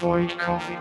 avoid coffee.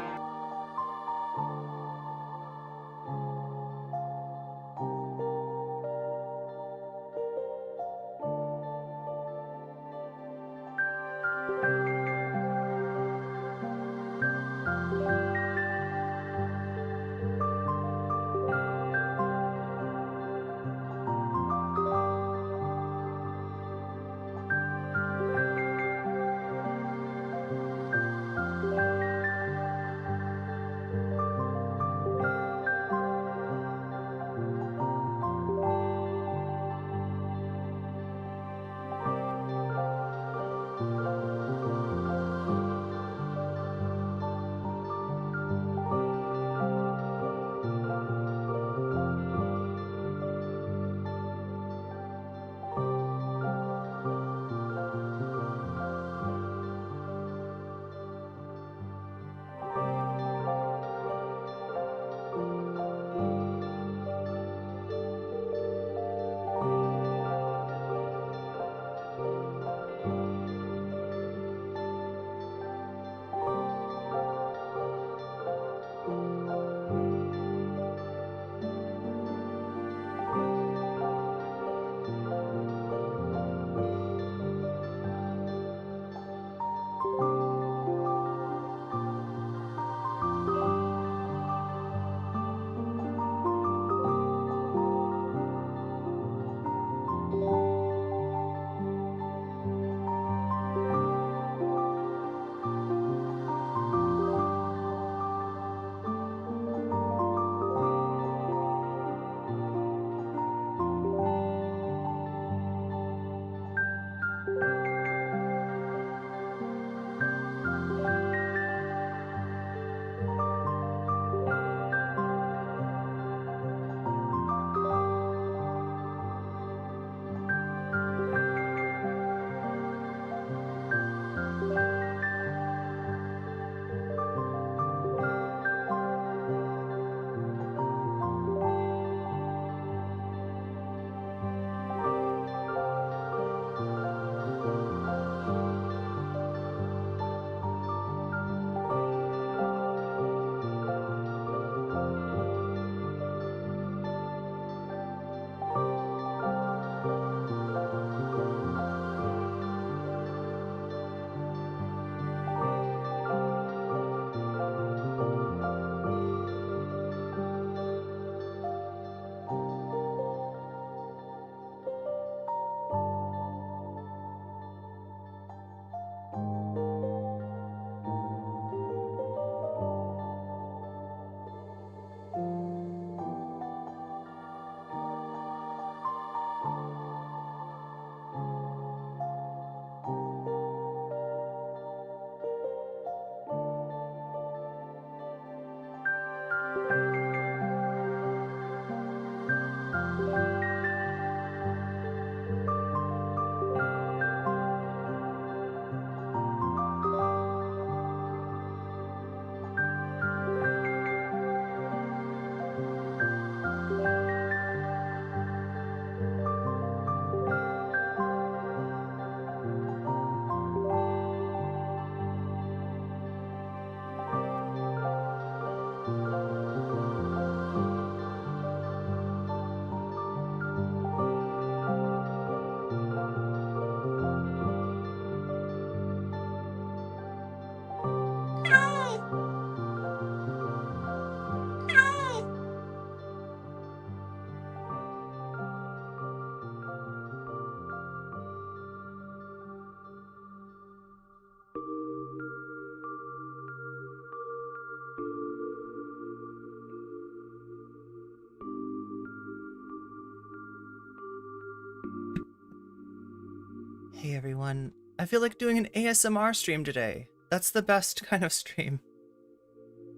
Hey everyone, I feel like doing an ASMR stream today. That's the best kind of stream.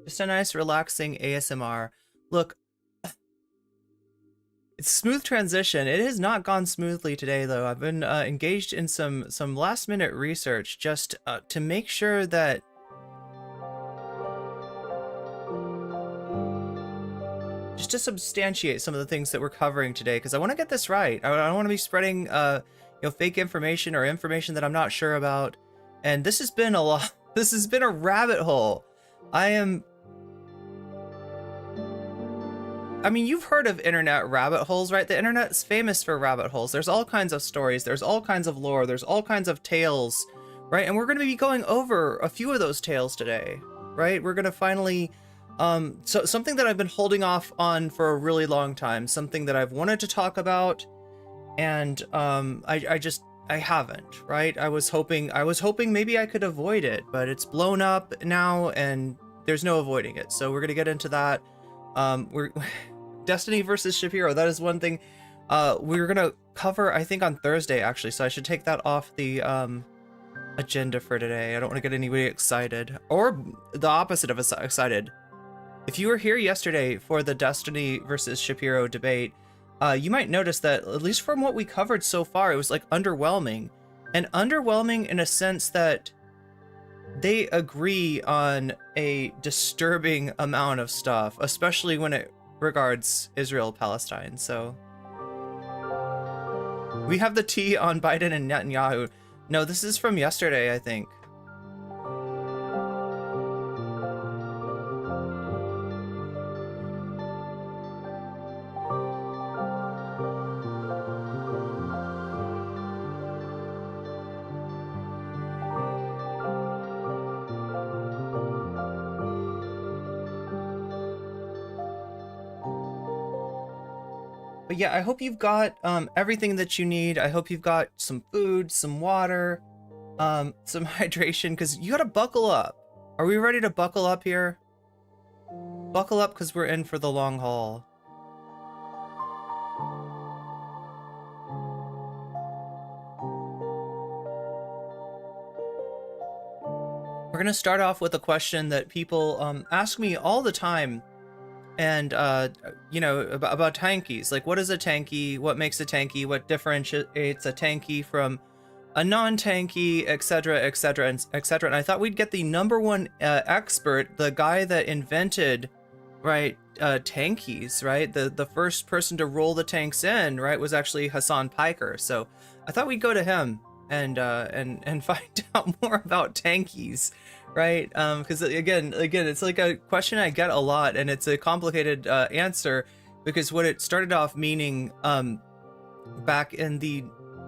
Just a nice relaxing ASMR. Look, it's smooth transition. It has not gone smoothly today though. I've been engaged in some last minute research just to make sure that just to substantiate some of the things that we're covering today, because I want to get this right. I don't want to be spreading fake information or information that I'm not sure about. And this has been a lot. This has been a rabbit hole. I mean, you've heard of internet rabbit holes, right? The internet's famous for rabbit holes. There's all kinds of stories, there's all kinds of lore, there's all kinds of tales, right? And we're going to be going over a few of those tales today, right? We're going to finally, so something that I've been holding off on for a really long time, something that I've wanted to talk about, and I haven't, right? I was hoping maybe I could avoid it, but it's blown up now and there's no avoiding it. So we're going to get into that. We're Destiny versus Shapiro. That is one thing we're gonna cover, I think, on Thursday, actually. So I should take that off the agenda for today. I don't want to get anybody excited, or the opposite of excited. If you were here yesterday for the Destiny versus Shapiro debate, you might notice that, at least from what we covered so far, it was like underwhelming, and underwhelming in a sense that they agree on a disturbing amount of stuff, especially when it regards Israel-Palestine. So we have the tea on Biden and Netanyahu. No, this is from yesterday, I think. But yeah, I hope you've got everything that you need. I hope you've got some food, some water, some hydration, because you gotta buckle up. Are we ready to buckle up here? Buckle up, because we're in for the long haul. We're gonna start off with a question that people ask me all the time. And, you know, about tankies. Like, what is a tankie? What makes a tankie? What differentiates a tankie from a non-tankie, etc., etc., etc. And I thought we'd get the #1 expert, the guy that invented, right, tankies, right? The first person to roll the tanks in, right, was actually Hassan Piker. So I thought we'd go to him and find out more about tankies. Right, because again, it's like a question I get a lot, and it's a complicated answer, because what it started off meaning back in the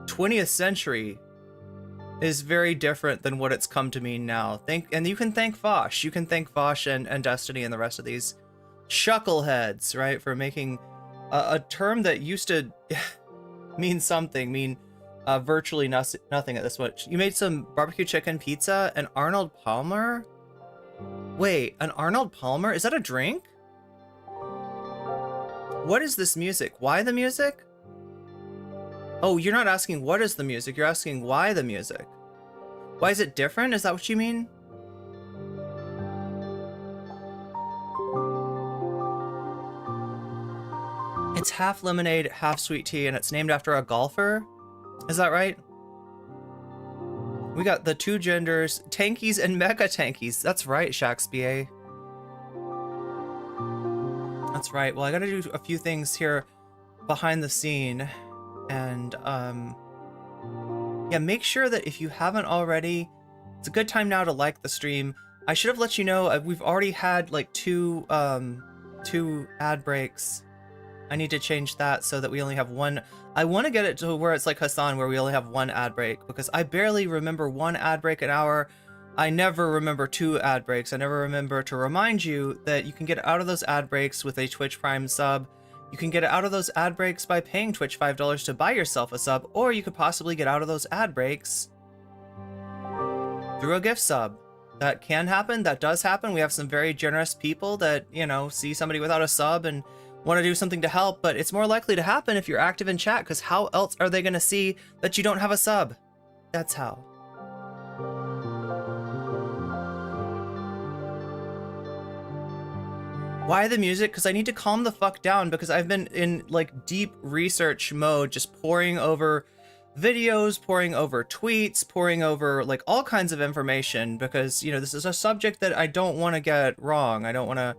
20th century is very different than what it's come to mean now. And you can thank Vosh, and Destiny and the rest of these chuckleheads, right, for making a term that used to mean something, virtually nothing at this point. You made some barbecue chicken pizza and Arnold Palmer? Wait, an Arnold Palmer? Is that a drink? What is this music? Why the music? Oh, you're not asking what is the music, you're asking why the music. Why is it different? Is that what you mean? It's half lemonade, half sweet tea, and it's named after a golfer? Is that right? We got the two genders, tankies and mega tankies. That's right, Shakespeare. That's right. Well, I gotta do a few things here behind the scene. And, yeah, make sure that if you haven't already, it's a good time now to like the stream. I should have let you know, we've already had like two ad breaks. I need to change that so that we only have one. I want to get it to where it's like Hassan, where we only have one ad break, because I barely remember one ad break an hour. I never remember 2 ad breaks. I never remember to remind you that you can get out of those ad breaks with a Twitch Prime sub. You can get out of those ad breaks by paying Twitch $5 to buy yourself a sub, or you could possibly get out of those ad breaks through a gift sub. That can happen. That does happen. We have some very generous people that, you know, see somebody without a sub and want to do something to help, but it's more likely to happen if you're active in chat, because how else are they going to see that you don't have a sub? That's how. Why the music? Because I need to calm the fuck down, because I've been in like deep research mode, just poring over videos, poring over tweets, poring over like all kinds of information, because, you know, this is a subject that I don't want to get wrong. I don't want to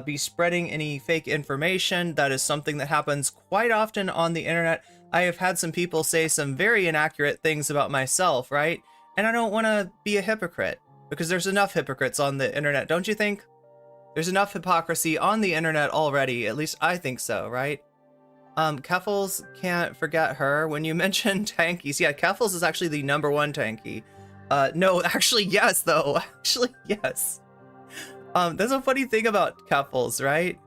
be spreading any fake information. That is something that happens quite often on the internet. I have had some people say some very inaccurate things about myself, right? And I don't want to be a hypocrite. Because there's enough hypocrites on the internet, don't you think? There's enough hypocrisy on the internet already, at least I think so, right? Keffels, can't forget her. When you mentioned tankies, yeah, Keffels is actually the #1 tanky. No, actually, yes, though. Actually, yes. There's a funny thing about Keffels, right?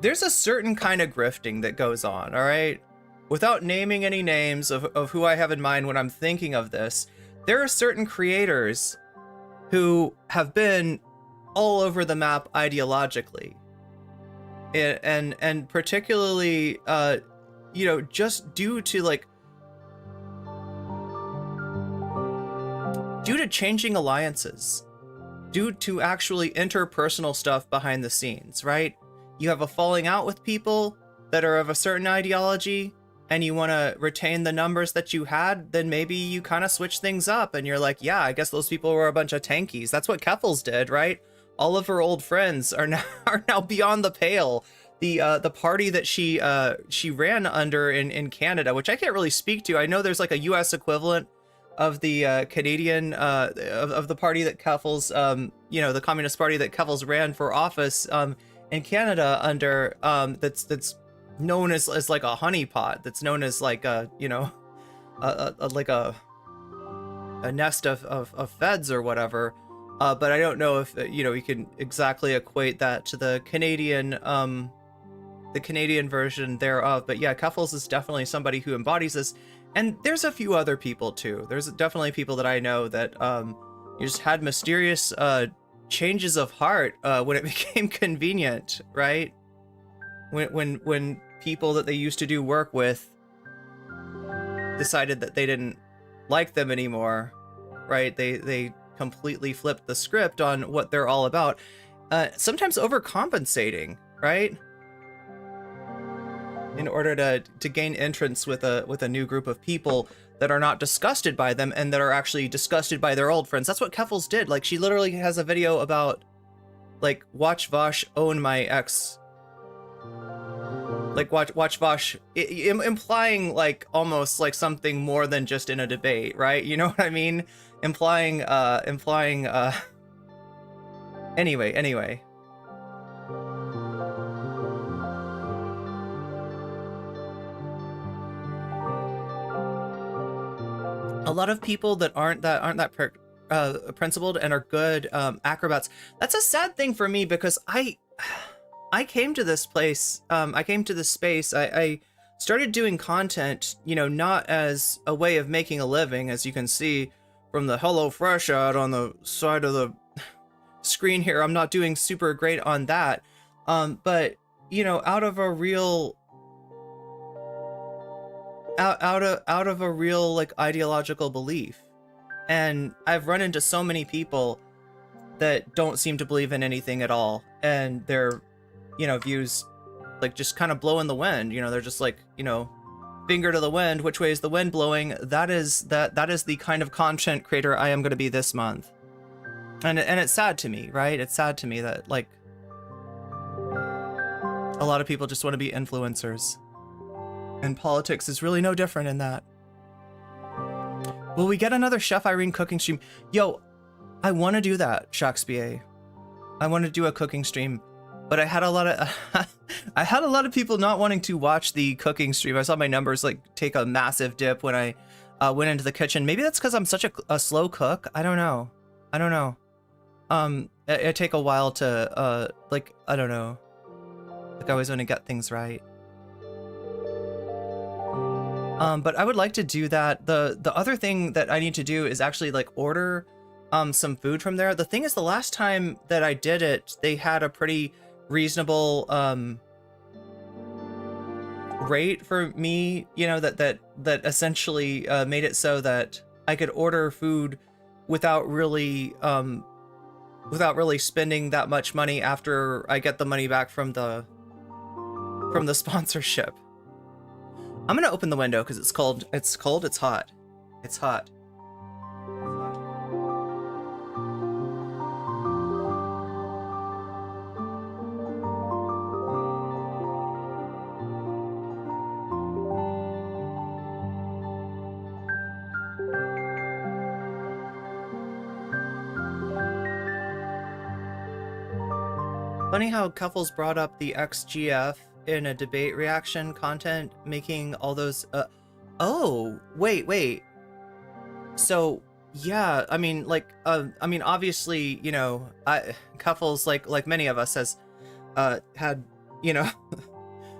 There's a certain kind of grifting that goes on, all right? Without naming any names of who I have in mind when I'm thinking of this, there are certain creators who have been all over the map ideologically. And particularly, you know, just due to changing alliances, due to actually interpersonal stuff behind the scenes, right? You have a falling out with people that are of a certain ideology and you want to retain the numbers that you had, then maybe you kind of switch things up and you're like, yeah, I guess those people were a bunch of tankies. That's what Keffels did, right? All of her old friends are now beyond the pale. The party that she ran under in Canada, which I can't really speak to. I know there's like a US equivalent of the Canadian of the party that Keffels, you know, the Communist Party that Keffels ran for office in Canada under, that's known as like a honeypot, that's known as like a, you know, like a nest of feds or whatever. But I don't know if, you know, you can exactly equate that to the Canadian version thereof. But yeah, Keffels is definitely somebody who embodies this. And there's a few other people too. There's definitely people that I know that just had mysterious changes of heart when it became convenient, right? When people that they used to do work with decided that they didn't like them anymore, right? They completely flipped the script on what they're all about. Sometimes overcompensating, right? In order to gain entrance with a new group of people that are not disgusted by them and that are actually disgusted by their old friends. That's what Keffels did. Like, she literally has a video about, like, watch Vosh own my ex. Like, watch Vosh, implying, like, almost like something more than just in a debate, right? You know what I mean? Implying, anyway. A lot of people that aren't that principled and are good acrobats. That's a sad thing for me, because I came to this place, I came to this space, I started doing content, you know, not as a way of making a living, as you can see from the Hello Fresh ad on the side of the screen here. I'm not doing super great on that, but you know, out of a real like ideological belief. And I've run into so many people that don't seem to believe in anything at all, and their, you know, views like just kind of blow in the wind. You know, they're just like, you know, finger to the wind, which way is the wind blowing? That is the kind of content creator I am going to be this month. And it's sad to me, right? It's sad to me that, like, a lot of people just want to be influencers. And politics is really no different in that. Will we get another Chef Irene cooking stream? Yo, I want to do that, Shakespeare. I want to do a cooking stream, but I had a lot of people not wanting to watch the cooking stream. I saw my numbers like take a massive dip when I went into the kitchen. Maybe that's because I'm such a slow cook. I don't know. It take a while to like, I don't know. Like, I always want to get things right. But I would like to do that. The other thing that I need to do is actually like order some food from there. The thing is, the last time that I did it, they had a pretty reasonable rate for me, you know, that essentially made it so that I could order food without really spending that much money after I get the money back from the sponsorship. I'm gonna open the window because it's cold. It's cold. It's hot. It's hot. Funny how Cuffles brought up the XGF in a debate reaction content, making all those, oh, wait. So, yeah, I mean, like, obviously, you know, Cuffles, like many of us, has, had, you know,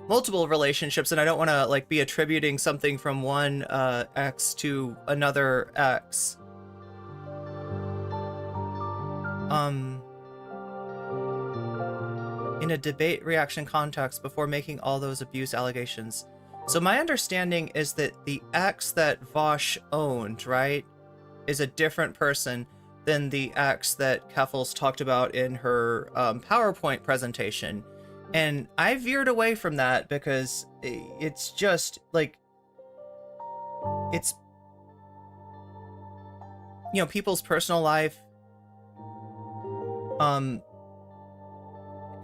multiple relationships, and I don't want to, like, be attributing something from one, ex to another ex. In a debate reaction context before making all those abuse allegations. So my understanding is that the ex that Vosh owned, right, is a different person than the ex that Keffels talked about in her PowerPoint presentation. And I veered away from that because it's just like, it's, you know, people's personal life.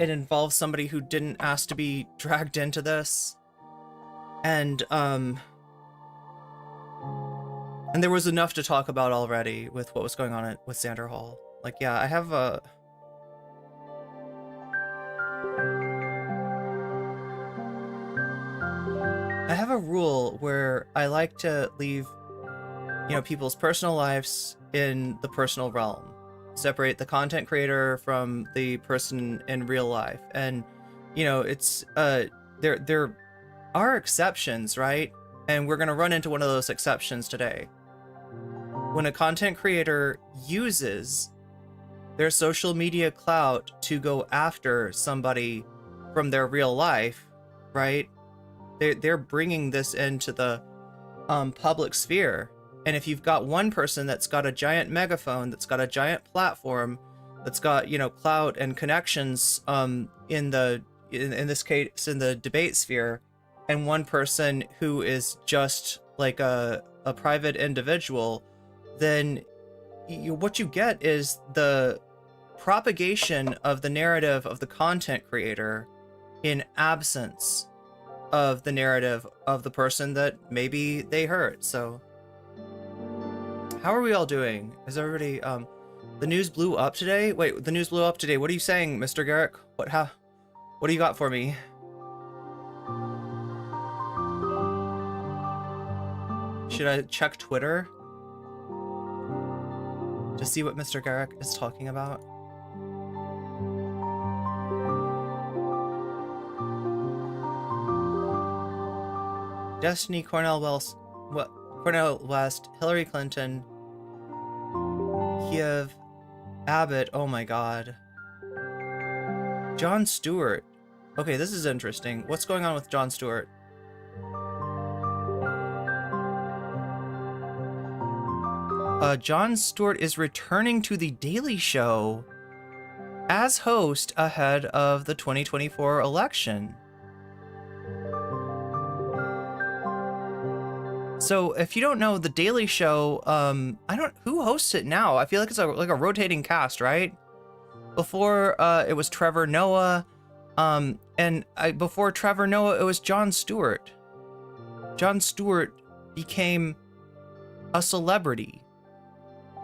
It involves somebody who didn't ask to be dragged into this. And there was enough to talk about already with what was going on with Xander Hall. Like, yeah, I have a rule where I like to leave, you know, people's personal lives in the personal realm. Separate the content creator from the person in real life. And, you know, it's, there are exceptions, right? And we're going to run into one of those exceptions today. When a content creator uses their social media clout to go after somebody from their real life, right? They're bringing this into the public sphere. And if you've got one person that's got a giant megaphone, that's got a giant platform, that's got, you know, clout and connections in this case in the debate sphere, and one person who is just like a private individual, then what you get is the propagation of the narrative of the content creator in absence of the narrative of the person that maybe they hurt. So how are we all doing? Is everybody, the news blew up today? Wait, the news blew up today. What are you saying, Mr. Garrick? What do you got for me? Should I check Twitter to see what Mr. Garrick is talking about? Destiny, Cornell West, Hillary Clinton, Kiev, Abbott, oh my god. Jon Stewart. Okay, this is interesting. What's going on with Jon Stewart? Jon Stewart is returning to The Daily Show as host ahead of the 2024 election. So if you don't know, The Daily Show, who hosts it now? I feel like it's like a rotating cast, right? Before, it was Trevor Noah, before Trevor Noah, it was Jon Stewart. Jon Stewart became a celebrity,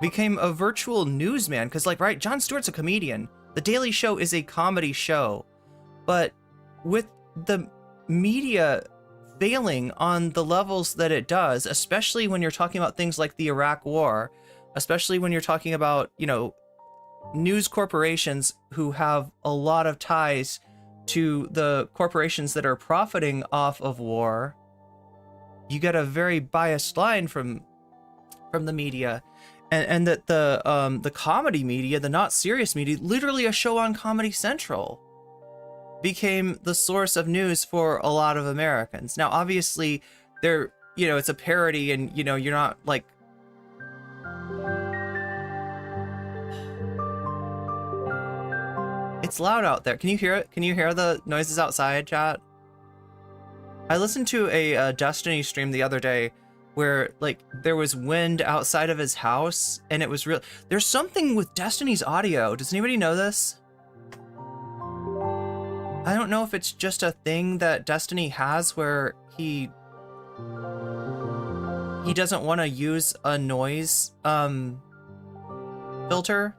became a virtual newsman, because, like, right, Jon Stewart's a comedian. The Daily Show is a comedy show, but with the media failing on the levels that it does, especially when you're talking about things like the Iraq War, especially when you're talking about, you know, news corporations who have a lot of ties to the corporations that are profiting off of war, you get a very biased line from the media. And that the comedy media, the not serious media, literally a show on Comedy Central, became the source of news for a lot of Americans. Now, obviously, they're, you know, it's a parody, and, you know, you're not like, it's loud out there. Can you hear it? Can you hear the noises outside, chat? I listened to a Destiny stream the other day where, like, there was wind outside of his house, and it was real. There's something with Destiny's audio. Does anybody know this? I don't know if it's just a thing that Destiny has where he doesn't want to use a noise filter.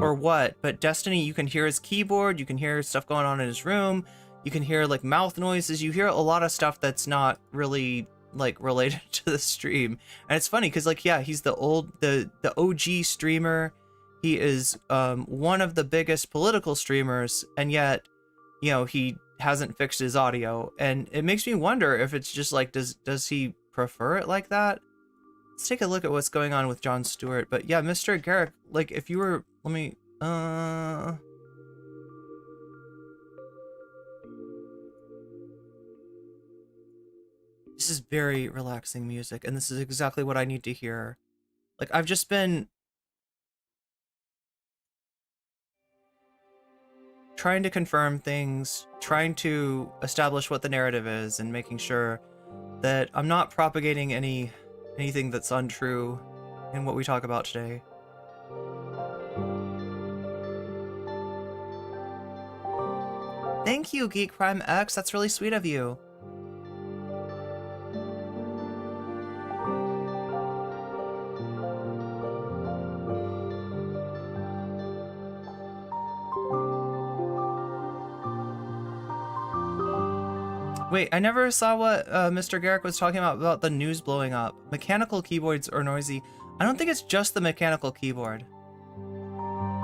or what, but Destiny, you can hear his keyboard, you can hear stuff going on in his room, you can hear like mouth noises, you hear a lot of stuff that's not really like related to the stream. And it's funny because like, yeah, he's the OG streamer. He is one of the biggest political streamers, and yet, you know, he hasn't fixed his audio. And it makes me wonder if it's just like, does he prefer it like that? Let's take a look at what's going on with Jon Stewart. But yeah, Mr. Garrick, like if you were, let me, this is very relaxing music, and this is exactly what I need to hear. Like, I've just been trying to confirm things, trying to establish what the narrative is, and making sure that I'm not propagating anything that's untrue in what we talk about today. Thank you, Geek Prime X. That's really sweet of you. Wait, I never saw what Mr. Garrick was talking about the news blowing up. Mechanical keyboards are noisy. I don't think it's just the mechanical keyboard.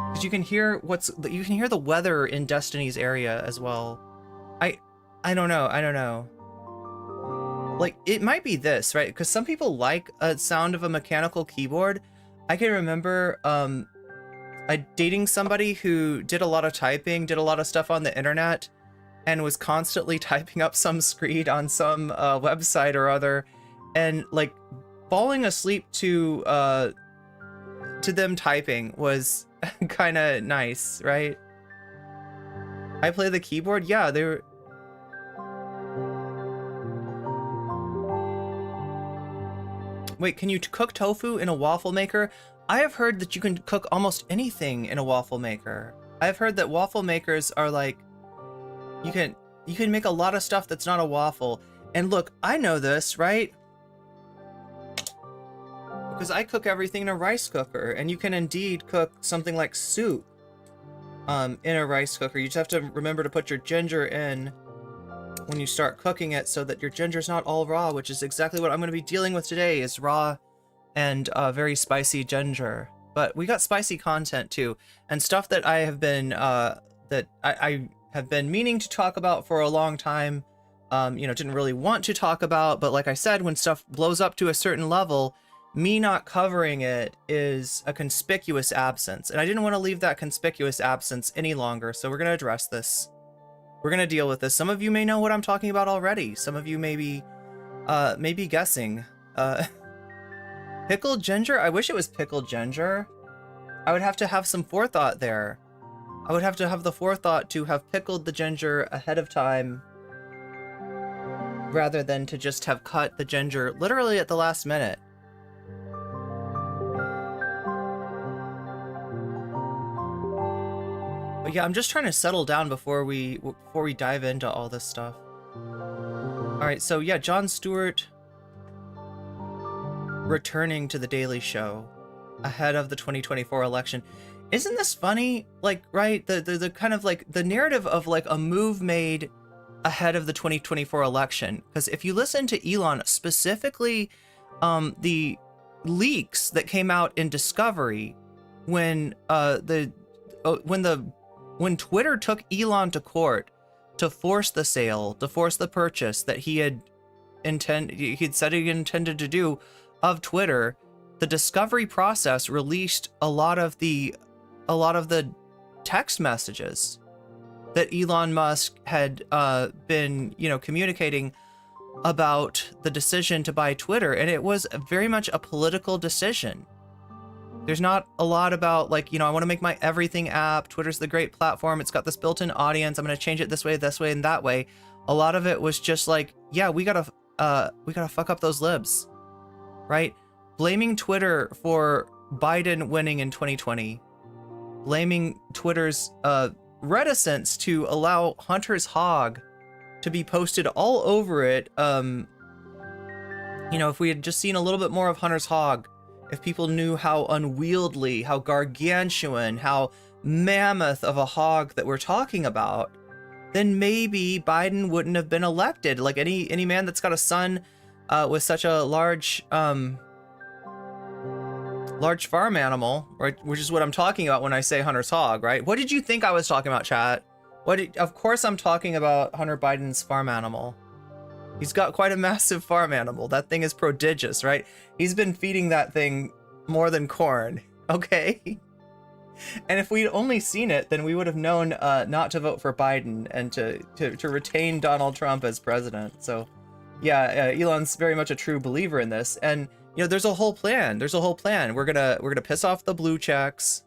Because you can hear the weather in Destiny's area as well. I don't know. Like, it might be this, right? Because some people like a sound of a mechanical keyboard. I can remember dating somebody who did a lot of typing, did a lot of stuff on the internet, and was constantly typing up some screed on some website or other, and like falling asleep to them typing was kind of nice, right? I play the keyboard. Yeah, they were. Wait, can you cook tofu in a waffle maker? I have heard that you can cook almost anything in a waffle maker. I've heard that waffle makers are like, you can make a lot of stuff that's not a waffle. And look, I know this, right? Because I cook everything in a rice cooker, and you can indeed cook something like soup in a rice cooker. You just have to remember to put your ginger in when you start cooking it so that your ginger's not all raw, which is exactly what I'm going to be dealing with today, is raw and very spicy ginger. But we got spicy content too, and stuff that I have been I have been meaning to talk about for a long time. Didn't really want to talk about, but like I said, when stuff blows up to a certain level, me not covering it is a conspicuous absence, and I didn't want to leave that conspicuous absence any longer, so we're going to address this. We're going to deal with this. Some of you may know what I'm talking about already. Some of you may be guessing. Pickled ginger? I wish it was pickled ginger. I would have to have some forethought there. I would have to have the forethought to have pickled the ginger ahead of time, rather than to just have cut the ginger literally at the last minute. But yeah, I'm just trying to settle down before we dive into all this stuff. All right, so yeah, Jon Stewart returning to The Daily Show ahead of the 2024 election. Isn't this funny? Like, right, the kind of like the narrative of like a move made ahead of the 2024 election. Because if you listen to Elon, specifically the leaks that came out in Discovery when Twitter took Elon to court to force the sale, to force the purchase that he had said he intended to do of Twitter, the discovery process released a lot of the text messages that Elon Musk had been, communicating about the decision to buy Twitter, and it was very much a political decision. There's not a lot about like, I want to make my everything app. Twitter's the great platform. It's got this built-in audience. I'm going to change it this way, and that way. A lot of it was just like, yeah, we gotta fuck up those libs, right? Blaming Twitter for Biden winning in 2020, blaming Twitter's reticence to allow Hunter's hog to be posted all over it. If we had just seen a little bit more of Hunter's hog, if people knew how unwieldy, how gargantuan, how mammoth of a hog that we're talking about, then maybe Biden wouldn't have been elected. Like any man that's got a son with such a large farm animal, right? Which is what I'm talking about when I say Hunter's hog, right? What did you think I was talking about, chat? Of course I'm talking about Hunter Biden's farm animal. He's got quite a massive farm animal. That thing is prodigious, right? He's been feeding that thing more than corn, okay? And if we'd only seen it, then we would have known not to vote for Biden and to retain Donald Trump as president. So yeah, Elon's very much a true believer in this. And you know, there's a whole plan. We're gonna piss off the blue checks.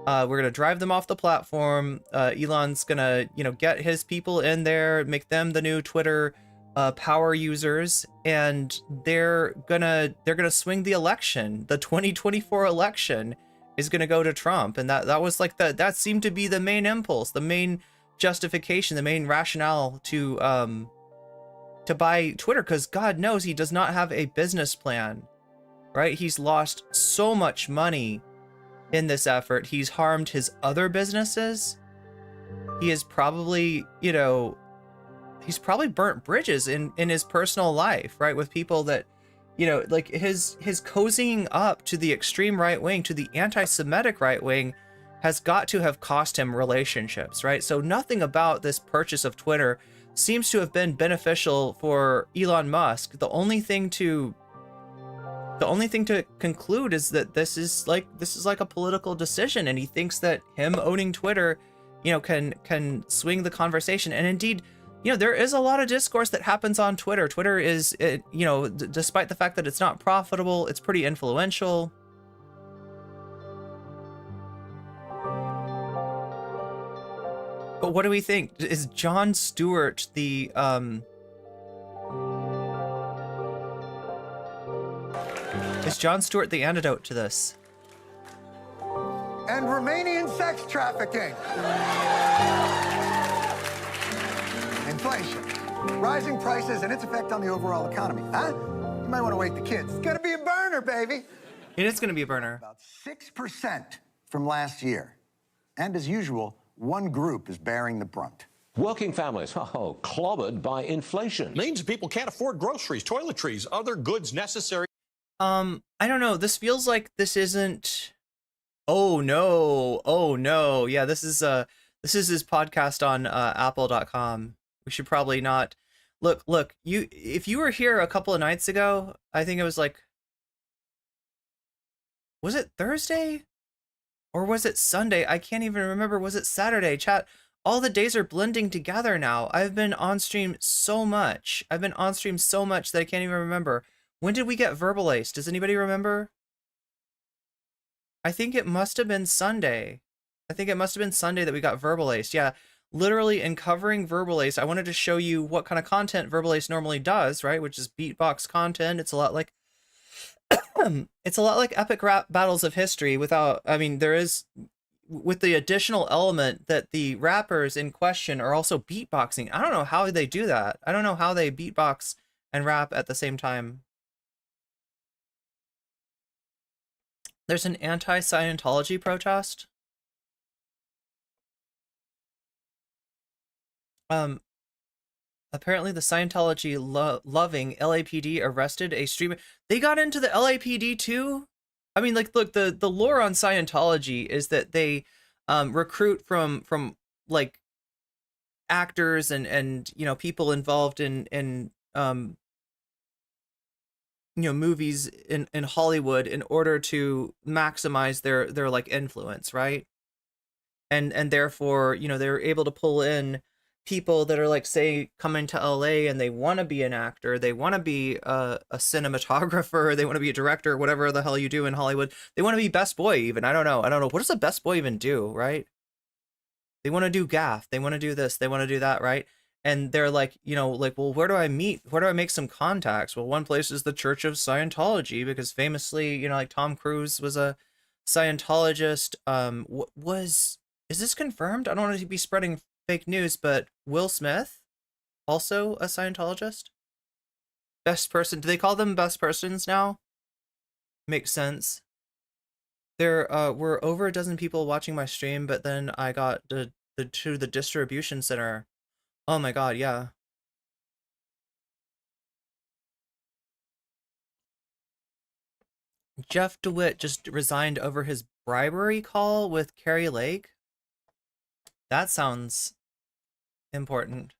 We're gonna drive them off the platform. Elon's gonna, you know, get his people in there, make them the new Twitter power users, and they're gonna swing the election. The 2024 election is gonna go to Trump, and that was like that seemed to be the main impulse, the main justification, the main rationale to buy Twitter, because God knows he does not have a business plan, right? He's lost so much money in this effort. He's harmed his other businesses. He is probably, you know, he's probably burnt bridges in his personal life, right? With people that, you know, like his cozying up to the extreme right wing, to the anti-Semitic right wing, has got to have cost him relationships, right? So nothing about this purchase of Twitter seems to have been beneficial for Elon Musk. The only thing to conclude is that this is like a political decision, and he thinks that him owning Twitter, you know, can swing the conversation. And indeed, you know, there is a lot of discourse that happens on Twitter. Twitter is, you know, despite the fact that it's not profitable, it's pretty influential. But what do we think? Is Jon Stewart the antidote to this? And Romanian sex trafficking. Inflation, rising prices, and its effect on the overall economy. Huh? You might want to wake the kids. It's gonna be a burner, baby. It is gonna be a burner. About 6% from last year. And as usual, one group is bearing the brunt. Working families, clobbered by inflation. Millions of people can't afford groceries, toiletries, other goods necessary. I don't know. This feels like this isn't. Oh no. Yeah, this is his podcast on apple.com. We should probably not look. If you were here a couple of nights ago, I think it was like, was it Thursday or was it Sunday? I can't even remember. Was it Saturday? Chat, all the days are blending together now. I've been on stream so much that I can't even remember. When did we get Verbal Ace? Does anybody remember? I think it must have been Sunday. That we got Verbal Ace. Yeah, literally in covering Verbal Ace, I wanted to show you what kind of content Verbal Ace normally does, right? Which is beatbox content. It's a lot like epic rap battles of history without, I mean, there is, with the additional element that the rappers in question are also beatboxing. I don't know how they do that. I don't know how they beatbox and rap at the same time. There's an anti-Scientology protest. Apparently the Scientology loving LAPD arrested a streamer. They got into the LAPD too? I mean, like, look, the lore on Scientology is that they recruit from like actors and you know, people involved in you know, movies in Hollywood in order to maximize their like influence, right? And therefore, you know, they're able to pull in people that are like, say, coming to LA and they want to be an actor, they want to be a cinematographer, they want to be a director, whatever the hell you do in Hollywood. They want to be best boy even. I don't know. What does a best boy even do, right? They want to do gaff, they want to do this, they want to do that, right? And they're like, you know, like, well, where do I meet? Where do I make some contacts? Well, one place is the Church of Scientology, because famously, you know, like Tom Cruise was a Scientologist. Is this confirmed? I don't want to be spreading fake news, but Will Smith, also a Scientologist? Best person. Do they call them best persons now? Makes sense. There were over a dozen people watching my stream, but then I got to the distribution center. Oh my god, yeah. Jeff DeWitt just resigned over his bribery call with Kari Lake. That sounds important.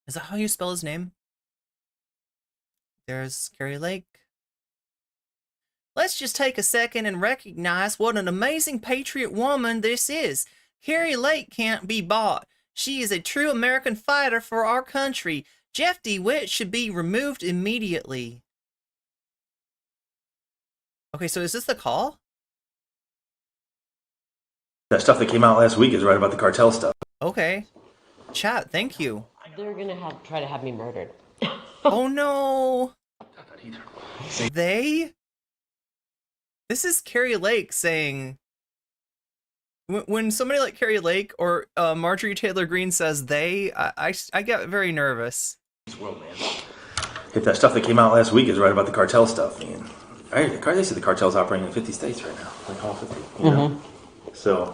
Is that how you spell his name? There's Kari Lake. Let's just take a second and recognize what an amazing patriot woman this is. Kari Lake can't be bought. She is a true American fighter for our country. Jeff DeWitt should be removed immediately. Okay, so is this the call? That stuff that came out last week is right about the cartel stuff. Okay. Chat, thank you. They're gonna try to have me murdered. Oh no. They? This is Kari Lake saying, when somebody like Kari Lake or Marjorie Taylor Greene says they, I get very nervous. World, man. If that stuff that came out last week is right about the cartel stuff, man. They say the cartel's operating in 50 states right now, like all 50. You know? So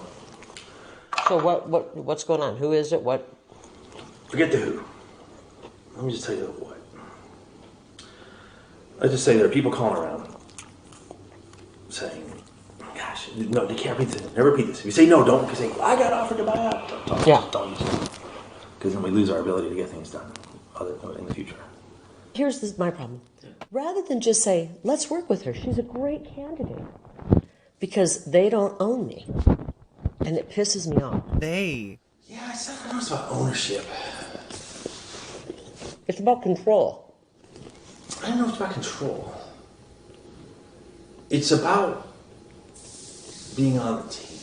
what's going on? Who is it? What? Forget the who. Let me just tell you the what. Let's just say there are people calling around saying, gosh, no, they can't repeat this. Never repeat this. If you say no, don't. If you say, I got offered to buy out. Don't use it. Because then we lose our ability to get things done in the future. Here's my problem. Rather than just say, let's work with her, she's a great candidate. Because they don't own me. And it pisses me off. They. Yeah, I said it's about ownership. It's about control. I don't know if it's about control. It's about being on the team.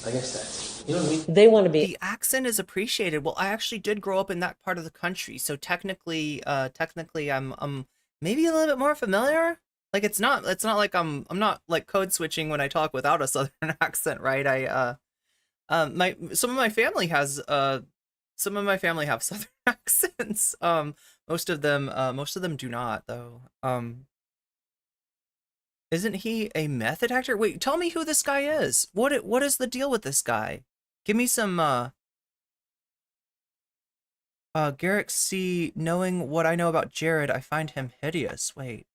I guess that's, you know what I mean? They want to be. The accent is appreciated. Well, I actually did grow up in that part of the country, so technically I'm maybe a little bit more familiar. Like it's not like I'm not like code switching when I talk without a southern accent, right? Some of my family have southern accents. Most of them do not though. Isn't he a method actor? Wait, tell me who this guy is. What is the deal with this guy? Give me some Garrick C. Knowing what I know about Jared, I find him hideous. Wait.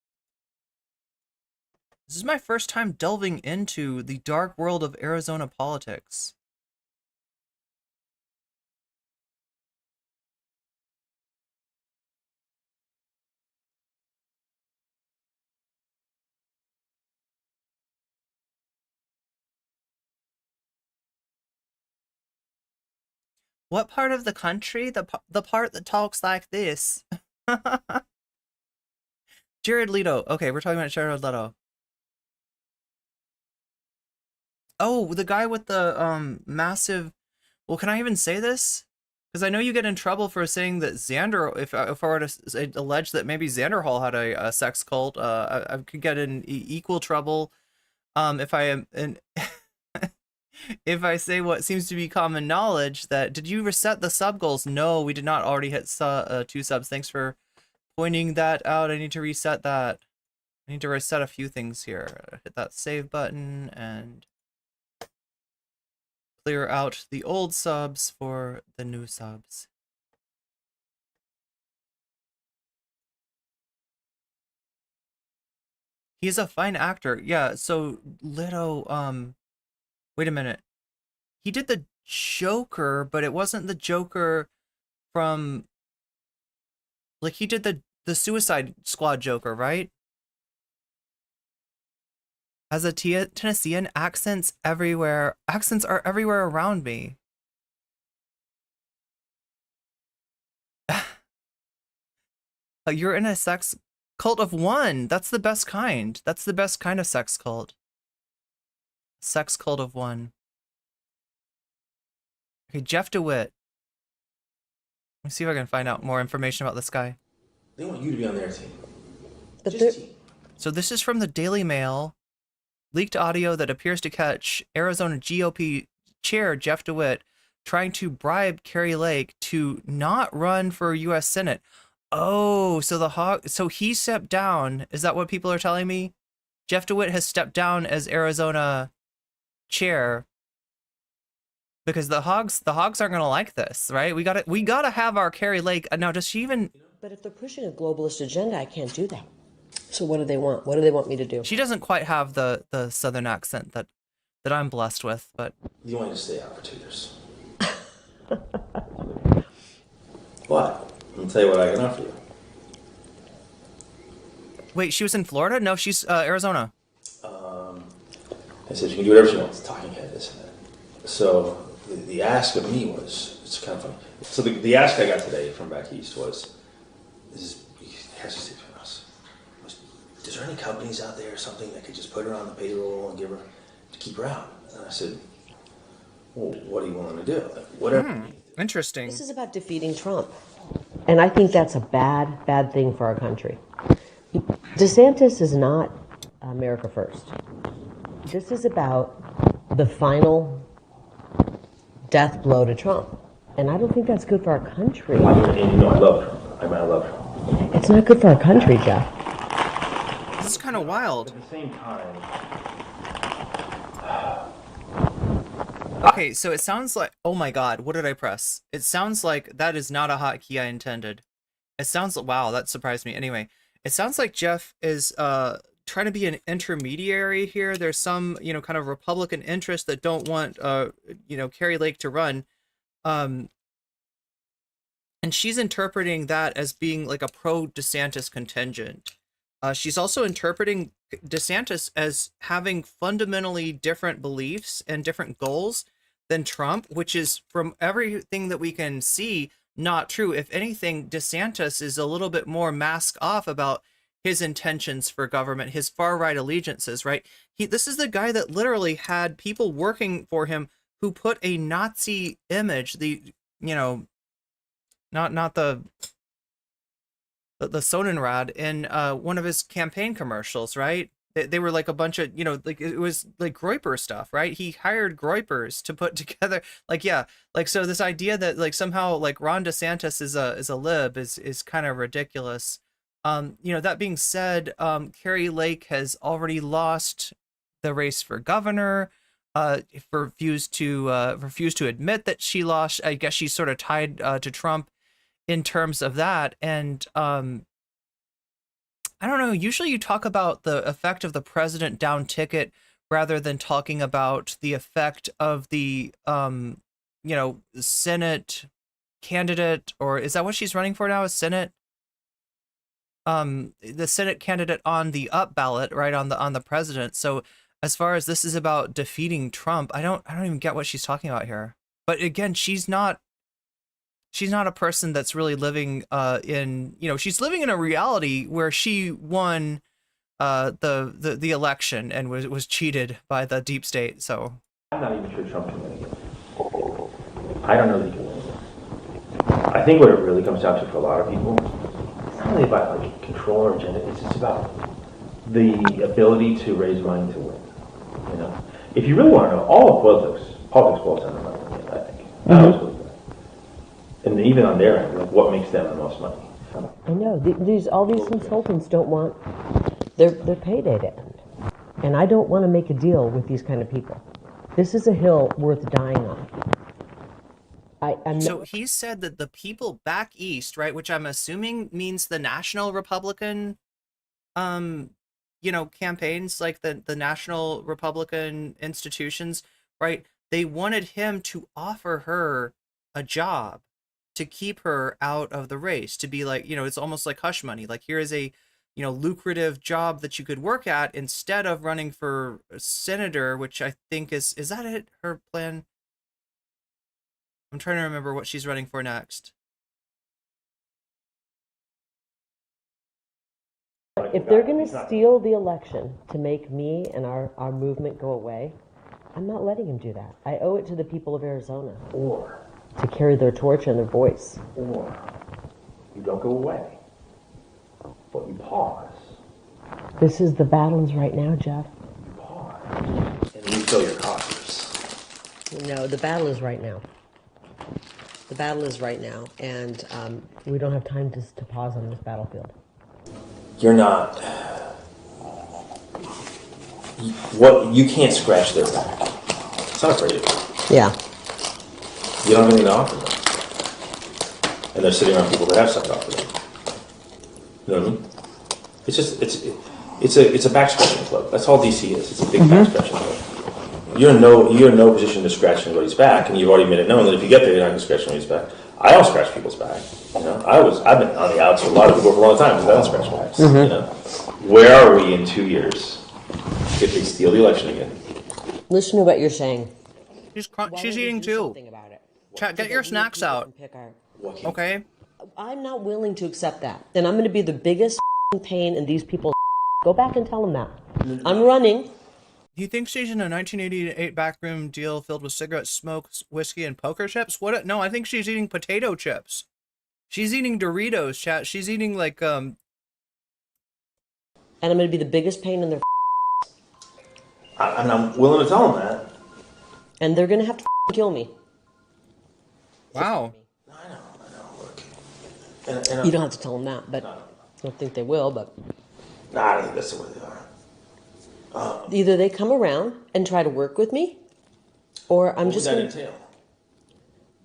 This is my first time delving into the dark world of Arizona politics. What part of the country? The part that talks like this. Jared Leto. Okay, we're talking about Jared Leto. Oh, the guy with the massive. Well, can I even say this? Because I know you get in trouble for saying that Xander. If I were to allege that maybe Xander Hall had a sex cult, I could get in equal trouble. If I am if I say what seems to be common knowledge, that did you reset the sub goals? No, we did not already hit 2 subs. Thanks for pointing that out. I need to reset that. I need to reset a few things here. Hit that save button and clear out the old subs for the new subs. He's a fine actor. Yeah, so Leto, wait a minute. He did the Joker, but it wasn't the Joker from... Like, he did the Suicide Squad Joker, right? As a Tennessean, accents are everywhere around me. You're in a sex cult of one. That's the best kind. That's the best kind of sex cult. Sex cult of one. Okay, Jeff DeWitt. Let me see if I can find out more information about this guy. They want you to be on their team. But Just team. So this is from the Daily Mail. Leaked audio that appears to catch Arizona GOP chair Jeff DeWitt trying to bribe Kari Lake to not run for U.S. Senate. Oh, so he stepped down. Is that what people are telling me? Jeff DeWitt has stepped down as Arizona chair because the hogs aren't going to like this, right? We got to have our Kari Lake. Now, does she even? But if they're pushing a globalist agenda, I can't do that. So what do they want? What do they want me to do? She doesn't quite have the southern accent that I'm blessed with, but You want me to stay out for 2 years? What? Let me tell you what I can offer you. wait, she was in Florida? No, she's Arizona. I said, she can do whatever she wants, talking head, this and that. So the ask of me was, it's kind of funny. So the ask I got today from back east was, it has to stay between us. Is there any companies out there or something that could just put her on the payroll and give her, to keep her out? And I said, well, what are you willing to do? Like, whatever. Interesting. This is about defeating Trump. And I think that's a bad thing for our country. DeSantis is not America first. This is about the final death blow to Trump. And I don't think that's good for our country. And you know I love Trump. I mean, I love Trump. It's not good for our country, Jeff. This is kind of wild. At the same time, Okay, so it sounds like, oh my God, what did I press? It sounds like that is not a hotkey I intended. It sounds like, wow, that surprised me. Anyway, it sounds like Jeff is trying to be an intermediary here. There's some, kind of Republican interests that don't want, Kari Lake to run. And she's interpreting that as being like a pro-DeSantis contingent. She's also interpreting DeSantis as having fundamentally different beliefs and different goals than Trump, which is, from everything that we can see, not true. If anything, DeSantis is a little bit more mask off about his intentions for government, his far-right allegiances, right? This is the guy that literally had people working for him who put a Nazi image, not the Sonnenrad in one of his campaign commercials, right? They were like a bunch of, like it was like Groyper stuff, right? He hired Groypers to put together, so this idea that like somehow like Ron DeSantis is a lib is kind of ridiculous. That being said, Kari Lake has already lost the race for governor. Refused to admit that she lost. I guess she's sort of tied to Trump in terms of that. And I don't know, usually you talk about the effect of the president down ticket rather than talking about the effect of the Senate candidate, or is that what she's running for now, is Senate? The Senate candidate on the up ballot, right, on the president. So as far as this is about defeating Trump, I don't even get what she's talking about here. But again, she's not a person that's really living she's living in a reality where she won the election and was cheated by the deep state. So I'm not even sure Trump can win again. I don't know that he can win again. I think what it really comes down to for a lot of people, it's not really about like control or agenda. It's just about the ability to raise money to win. If you really want to know, all of politics boils down to money. I think. And even on their end, like what makes them the most money? I know. All these consultants don't want their payday to end. And I don't want to make a deal with these kind of people. This is a hill worth dying on. So he said that the people back east, right, which I'm assuming means the national Republican, campaigns, like the national Republican institutions, right, they wanted him to offer her a job to keep her out of the race, to be like, it's almost like hush money. Like, here is a, lucrative job that you could work at instead of running for senator, which I think is that it, her plan? I'm trying to remember what she's running for next. If they're going to steal the election to make me and our movement go away, I'm not letting them do that. I owe it to the people of Arizona. Or to carry their torch and their voice. Or you don't go away, but you pause. This is the battles right now, Jeff. You pause, and then you fill your coffers. No, the battle is right now. The battle is right now, and we don't have time to pause on this battlefield. You're not. What you can't scratch their back. It's not afraid of you. Yeah. You don't have anything to offer them, and they're sitting around people that have stuff to offer them. You know what I mean? It's just it's a back scratching club. That's all DC is. It's a big back scratching club. You're in no position to scratch anybody's back, and you've already made it known that if you get there, you're not going to scratch anybody's back. I don't scratch people's back. You know, I've been on the outs with a lot of people for a long time because I don't scratch backs. You know, where are we in 2 years if they steal the election again? Listen to what you're saying. She's eating too. Chat, get your snacks out. Okay. I'm not willing to accept that. Then I'm going to be the biggest pain in these people's. Go back and tell them that. I'm running. Do you think she's in a 1988 backroom deal filled with cigarette smoke, whiskey, and poker chips? What? No, I think she's eating potato chips. She's eating Doritos, chat. She's eating like And I'm going to be the biggest pain in their. I'm willing to tell them that. And they're going to have to kill me. wow. I know. Look, and You don't have to tell them that, but I don't think they will. But I don't think that's the way they are. either they come around and try to work with me, or I'm What just would that going to. entail?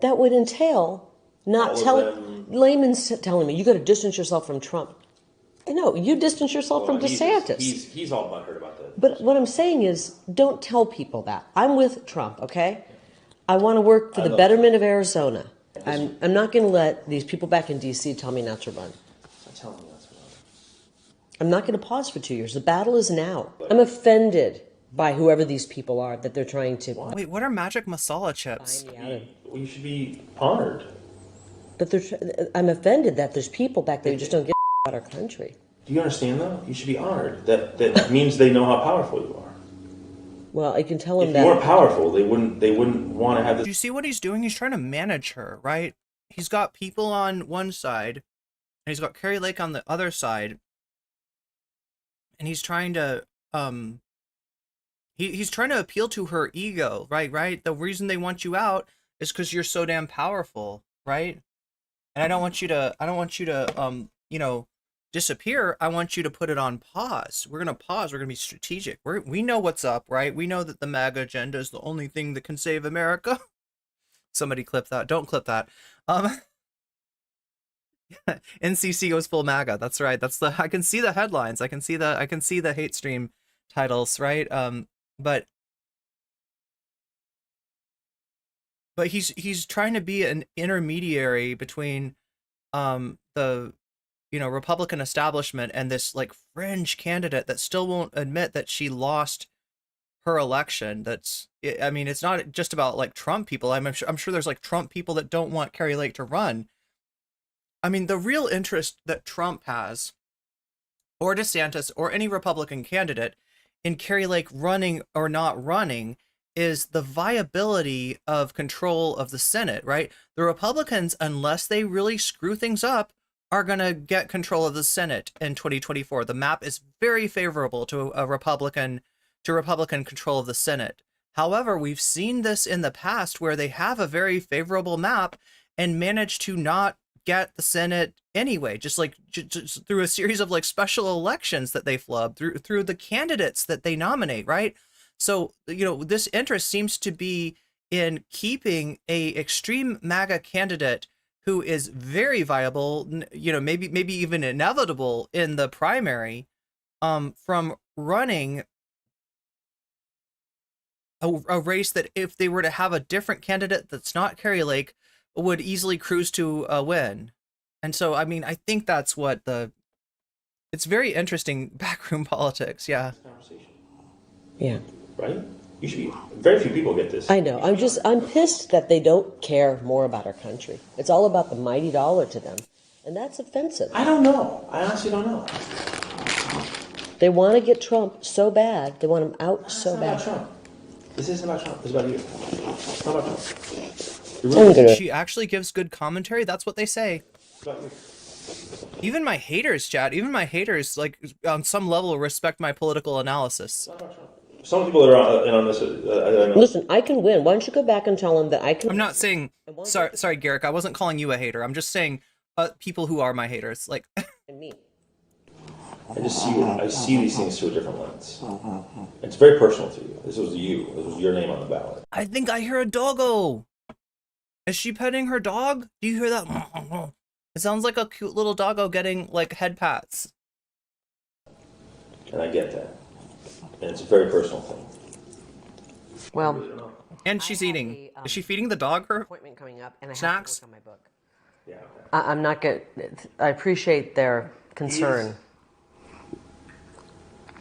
That would entail not All of telling them- layman's telling me you got to distance yourself from Trump. I know you distance yourself from DeSantis. He's all butthurt about that. But what I'm saying is, don't tell people that. I'm with Trump, okay? I want to work for the betterment of Arizona. I'm not going to let these people back in D.C. tell me not to run. I'm telling you that's what I'm not going to pause for 2 years. The battle is now. I'm offended by whoever these people are that they're trying to. Wait, what are magic masala chips? Buy me out of. Well, you should be honored. But I'm offended that there's people back there who just don't get about our country. Do you understand though? You should be honored. That means they know how powerful you are. Well, I can tell them If that. you weren't powerful, they wouldn't want to have Do this. you see what he's doing? He's trying to manage her, right? He's got people on one side, and he's got Kari Lake on the other side, and he's trying to he's trying to appeal to her ego, right? The reason they want you out is because you're so damn powerful, right? And I don't want you to you know, disappear. I want you to put it on pause. We're gonna pause. We're gonna be strategic. We know what's up, right? We know that the MAGA agenda is the only thing that can save America. Somebody clip that. Don't clip that. NCC goes full MAGA. That's right. I can see the headlines. I can see the hate stream titles, right? But he's trying to be an intermediary between the Republican establishment and this like fringe candidate that still won't admit that she lost her election. I mean, it's not just about like Trump people. I'm sure there's like Trump people that don't want Kari Lake to run. I mean, the real interest that Trump has, or DeSantis, or any Republican candidate in Kari Lake running or not running is the viability of control of the Senate, right? The Republicans, unless they really screw things up, are going to get control of the Senate in 2024. The map is very favorable to Republican control of the Senate. However, we've seen this in the past where they have a very favorable map and manage to not get the Senate anyway, just through a series of like special elections that they flub through the candidates that they nominate, right? So, this interest seems to be in keeping a extreme MAGA candidate who is very viable, maybe even inevitable in the primary, from running a race that if they were to have a different candidate that's not Kari Lake would easily cruise to a win. And so, I mean, I think that's what it's very interesting backroom politics. Yeah. Conversation, Yeah. right? You should be. Very few people get this. I know. I'm pissed that they don't care more about our country. It's all about the mighty dollar to them. And that's offensive. I don't know. I honestly don't know. They want to get Trump so bad. They want him out so It's not about bad. Trump. This isn't about Trump. It's about you. It's not about Trump. She actually gives good commentary. That's what they say. It's about you. Even my haters, chat, like on some level respect my political analysis. It's not about Trump. Some people that are in on this. Listen, I can win. Why don't you go back and tell him that I can? I'm not saying. Sorry, Garrick. I wasn't calling you a hater. I'm just saying people who are my haters. Like. Me. I see these things through a different lens. It's very personal to you. This was you. This was your name on the ballot. I think I hear a doggo. Is she petting her dog? Do you hear that? It sounds like a cute little doggo getting like head pats. And I get that. And it's a very personal thing. Well, And she's eating. Is she feeding the dog her appointment coming up, and I snacks? have to work on my book. Yeah. Okay. I'm not good. I appreciate their concern.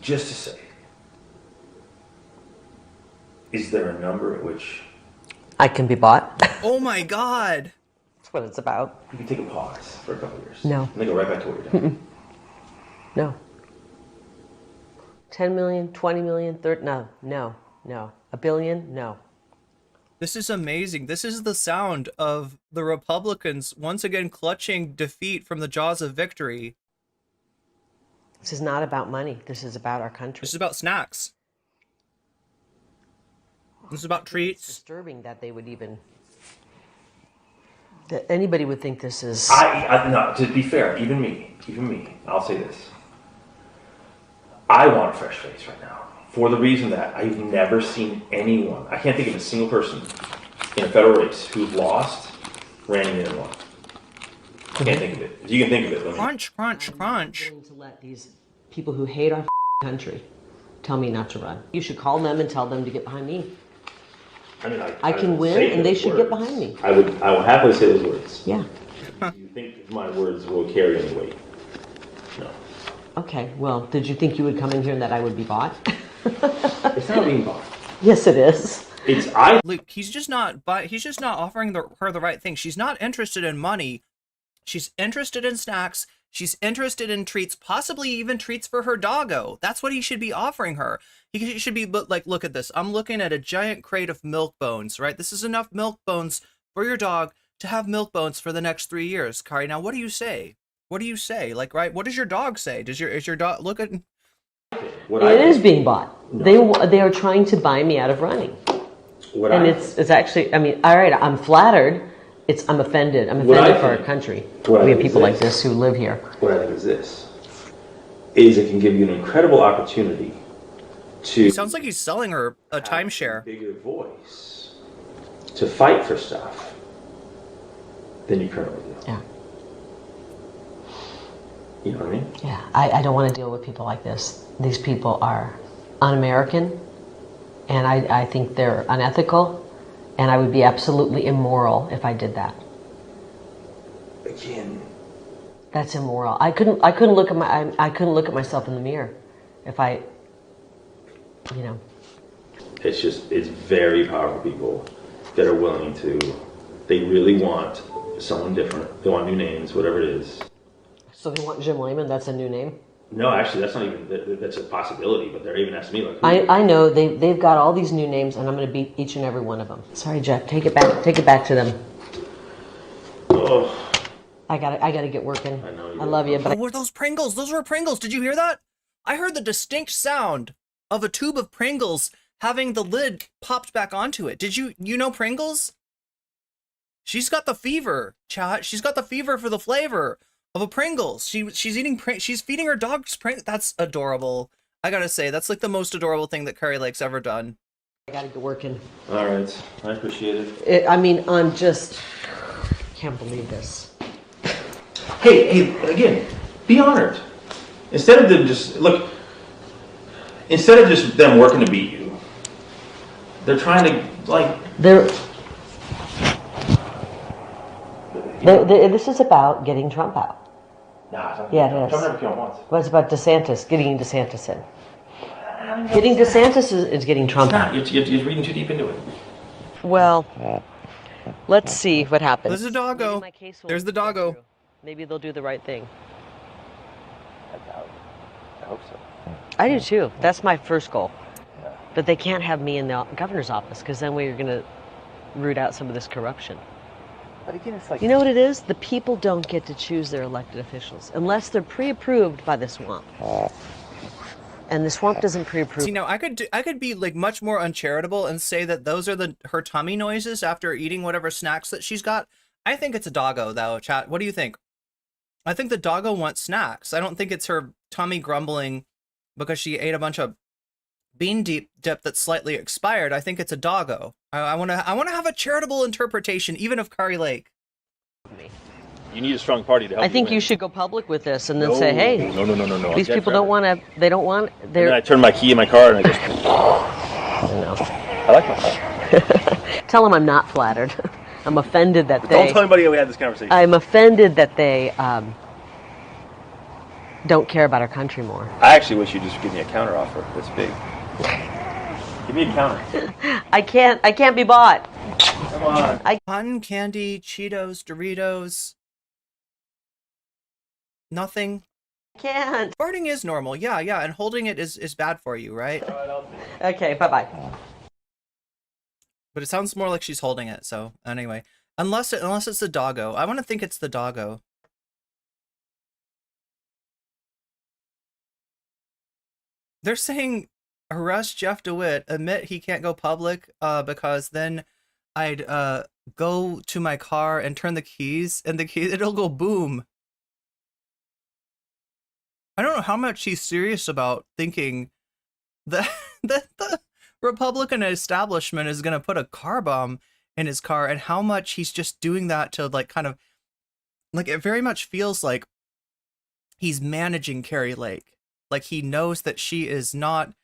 Just to say, is there a number at which I can be bought. Oh my God. That's what it's about. you can take a pause for a couple of years? No. And then go right back to what you're doing. No. 10 million, 20 million, 30, no. A billion, no. This is amazing. This is the sound of the Republicans once again clutching defeat from the jaws of victory. This is not about money. This is about our country. This is about snacks. This is about It's treats. disturbing that they would even, that anybody would think this is. No, to be fair, even me, I'll say this. I want a fresh face right now. For the reason that I've never seen anyone, I can't think of a single person in a federal race who's lost, ran in and won. I can't think of it. If you can think of it, let me. Crunch, crunch, crunch. I'm willing to let these people who hate our country tell me not to run. You should call them and tell them to get behind me. I mean, I can would win, say and they those should words. get behind me. I will happily say those words. Yeah. Do you think my words will carry any weight? No. Okay. Well, did you think you would come in here and that I would be bought? It's not being bought. Yes, it is. Luke, he's just not offering her the right thing. She's not interested in money. She's interested in snacks. She's interested in treats, possibly even treats for her doggo. That's what he should be offering her. He should be like, look at this. I'm looking at a giant crate of milk bones, right? This is enough milk bones for your dog to have milk bones for the next 3 years. Kari, now what do you say? What do you say? Like, right? What does your dog say? Is your dog look at? It is being bought. No. They are trying to buy me out of running. It's actually. I mean, all right. I'm flattered. I'm offended. I'm offended for our country. We have people like this who live here. What I think is this: is it can give you an incredible opportunity to. It sounds like he's selling her a timeshare. Bigger voice to fight for stuff than you currently do. Yeah. You know what I mean? Yeah. I don't want to deal with people like this. These people are un-American, and I think they're unethical, and I would be absolutely immoral if I did that. Again. That's immoral. I couldn't look at myself in the mirror if I, you know. It's very powerful people that are willing to, they really want someone different. They want new names, whatever it is. So they want Jim Lehman, that's a new name? No, actually, that's not even, that's a possibility, but they're even asking me like, I know, they've got all these new names, and I'm going to beat each and every one of them. Sorry, Jeff, take it back to them. Oh. I gotta get working. I know I love you, but were those Pringles? Those were Pringles. Did you hear that? I heard the distinct sound of a tube of Pringles having the lid popped back onto it. Did you know Pringles? She's got the fever, chat. She's got the fever for the flavor of a Pringles. She's feeding her dog Pringles. That's adorable. I gotta say, that's like the most adorable thing that Kari Lake's ever done. I gotta get working. All right, I appreciate it. I'm just can't believe this. Hey, again, be honored. Instead of them just them working to beat you, they're trying to This is about getting Trump out. Nah, yeah, it is. Trump never came out once. Well, it's about DeSantis, getting DeSantis in. Getting DeSantis is getting Trump out. You're reading too deep into it. Well, let's see what happens. There's a doggo. There's the doggo. Maybe they'll do the right thing. I hope so. I do too. That's my first goal. Yeah. But they can't have me in the governor's office, because then we're going to root out some of this corruption. But again, it's like, you know what it is? The people don't get to choose their elected officials unless they're pre-approved by the swamp. And the swamp doesn't pre-approve. See, now I could be like much more uncharitable and say that those are her tummy noises after eating whatever snacks that she's got. I think it's a doggo though, chat. What do you think? I think the doggo wants snacks. I don't think it's her tummy grumbling because she ate a bunch of bean dip that's slightly expired. I think it's a doggo. I want to have a charitable interpretation, even of Kari Lake. You need a strong party to help. I think you should go public with this and then say, hey, no. these people don't want to, they don't want, And then I turn my key in my car and I just, I like my car. Tell them I'm not flattered. I'm offended that Don't tell anybody we had this conversation. I'm offended that they don't care about our country more. I actually wish you'd just give me a counter offer that's big. Give me a counter. I can't be bought. Come on. Cotton candy, Cheetos, Doritos. Nothing. Can't. Farting is normal, yeah, and holding it is bad for you, right? Okay, bye-bye. But it sounds more like she's holding it, so anyway. Unless it's the doggo. I want to think it's the doggo. They're saying arrest Jeff DeWitt, admit he can't go public because then I'd go to my car and turn the keys and it'll go boom. I don't know how much he's serious about thinking that the Republican establishment is going to put a car bomb in his car, and how much he's just doing that to like kind of like, it very much feels like he's managing Kari Lake. Like he knows that she is not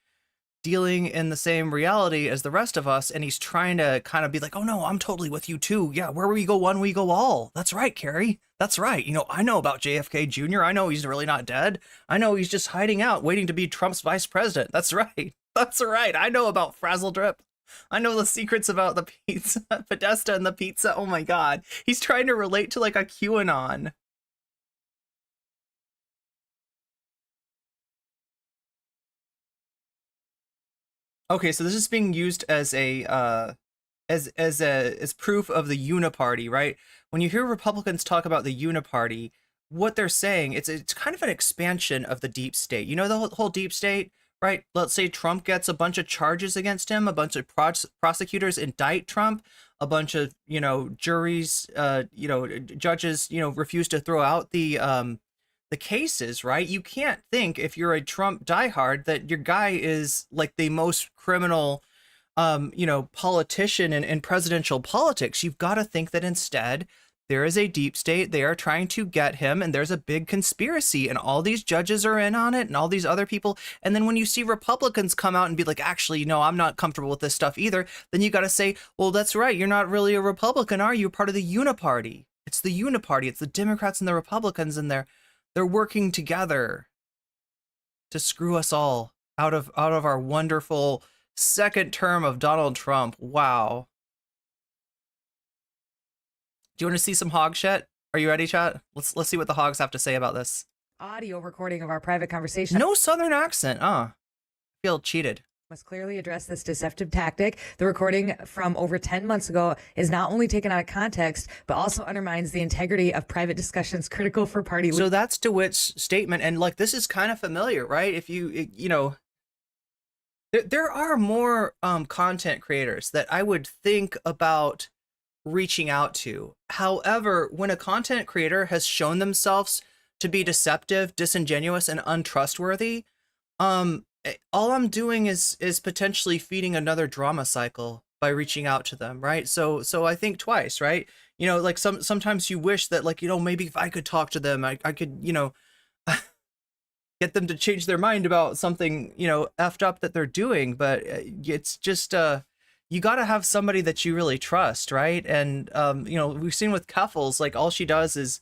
dealing in the same reality as the rest of us, and he's trying to kind of be like, oh no, I'm totally with you too. Yeah, where we go one, we go all. That's right, Kari. That's right. You know, I know about JFK Jr. I know he's really not dead. I know he's just hiding out, waiting to be Trump's vice president. That's right. That's right. I know about Frazzle Drip. I know the secrets about the pizza, Podesta and the pizza. Oh my God. He's trying to relate to like a QAnon. Okay, so this is being used as a as proof of the uniparty, right? When you hear Republicans talk about the uniparty, what they're saying, it's kind of an expansion of the deep state. You know, the whole deep state, right? Let's say Trump gets a bunch of charges against him, a bunch of prosecutors indict Trump, a bunch of, you know, juries, judges, refuse to throw out the cases, right? You can't think, if you're a Trump diehard, that your guy is like the most criminal, politician in presidential politics. You've got to think that instead there is a deep state. They are trying to get him, and there's a big conspiracy, and all these judges are in on it, and all these other people. And then when you see Republicans come out and be like, actually, no, I'm not comfortable with this stuff either, then you got to say, well, that's right. You're not really a Republican, are you? You're part of the uniparty. It's the uniparty. It's the Democrats and the Republicans, and they're working together to screw us all out of our wonderful second term of Donald Trump. Wow. Do you want to see some hog shit? Are you ready, chat? Let's see what the hogs have to say about this. Audio recording of our private conversation. No southern accent. Feel cheated. Must clearly address this deceptive tactic. The recording from over 10 months ago is not only taken out of context, but also undermines the integrity of private discussions critical for party. So that's DeWitt's statement. And like, this is kind of familiar, right? If there are more content creators that I would think about reaching out to. However, when a content creator has shown themselves to be deceptive, disingenuous, and untrustworthy, all I'm doing is potentially feeding another drama cycle by reaching out to them, right? So I think twice, right? Like sometimes you wish that, like, maybe if I could talk to them, I could, get them to change their mind about something, effed up that they're doing. But it's just, you got to have somebody that you really trust, right? And, we've seen with Keffels, like, all she does is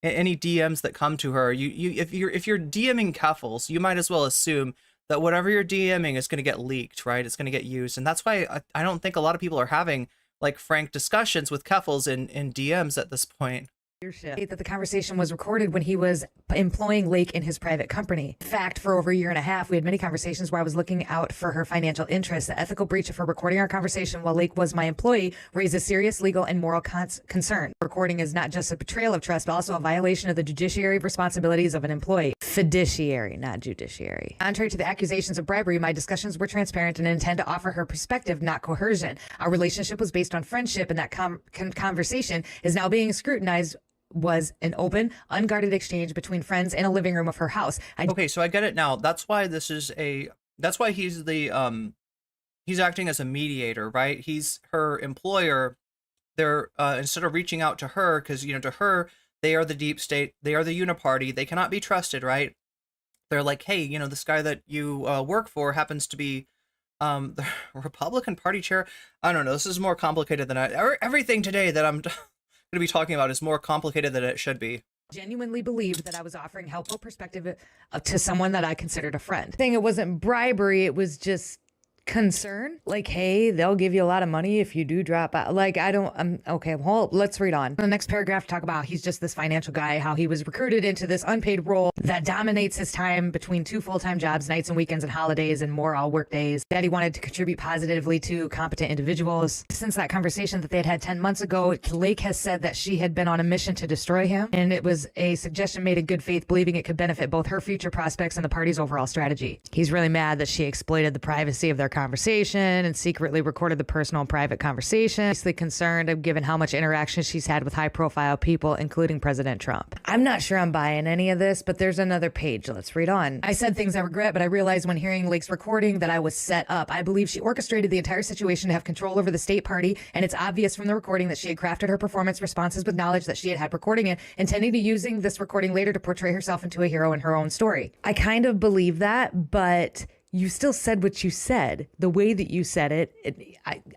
any DMs that come to her, if you're DMing Keffels, you might as well assume that whatever you're DMing is going to get leaked, right? It's going to get used. And that's why I don't think a lot of people are having like frank discussions with Keffels in DMs at this point. That the conversation was recorded when he was employing Lake in his private company. In fact, for over a year and a half, we had many conversations where I was looking out for her financial interests. The ethical breach of her recording our conversation while Lake was my employee raised a serious legal and moral concern. Recording is not just a betrayal of trust, but also a violation of the judiciary responsibilities of an employee. Fiduciary, not judiciary. Contrary to the accusations of bribery, my discussions were transparent and intend to offer her perspective, not coercion. Our relationship was based on friendship, and that conversation is now being scrutinized was an open, unguarded exchange between friends in a living room of her house. Okay, so I get it now. That's why that's why he's he's acting as a mediator, right? He's her employer. They're instead of reaching out to her, because to her they are the deep state, they are the uniparty, they cannot be trusted, right? They're like, hey, this guy that you work for happens to be the Republican Party chair. I don't know. This is more complicated than everything today that I'm going to be talking about is more complicated than it should be. Genuinely believed that I was offering helpful perspective to someone that I considered a friend. Saying it wasn't bribery, it was just concern. Like, hey, they'll give you a lot of money if you do drop out. Like, okay, well, let's read on. The next paragraph talk about how he's just this financial guy, how he was recruited into this unpaid role that dominates his time between 2 full-time jobs, nights and weekends and holidays and more all work days. That he wanted to contribute positively to competent individuals. Since that conversation that they had 10 months ago, Lake has said that she had been on a mission to destroy him, and it was a suggestion made in good faith, believing it could benefit both her future prospects and the party's overall strategy. He's really mad that she exploited the privacy of their conversation and secretly recorded the personal and private conversation. Obviously concerned given how much interaction she's had with high-profile people, including President Trump. I'm not sure I'm buying any of this, but there's another page. Let's read on. I said things I regret, but I realized when hearing Lake's recording that I was set up. I believe she orchestrated the entire situation to have control over the state party, and it's obvious from the recording that she had crafted her performance responses with knowledge that she had recording it, intending to using this recording later to portray herself into a hero in her own story. I kind of believe that, but you still said what you said. The way that you said it,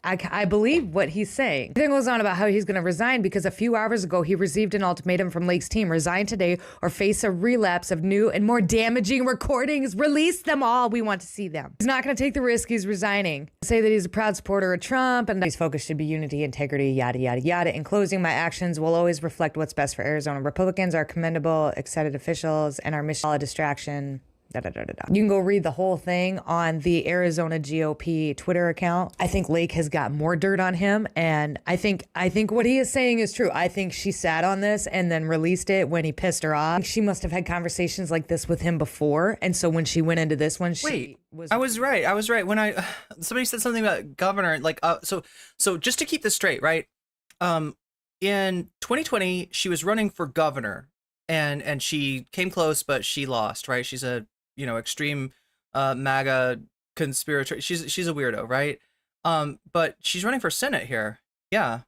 I believe what he's saying. He goes on about how he's going to resign because a few hours ago he received an ultimatum from Lake's team: resign today or face a relapse of new and more damaging recordings. Release them all. We want to see them. He's not going to take the risk. He's resigning. Say that he's a proud supporter of Trump and his focus should be unity, integrity, yada, yada, yada. In closing, my actions will always reflect what's best for Arizona. Republicans are commendable, excited officials, and our mission, a distraction. Da, da, da, da, da. You can go read the whole thing on the Arizona GOP Twitter account. I think Lake has got more dirt on him, and I think what he is saying is true. I think she sat on this and then released it when he pissed her off. She must have had conversations like this with him before, and so when she went into this one, I was right when somebody said something about governor, like so just to keep this straight, right? In 2020 she was running for governor, and she came close, but she lost, right? She's a extreme MAGA conspirator. She's a weirdo, right? But she's running for Senate here. Yeah.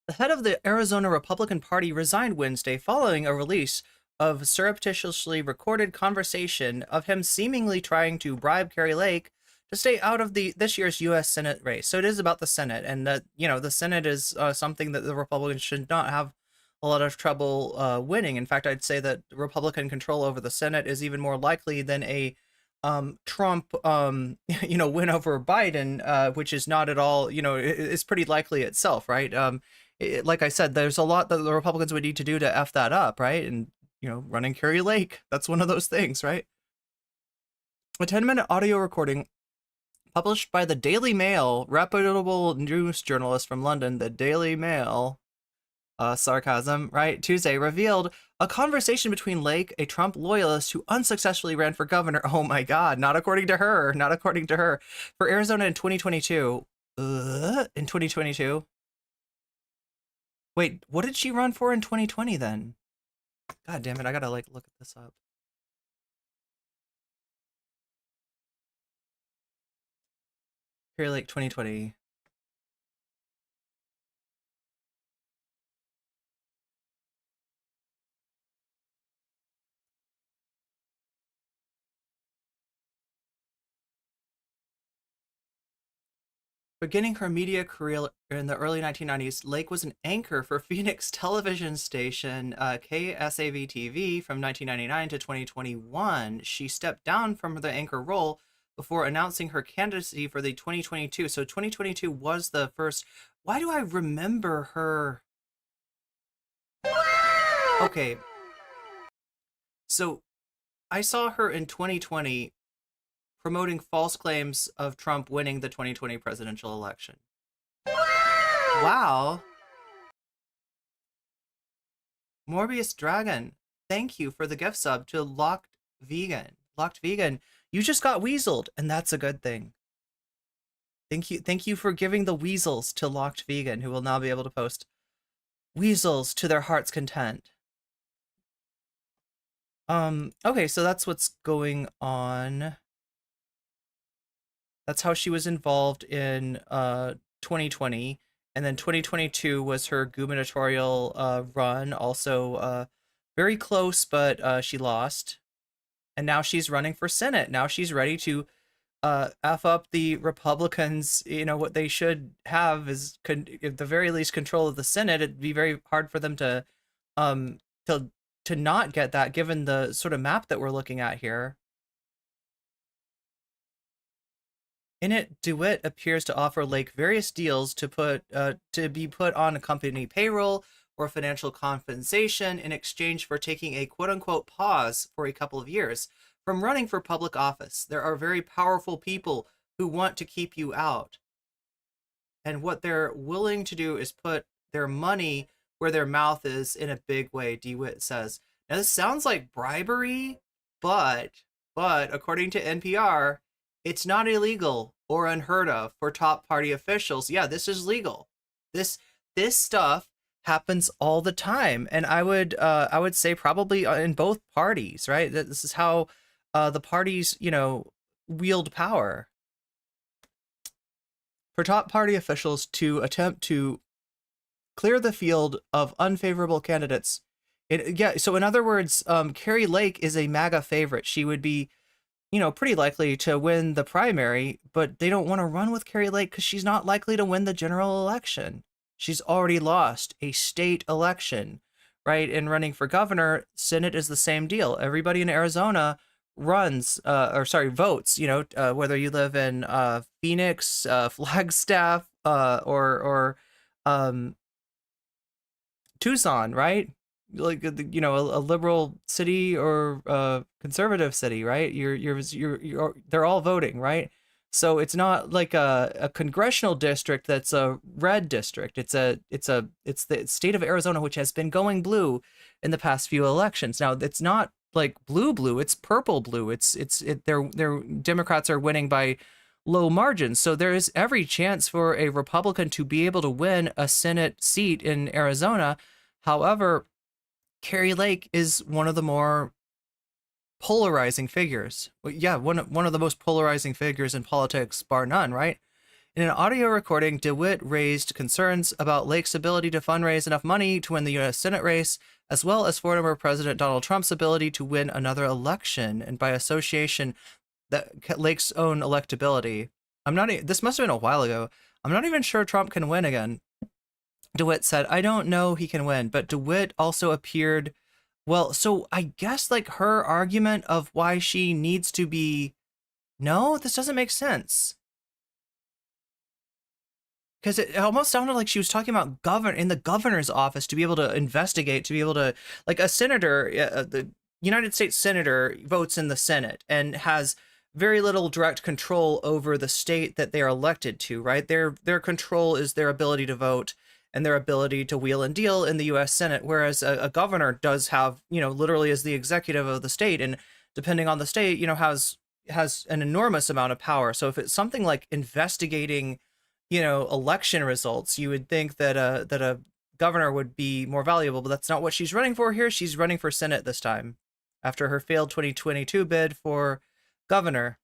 The head of the Arizona Republican Party resigned Wednesday following a release of surreptitiously recorded conversation of him seemingly trying to bribe Kari Lake to stay out of this year's U.S. Senate race. So it is about the Senate, and the Senate is something that the Republicans should not have a lot of trouble winning. In fact, I'd say that Republican control over the Senate is even more likely than a Trump win over Biden, which is not at all, it's pretty likely itself, right? Like I said, there's a lot that the Republicans would need to do to F that up, right? And, running Kari Lake, that's one of those things, right? A 10-minute audio recording published by the Daily Mail, reputable news journalist from London, the Daily Mail, sarcasm, right? Tuesday revealed a conversation between Lake, a Trump loyalist who unsuccessfully ran for governor. Oh my God, not according to her, for Arizona in 2022. In 2022. Wait, what did she run for in 2020 then? God damn it, I gotta look at this up. Kari Lake 2020. Beginning her media career in the early 1990s, Lake was an anchor for Phoenix television station KSAV-TV from 1999 to 2021. She stepped down from the anchor role before announcing her candidacy for the 2022. So 2022 was the first. Why do I remember her? Okay. So I saw her in 2020 promoting false claims of Trump winning the 2020 presidential election. Wow. Morbius Dragon, thank you for the gift sub to Locked Vegan. Locked Vegan, you just got weaseled, and that's a good thing. Thank you for giving the weasels to Locked Vegan, who will now be able to post weasels to their heart's content. Okay, so that's what's going on. That's how she was involved in 2020, and then 2022 was her gubernatorial run, also very close, but she lost. And now she's running for Senate. Now she's ready to F up the Republicans. You know, what they should have is, at the very least, control of the Senate. It'd be very hard for them to not get that, given the sort of map that we're looking at here. In it, DeWitt appears to offer Lake various deals to be put on a company payroll or financial compensation in exchange for taking a quote-unquote pause for a couple of years from running for public office. There are very powerful people who want to keep you out. And what they're willing to do is put their money where their mouth is in a big way, DeWitt says. Now, this sounds like bribery, but according to NPR, it's not illegal or unheard of for top party officials. Yeah, this is legal. This stuff happens all the time, and I would say probably in both parties, right? This is how the parties, wield power. For top party officials to attempt to clear the field of unfavorable candidates. So in other words, Kari Lake is a MAGA favorite. She would be, pretty likely to win the primary, but they don't want to run with Kari Lake because she's not likely to win the general election. She's already lost a state election, right? And running for governor, Senate is the same deal. Everybody in Arizona votes, whether you live in Phoenix, Flagstaff, or Tucson, right? Like, a liberal city or a conservative city, right? They're all voting, right? So it's not like a congressional district that's a red district. It's the state of Arizona, which has been going blue in the past few elections. Now, it's not like blue, it's purple blue. Their Democrats are winning by low margins. So there is every chance for a Republican to be able to win a Senate seat in Arizona. However, Kari Lake is one of the more polarizing figures. Yeah, one of the most polarizing figures in politics, bar none, right? In an audio recording, DeWitt raised concerns about Lake's ability to fundraise enough money to win the U.S. Senate race, as well as former President Donald Trump's ability to win another election, and by association, that Lake's own electability. This must have been a while ago. I'm not even sure Trump can win again. DeWitt said, I don't know he can win, but DeWitt also appeared, well, so I guess like her argument of why she needs to be, no, this doesn't make sense. Because it almost sounded like she was talking about in the governor's office to be able to investigate, to be able to, like a senator, the United States senator votes in the Senate and has very little direct control over the state that they are elected to, right? Their control is their ability to vote and their ability to wheel and deal in the U.S. Senate, whereas a governor does have, literally is the executive of the state, and depending on the state, has an enormous amount of power. So if it's something like investigating, election results, you would think that a governor would be more valuable, but that's not what she's running for here. She's running for Senate this time, after her failed 2022 bid for governor.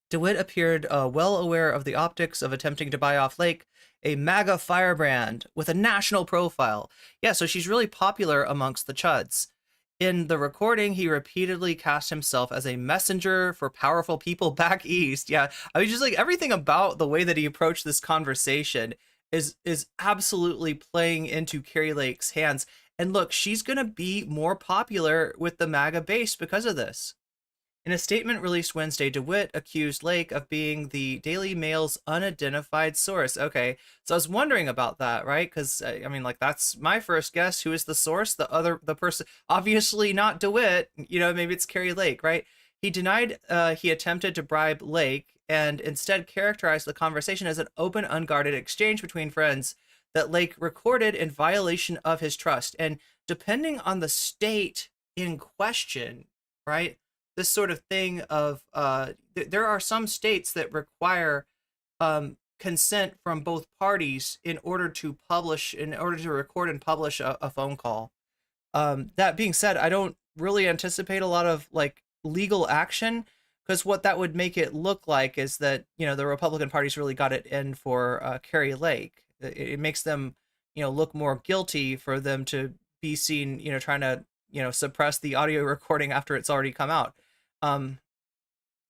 DeWitt appeared well aware of the optics of attempting to buy off Lake, a MAGA firebrand with a national profile. Yeah, so she's really popular amongst the chuds. In the recording, he repeatedly cast himself as a messenger for powerful people back east. Yeah, I mean, just like everything about the way that he approached this conversation is absolutely playing into Kari Lake's hands. And look, she's going to be more popular with the MAGA base because of this. In a statement released Wednesday, DeWitt accused Lake of being the Daily Mail's unidentified source. Okay, so I was wondering about that, right? Because I mean, like, that's my first guess. Who is the source? The person, obviously not DeWitt. You know, maybe it's Kari Lake, right? He denied he attempted to bribe Lake and instead characterized the conversation as an open, unguarded exchange between friends that Lake recorded in violation of his trust. And depending on the state in question, right? This sort of thing of there are some states that require consent from both parties in order to record and publish a phone call. That being said, I don't really anticipate a lot of like legal action, because what that would make it look like is that, you know, the Republican Party's really got it in for Kari Lake. It makes them, you know, look more guilty for them to be seen, you know, trying to, you know, suppress the audio recording after it's already come out.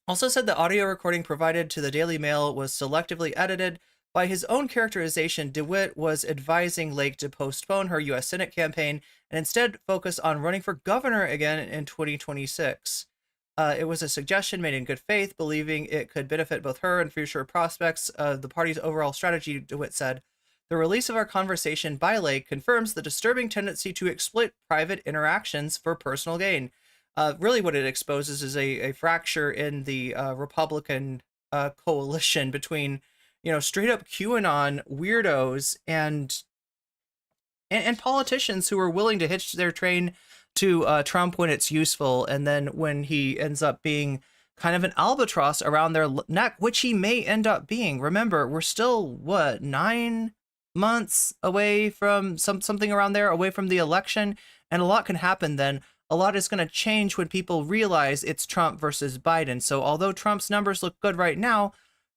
Also said the audio recording provided to the Daily Mail was selectively edited. By his own characterization, DeWitt was advising Lake to postpone her U.S. Senate campaign and instead focus on running for governor again in 2026. It was a suggestion made in good faith, believing it could benefit both her and future prospects of the party's overall strategy, DeWitt said. The release of our conversation by Lake confirms the disturbing tendency to exploit private interactions for personal gain. Really what it exposes is a fracture in the Republican coalition between, you know, straight up QAnon weirdos and politicians who are willing to hitch their train to Trump when it's useful, and then when he ends up being kind of an albatross around their neck, which he may end up being. Remember, we're still, what, 9 months away from something around there, away from the election, and a lot can happen then. A lot is going to change when people realize it's Trump versus Biden. So although Trump's numbers look good right now,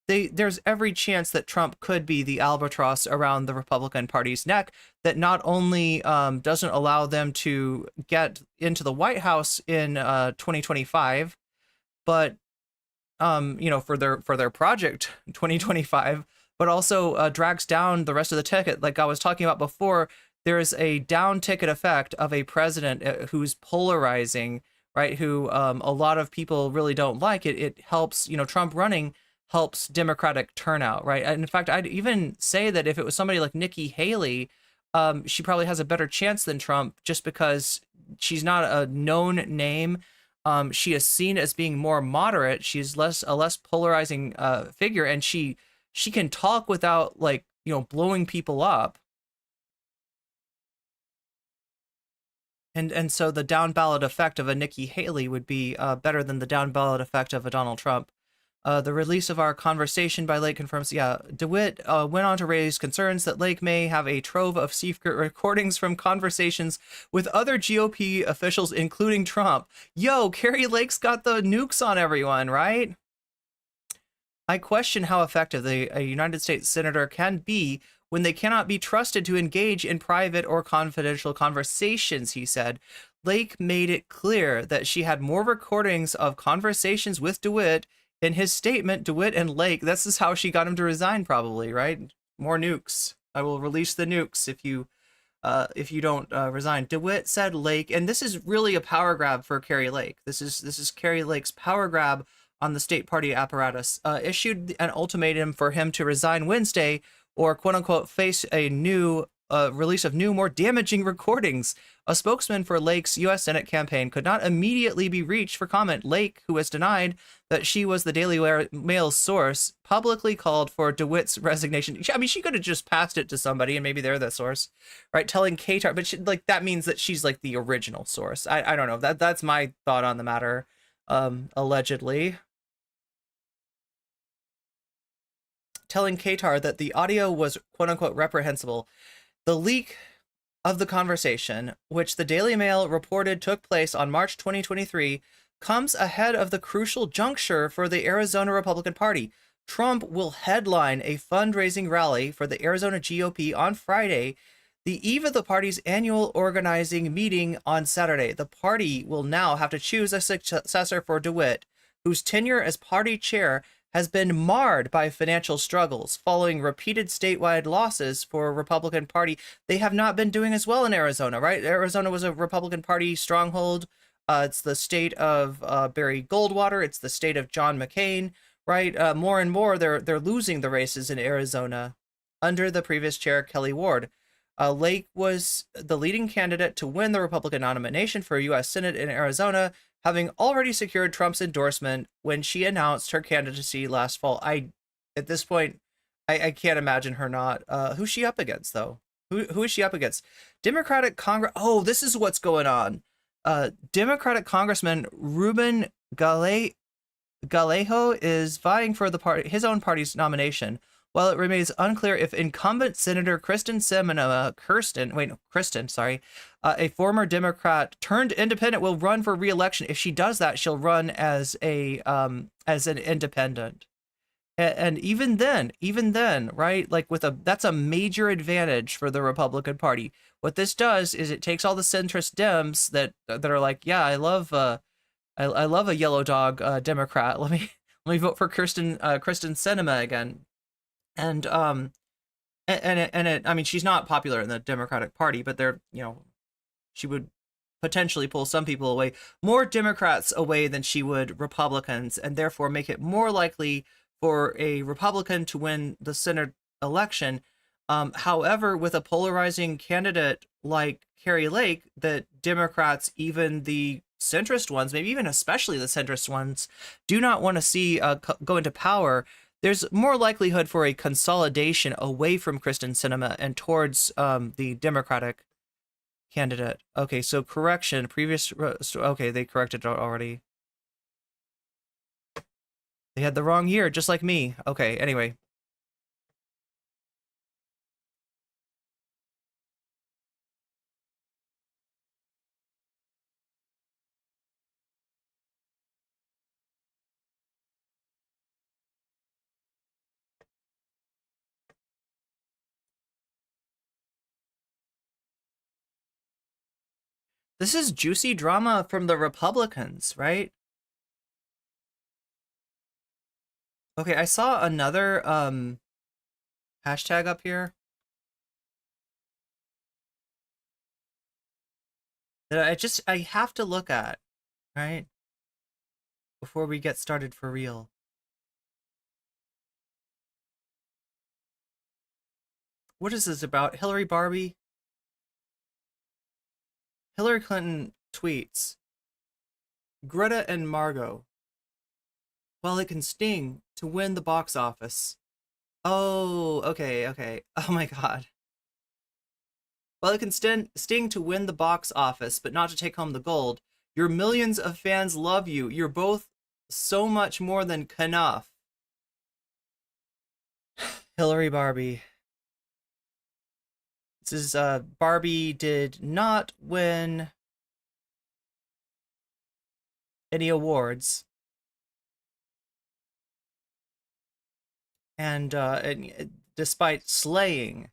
there's every chance that Trump could be the albatross around the Republican Party's neck that not only doesn't allow them to get into the White House in 2025, but you know, for their project 2025, but also drags down the rest of the ticket. Like I was talking about before, there is a down ticket effect of a president who's polarizing, right? Who a lot of people really don't like. It helps, you know, Trump running helps Democratic turnout, right? And in fact, I'd even say that if it was somebody like Nikki Haley, she probably has a better chance than Trump just because she's not a known name. She is seen as being more moderate. She's a less polarizing figure, and she can talk without, like, you know, blowing people up. And so the down ballot effect of a Nikki Haley would be better than the down ballot effect of a Donald Trump. The release of our conversation by Lake confirms, DeWitt went on to raise concerns that Lake may have a trove of secret recordings from conversations with other GOP officials, including Trump. Yo, Kari Lake's got the nukes on everyone, right? I question how effective a United States senator can be when they cannot be trusted to engage in private or confidential conversations, he said. Lake made it clear that she had more recordings of conversations with DeWitt. In his statement, DeWitt and Lake, this is how she got him to resign, probably, right? More nukes. I will release the nukes if you don't resign. DeWitt said Lake, and this is really a power grab for Kari Lake. This is Kari Lake's power grab on the state party apparatus. Issued an ultimatum for him to resign Wednesday, or quote unquote face a new release of new, more damaging recordings. A spokesman for Lake's U.S. Senate campaign could not immediately be reached for comment. Lake, who has denied that she was the Daily Mail's source, publicly called for DeWitt's resignation. I mean, she could have just passed it to somebody and maybe they're the source, right? Telling Qatar, but that means that she's like the original source. I don't know. That's my thought on the matter, allegedly. Telling Qatar that the audio was quote unquote reprehensible. The leak of the conversation, which the Daily Mail reported took place on March 2023, comes ahead of the crucial juncture for the Arizona Republican Party. Trump will headline a fundraising rally for the Arizona GOP on Friday. the eve of the party's annual organizing meeting on Saturday. The party will now have to choose a successor for DeWitt, whose tenure as party chair has been marred by financial struggles following repeated statewide losses for Republican Party. They have not been doing as well in Arizona, right? Arizona was a Republican Party stronghold. It's the state of Barry Goldwater. It's the state of John McCain, right? More and more, they're losing the races in Arizona under the previous chair, Kelly Ward. Lake was the leading candidate to win the Republican nomination for U.S. Senate in Arizona, having already secured Trump's endorsement when she announced her candidacy last fall. At this point, I can't imagine her not. Who's she up against, though? Who is she up against? Democratic Congress. Oh, this is what's going on. Democratic Congressman Ruben Galejo is vying for his own party's nomination, while it remains unclear if incumbent Senator Kristen, a former Democrat turned independent, will run for re-election. If she does that, she'll run as an independent. And even then, right? Like that's a major advantage for the Republican Party. What this does is it takes all the centrist Dems that are like, yeah, I love a yellow dog Democrat. Let me vote for Kristen Sinema again. And I mean, she's not popular in the Democratic Party, but she would potentially pull some people away, more Democrats away than she would Republicans, and therefore make it more likely for a Republican to win the Senate election. However, with a polarizing candidate like Kari Lake, that Democrats, even the centrist ones, maybe even especially the centrist ones, do not want to see go into power. There's more likelihood for a consolidation away from Kristen Sinema and towards the Democratic candidate. Okay, so correction, okay, they corrected it already. They had the wrong year, just like me. Okay, anyway. This is juicy drama from the Republicans, right? Okay, I saw another hashtag up here that I have to look at, right? Before we get started for real. What is this about? Hillary Barbie? Hillary Clinton tweets, Greta and Margot, while it can sting to win the box office. Oh, okay. Oh my god. While it can sting to win the box office, but not to take home the gold, your millions of fans love you. You're both so much more than enough. Hillary Barbie. This is, Barbie did not win any awards. And despite slaying,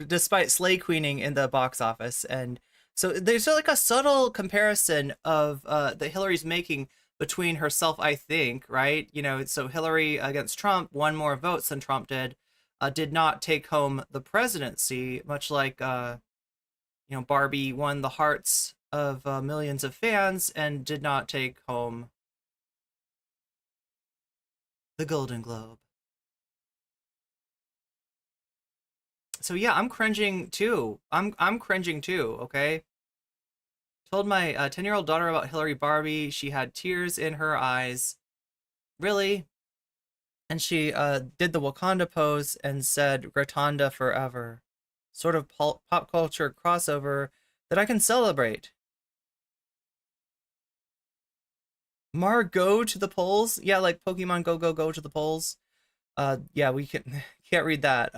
despite slay queening in the box office. And so there's like a subtle comparison of that Hillary's making between herself, I think, right? So Hillary against Trump won more votes than Trump did not take home the presidency, much like, Barbie won the hearts of millions of fans and did not take home the Golden Globe. So yeah, I'm cringing too. I'm cringing too, okay? Told my 10-year-old daughter about Hillary Barbie. She had tears in her eyes. Really? And she did the Wakanda pose and said Gratanda forever. Sort of pop culture crossover that I can celebrate. Go to the polls? Yeah, like Pokemon go to the polls. Yeah, we can't read that.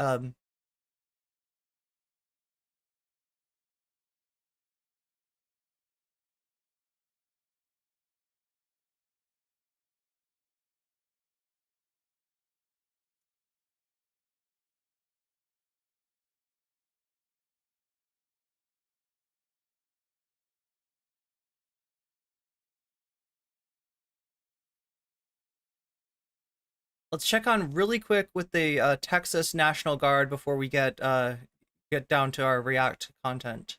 Let's check on really quick with the Texas National Guard before we get down to our React content.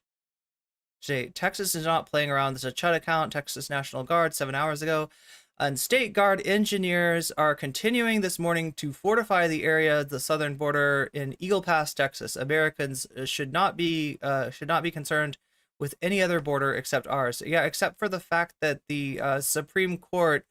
Today, Texas is not playing around. This is a Chud account, Texas National Guard, 7 hours ago. And State Guard engineers are continuing this morning to fortify the area, the southern border in Eagle Pass, Texas. Americans should not be concerned with any other border except ours. Yeah, except for the fact that the Supreme Court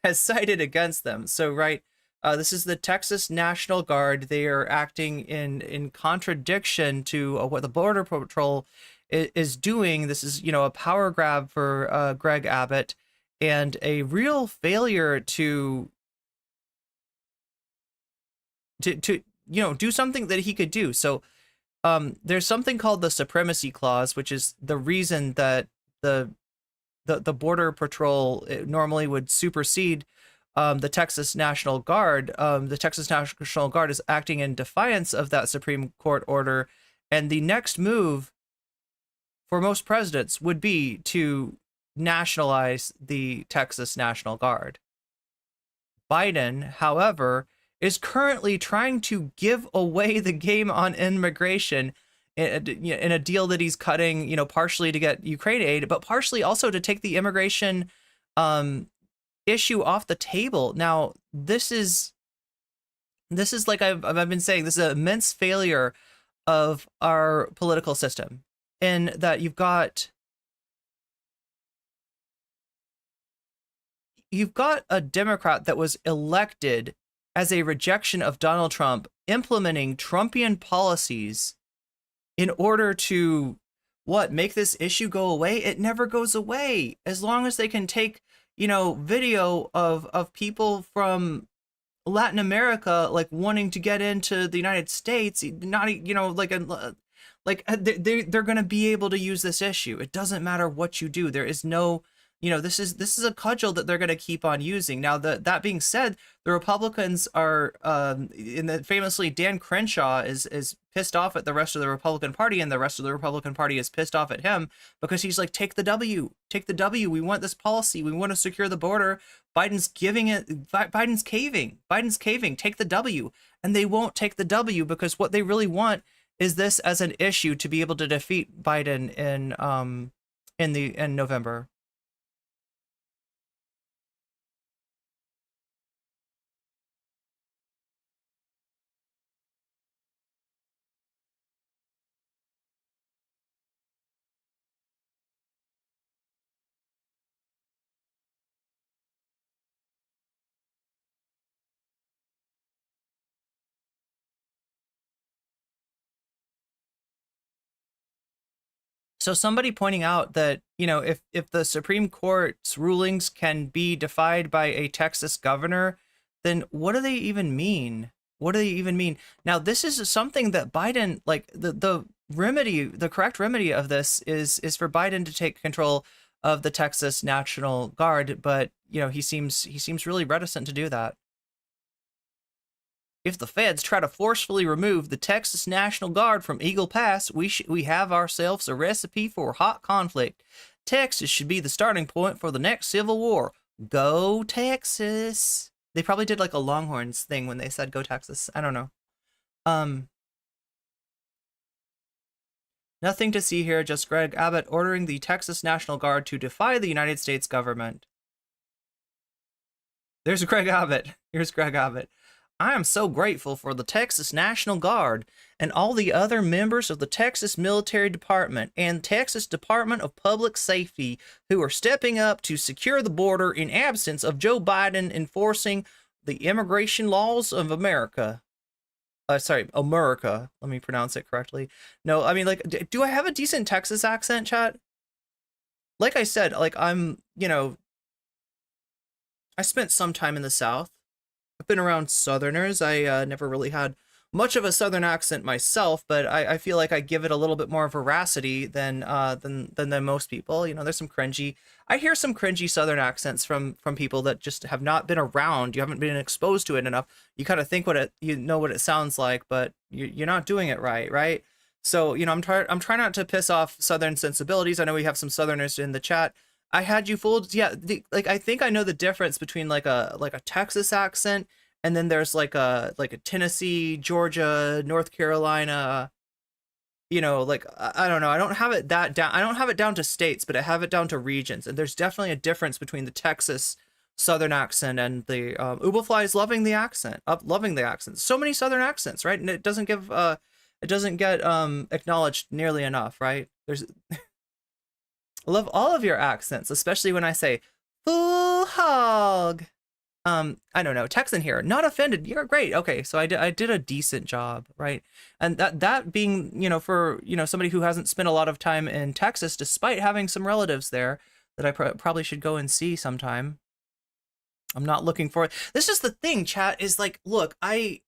has sided against them. So, right, this is the Texas National Guard. They are acting in contradiction to what the Border Patrol is doing. This is, a power grab for Greg Abbott and a real failure to do something that he could do. So, there's something called the Supremacy Clause, which is the reason that the Border Patrol normally would supersede the Texas National Guard. The Texas National Guard is acting in defiance of that Supreme Court order, and the next move for most presidents would be to nationalize the Texas National Guard. Biden, however, is currently trying to give away the game on immigration in a deal that he's cutting, partially to get Ukraine aid, but partially also to take the immigration issue off the table. Now, this is like I've been saying, this is an immense failure of our political system, in that you've got a Democrat that was elected as a rejection of Donald Trump, implementing Trumpian policies in order to make this issue go away. It never goes away as long as they can take video of people from Latin America like wanting to get into the United States, not they're going to be able to use this issue. It doesn't matter what you do. There is no this is a cudgel that they're going to keep on using. Now, that being said, the Republicans are, famously, Dan Crenshaw is pissed off at the rest of the Republican Party, and the rest of the Republican Party is pissed off at him because he's like, take the W. We want this policy. We want to secure the border. Biden's caving. Take the W. And they won't take the W because what they really want is this as an issue to be able to defeat Biden in November. So somebody pointing out that, if the Supreme Court's rulings can be defied by a Texas governor, then what do they even mean? Now, this is something that Biden, like the remedy, the correct remedy of this is for Biden to take control of the Texas National Guard. But, he seems really reticent to do that. If the feds try to forcefully remove the Texas National Guard from Eagle Pass, we have ourselves a recipe for hot conflict. Texas should be the starting point for the next civil war. Go Texas. They probably did like a Longhorns thing when they said go Texas. I don't know. Nothing to see here, just Greg Abbott ordering the Texas National Guard to defy the United States government. There's Greg Abbott. Here's Greg Abbott. I am so grateful for the Texas National Guard and all the other members of the Texas Military Department and Texas Department of Public Safety who are stepping up to secure the border in absence of Joe Biden enforcing the immigration laws of America. America. Let me pronounce it correctly. No, I mean, do I have a decent Texas accent, chat? Like I said, I spent some time in the South. I've been around Southerners. I never really had much of a Southern accent myself, but I feel like I give it a little bit more veracity than most people. There's some cringy. I hear some cringy Southern accents from people that just have not been around. You haven't been exposed to it enough. You kind of think what it sounds like, but you're not doing it right? So I'm trying not to piss off Southern sensibilities. I know we have some Southerners in the chat. I had you fooled. Yeah, like I think I know the difference between like a Texas accent and then there's like a Tennessee, Georgia, North Carolina. You know, like I don't know. I don't have it that down. I don't have it down to states, but I have it down to regions. And there's definitely a difference between the Texas Southern accent and the Ubelfly is loving the accent, loving the accent. So many Southern accents, right? And it doesn't get acknowledged nearly enough, right? There's I love all of your accents, especially when I say full hog. I don't know, Texan here, not offended. You're great. Okay, so I did a decent job, right? And that being, you know, for, you know, somebody who hasn't spent a lot of time in Texas, despite having some relatives there that I probably should go and see sometime. I'm not looking for it. This is the thing, chat, is like, look, I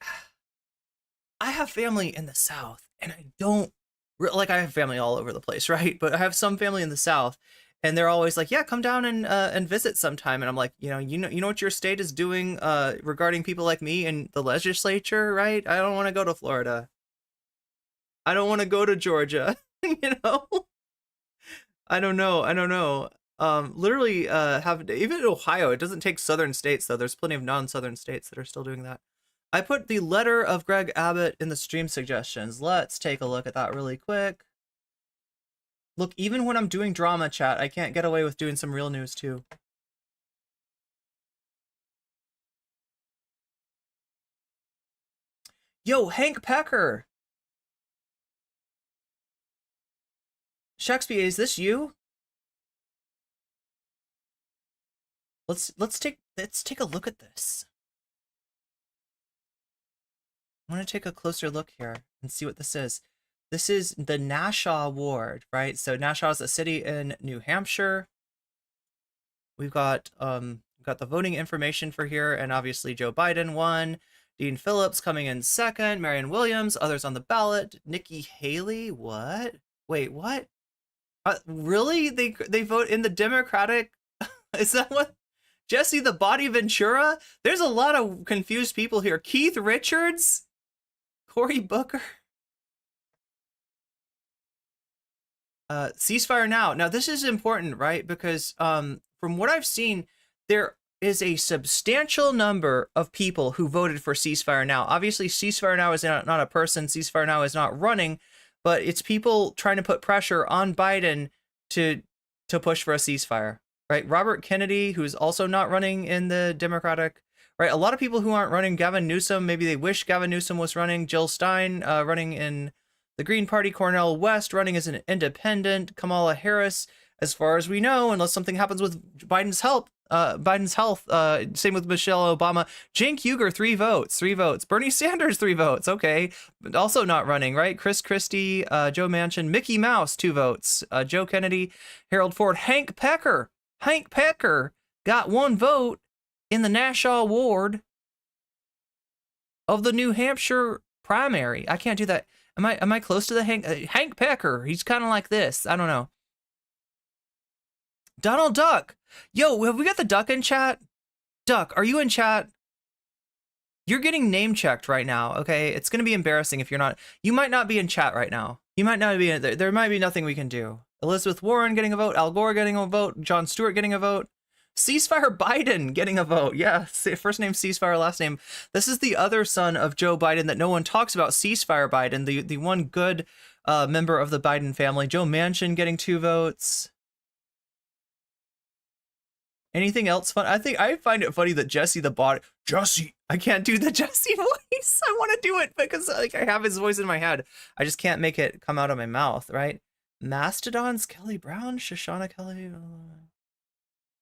have family in the South, and I don't like, I have family all over the place, right? But I have some family in the South, and they're always like, yeah, come down and visit sometime. And I'm like, you know what your state is doing regarding people like me in the legislature, right? I don't want to go to Florida. I don't want to go to Georgia. You know? I don't know. Literally have, even in Ohio, it doesn't take southern states though. There's plenty of non-southern states that are still doing that. I put the letter of Greg Abbott in the stream suggestions. Let's take a look at that really quick. Look, even when I'm doing drama, chat, I can't get away with doing some real news too. Yo, Hank Pecker. Shakespeare, is this you? Let's take a look at this. I want to take a closer look here and see what this is. This is the Nashaw Ward, right? So Nashaw is a city in New Hampshire. We've got the voting information for here, and obviously Joe Biden won. Dean Phillips coming in second. Marianne Williams, others on the ballot. Nikki Haley, what? Wait, what? Really? They vote in the Democratic? Is that what? Jesse the Body Ventura? There's a lot of confused people here. Keith Richards? Cory Booker? Ceasefire now. Now this is important, right? Because from what I've seen, there is a substantial number of people who voted for ceasefire now. Obviously, ceasefire now is not a person. Ceasefire now is not running, but it's people trying to put pressure on Biden to push for a ceasefire, right? Robert Kennedy, who's also not running in the Democratic, right? A lot of people who aren't running. Gavin Newsom, maybe they wish Gavin Newsom was running. Jill Stein running in the Green Party. Cornel West running as an independent. Kamala Harris, as far as we know, unless something happens with Biden's health. Same with Michelle Obama. Cenk Uygur, 3 votes. Bernie Sanders, 3 votes. Okay, but also not running, right? Chris Christie, Joe Manchin, Mickey Mouse, 2 votes. Joe Kennedy, Harold Ford, Hank Pecker got 1 vote in the Nashaw Ward of the New Hampshire primary. I can't do that. Am I close to the Hank Pecker? He's kind of like this. I don't know. Donald Duck. Yo, have we got the Duck in chat? Duck, are you in chat? You're getting name checked right now, okay? It's going to be embarrassing if you're not. You might not be in chat right now. You might not be in there. There might be nothing we can do. Elizabeth Warren getting a vote. Al Gore getting a vote. Jon Stewart getting a vote. Ceasefire Biden getting a vote. Yeah, first name Ceasefire, last name. This is the other son of Joe Biden that no one talks about. Ceasefire Biden, the one good member of the Biden family. Joe Manchin getting 2 votes. Anything else fun? I find it funny that Jesse, I can't do the Jesse voice. I want to do it because like I have his voice in my head. I just can't make it come out of my mouth, right? Mastodons, Kelly Brown, Shoshana Kelly.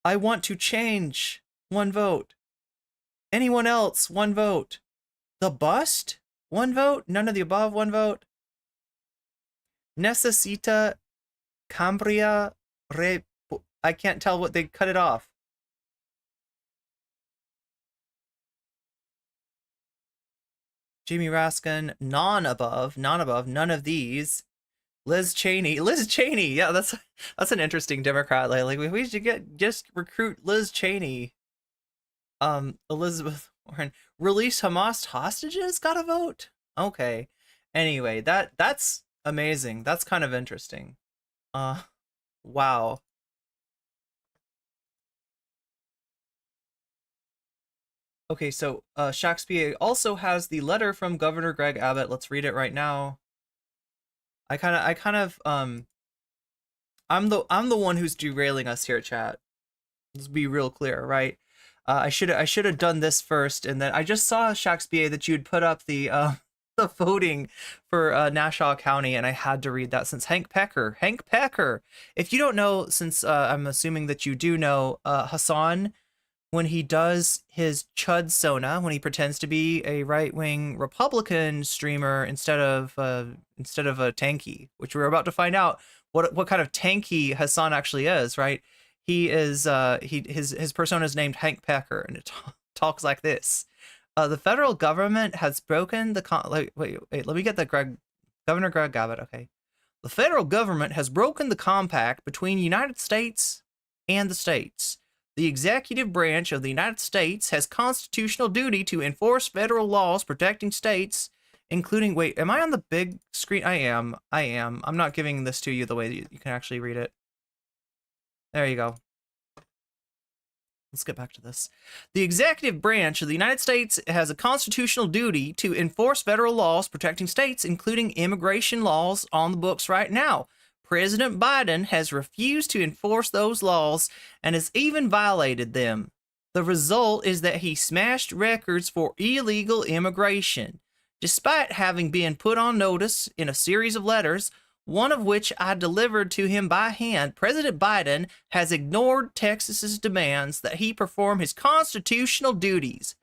I want to change, 1 vote. Anyone else, 1 vote. The Bust, 1 vote. None of the above, 1 vote. Necesita Cambria I can't tell what they cut it off. Jamie Raskin, none above, none of these. Liz Cheney, yeah, that's an interesting Democrat. Like we should just recruit Liz Cheney. Elizabeth Warren, release Hamas hostages, got a vote. Okay, anyway, that's amazing. That's kind of interesting. Wow. Okay, so Shakespeare also has the letter from Governor Greg Abbott. Let's read it right now. I'm the one who's derailing us here, chat. Let's be real clear, right? I should have done this first, and then I just saw, Shakespeare, that you'd put up the the voting for Nassau County, and I had to read that since Hank Pecker. If you don't know, since I'm assuming that you do know, Hassan, when he does his chud sona, when he pretends to be a right-wing Republican streamer instead of a tanky, which we're about to find out what kind of tanky Hassan actually is, right? He is his persona is named Hank Pecker, and it talks like this. The federal government has broken the wait, let me get the Governor Greg Abbott. Okay, the federal government has broken the compact between the United States and the states. The executive branch of the United States has constitutional duty to enforce federal laws protecting states, including. Wait, am I on the big screen? I am. I'm not giving this to you the way that you can actually read it. There you go. Let's get back to this. The executive branch of the United States has a constitutional duty to enforce federal laws protecting states, including immigration laws on the books right now. President Biden has refused to enforce those laws and has even violated them. The result is that he smashed records for illegal immigration. Despite having been put on notice in a series of letters, one of which I delivered to him by hand, President Biden has ignored Texas's demands that he perform his constitutional duties.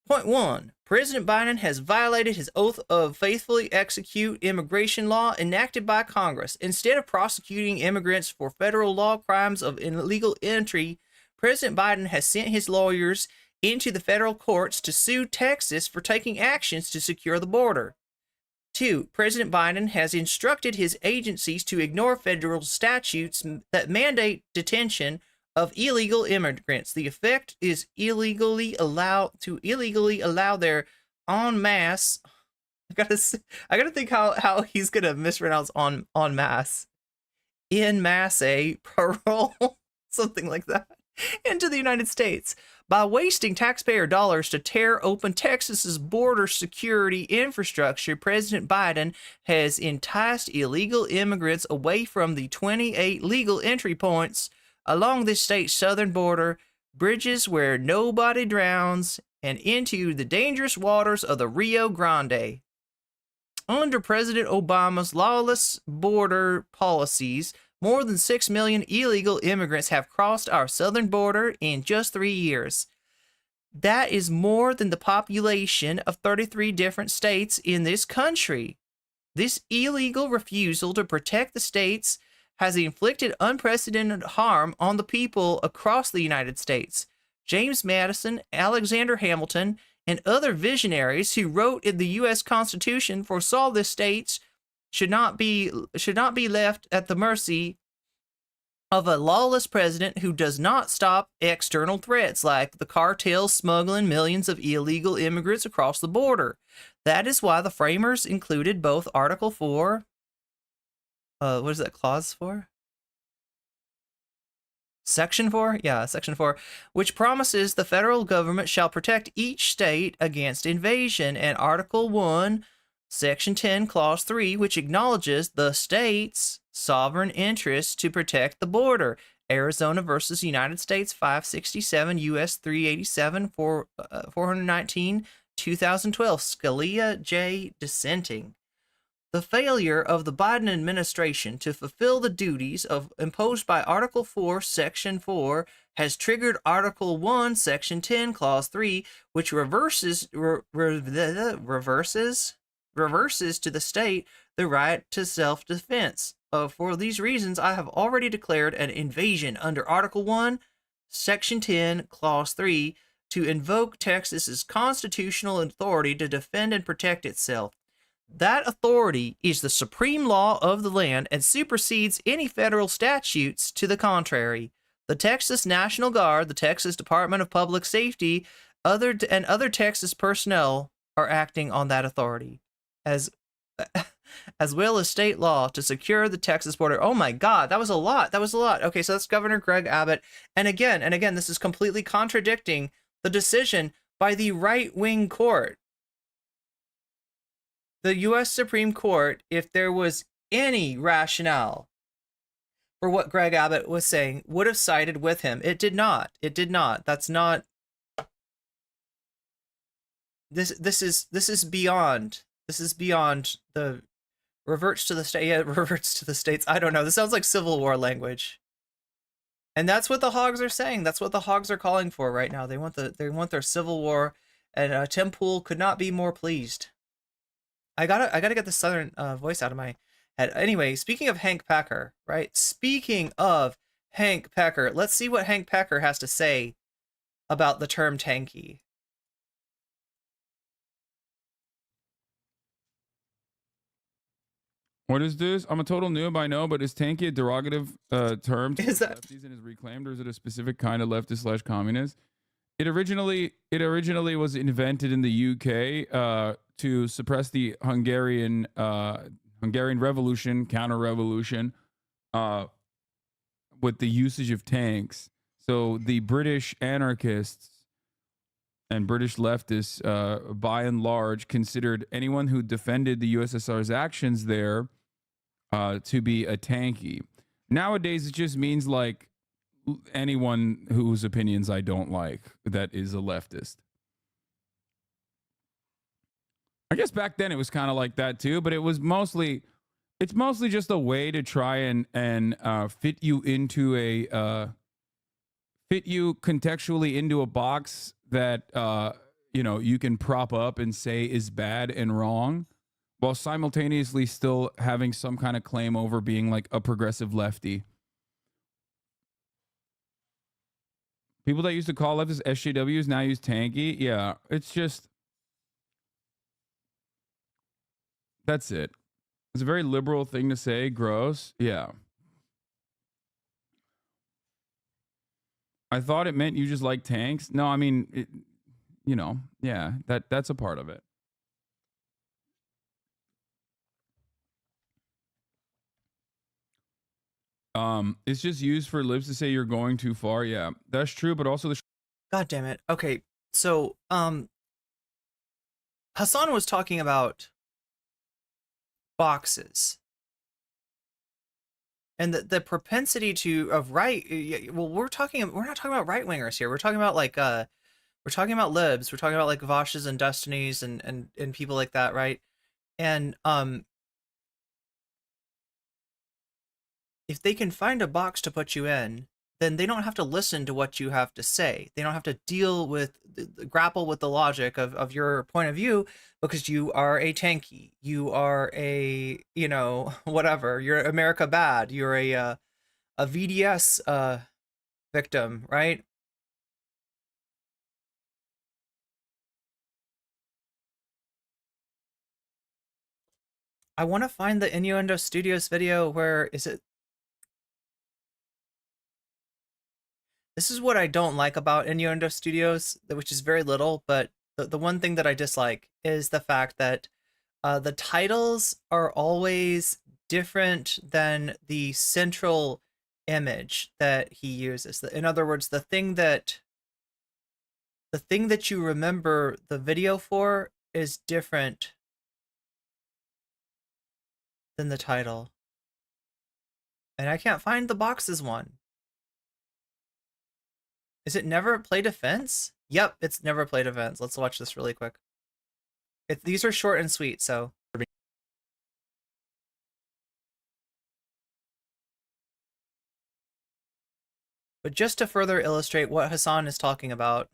Point 1. President Biden has violated his oath of faithfully execute immigration law enacted by Congress. Instead of prosecuting immigrants for federal law crimes of illegal entry, President Biden has sent his lawyers into the federal courts to sue Texas for taking actions to secure the border. 2. President Biden has instructed his agencies to ignore federal statutes that mandate detention of illegal immigrants. The effect is illegally allow their en masse. I gotta think how he's gonna mispronounce en masse, in masse parole, something like that, into the United States. By wasting taxpayer dollars to tear open Texas's border security infrastructure, President Biden has enticed illegal immigrants away from the 28 legal entry points along this state's southern border, bridges where nobody drowns, and into the dangerous waters of the Rio Grande. Under President Obama's lawless border policies, more than 6 million illegal immigrants have crossed our southern border in just 3 years. That is more than the population of 33 different states in this country. This illegal refusal to protect the states has inflicted unprecedented harm on the people across the United States. James Madison, Alexander Hamilton, and other visionaries who wrote in the U.S. Constitution foresaw the states should not be left at the mercy of a lawless president who does not stop external threats like the cartels smuggling millions of illegal immigrants across the border. That is why the framers included both Article 4, what is that clause for? Section 4? Yeah, Section 4, which promises the federal government shall protect each state against invasion, and Article 1, Section 10, Clause 3, which acknowledges the state's sovereign interest to protect the border. Arizona versus United States 567 U.S. 387 419 2012. Scalia J. dissenting. The failure of the Biden administration to fulfill the duties imposed by Article 4, Section 4 has triggered Article 1, Section 10, Clause 3, which reverses to the state the right to self-defense. For these reasons, I have already declared an invasion under Article 1, Section 10, Clause 3, to invoke Texas's constitutional authority to defend and protect itself. That authority is the supreme law of the land and supersedes any federal statutes to the contrary. The Texas National Guard, the Texas Department of Public Safety, other Texas personnel are acting on that authority, as well as state law to secure the Texas border. Oh my God, that was a lot. Okay, so that's Governor Greg Abbott. And again, this is completely contradicting the decision by the right-wing court. The U.S. Supreme Court, if there was any rationale for what Greg Abbott was saying, would have sided with him. It did not. It did not. That's not. This is beyond. This is beyond the reverts to the state. Yeah, reverts to the states. I don't know. This sounds like Civil War language. And that's what the hogs are saying. That's what the hogs are calling for right now. They want their Civil War, and Tim Pool could not be more pleased. I gotta get the Southern voice out of my head. Anyway, speaking of Hank Packer, right? Speaking of Hank Packer, let's see what Hank Packer has to say about the term tanky. What is this? I'm a total noob, I know, but is tanky a derogative term to lefties and is reclaimed, or is it a specific kind of leftist / communist? It originally was invented in the UK to suppress the Hungarian Revolution, counter-revolution, with the usage of tanks. So the British anarchists and British leftists, by and large, considered anyone who defended the USSR's actions there to be a tanky. Nowadays, it just means like anyone whose opinions I don't like that is a leftist. I guess back then it was kind of like that too, but it's mostly just a way to try and fit you contextually into a box that you can prop up and say is bad and wrong, while simultaneously still having some kind of claim over being like a progressive lefty. People that used to call leftists SJWs now use tanky. Yeah, it's just, that's it. It's a very liberal thing to say. Gross. Yeah. I thought it meant you just like tanks. No, I mean, yeah, that's a part of it. It's just used for libs to say you're going too far. Yeah, that's true. But also God damn it. Okay, so Hassan was talking about boxes and the propensity of right. Well, we're not talking about right wingers here. We're talking about like we're talking about libs. We're talking about like Voshes and Destinies and people like that, right? And if they can find a box to put you in, then they don't have to listen to what you have to say. They don't have to grapple with the logic of your point of view, because you are a tanky. You are a, whatever. You're America bad. You're a VDS victim, right? I want to find the Innuendo Studios video. Where is it? This is what I don't like about Innuendo Studios, which is very little, but the one thing that I dislike is the fact that the titles are always different than the central image that he uses. In other words, the thing that you remember the video for is different than the title. And I can't find the boxes one. Is it Never Play Defense? Yep, it's Never Play Defense. Let's watch this really quick. These are short and sweet, so. But just to further illustrate what Hassan is talking about.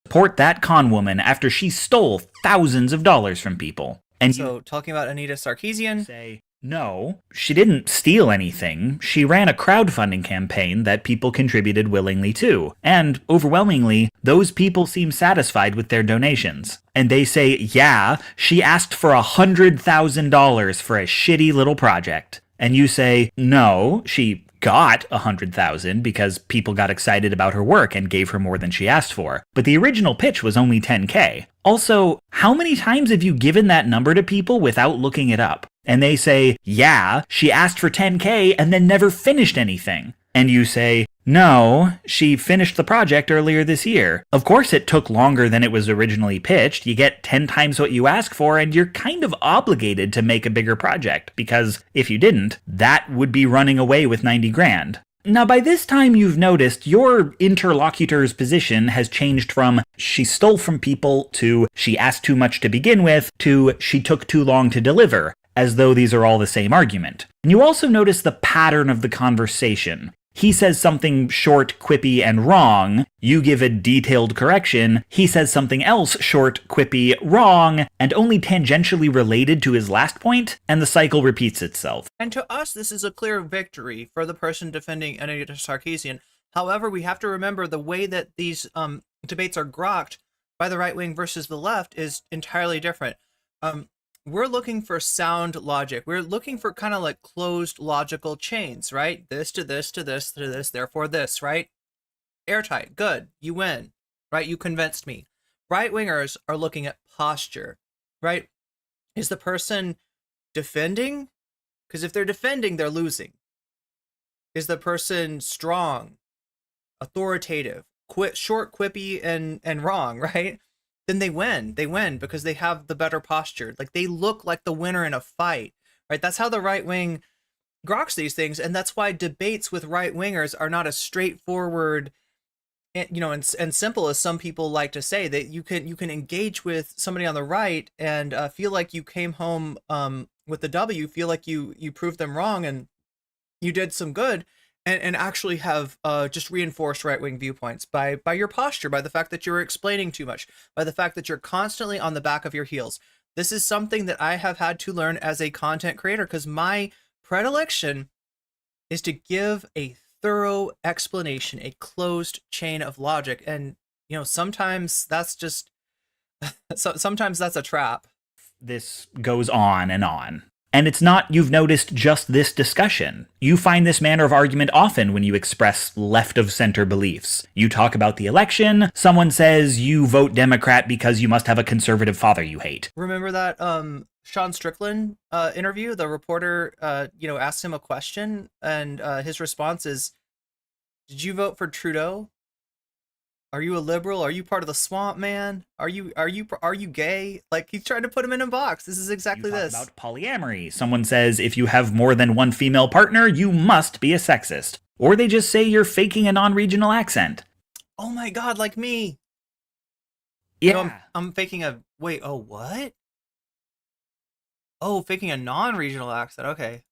Support that con woman after she stole thousands of dollars from people. And so talking about Anita Sarkeesian. Say, no, she didn't steal anything. She ran a crowdfunding campaign that people contributed willingly to. And overwhelmingly, those people seem satisfied with their donations. And they say, yeah, she asked for $100,000 for a shitty little project. And you say, no, she got $100,000 because people got excited about her work and gave her more than she asked for. But the original pitch was only $10K. Also, how many times have you given that number to people without looking it up? And they say, yeah, she asked for $10K and then never finished anything. And you say, No, she finished the project earlier this year. Of course it took longer than it was originally pitched. You get 10 times what you ask for, and you're kind of obligated to make a bigger project, because if you didn't, that would be running away with 90 grand. Now, by this time you've noticed your interlocutor's position has changed from she stole from people to she asked too much to begin with to she took too long to deliver, as though these are all the same argument. And you also notice the pattern of the conversation. He says something short, quippy, and wrong. You give a detailed correction. He says something else short, quippy, wrong, and only tangentially related to his last point, and the cycle repeats itself. And to us, this is a clear victory for the person defending Anita Sarkeesian. However, we have to remember the way that these debates are grokked by the right wing versus the left is entirely different. We're looking for sound logic. We're looking for kind of like closed logical chains, right? This to this to this to this, therefore this, right? Airtight, good, you win, right? You convinced me. Right wingers are looking at posture, right? Is the person defending? Because if they're defending, they're losing. Is the person strong, authoritative, short, quippy, and wrong, right? Then they win. They win because they have the better posture. Like they look like the winner in a fight, right? That's how the right wing groks these things, and that's why debates with right wingers are not as straightforward, and simple as some people like to say. That you can engage with somebody on the right and feel like you came home with the W, feel like you proved them wrong and you did some good. And actually have just reinforced right-wing viewpoints by your posture, by the fact that you're explaining too much, by the fact that you're constantly on the back of your heels. This is something that I have had to learn as a content creator, because my predilection is to give a thorough explanation, a closed chain of logic. And, sometimes that's just, sometimes that's a trap. This goes on and on. And it's not you've noticed just this discussion. You find this manner of argument often when you express left-of-center beliefs. You talk about the election, someone says you vote Democrat because you must have a conservative father you hate. Remember that Sean Strickland interview? The reporter, asked him a question, and his response is, "Did you vote for Trudeau? Are you a liberal? Are you part of the swamp, man? Are you gay?" Like, he's trying to put him in a box. This is exactly this. About polyamory. Someone says if you have more than one female partner, you must be a sexist. Or they just say you're faking a non-regional accent. Oh my God, like me. Yeah. I'm faking a, wait, oh, what? Oh, faking a non-regional accent, okay.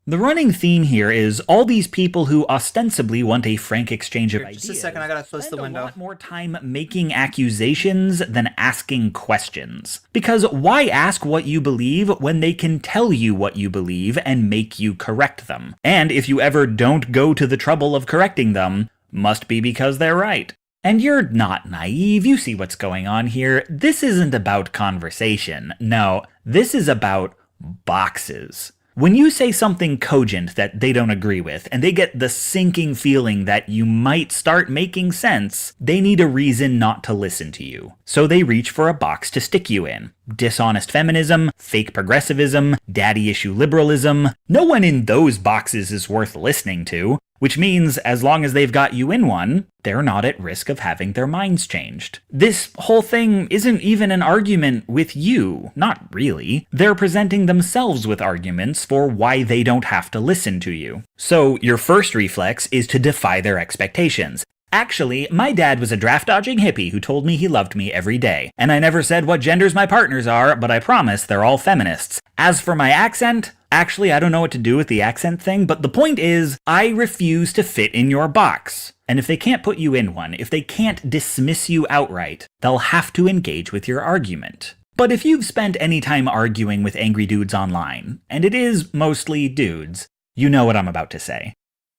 The running theme here is all these people who ostensibly want a frank exchange of ideas. Just a second, I gotta close the window. A lot more time making accusations than asking questions. Because why ask what you believe when they can tell you what you believe and make you correct them? And if you ever don't go to the trouble of correcting them, must be because they're right. And you're not naive, you see what's going on here. This isn't about conversation. No, this is about boxes. When you say something cogent that they don't agree with, and they get the sinking feeling that you might start making sense, they need a reason not to listen to you. So they reach for a box to stick you in. Dishonest feminism, fake progressivism, daddy issue liberalism. No one in those boxes is worth listening to. Which means, as long as they've got you in one, they're not at risk of having their minds changed. This whole thing isn't even an argument with you. Not really. They're presenting themselves with arguments for why they don't have to listen to you. So your first reflex is to defy their expectations. Actually, my dad was a draft-dodging hippie who told me he loved me every day. And I never said what genders my partners are, but I promise they're all feminists. As for my accent, actually, I don't know what to do with the accent thing, but the point is, I refuse to fit in your box. And if they can't put you in one, if they can't dismiss you outright, they'll have to engage with your argument. But if you've spent any time arguing with angry dudes online, and it is mostly dudes, you know what I'm about to say.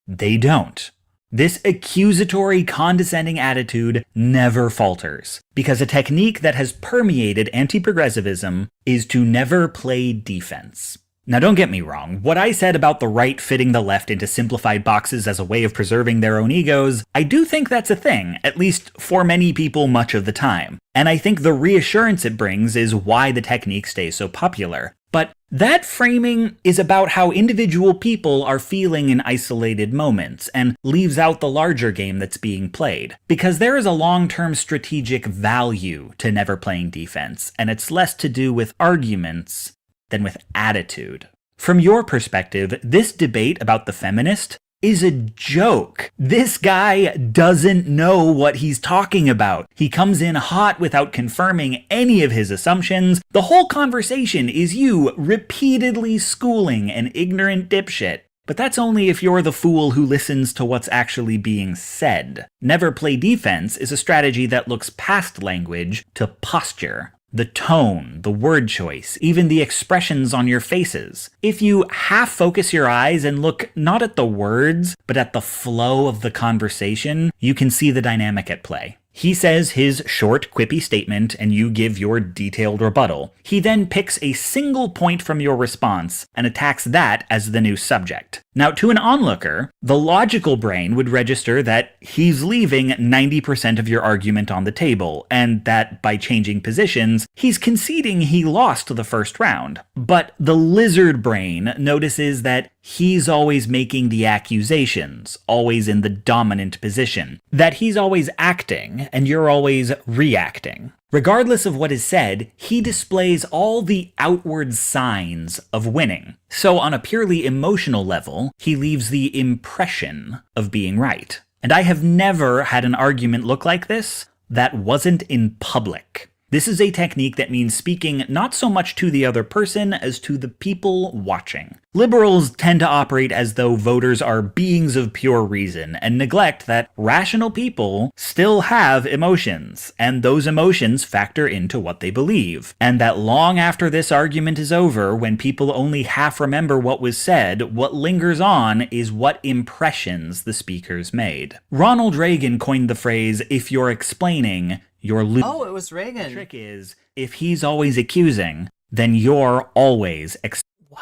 They don't. This accusatory, condescending attitude never falters, because a technique that has permeated anti-progressivism is to never play defense. Now don't get me wrong, what I said about the right fitting the left into simplified boxes as a way of preserving their own egos, I do think that's a thing, at least for many people much of the time. And I think the reassurance it brings is why the technique stays so popular. But that framing is about how individual people are feeling in isolated moments and leaves out the larger game that's being played. Because there is a long-term strategic value to never playing defense, and it's less to do with arguments than with attitude. From your perspective, this debate about the feminist is a joke. This guy doesn't know what he's talking about. He comes in hot without confirming any of his assumptions. The whole conversation is you repeatedly schooling an ignorant dipshit. But that's only if you're the fool who listens to what's actually being said. Never play defense is a strategy that looks past language to posture. The tone, the word choice, even the expressions on your faces. If you half focus your eyes and look not at the words, but at the flow of the conversation, you can see the dynamic at play. He says his short, quippy statement, and you give your detailed rebuttal. He then picks a single point from your response and attacks that as the new subject. Now, to an onlooker, the logical brain would register that he's leaving 90% of your argument on the table, and that by changing positions, he's conceding he lost the first round. But the lizard brain notices that he's always making the accusations, always in the dominant position, that he's always acting, and you're always reacting. Regardless of what is said, he displays all the outward signs of winning. So on a purely emotional level, he leaves the impression of being right. And I have never had an argument look like this that wasn't in public. This is a technique that means speaking not so much to the other person as to the people watching. Liberals tend to operate as though voters are beings of pure reason and neglect that rational people still have emotions, and those emotions factor into what they believe. And that long after this argument is over, when people only half remember what was said, what lingers on is what impressions the speakers made. Ronald Reagan coined the phrase, "If you're explaining, you're losing." Oh, it was Reagan. The trick is, if he's always accusing, then you're always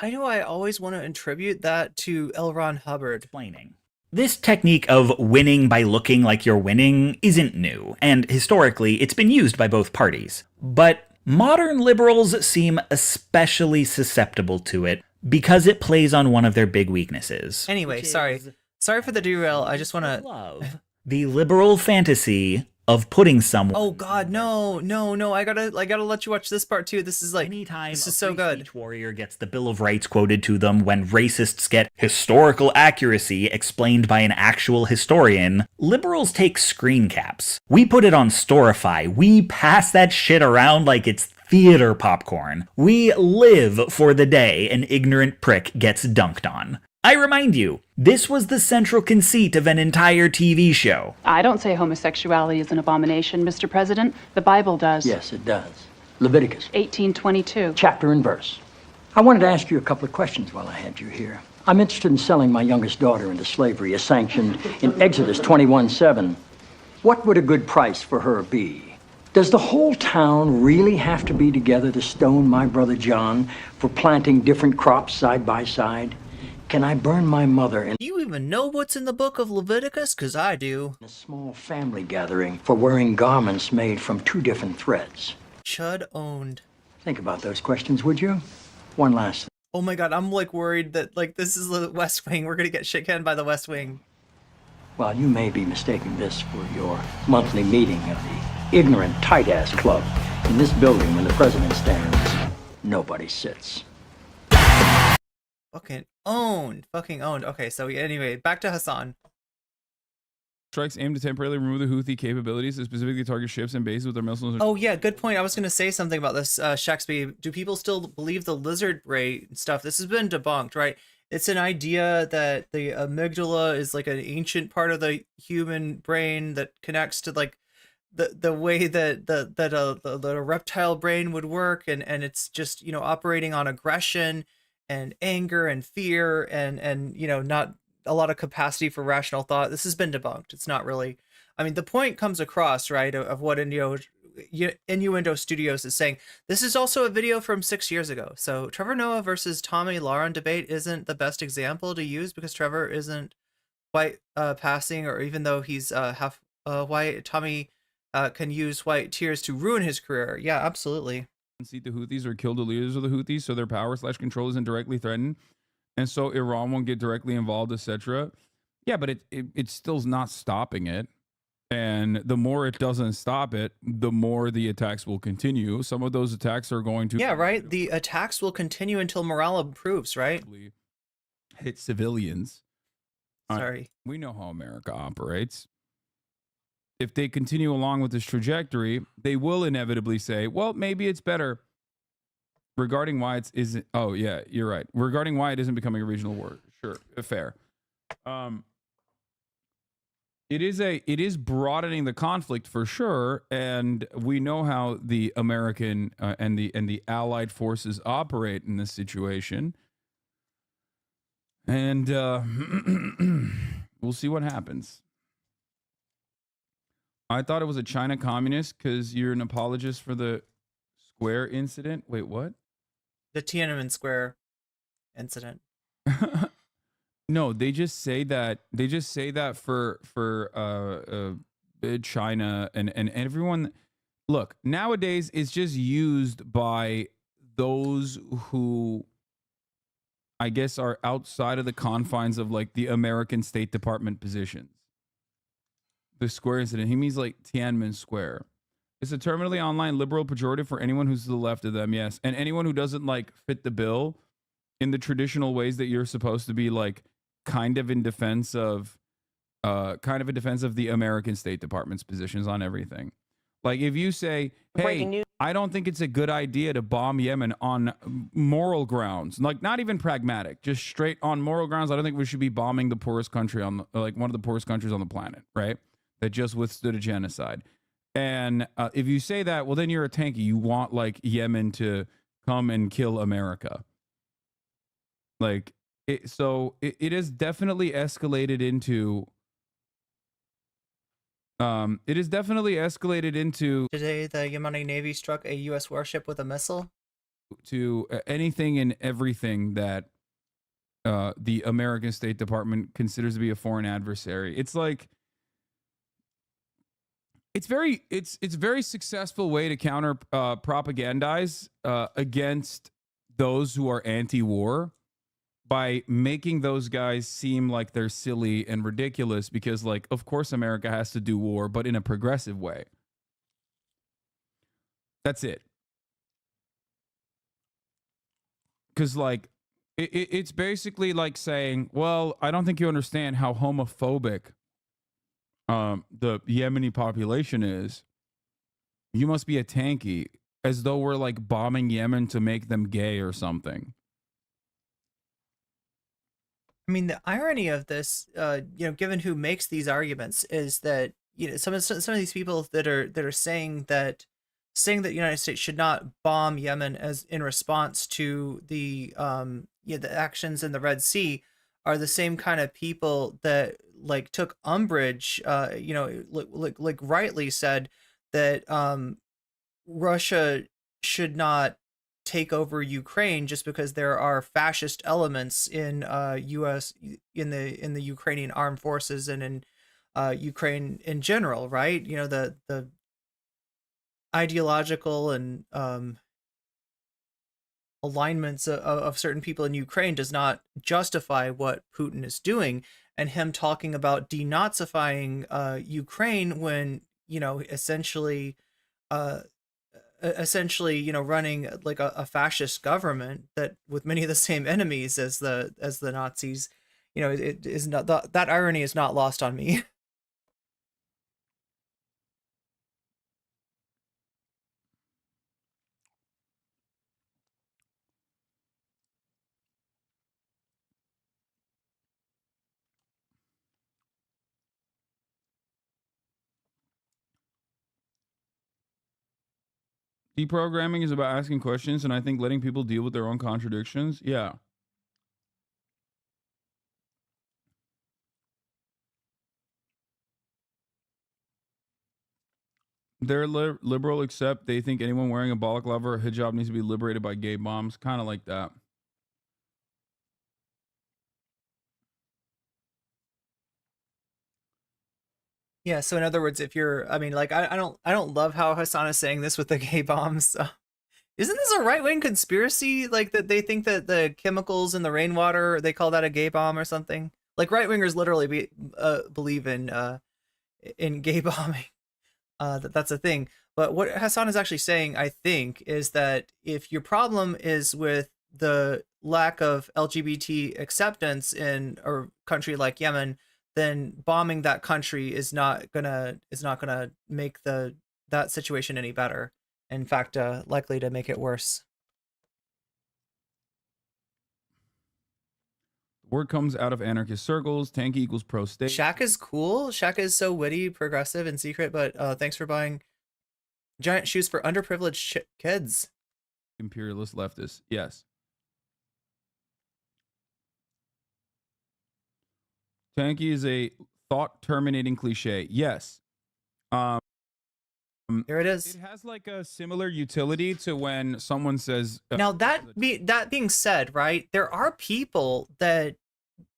Why do I always want to attribute that to L. Ron Hubbard? explaining. This technique of winning by looking like you're winning isn't new, and historically, it's been used by both parties. But modern liberals seem especially susceptible to it because it plays on one of their big weaknesses. Anyway, sorry for the derail. I just want to love the liberal fantasy of putting someone. Oh God, no! I gotta let you watch this part too. This is like, anytime this is a so free good. speech warrior gets the Bill of Rights quoted to them, when racists get historical accuracy explained by an actual historian, liberals take screen caps. We put it on Storify. We pass that shit around like it's theater popcorn. We live for the day an ignorant prick gets dunked on. I remind you, this was the central conceit of an entire TV show. I don't say homosexuality is an abomination, Mr. President. The Bible does. Yes, it does. Leviticus 18:22. chapter and verse. I wanted to ask you a couple of questions while I had you here. I'm interested in selling my youngest daughter into slavery as sanctioned in Exodus 21:7. What would a good price for her be? Does the whole town really have to be together to stone my brother John for planting different crops side by side? Can I burn my mother in Do you even know what's in the book of Leviticus? Because I do. a small family gathering for wearing garments made from two different threads? Chud owned. Think about those questions, would you? One last thing. Oh my God, I'm like worried that like this is the West Wing. We're gonna get shit canned by the West Wing. While you may be mistaking this for your monthly meeting of the ignorant tight-ass club, in this building when the president stands, nobody sits. Fucking owned. Okay, so anyway, back to Hassan. Strikes aim to temporarily remove the Houthi capabilities to specifically target ships and bases with their missiles. Oh yeah, good point. I was gonna say something about this, Shakespeare. Do people still believe the lizard brain stuff? This has been debunked, right? It's an idea that the amygdala is like an ancient part of the human brain that connects to like the way that the reptile brain would work, and it's just, you know, operating on aggression and anger and fear and you know, not a lot of capacity for rational thought. This has been debunked. It's not really, I mean, the point comes across, right, of what Innuendo Studios is saying. This is also a video from 6 years ago. So Trevor Noah versus Tommy Lauren debate isn't the best example to use because Trevor isn't white passing, or even though he's half white, Tommy can use white tears to ruin his career. Yeah, absolutely. seat the Houthis or kill the leaders of the Houthis, so their power/control isn't directly threatened, and so Iran won't get directly involved, etc. Yeah, but it still's not stopping it. And the more it doesn't stop it, the more the attacks will continue. Some of those attacks are going to... Yeah, right? The attacks will continue until morale improves, right? ...hit civilians. Sorry. We know how America operates. If they continue along with this trajectory, they will inevitably say, well, maybe it's better. Regarding why it isn't... Oh, yeah, you're right. Regarding why it isn't becoming a regional war. Sure, fair. It is broadening the conflict for sure, and we know how the American and the allied forces operate in this situation, and we'll see what happens. I thought it was a China communist because you're an apologist for the Square incident. Wait, what? The Tiananmen Square incident. No, they just say that for China and everyone. Look, nowadays it's just used by those who I guess are outside of the confines of like the American State Department positions. The Square incident, he means like Tiananmen Square. It's a terminally online liberal pejorative for anyone who's to the left of them, yes. And anyone who doesn't like fit the bill in the traditional ways that you're supposed to be like kind of in defense of the American State Department's positions on everything. Like if you say, hey, I don't think it's a good idea to bomb Yemen on moral grounds, like not even pragmatic, just straight on moral grounds. I don't think we should be bombing the poorest country on like one of the poorest countries on the planet, right? That just withstood a genocide. And if you say that, well, then you're a tanky. You want like Yemen to come and kill America. Like, it has definitely escalated into Today, the Yemeni Navy struck a U.S. warship with a missile. To anything and everything that the American State Department considers to be a foreign adversary. It's like it's very successful way to counter propagandize against those who are anti-war by making those guys seem like they're silly and ridiculous because, like, of course America has to do war, but in a progressive way. That's it. Because, like, it's basically like saying, well, I don't think you understand how homophobic the Yemeni population is. You must be a tanky, as though we're, like, bombing Yemen to make them gay or something. I mean, the irony of this, given who makes these arguments, is that some of these people that are saying that the United States should not bomb Yemen as in response to the actions in the Red Sea are the same kind of people that like took umbrage, like rightly said that Russia should not take over Ukraine just because there are fascist elements in U.S. in the Ukrainian armed forces and in Ukraine in general, right? The ideological and alignments of certain people in Ukraine does not justify what Putin is doing, and him talking about denazifying Ukraine when essentially running like a fascist government that with many of the same enemies as the Nazis, it is not that irony is not lost on me. Deprogramming is about asking questions, and I think letting people deal with their own contradictions. Yeah. They're liberal, except they think anyone wearing a balaclava or hijab needs to be liberated by gay bombs. Kind of like that. Yeah, so in other words, if you're, I mean, like, I don't love how Hassan is saying this with the gay bombs. Isn't this a right-wing conspiracy? Like that they think that the chemicals in the rainwater, they call that a gay bomb or something? Like right-wingers literally believe in gay bombing. That's a thing. But what Hassan is actually saying, I think, is that if your problem is with the lack of LGBT acceptance in a country like Yemen, then bombing that country is not gonna make that situation any better. In fact, likely to make it worse. Word comes out of anarchist circles. Tanky equals pro-state. Shaq is cool. Shaq is so witty, progressive, and secret. But thanks for buying giant shoes for underprivileged kids. Imperialist leftists. Yes. Tanky is a thought-terminating cliche. Yes. There it is. It has like a similar utility to when someone says. Now that being said, right, there are people that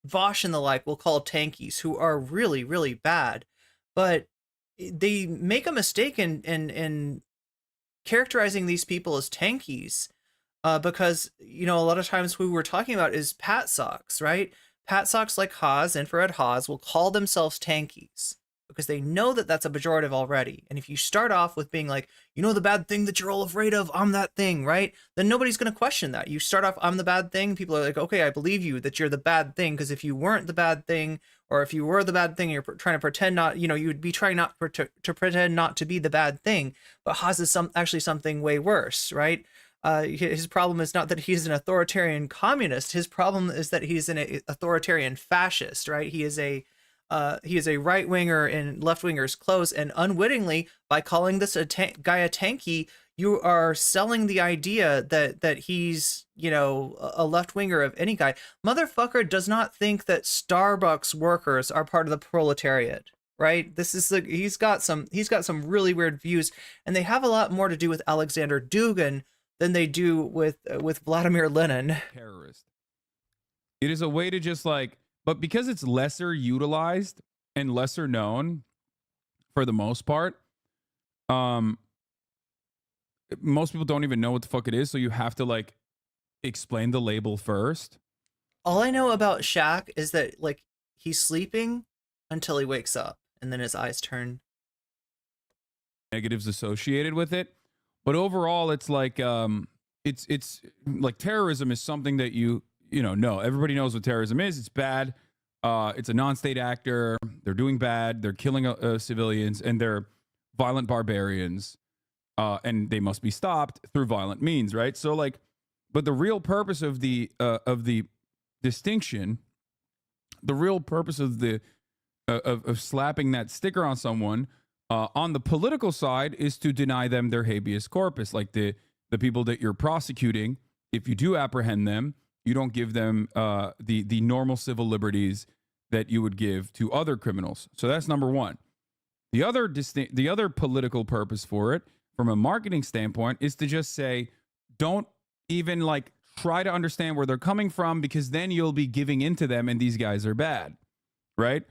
Vosh and the like will call tankies who are really, really bad, but they make a mistake in characterizing these people as tankies, because a lot of times who we're talking about is pat socks, right? Pat socks like Haas, infrared Haas, will call themselves tankies because they know that that's a pejorative already. And if you start off with being like, the bad thing that you're all afraid of, I'm that thing, right? Then nobody's going to question that. You start off, I'm the bad thing. People are like, okay, I believe you that you're the bad thing. Because if you weren't the bad thing, or if you were the bad thing, you're trying to pretend not, you would be trying not to pretend not to be the bad thing. But Haas is actually something way worse, right? His problem is not that he's an authoritarian communist. His problem is that he's an authoritarian fascist, right? He is a right winger in left wingers' clothes, and unwittingly, by calling this guy a tanky, you are selling the idea that he's a left winger of any guy. Motherfucker does not think that Starbucks workers are part of the proletariat. Right? This is he's got some really weird views, and they have a lot more to do with Alexander Dugin than they do with Vladimir Lenin. Terrorist. It is a way to just but because it's lesser utilized and lesser known for the most part, most people don't even know what the fuck it is, so you have to explain the label first. All I know about Shaq is that he's sleeping until he wakes up, and then his eyes turn. Negatives associated with it. But overall, it's it's like terrorism is something that know. Everybody knows what terrorism is. It's bad. It's a non-state actor. They're doing bad. They're killing civilians, and they're violent barbarians, and they must be stopped through violent means, right? So but the real purpose of the distinction, the real purpose of the of slapping that sticker on someone. On the political side is to deny them their habeas corpus, like the people that you're prosecuting. If you do apprehend them, you don't give them the normal civil liberties that you would give to other criminals. So that's number one. The other political purpose for it, from a marketing standpoint, is to just say, don't even try to understand where they're coming from, because then you'll be giving into them, and these guys are bad, right?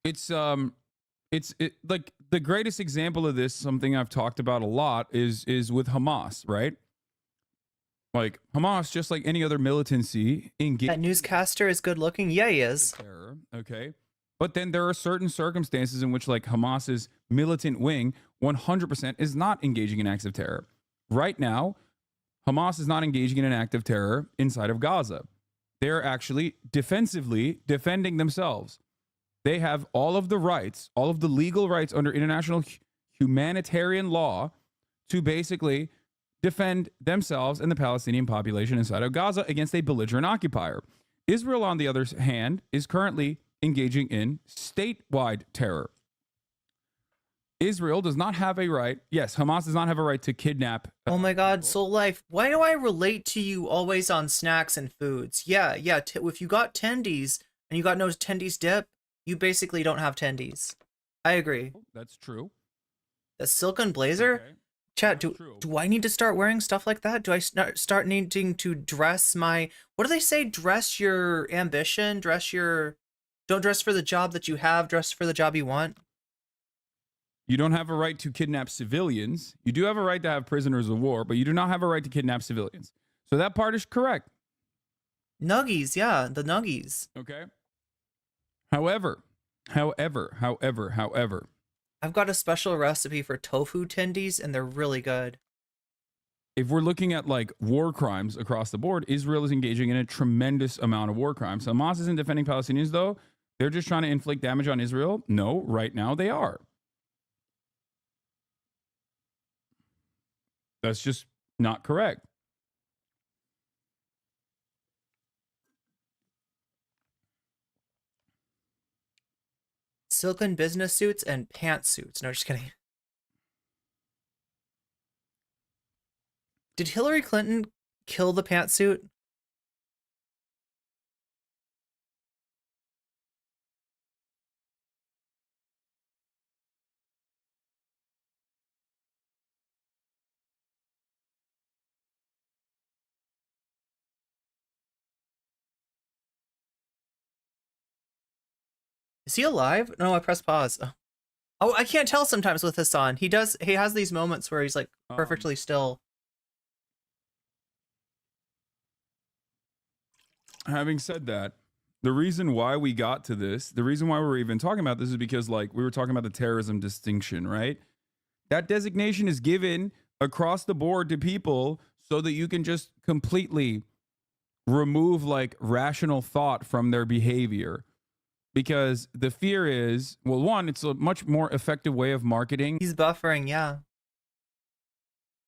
It's like the greatest example of this, something I've talked about a lot, is with Hamas, right? Hamas, just like any other militancy, that newscaster is good looking. Yeah, he is. Terror, okay, but then there are certain circumstances in which Hamas's militant wing 100% is not engaging in acts of terror. Right now, Hamas is not engaging in an act of terror inside of Gaza. They're actually defensively defending themselves. They have all of the rights, all of the legal rights under international humanitarian law to basically defend themselves and the Palestinian population inside of Gaza against a belligerent occupier. Israel, on the other hand, is currently engaging in statewide terror. Israel does not have a right. Yes, Hamas does not have a right to kidnap. Oh my God, Soul Life. Why do I relate to you always on snacks and foods? Yeah. If you got tendies and you got no tendies dip, you basically don't have tendies. I agree. That's true. The silken blazer? Okay. Chat, do I need to start wearing stuff like that? Do I start needing to dress my... What do they say? Dress your ambition? Don't dress for the job that you have, dress for the job you want? You don't have a right to kidnap civilians. You do have a right to have prisoners of war, but you do not have a right to kidnap civilians. So that part is correct. Nuggies, yeah, the nuggies. Okay. However, I've got a special recipe for tofu tendies, and they're really good. if we're looking at like war crimes across the board, Israel is engaging in a tremendous amount of war crimes. Hamas isn't defending Palestinians, though. They're just trying to inflict damage on Israel. No, right now they are. That's just not correct. Silken business suits and pantsuits. No, just kidding. Did Hillary Clinton kill the pantsuit? Is he alive? No, I pressed pause. Oh, I can't tell sometimes with Hassan. He has these moments where he's like perfectly still. Having said that, the reason why we got to this, the reason why we're even talking about this is because like we were talking about the terrorism distinction, right? That designation is given across the board to people so that you can just completely remove like rational thought from their behavior. Because the fear is, well, one, it's a much more effective way of marketing. He's buffering, yeah.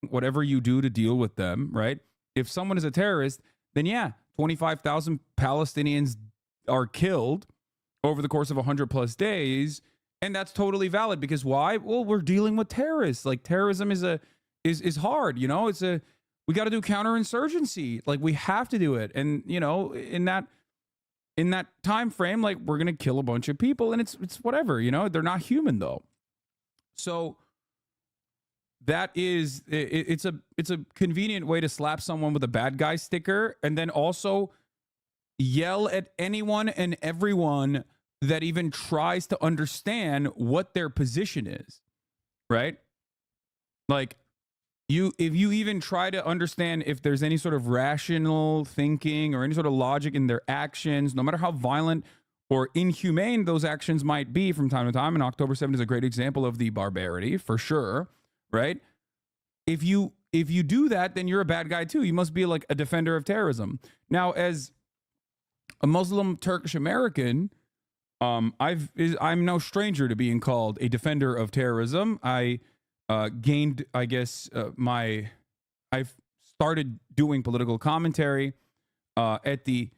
Whatever you do to deal with them, right? If someone is a terrorist, then yeah, 25,000 Palestinians are killed over the course of 100 plus days. And that's totally valid because why? Well, we're dealing with terrorists. Like terrorism is hard, you know, we got to do counterinsurgency. Like we have to do it. And, you know, in that time frame, like we're going to kill a bunch of people and it's whatever, you know, they're not human though. So that is, it's a convenient way to slap someone with a bad guy sticker and then also yell at anyone and everyone that even tries to understand what their position is, right? Like if you even try to understand if there's any sort of rational thinking or any sort of logic in their actions, no matter how violent or inhumane those actions might be from time to time, and October 7th is a great example of the barbarity for sure, right? If you do that, then you're a bad guy too. You must be like a defender of terrorism. Now, as a Muslim Turkish American, I'm no stranger to being called a defender of terrorism. I gained, I guess, I've started doing political commentary at the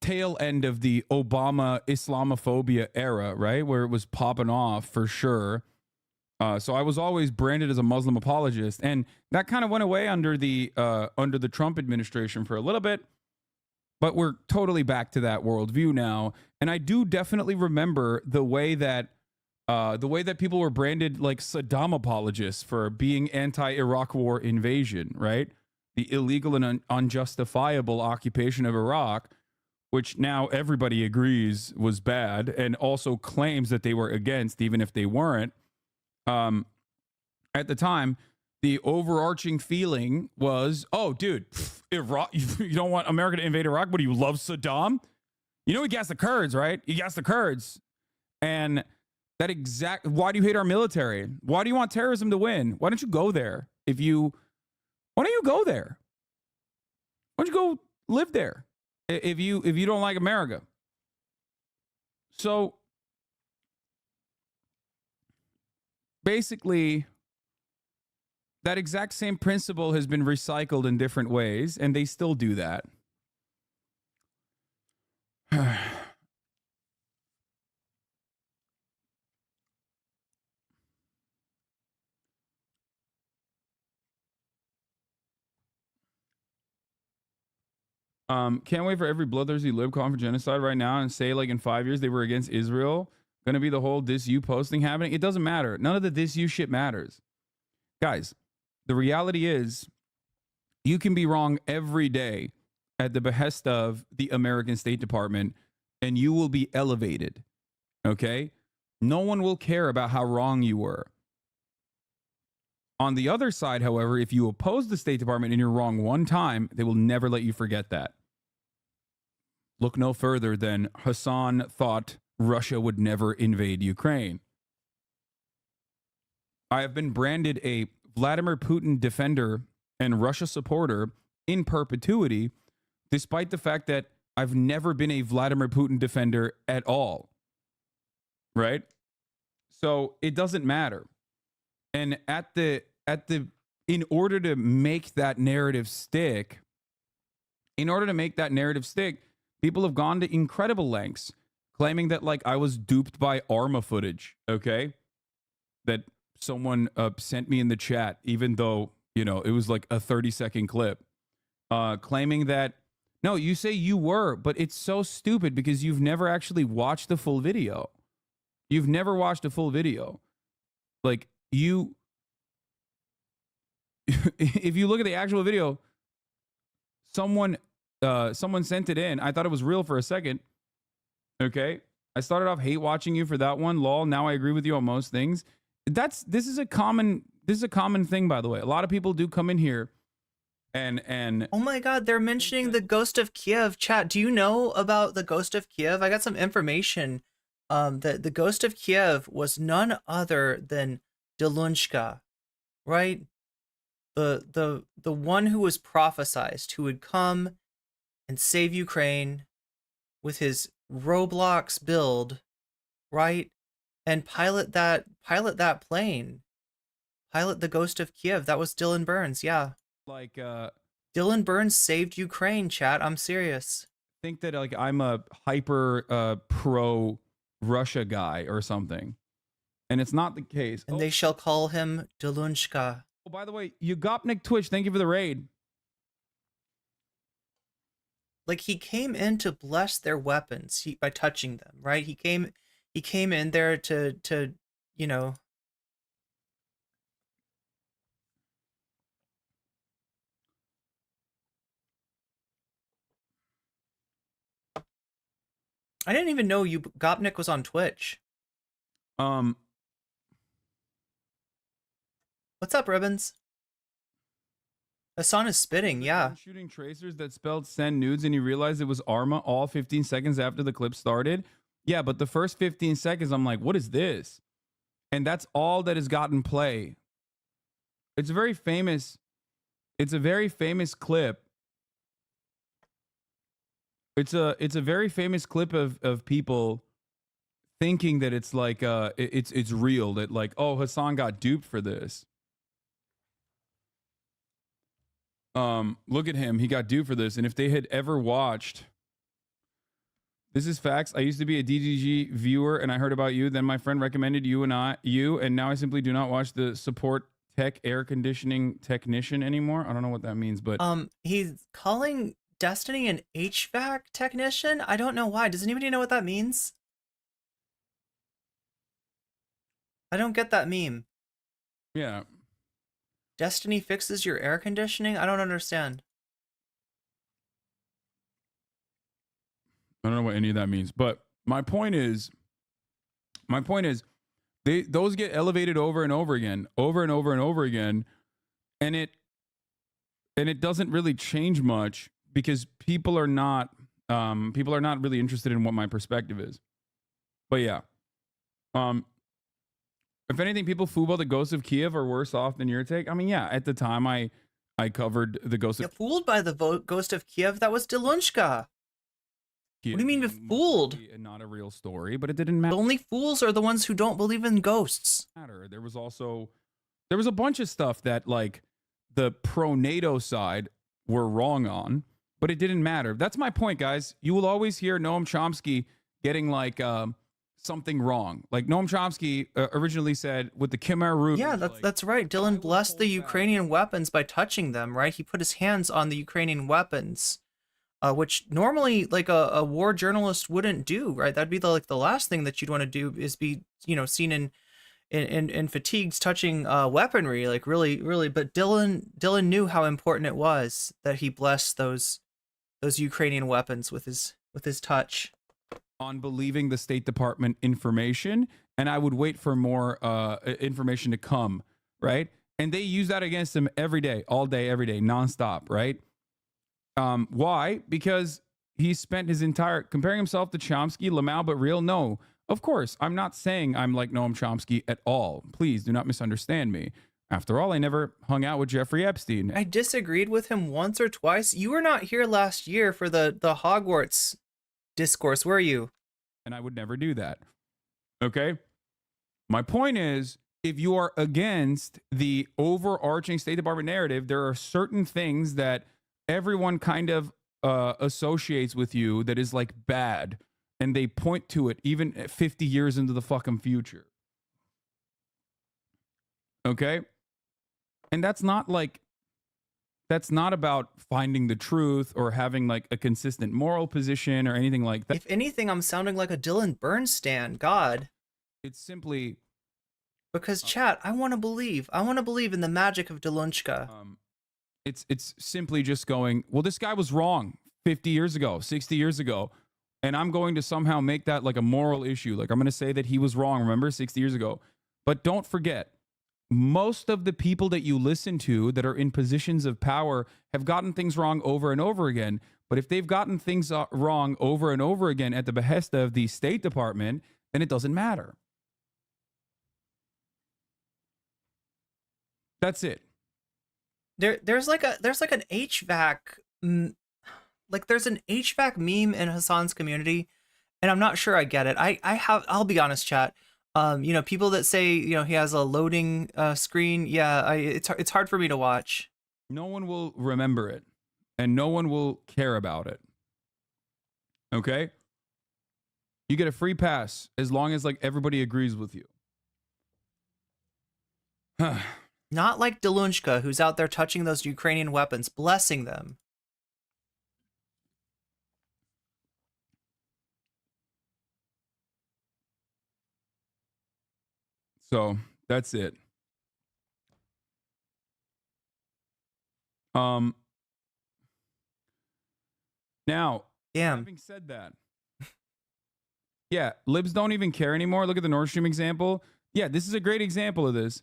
tail end of the Obama Islamophobia era, right? Where it was popping off for sure. So I was always branded as a Muslim apologist, and that kind of went away under the Trump administration for a little bit. But we're totally back to that worldview now, and I do definitely remember the way that people were branded like Saddam apologists for being anti-Iraq war invasion, right? The illegal and unjustifiable occupation of Iraq, which now everybody agrees was bad, and also claims that they were against, even if they weren't. At the time, the overarching feeling was, oh, dude, Iraq, you don't want America to invade Iraq, but do you love Saddam? You know he gassed the Kurds, right? He gassed the Kurds. And why do you hate our military? Why do you want terrorism to win? Why don't you go there? Why don't you go there? Why don't you go live there if you don't like America? So basically, that exact same principle has been recycled in different ways, and they still do that. Can't wait for every bloodthirsty lib call for genocide right now and say like in 5 years they were against Israel. Gonna be the whole this you posting happening. It doesn't matter. None of the this you shit matters. Guys, the reality is you can be wrong every day at the behest of the American State Department and you will be elevated. Okay? No one will care about how wrong you were. On the other side, however, if you oppose the State Department and you're wrong one time, they will never let you forget that. Look no further than Hassan thought Russia would never invade Ukraine. I have been branded a Vladimir Putin defender and Russia supporter in perpetuity, despite the fact that I've never been a Vladimir Putin defender at all. Right? So it doesn't matter. And in order to make that narrative stick, people have gone to incredible lengths, claiming that like I was duped by Arma footage, okay? That someone sent me in the chat, even though, you know, it was like a 30-second clip, claiming that, no, you say you were, but it's so stupid because you've never actually watched the full video. You've never watched a full video. Like, you, if you look at the actual video, someone sent it in. I thought it was real for a second. Okay. I started off hate watching you for that one. Lol. Now I agree with you on most things. This is a common thing, by the way. A lot of people do come in here and oh my god, they're mentioning the Ghost of Kiev. Chat, do you know about the Ghost of Kiev? I got some information. That the Ghost of Kiev was none other than Delunchka, right? The one who was prophesized, who would come and save Ukraine with his Roblox build, right? And pilot that plane. Pilot the Ghost of Kiev. That was Dylan Burns, yeah. Like Dylan Burns saved Ukraine, chat. I'm serious. Think that like I'm a hyper pro Russia guy or something, and it's not the case. And they shall call him Delunchka. Oh, by the way, Yugopnik Twitch, thank you for the raid. Like, he came in to bless their weapons by touching them, right? He came in there to you know, I didn't even know Gopnik was on Twitch. What's up, Ribbons? Hassan is spitting, yeah. Shooting tracers that spelled send nudes and you realized it was Arma all 15 seconds after the clip started. Yeah, but the first 15 seconds, I'm like, what is this? And that's all that has gotten play. It's a very famous clip. It's a very famous clip of people thinking that it's like it's real, that like, oh, Hassan got duped for this. Look at him, he got duped for this. And if they had ever watched, this is facts. I used to be a DGG viewer and I heard about you. Then my friend recommended you, and now I simply do not watch the support tech air conditioning technician anymore. I don't know what that means, but he's calling Destiny an HVAC technician? I don't know why. Does anybody know what that means? I don't get that meme. Yeah. Destiny fixes your air conditioning? I don't understand. I don't know what any of that means, but my point is those get elevated over and over again, and it doesn't really change much because people are not really interested in what my perspective is. But yeah, if anything, people fool the Ghost of Kiev are worse off than your take. I mean, yeah, at the time I covered the Ghost of fooled by the Ghost of Kiev. That was Delunchka. What do you mean fooled? Not a real story, but it didn't matter. The only fools are the ones who don't believe in ghosts. There was a bunch of stuff that like the pro-NATO side were wrong on, but it didn't matter. That's my point, guys. You will always hear Noam Chomsky getting like something wrong. Like Noam Chomsky originally said with the Khmer Rouge. Yeah, that's right. Dylan blessed the Ukrainian weapons by touching them, right? He put his hands on the Ukrainian weapons. Which normally like a war journalist wouldn't do, right? That'd be the last thing that you'd want to do is be, you know, seen in fatigues touching weaponry, like really. But Dylan knew how important it was that he blessed those Ukrainian weapons with his touch. On believing the State Department information and I would wait for more information to come, right? And they use that against him every day, all day, every day, nonstop, right? Why? Because he spent his entire comparing himself to Chomsky, Lamau, but real. No, of course, I'm not saying I'm like Noam Chomsky at all. Please do not misunderstand me. After all, I never hung out with Jeffrey Epstein. I disagreed with him once or twice. You were not here last year for the Hogwarts discourse, were you? And I would never do that. Okay? My point is, if you are against the overarching State Department narrative, there are certain things that everyone kind of associates with you that is like bad, and they point to it even 50 years into the fucking future. Okay? And that's not about finding the truth or having like a consistent moral position or anything like that. If anything, I'm sounding like a Dylan Burns stan. God. It's simply because chat, I want to believe. I want to believe in the magic of Delunchka. It's simply just going, well, this guy was wrong 50 years ago, 60 years ago, and I'm going to somehow make that like a moral issue. Like I'm going to say that he was wrong, remember, 60 years ago. But don't forget, most of the people that you listen to that are in positions of power have gotten things wrong over and over again. But if they've gotten things wrong over and over again at the behest of the State Department, then it doesn't matter. That's it. There's like an HVAC, there's an HVAC meme in Hassan's community, and I'm not sure I get it. I'll be honest, chat. People that say, he has a loading screen. Yeah, it's hard for me to watch. No one will remember it, and no one will care about it. Okay? You get a free pass as long as like everybody agrees with you. Not like Delunchka, who's out there touching those Ukrainian weapons, blessing them. So that's it. Now, having said that, yeah, libs don't even care anymore. Look at the Nord Stream example. Yeah, this is a great example of this.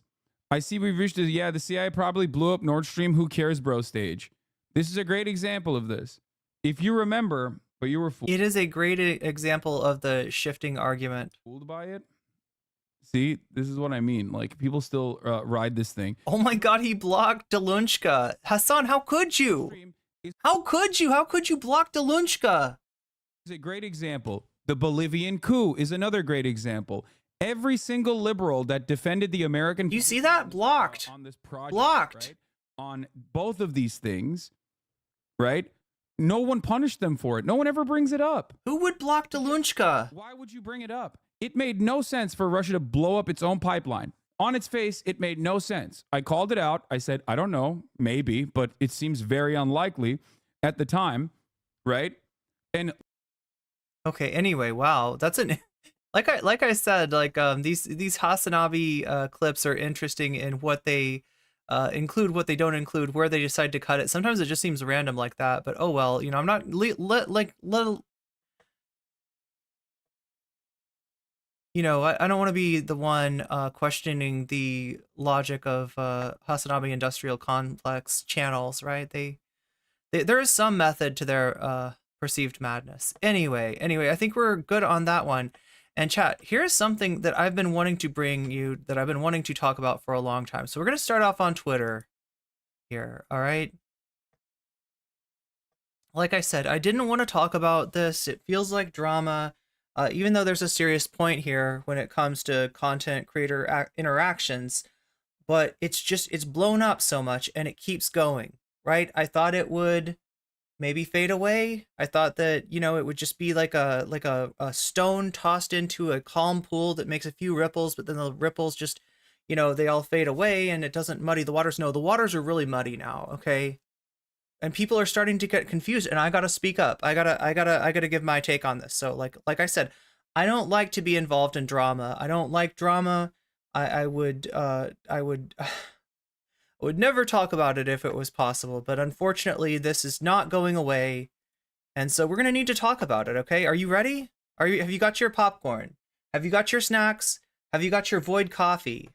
I see we've reached the CIA probably blew up Nord Stream. Who cares, bro? Stage. This is a great example of this. If you remember, but you were fooled. It is a great example of the shifting argument. Fooled by it? See, this is what I mean. Like, people still ride this thing. Oh my God, he blocked Delunchka. Hassan, how could you? How could you? How could you block Delunchka? It's a great example. The Bolivian coup is another great example. Every single liberal that defended the American... You see that? Blocked. On this project, blocked. Right? On both of these things, right? No one punished them for it. No one ever brings it up. Who would block Delunchka? Why would you bring it up? It made no sense for Russia to blow up its own pipeline. On its face, it made no sense. I called it out. I said, I don't know, maybe, but it seems very unlikely at the time, right? And okay, anyway, wow, that's an like I said, these Hassanabi clips are interesting in what they include, what they don't include, where they decide to cut it. Sometimes it just seems random like that, but oh well, I'm not I don't want to be the one questioning the logic of Hassanabi industrial complex channels, right? There is some method to their perceived madness. Anyway, I think we're good on that one. And chat, here's something that I've been wanting to bring you, that I've been wanting to talk about for a long time. So we're going to start off on Twitter here, all right? Like I said, I didn't want to talk about this. It feels like drama. Even though there's a serious point here when it comes to content creator interactions, but it's blown up so much and it keeps going, right? I thought it would maybe fade away. I thought that, it would just be like a stone tossed into a calm pool that makes a few ripples, but then the ripples just, they all fade away and it doesn't muddy the waters. No, the waters are really muddy now, okay? And people are starting to get confused, and I gotta speak up. I gotta give my take on this. So like I said, I don't like to be involved in drama. I don't like drama. I would never talk about it if it was possible, but unfortunately this is not going away. And so we're gonna need to talk about it, okay? Are you ready? Have you got your popcorn? Have you got your snacks? Have you got your void coffee?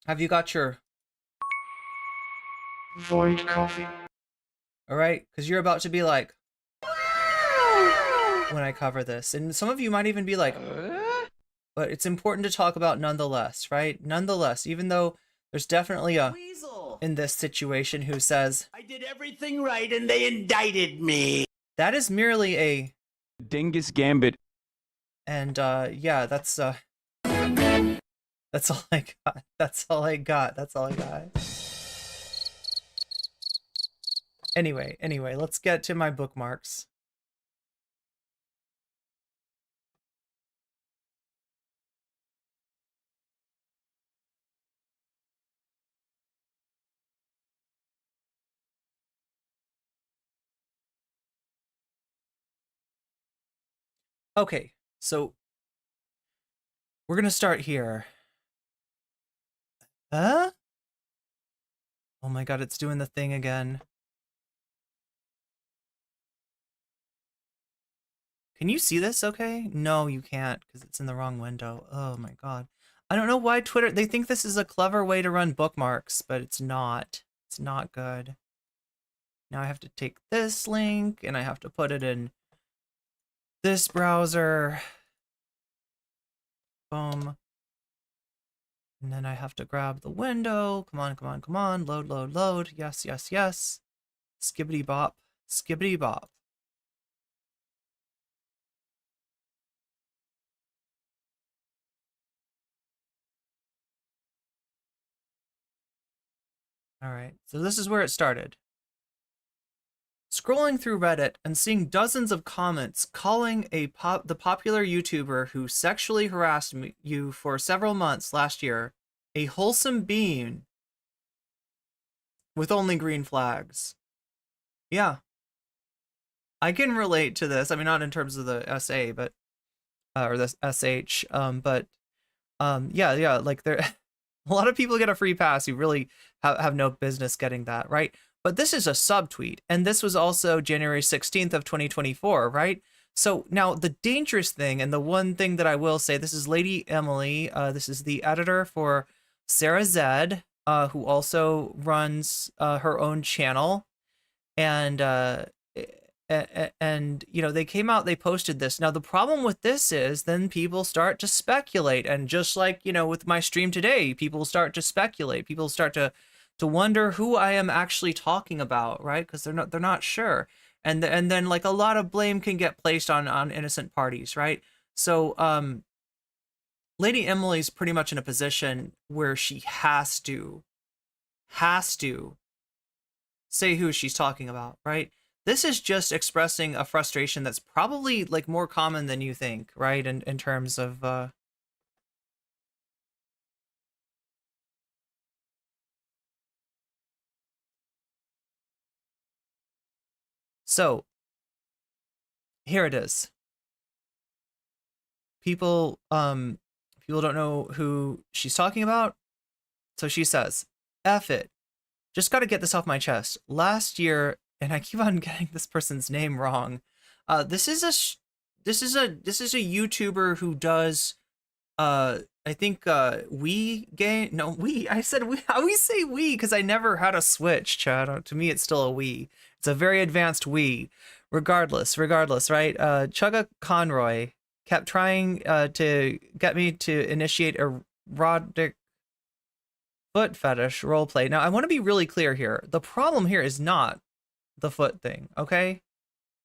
Have you got your void coffee? All right, because you're about to be like, when I cover this, and some of you might even be like, but it's important to talk about nonetheless, right? Nonetheless, even though there's definitely a weasel in this situation who says, I did everything right and they indicted me. That is merely a dingus gambit. And yeah, that's all I got. That's all I got. That's all I got. Anyway, let's get to my bookmarks. Okay, so we're gonna start here. Huh? Oh my god, it's doing the thing again. Can you see this okay? No, you can't, because it's in the wrong window. Oh my god. I don't know why Twitter, they think this is a clever way to run bookmarks, but it's not. It's not good. Now I have to take this link, and I have to put it in this browser. Boom. And then I have to grab the window. Come on, come on, come on. Load, load, load. Yes, yes, yes. Skibbity bop. Skibbity bop. All right, so this is where it started. Scrolling through Reddit and seeing dozens of comments calling the popular YouTuber who sexually harassed you for several months last year a wholesome being with only green flags. Yeah. I can relate to this. I mean, not in terms of the SA, but or the SH, yeah, like there a lot of people get a free pass who really have no business getting that, right? But this is a subtweet, and this was also January 16th of 2024, right? So now the dangerous thing, and the one thing that I will say, this is Lady Emily. This is the editor for Sarah Zed, who also runs her own channel, and you know, they came out, they posted this. Now the problem with this is then people start to speculate, and just like, you know, with my stream today, people start to speculate. People start to wonder who I am actually talking about, right? Because they're not sure, and then like a lot of blame can get placed on innocent parties, right? So Lady Emily's pretty much in a position where she has to say who she's talking about, right? This is just expressing a frustration that's probably like more common than you think, right? In terms of so here it is. People don't know who she's talking about. So she says, F it. Just got to get this off my chest. Last year, and I keep on getting this person's name wrong. This is a YouTuber who does I think I said we. I always say we because I never had a switch, Chad. To me, it's still a we. It's a very advanced we. Regardless, right? Chugga Conroy kept trying to get me to initiate a erotic foot fetish roleplay. Now, I want to be really clear here. The problem here is not the foot thing, okay?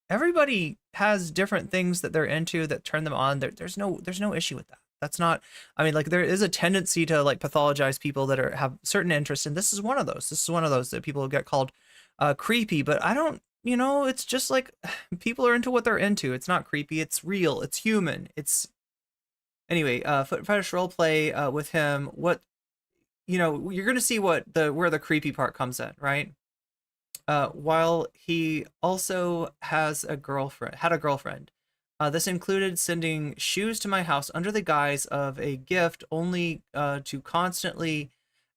Everybody has different things that they're into that turn them on. There's no issue with that. That's not, I mean, like, there is a tendency to like pathologize people that have certain interests, and this is one of those. This is one of those that people get called creepy, but I don't, you know, it's just like people are into what they're into. It's not creepy, it's real, it's human. It's anyway, foot fetish roleplay with him. What, you know, you're gonna see where the creepy part comes in, right? While he also had a girlfriend. This included sending shoes to my house under the guise of a gift, only to constantly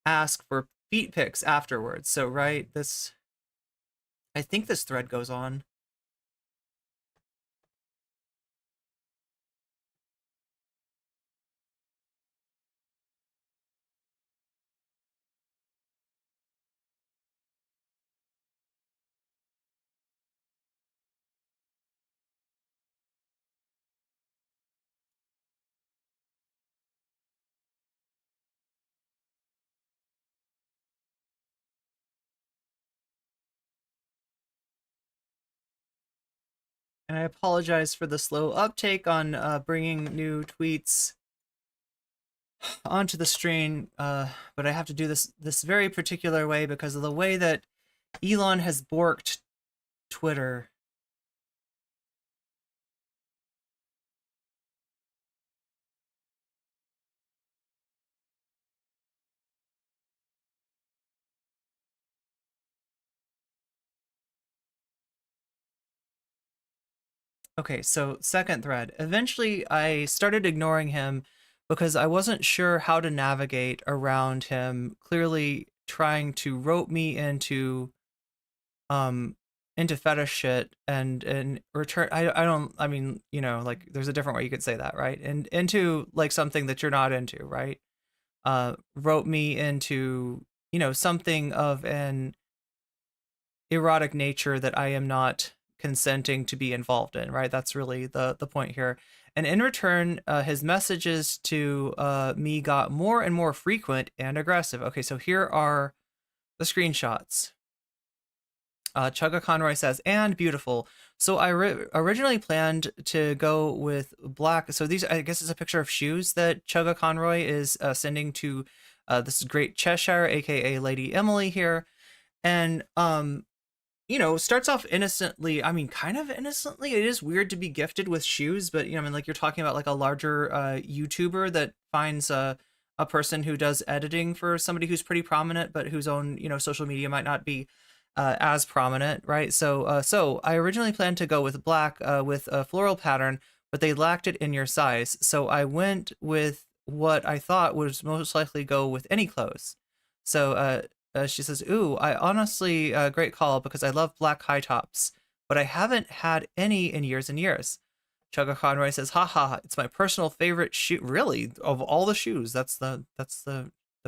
ask for feet pics afterwards. So, right, I think this thread goes on. And I apologize for the slow uptake on bringing new tweets onto the stream, but I have to do this very particular way because of the way that Elon has borked Twitter. Okay, so second thread. Eventually, I started ignoring him because I wasn't sure how to navigate around him clearly trying to rope me into fetish shit and return. I mean, you know, like there's a different way you could say that, right? And into like something that you're not into, right? Rope me into, you know, something of an erotic nature that I am not consenting to be involved in, right? That's really the point here. And in return, his messages to me got more and more frequent and aggressive. Okay, so here are the screenshots. Chugga Conroy says, and beautiful. So I originally planned to go with black. So these, I guess, is a picture of shoes that Chugga Conroy is sending to this great Cheshire, aka Lady Emily here. And you know, starts off innocently. I mean, kind of innocently. It is weird to be gifted with shoes, but, you know, I mean, like you're talking about like a larger YouTuber that finds a person who does editing for somebody who's pretty prominent, but whose own, you know, social media might not be as prominent, right? So, so I originally planned to go with black with a floral pattern, but they lacked it in your size. So I went with what I thought was most likely go with any clothes. So, she says, ooh, I honestly, great call because I love black high tops, but I haven't had any in years and years. Chugga Conroy says, haha, it's my personal favorite shoe. Really? Of all the shoes, that's the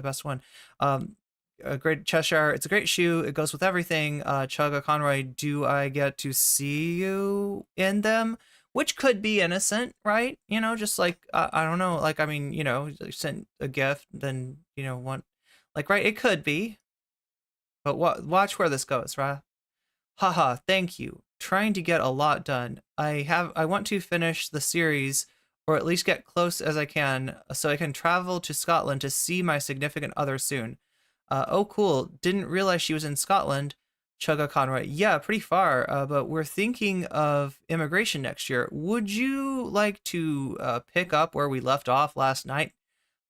best one. A great Cheshire. It's a great shoe. It goes with everything. Chugga Conroy, do I get to see you in them? Which could be innocent, right? You know, just like, I don't know. Like, I mean, you know, sent a gift, then, you know, want, like, right? It could be. But watch where this goes, right? Haha, thank you. Trying to get a lot done. I want to finish the series, or at least get close as I can, so I can travel to Scotland to see my significant other soon. Oh, cool. Didn't realize she was in Scotland. Chugga Conroy. Yeah, pretty far, but we're thinking of immigration next year. Would you like to pick up where we left off last night?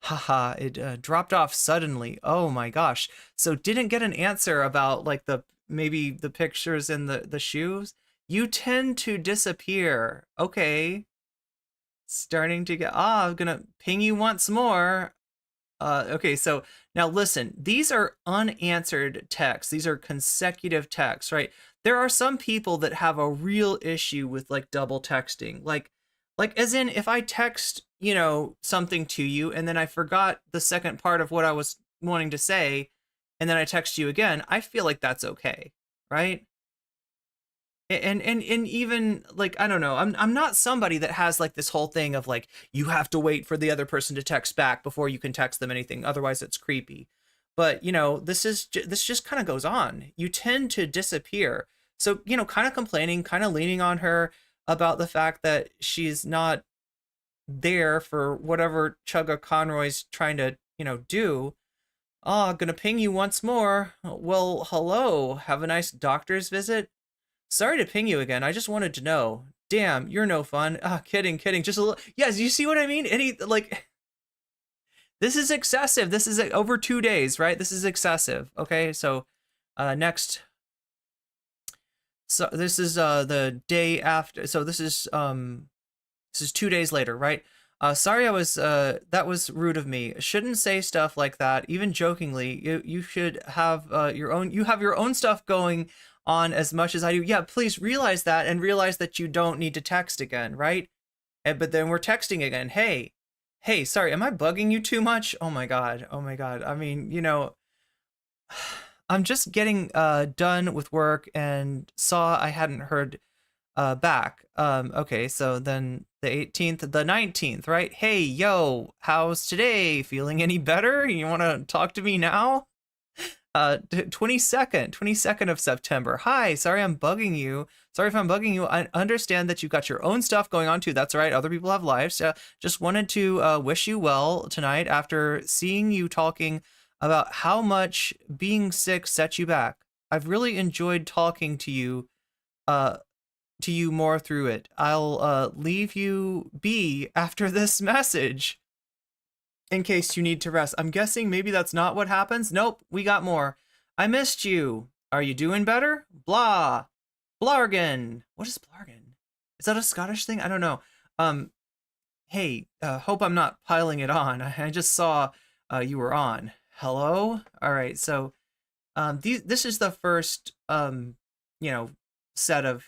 Haha, it dropped off suddenly. Oh my gosh. So didn't get an answer about like maybe the pictures in the shoes. You tend to disappear. Okay. Starting to get, I'm gonna ping you once more. Okay, so now listen, these are unanswered texts. These are consecutive texts, right? There are some people that have a real issue with like double texting. Like as in if I text, you know, something to you and then I forgot the second part of what I was wanting to say and then I text you again, I feel like that's okay, right? And even like, I don't know, I'm not somebody that has like this whole thing of like you have to wait for the other person to text back before you can text them anything, otherwise it's creepy. But you know, this just kind of goes on. You tend to disappear. So, you know, kind of complaining, kind of leaning on her about the fact that she's not there for whatever Chugga Conroy's trying to, you know, do. Oh, gonna ping you once more. Well, hello, have a nice doctor's visit. Sorry to ping you again. I just wanted to know. Damn, you're no fun. Ah, kidding. Just a little. Yes, you see what I mean? This is excessive. This is over 2 days, right? This is excessive. Okay, so next. So this is the day after. So this is 2 days later, right? Sorry, I was that was rude of me. Shouldn't say stuff like that, even jokingly. You should have your own. You have your own stuff going on as much as I do. Yeah, please realize that and realize that you don't need to text again, right? But then we're texting again. Hey, sorry, am I bugging you too much? Oh my god. I mean, you know, I'm just getting done with work and saw I hadn't heard back. Okay, so then the 18th, the 19th, right? Hey, yo, how's today? Feeling any better? You want to talk to me now? 22nd of September. Hi, sorry I'm bugging you. Sorry if I'm bugging you. I understand that you've got your own stuff going on too. That's right. Other people have lives. Just wanted to wish you well tonight after seeing you talking about how much being sick set you back. I've really enjoyed talking to you more through it. I'll leave you be after this message in case you need to rest. I'm guessing maybe that's not what happens. Nope, we got more. I missed you. Are you doing better? Blah. Blargan. What is Blargan? Is that a Scottish thing? I don't know. Hey, hope I'm not piling it on. I just saw you were on. Hello? All right, so this is the first, set of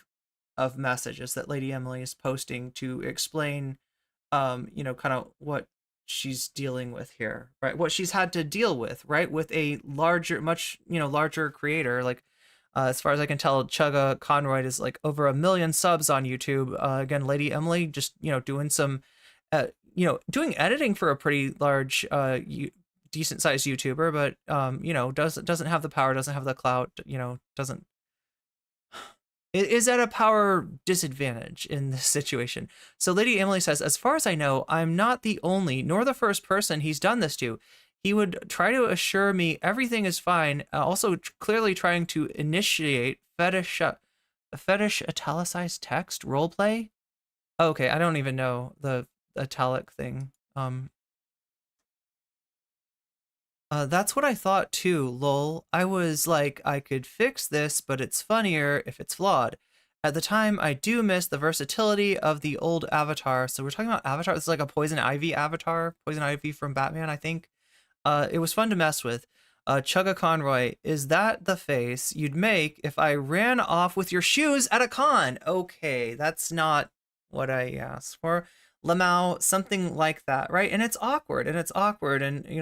messages that Lady Emily is posting to explain, kind of what she's dealing with here, right? What she's had to deal with, right? With a much larger creator. Like, as far as I can tell, Chugga Conroy is like over 1 million subs on YouTube. Again, Lady Emily just, doing some, doing editing for a pretty large, decent sized YouTuber, but, doesn't have the power, doesn't have the clout, doesn't, is at a power disadvantage in this situation. So Lady Emily says, as far as I know, I'm not the only nor the first person he's done this to. He would try to assure me everything is fine, also clearly trying to initiate fetish italicized text roleplay. Okay, I don't even know the italic thing. That's what I thought too, lol. I was like, I could fix this, but it's funnier if it's flawed. At the time, I do miss the versatility of the old Avatar. So we're talking about Avatar. It's like a Poison Ivy Avatar. Poison Ivy from Batman, I think. It was fun to mess with. Chugga Conroy, is that the face you'd make if I ran off with your shoes at a con? Okay, that's not what I asked for. Lamau, something like that, right? And it's awkward, and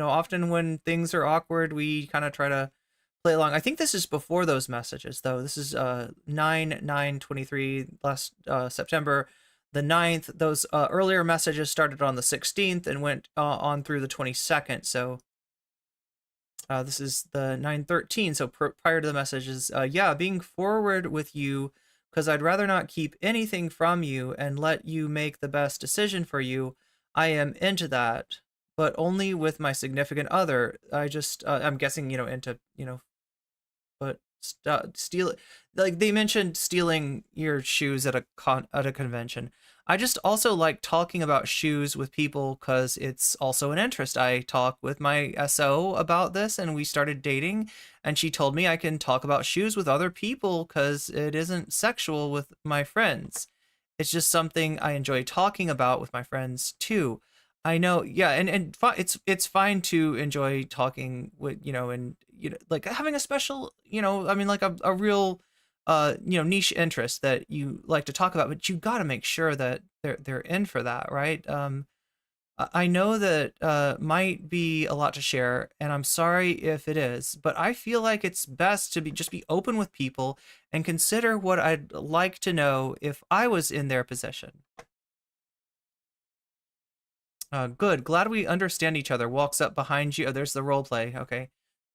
often when things are awkward, we kind of try to play along. I think this is before those messages, though. This is 9/9/23 last September the 9th. Those earlier messages started on the 16th and went on through the 22nd. So this is the 9/13. So prior to the messages, yeah, being forward with you, because I'd rather not keep anything from you and let you make the best decision for you. I am into that, but only with my significant other. I just, I'm guessing, into, but steal, like they mentioned stealing your shoes at a convention. I just also like talking about shoes with people because it's also an interest. I talk with my SO about this, and we started dating, and she told me I can talk about shoes with other people because it isn't sexual with my friends. It's just something I enjoy talking about with my friends too. I know, yeah, and it's fine to enjoy talking with, like having a special, like a real niche interest that you like to talk about, but you got to make sure that they're in for that, right? I know that might be a lot to share, and I'm sorry if it is, but I feel like it's best to just be open with people and consider what I'd like to know if I was in their position. Good. Glad we understand each other. Walks up behind you. Oh, there's the role play. Okay.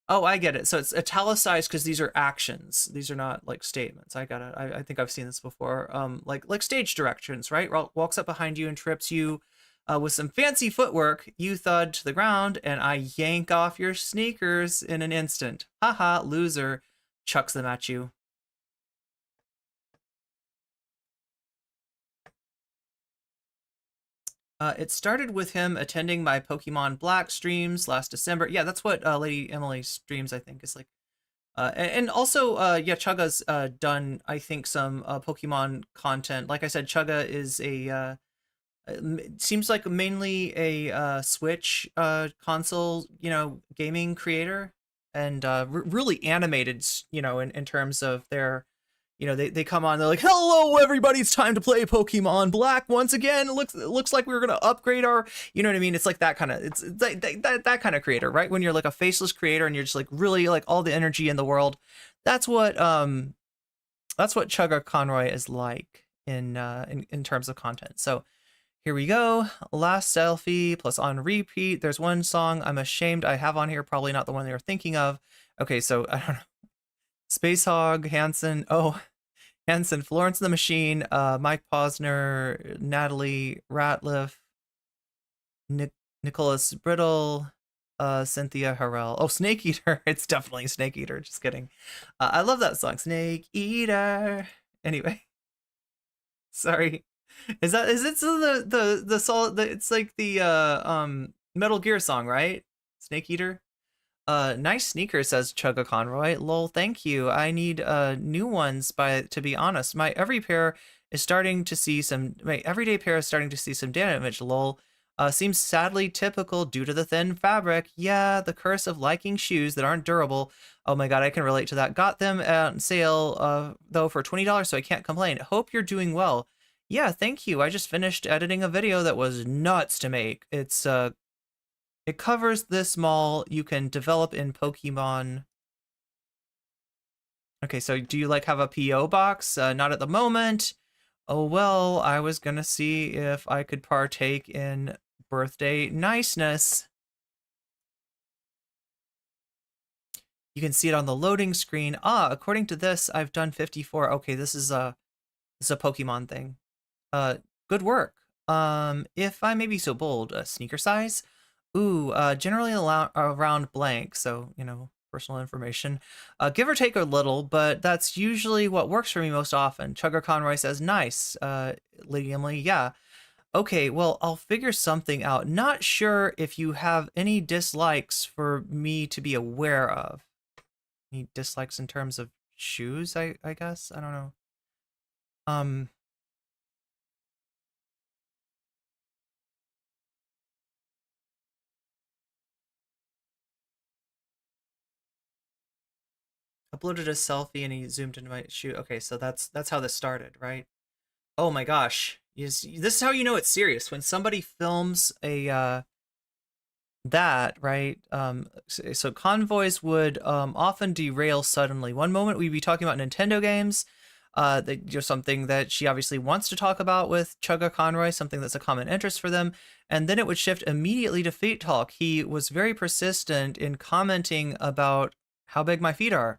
Oh, I get it. So it's italicized because these are actions. These are not like statements. I got it. I think I've seen this before. Like stage directions, right? Walks up behind you and trips you with some fancy footwork. You thud to the ground, and I yank off your sneakers in an instant. Haha, loser. Chucks them at you. It started with him attending my Pokemon Black streams last December. Yeah, that's what Lady Emily streams, I think, is like. And also, yeah, Chugga's done, I think, some Pokemon content. Like I said, Chugga is seems like mainly a Switch console, gaming creator, and really animated, in terms of their. They come on, they're like, hello, everybody, it's time to play Pokemon Black once again. It looks like we're going to upgrade our, you know what I mean? It's like that kind of, it's that kind of creator, right? When you're like a faceless creator and you're just like really like all the energy in the world. That's what Chugga Conroy is like in terms of content. So here we go. Last selfie plus on repeat. There's one song I'm ashamed I have on here, probably not the one you're thinking of. Okay, so I don't know. Space Hog, Hanson. Oh, Hanson, Florence the Machine, Mike Posner, Natalie Ratliff, Nicholas Brittle, Cynthia Harrell. Oh, Snake Eater. It's definitely Snake Eater. Just kidding. I love that song, Snake Eater. Anyway, sorry. Is it so the song? It's like the Metal Gear song, right? Snake Eater. Nice sneaker, says Chugga Conroy. Lol, thank you. I need new ones to be honest. My everyday pair is starting to see some damage. Lol. Seems sadly typical due to the thin fabric. Yeah, the curse of liking shoes that aren't durable. Oh my god, I can relate to that. Got them on sale though for $20, so I can't complain. Hope you're doing well. Yeah, thank you. I just finished editing a video that was nuts to make. It covers this mall you can develop in Pokemon. Okay, so do you like have a P.O. box? Not at the moment. Oh well, I was gonna see if I could partake in birthday niceness. You can see it on the loading screen. According to this, I've done 54. Okay, this is a Pokemon thing. Good work. If I may be so bold, sneaker size. Ooh, generally around blank, so, you know, personal information. Give or take a little, but that's usually what works for me most often. Chugger Conroy says, nice. Lady Emily, yeah. Okay, well, I'll figure something out. Not sure if you have any dislikes for me to be aware of. Any dislikes in terms of shoes, I guess? I don't know. Uploaded a selfie and he zoomed into my shoe. Okay, so that's how this started, right? Oh my gosh. This is how you know it's serious. When somebody films a that, right? So convoys would often derail suddenly. One moment we'd be talking about Nintendo games, something that she obviously wants to talk about with Chugga Conroy, something that's a common interest for them, and then it would shift immediately to feet talk. He was very persistent in commenting about how big my feet are.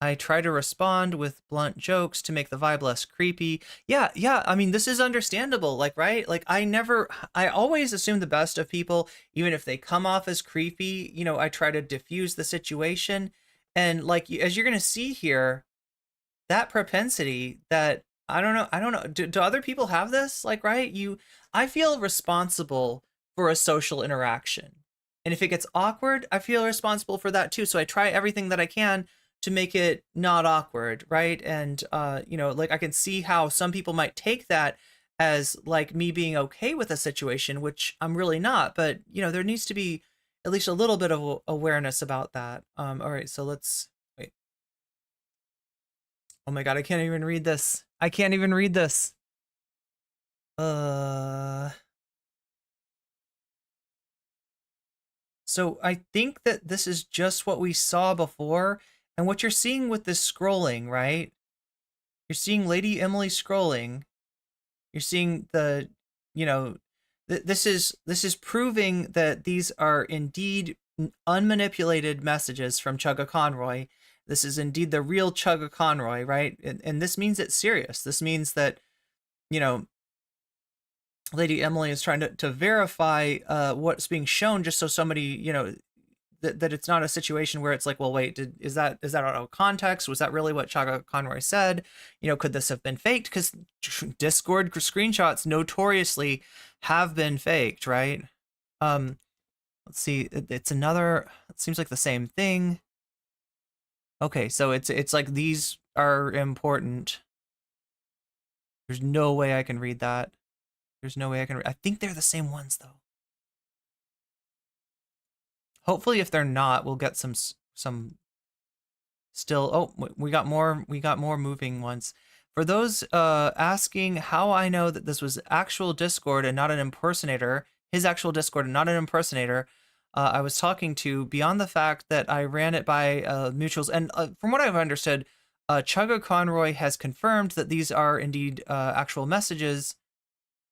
I try to respond with blunt jokes to make the vibe less creepy. Yeah, I mean, this is understandable, like, right? Like, I always assume the best of people, even if they come off as creepy, you know, I try to diffuse the situation. And like, as you're going to see here, that propensity that, I don't know, do other people have this? Like, right? I feel responsible for a social interaction. And if it gets awkward, I feel responsible for that too. So I try everything that I can to make it not awkward, right? And you know, like I can see how some people might take that as like me being okay with a situation, which I'm really not. But you know, there needs to be at least a little bit of awareness about that. All right, so let's wait. Oh my god, I can't even read this. I can't even read this. So I think that this is just what we saw before. And what you're seeing with this scrolling, right? You're seeing Lady Emily scrolling. You're seeing the, you know, this is proving that these are indeed unmanipulated messages from Chugga Conroy. This is indeed the real Chugga Conroy, right? And this means it's serious. This means that, you know, Lady Emily is trying to verify what's being shown, just so somebody, you know, that it's not a situation where it's like, well, wait, is that out of context? Was that really what Chugga Conroy said? You know, could this have been faked? Because Discord screenshots notoriously have been faked, right? Let's see, it seems like the same thing. Okay, so it's like these are important. There's no way I can read that. There's no way I can I think they're the same ones though. Hopefully, if they're not, we'll get some still. Oh, we got more moving ones. For those asking how I know that this was actual Discord and not an impersonator, his actual Discord and not an impersonator, I was talking to, beyond the fact that I ran it by mutuals, and from what I've understood, Chugga Conroy has confirmed that these are indeed actual messages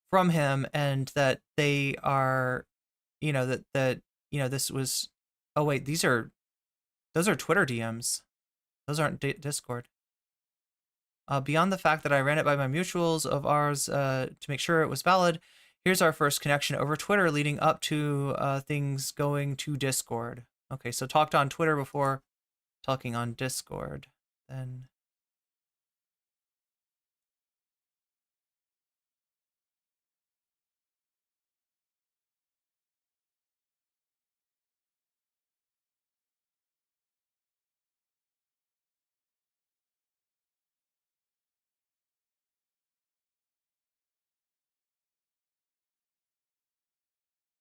from him, and that they are, you know, that you know, this was, oh wait, these are Those are Twitter DMs. Those aren't Discord. Beyond the fact that I ran it by my mutuals of ours to make sure it was valid, here's our first connection over Twitter leading up to things going to Discord. Okay, so talked on Twitter before talking on Discord. Then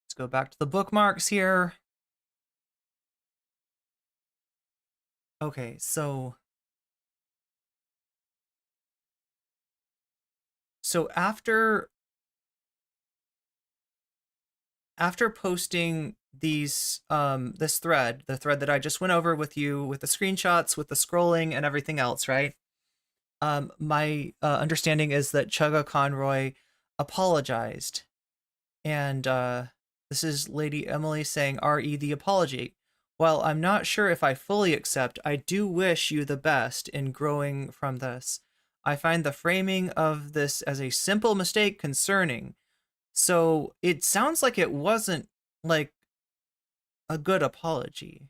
let's go back to the bookmarks here. Okay, so after posting these this thread, the thread that I just went over with you with the screenshots, with the scrolling and everything else, right? My understanding is that Chugga Conroy apologized. And this is Lady Emily saying, RE the apology. While I'm not sure if I fully accept, I do wish you the best in growing from this. I find the framing of this as a simple mistake concerning. So it sounds like it wasn't like a good apology,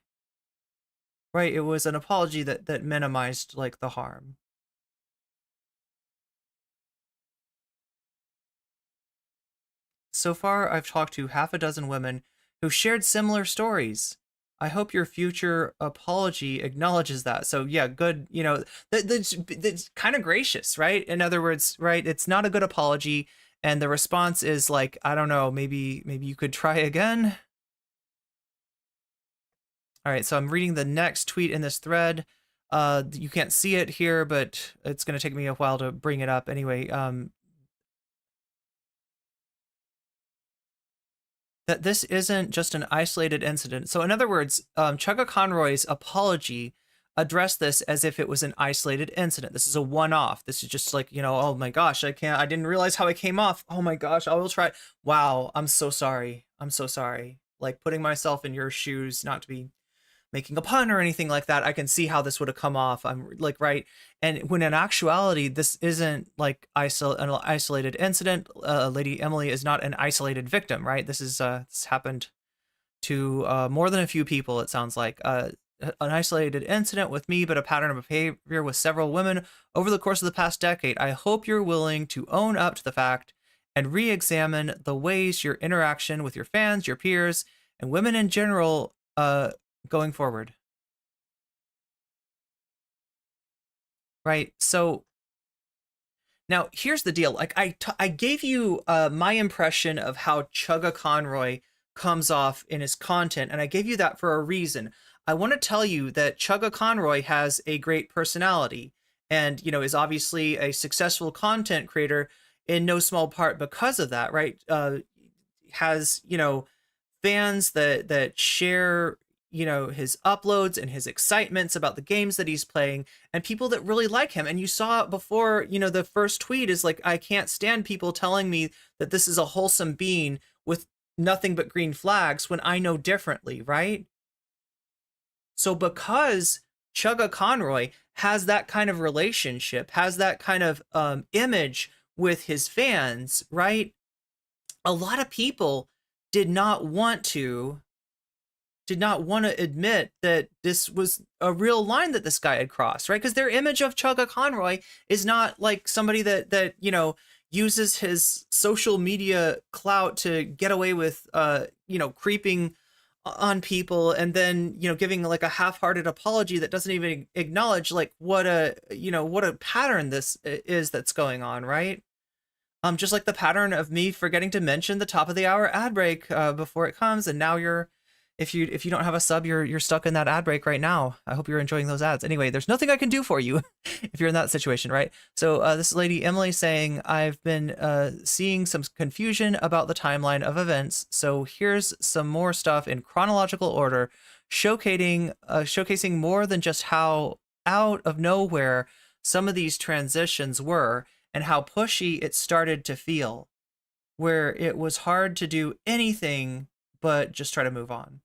right? It was an apology that minimized like the harm. So far, I've talked to half a dozen women who shared similar stories. I hope your future apology acknowledges that. So yeah, good. You know, that's kind of gracious, right? In other words, right? It's not a good apology. And the response is like, I don't know, maybe you could try again. All right, so I'm reading the next tweet in this thread. You can't see it here, but it's going to take me a while to bring it up anyway. That this isn't just an isolated incident. So in other words, Chugga Conroy's apology addressed this as if it was an isolated incident. This is a one-off. This is just like, you know, oh my gosh, I didn't realize how I came off. Oh my gosh, I will try. Wow, I'm so sorry. I'm so sorry. Like putting myself in your shoes, not to be making a pun or anything like that, I can see how this would have come off. I'm like, right. And when in actuality, this isn't like an isolated incident. Lady Emily is not an isolated victim, right? This happened to more than a few people, it sounds like. An isolated incident with me, but a pattern of behavior with several women over the course of the past decade. I hope you're willing to own up to the fact and re-examine the ways your interaction with your fans, your peers, and women in general going forward. Right, so now here's the deal. Like I gave you my impression of how Chugga Conroy comes off in his content, and I gave you that for a reason. I want to tell you that Chugga Conroy has a great personality and, you know, is obviously a successful content creator in no small part because of that, right? Has, you know, fans that share, you know, his uploads and his excitements about the games that he's playing, and people that really like him. And you saw it before, you know, the first tweet is like, I can't stand people telling me that this is a wholesome being with nothing but green flags when I know differently, right? So because Chugga Conroy has that kind of relationship, has that kind of image with his fans, right? A lot of people did not want to admit that this was a real line that this guy had crossed, right? Because their image of Chugga Conroy is not like somebody that you know, uses his social media clout to get away with you know, creeping on people and then, you know, giving like a half-hearted apology that doesn't even acknowledge like what a pattern this is that's going on, right? Just like the pattern of me forgetting to mention the top of the hour ad break before it comes, and now you're, if you don't have a sub, you're stuck in that ad break right now. I hope you're enjoying those ads. Anyway, there's nothing I can do for you if you're in that situation, right? So this is Lady Emily saying, I've been seeing some confusion about the timeline of events. So here's some more stuff in chronological order, showcasing more than just how out of nowhere some of these transitions were and how pushy it started to feel, where it was hard to do anything but just try to move on.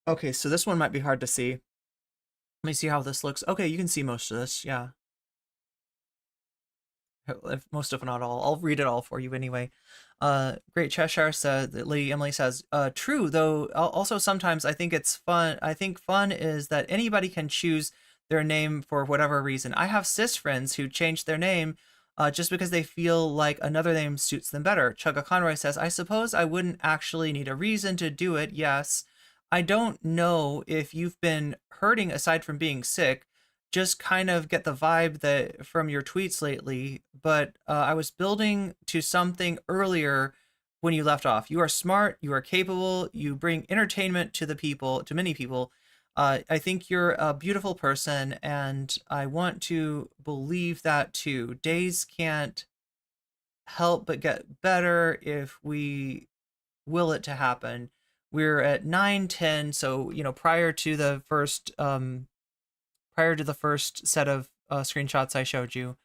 Okay, so this one might be hard to see. Let me see how this looks. Okay, you can see most of this, yeah. If most of it, not all. I'll read it all for you anyway. Great Cheshire said, Lady Emily says, true, though also sometimes I think it's fun. I think fun is that anybody can choose their name for whatever reason. I have cis friends who change their name just because they feel like another name suits them better. Chugga Conroy says, I suppose I wouldn't actually need a reason to do it. Yes. I don't know if you've been hurting aside from being sick. Just kind of get the vibe that from your tweets lately, but I was building to something earlier when you left off. You are smart, you are capable, you bring entertainment to the people, to many people. I think you're a beautiful person, and I want to believe that too. Days can't help but get better if we will it to happen. We're at 9:10, so prior to the first set of screenshots I showed you,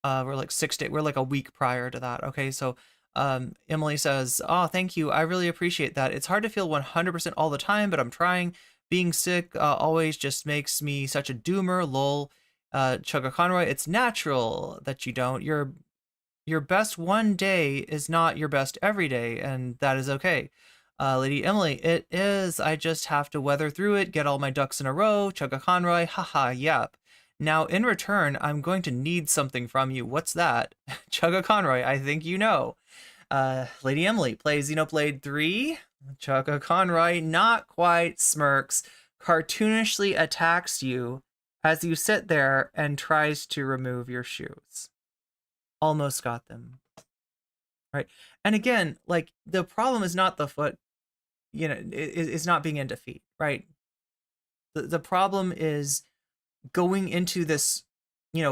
we're like 6 days, we're like a week prior to that. Okay, so Emily says, oh, thank you, I really appreciate that. It's hard to feel 100% all the time, but I'm trying. Being sick always just makes me such a doomer, lol. Chugga Conroy, it's natural that you don't. Your best one day is not your best every day, and that is okay. Lady Emily, it is. I just have to weather through it, get all my ducks in a row. Chugga Conroy, haha, yep. Now, in return, I'm going to need something from you. What's that? Chugga Conroy, I think you know. Lady Emily, plays Xenoblade 3. Chugga Conroy, not quite, smirks, cartoonishly attacks you as you sit there and tries to remove your shoes. Almost got them. Right. And again, like, the problem is not the foot, is not being in defeat, right? The problem is going into this,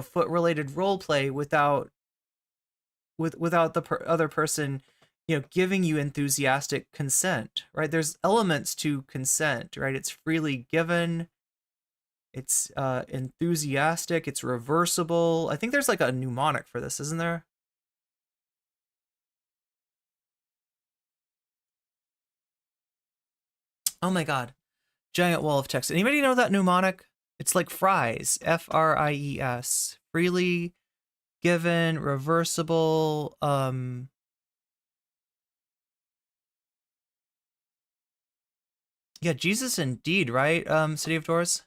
foot related role play without the other person, giving you enthusiastic consent, right? There's elements to consent, right? It's freely given. It's enthusiastic. It's reversible. I think there's like a mnemonic for this, isn't there? Oh my God. Giant wall of text. Anybody know that mnemonic? It's like fries. F-R-I-E-S. Freely given, reversible. Yeah, Jesus indeed, right? City of Doors.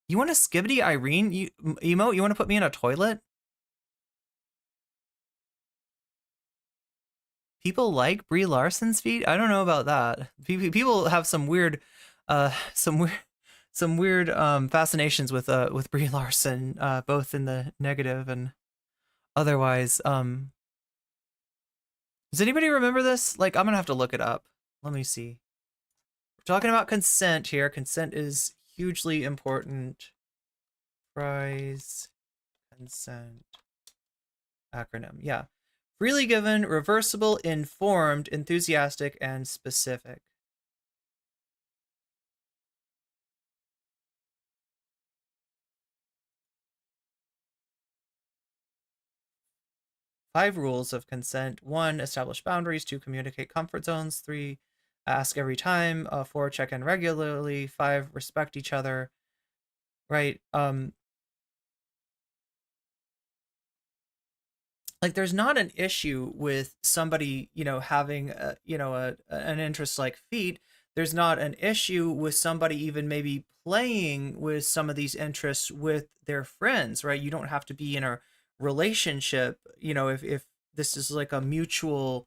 You want to skibbity Irene? Emote, you want to put me in a toilet? People like Brie Larson's feet? I don't know about that. People have some weird fascinations with Brie Larson, both in the negative and otherwise. Does anybody remember this? Like, I'm gonna have to look it up. Let me see. We're talking about consent here. Consent is hugely important. Fries consent acronym. Yeah. Freely given, reversible, informed, enthusiastic, and specific. Five rules of consent. 1, establish boundaries. 2, communicate comfort zones. 3, ask every time. 4, check in regularly. 5, respect each other. Right? Like, there's not an issue with somebody, having an interest like feet. There's not an issue with somebody even maybe playing with some of these interests with their friends, right? You don't have to be in a relationship, if this is like a mutual,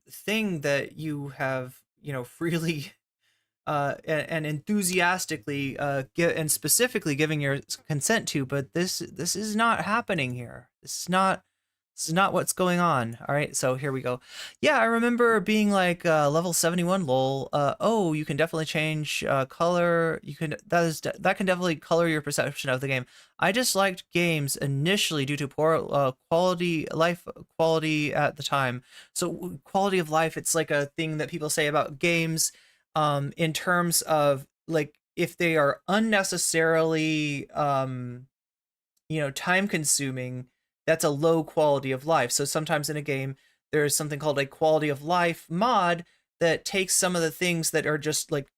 thing that you have, freely and enthusiastically and specifically giving your consent to. But this is not happening here. This is not what's going on. All right, so here we go. Yeah, I remember being like level 71 lol. Oh, you can definitely change color. That can definitely color your perception of the game. I just liked games initially due to poor life quality at the time. So quality of life, it's like a thing that people say about games in terms of like if they are unnecessarily time consuming, that's a low quality of life. So sometimes in a game, there's something called a quality of life mod that takes some of the things that are just like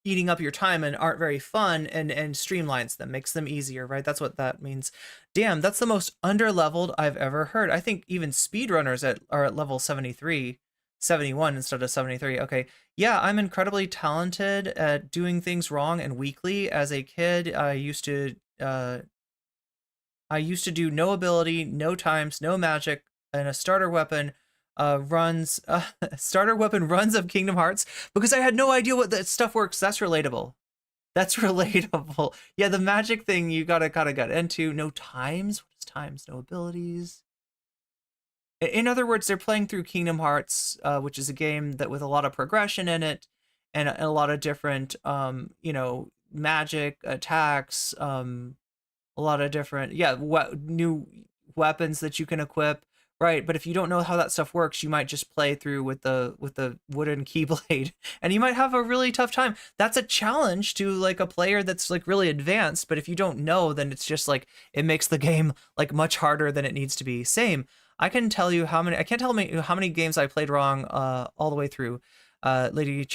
eating up your time and aren't very fun and streamlines them, makes them easier, right? That's what that means. Damn, that's the most under-leveled I've ever heard. I think even speedrunners are at level 73, 71 instead of 73. Okay, yeah, I'm incredibly talented at doing things wrong and weakly. As a kid, I used to do no ability, no times, no magic, and a starter weapon starter weapon runs of Kingdom Hearts because I had no idea what that stuff works. That's relatable. That's relatable. Yeah, the magic thing you gotta get into. No times. What is times? No abilities. In other words, they're playing through Kingdom Hearts, which is a game that with a lot of progression in it, and a lot of different, magic attacks, a lot of different, new weapons that you can equip, right? But if you don't know how that stuff works, you might just play through with the wooden keyblade, and you might have a really tough time. That's a challenge to like a player that's like really advanced. But if you don't know, then it's just like it makes the game like much harder than it needs to be. Same. I can't tell you how many games I played wrong all the way through. Lady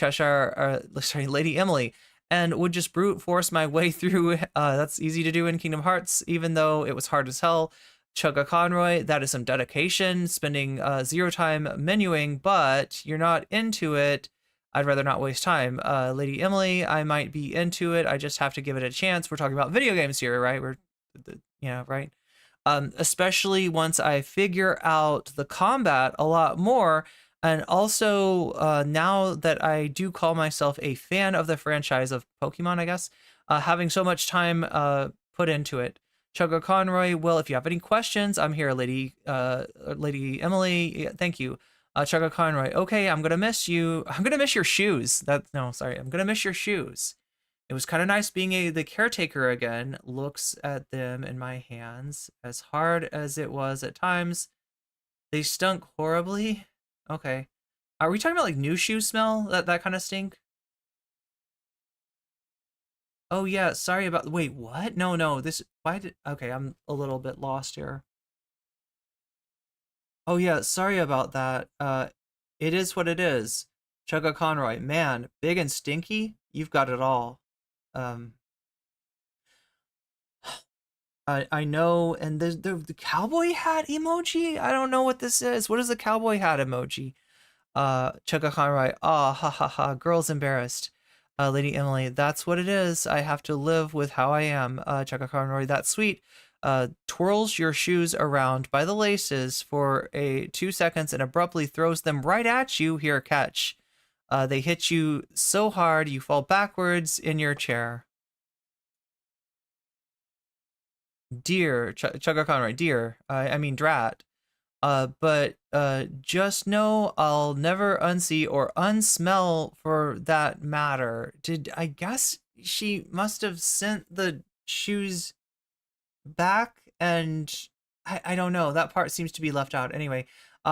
Emily, and would just brute force my way through. That's easy to do in Kingdom Hearts, even though it was hard as hell. Chugga Conroy, that is some dedication, spending 0 time menuing, but you're not into it. I'd rather not waste time. Lady Emily, I might be into it. I just have to give it a chance. We're talking about video games here, right? Right? Especially once I figure out the combat a lot more. And also, now that I do call myself a fan of the franchise of Pokemon, I guess, having so much time put into it. Chugga Conroy, well, if you have any questions, I'm here, Lady Emily. Thank you. Chugga Conroy, okay, I'm gonna miss you. I'm gonna miss your shoes. I'm gonna miss your shoes. It was kind of nice being the caretaker again. Looks at them in my hands. As hard as it was at times, they stunk horribly. Okay. Are we talking about like new shoe smell? That kind of stink? Oh yeah, sorry about, wait, what? No, okay, I'm a little bit lost here. Oh yeah, sorry about that. It is what it is. Chugga Conroy, man, big and stinky? You've got it all. I know, and the cowboy hat emoji? I don't know what this is. What is the cowboy hat emoji? Chugga Conroy, ha ha ha, girl's embarrassed. Lady Emily, that's what it is. I have to live with how I am. Chugga Conroy, that's sweet. Twirls your shoes around by the laces for 2 seconds and abruptly throws them right at you. Here, catch. They hit you so hard you fall backwards in your chair. Dear, Chugga Conroy, dear, I mean drat. But just know I'll never unsee or unsmell for that matter. I guess she must have sent the shoes back, and I don't know. That part seems to be left out. Anyway,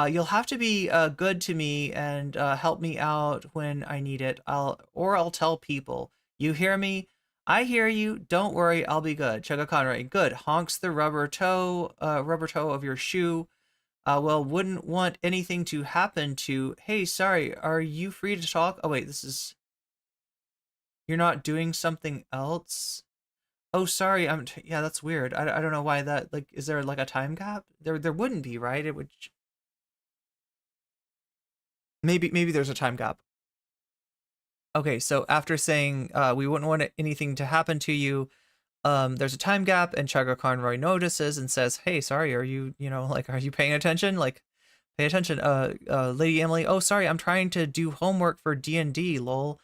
you'll have to be good to me and help me out when I need it. I'll tell people. You hear me? I hear you. Don't worry, I'll be good. Chugga Conroy, good. Honks the rubber toe of your shoe. Well, wouldn't want anything to happen to. Hey, sorry, are you free to talk? Oh wait, you're not doing something else? Oh, sorry. Yeah, that's weird. I don't know why that, like, is there like a time gap? There wouldn't be, right? It would. Maybe there's a time gap. Okay, so after saying we wouldn't want anything to happen to you, there's a time gap, and Chugga Conroy notices and says, hey, sorry, are you paying attention? Like, pay attention. Lady Emily, oh, sorry, I'm trying to do homework for D&D, lol.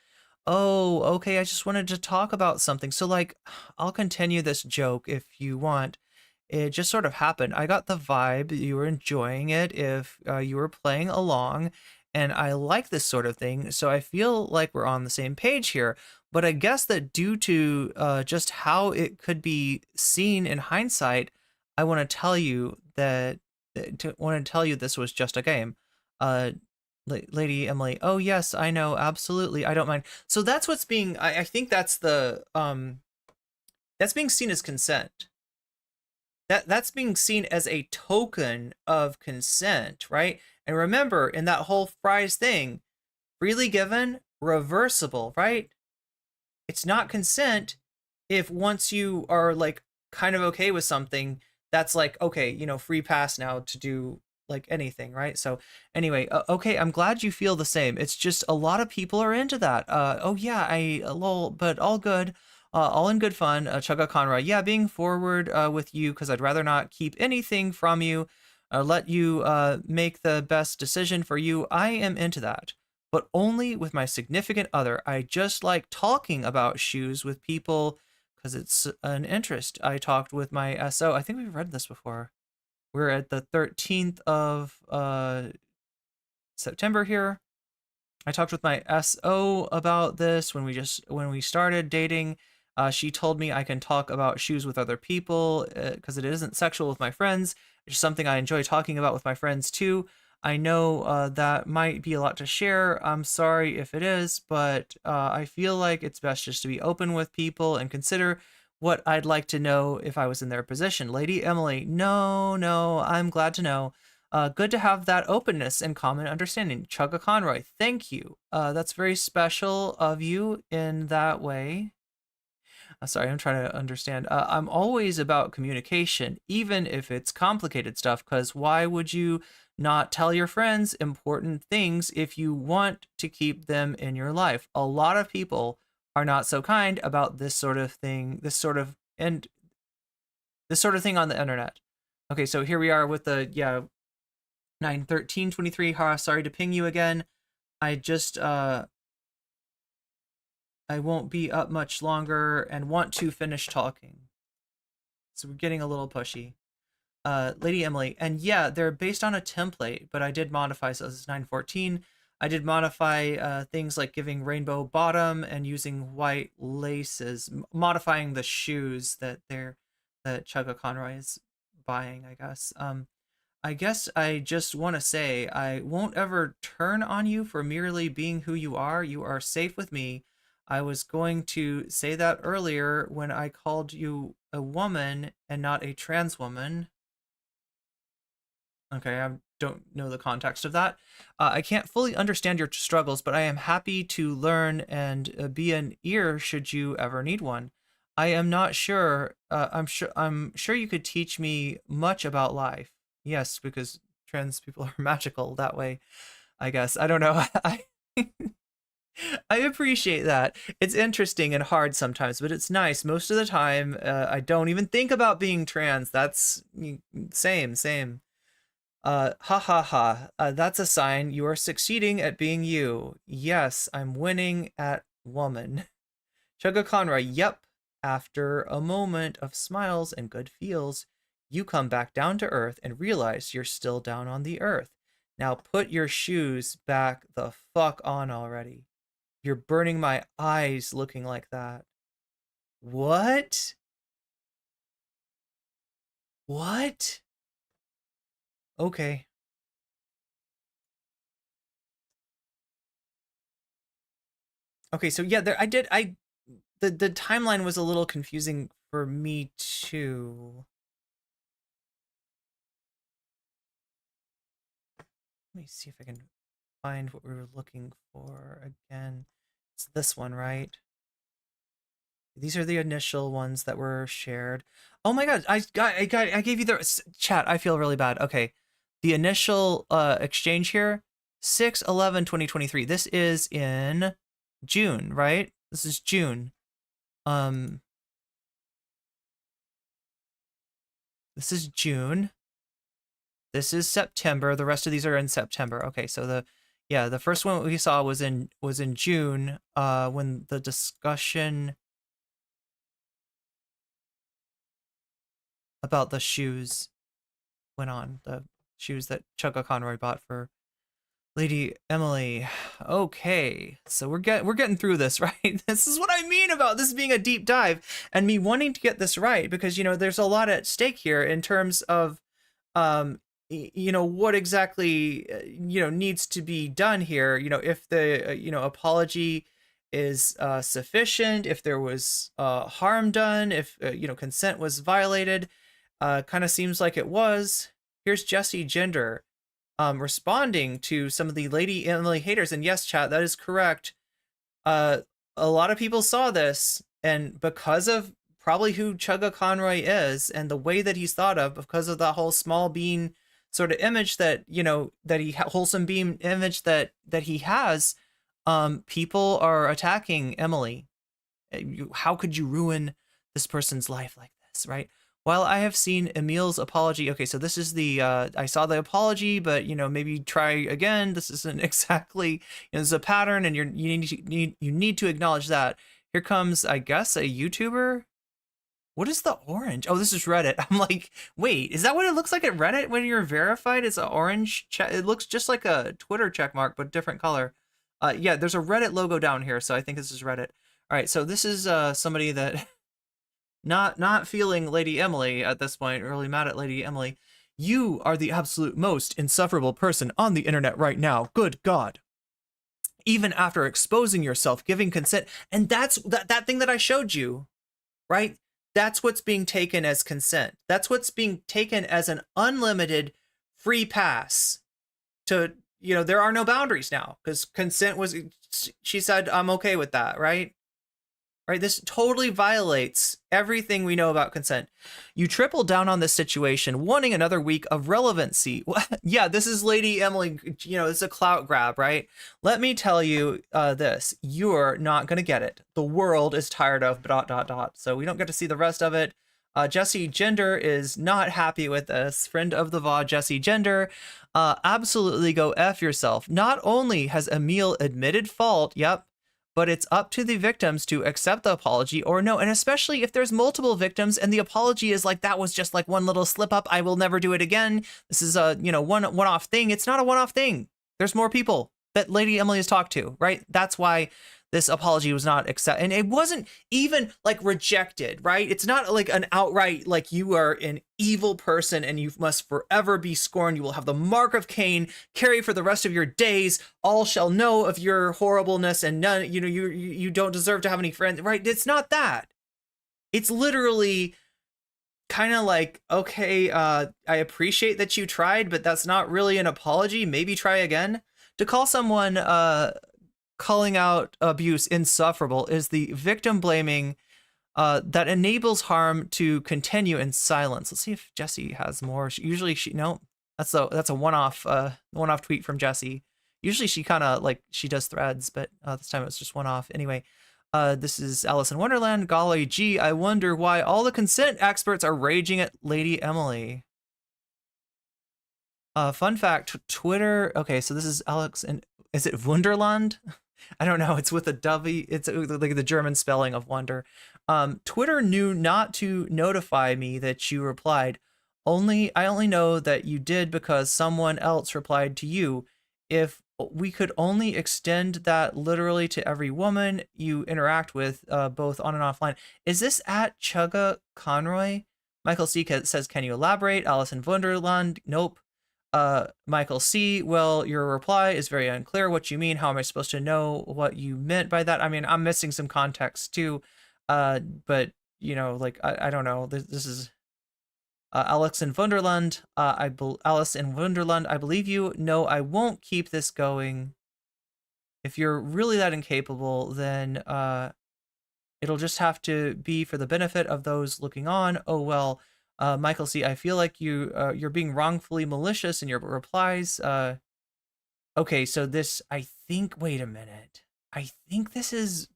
Oh, okay, I just wanted to talk about something. So, like, I'll continue this joke if you want. It just sort of happened. I got the vibe you were enjoying it if you were playing along, and I like this sort of thing, so I feel like we're on the same page here. But I guess that due to just how it could be seen in hindsight, I want to tell you this was just a game. Lady Emily, oh yes, I know, absolutely, I don't mind. So that's what's being, I think that's the, that's being seen as consent. That's being seen as a token of consent, right? And remember, in that whole fries thing, Freely given, reversible, right? It's not consent if once you are like kind of okay with something, that's like, okay, you know, free pass now to do like anything, right? So anyway, okay, I'm glad you feel the same. It's just a lot of people are into that. Oh yeah, lol, but all good. All in good fun. Chugga Conroy, yeah, being forward with you because I'd rather not keep anything from you. Let you make the best decision for you. I am into that, but only with my significant other. I just like talking about shoes with people because it's an interest. I talked with my SO. I think we've read this before. We're at the 13th of September here. I talked with my SO about this when we started dating. She told me I can talk about shoes with other people because it isn't sexual with my friends. It's something I enjoy talking about with my friends too. I know that might be a lot to share. I'm sorry if it is, but I feel like it's best just to be open with people and consider what I'd like to know if I was in their position. Lady Emily, no, I'm glad to know. Good to have that openness and common understanding. Chugga Conroy, thank you. That's very special of you in that way. Sorry, I'm trying to understand. I'm always about communication, even if it's complicated stuff, because why would you not tell your friends important things if you want to keep them in your life? A lot of people are not so kind about this sort of thing, this sort of thing on the internet. Okay, so here we are with the, 9/13/23. Sorry to ping you again. I just, I won't be up much longer and want to finish talking. So we're getting a little pushy. Lady Emily, and yeah, they're based on a template, but I did modify, so this is 9/14. I did modify things like giving rainbow bottom and using white laces, modifying the shoes that Chugga Conroy is buying, I guess. I guess I just want to say I won't ever turn on you for merely being who you are. You are safe with me. I was going to say that earlier when I called you a woman and not a trans woman. Okay, I don't know the context of that. I can't fully understand your struggles, but I am happy to learn and be an ear should you ever need one. I am not sure. I'm sure you could teach me much about life. Yes, because trans people are magical that way, I guess. I don't know. I appreciate that. It's interesting and hard sometimes, but it's nice. Most of the time, I don't even think about being trans. That's same. Ha ha ha. That's a sign you are succeeding at being you. Yes, I'm winning at woman. Chugga Conroy, yep. After a moment of smiles and good feels, you come back down to earth and realize you're still down on the earth. Now put your shoes back the fuck on already. You're burning my eyes looking like that. What? What? Okay. Okay, so yeah, the timeline was a little confusing for me too. Let me see if I can find what we were looking for again. It's this one, right? These are the initial ones that were shared. Oh my god, I gave you the chat. I feel really bad. Okay. The initial exchange here, 6/11/2023. This is in June, right? This is June. This is June. This is September. The rest of these are in September. Okay, so the first one we saw was in June, when the discussion about the shoes went on. The shoes that Chugga Conroy bought for Lady Emily. Okay, so we're getting through this, right? This is what I mean about this being a deep dive and me wanting to get this right, because there's a lot at stake here in terms of what exactly needs to be done here. If the apology is sufficient, if there was harm done, if consent was violated. Kind of seems like it was. Here's Jesse Gender. responding to some of the Lady Emily haters. And yes, chat, that is correct. A lot of people saw this, and because of probably who Chugga Conroy is and the way that he's thought of, because of the whole small bean sort of image that, you know, that wholesome bean image that he has, people are attacking Emily. How could you ruin this person's life like this, right? While I have seen Emil's apology, okay, so this is the, I saw the apology, but, you know, maybe try again. This isn't exactly, you know, there's a pattern, and you need to acknowledge that. Here comes, I guess, a YouTuber. What is the orange? Oh, this is Reddit. I'm like, wait, is that what it looks like at Reddit when you're verified? It's an orange, it looks just like a Twitter check mark, but different color. Yeah, there's a Reddit logo down here, so I think this is Reddit. All right, so this is somebody that not feeling Lady Emily at this point, really mad at Lady Emily. You are the absolute most insufferable person on the internet right now. Good God. Even after exposing yourself, giving consent, and that's that thing that I showed you, right? That's what's being taken as consent. That's what's being taken as an unlimited free pass to, you know, there are no boundaries now because consent was, she said, I'm okay with that, right? Right, this totally violates everything we know about consent. You triple down on this situation, wanting another week of relevancy. Yeah, this is Lady Emily, you know, it's a clout grab, right? Let me tell you this, you're not going to get it. The world is tired of ... So we don't get to see the rest of it. Jesse Gender is not happy with this. Friend of the VOD, Jesse Gender. Absolutely go F yourself. Not only has Emil admitted fault, yep, but it's up to the victims to accept the apology or no. And especially if there's multiple victims and the apology is like, that was just like one little slip up, I will never do it again. This is a, you know, one-off thing. It's not a one-off thing. There's more people that Lady Emily has talked to, right? That's why this apology was not accepted. And it wasn't even like rejected, right? It's not like an outright, like you are an evil person and you must forever be scorned. You will have the mark of Cain, carry for the rest of your days. All shall know of your horribleness and none, you know, you don't deserve to have any friends, right? It's not that. It's literally kind of like, okay, I appreciate that you tried, but that's not really an apology. Maybe try again. To call someone, calling out abuse insufferable is the victim blaming that enables harm to continue in silence. Let's see if Jesse has more. No, that's a one-off tweet from Jesse. Usually she kind of like, she does threads, but this time it was just one-off. Anyway, this is Alice in Wonderland. Golly gee, I wonder why all the consent experts are raging at Lady Emily. Fun fact, Twitter. Okay, so this is Alex and is it Wunderland? I don't know. It's with a W. It's like the German spelling of wonder. Twitter knew not to notify me that you replied. I only know that you did because someone else replied to you. If we could only extend that literally to every woman you interact with, both on and offline. Is this at Chugga Conroy? Michael C says, can you elaborate? Alice in Wonderland. Nope. Michael C, well, your reply is very unclear what you mean. How am I supposed to know what you meant by that? I mean, I'm missing some context too. But you know, like, I don't know. This is Alex in Wonderland. Alice in Wonderland, I believe you. No, I won't keep this going. If you're really that incapable, then it'll just have to be for the benefit of those looking on. Oh, well, Michael C, I feel like you're being wrongfully malicious in your replies. Okay, so this, I think, wait a minute. I think this is...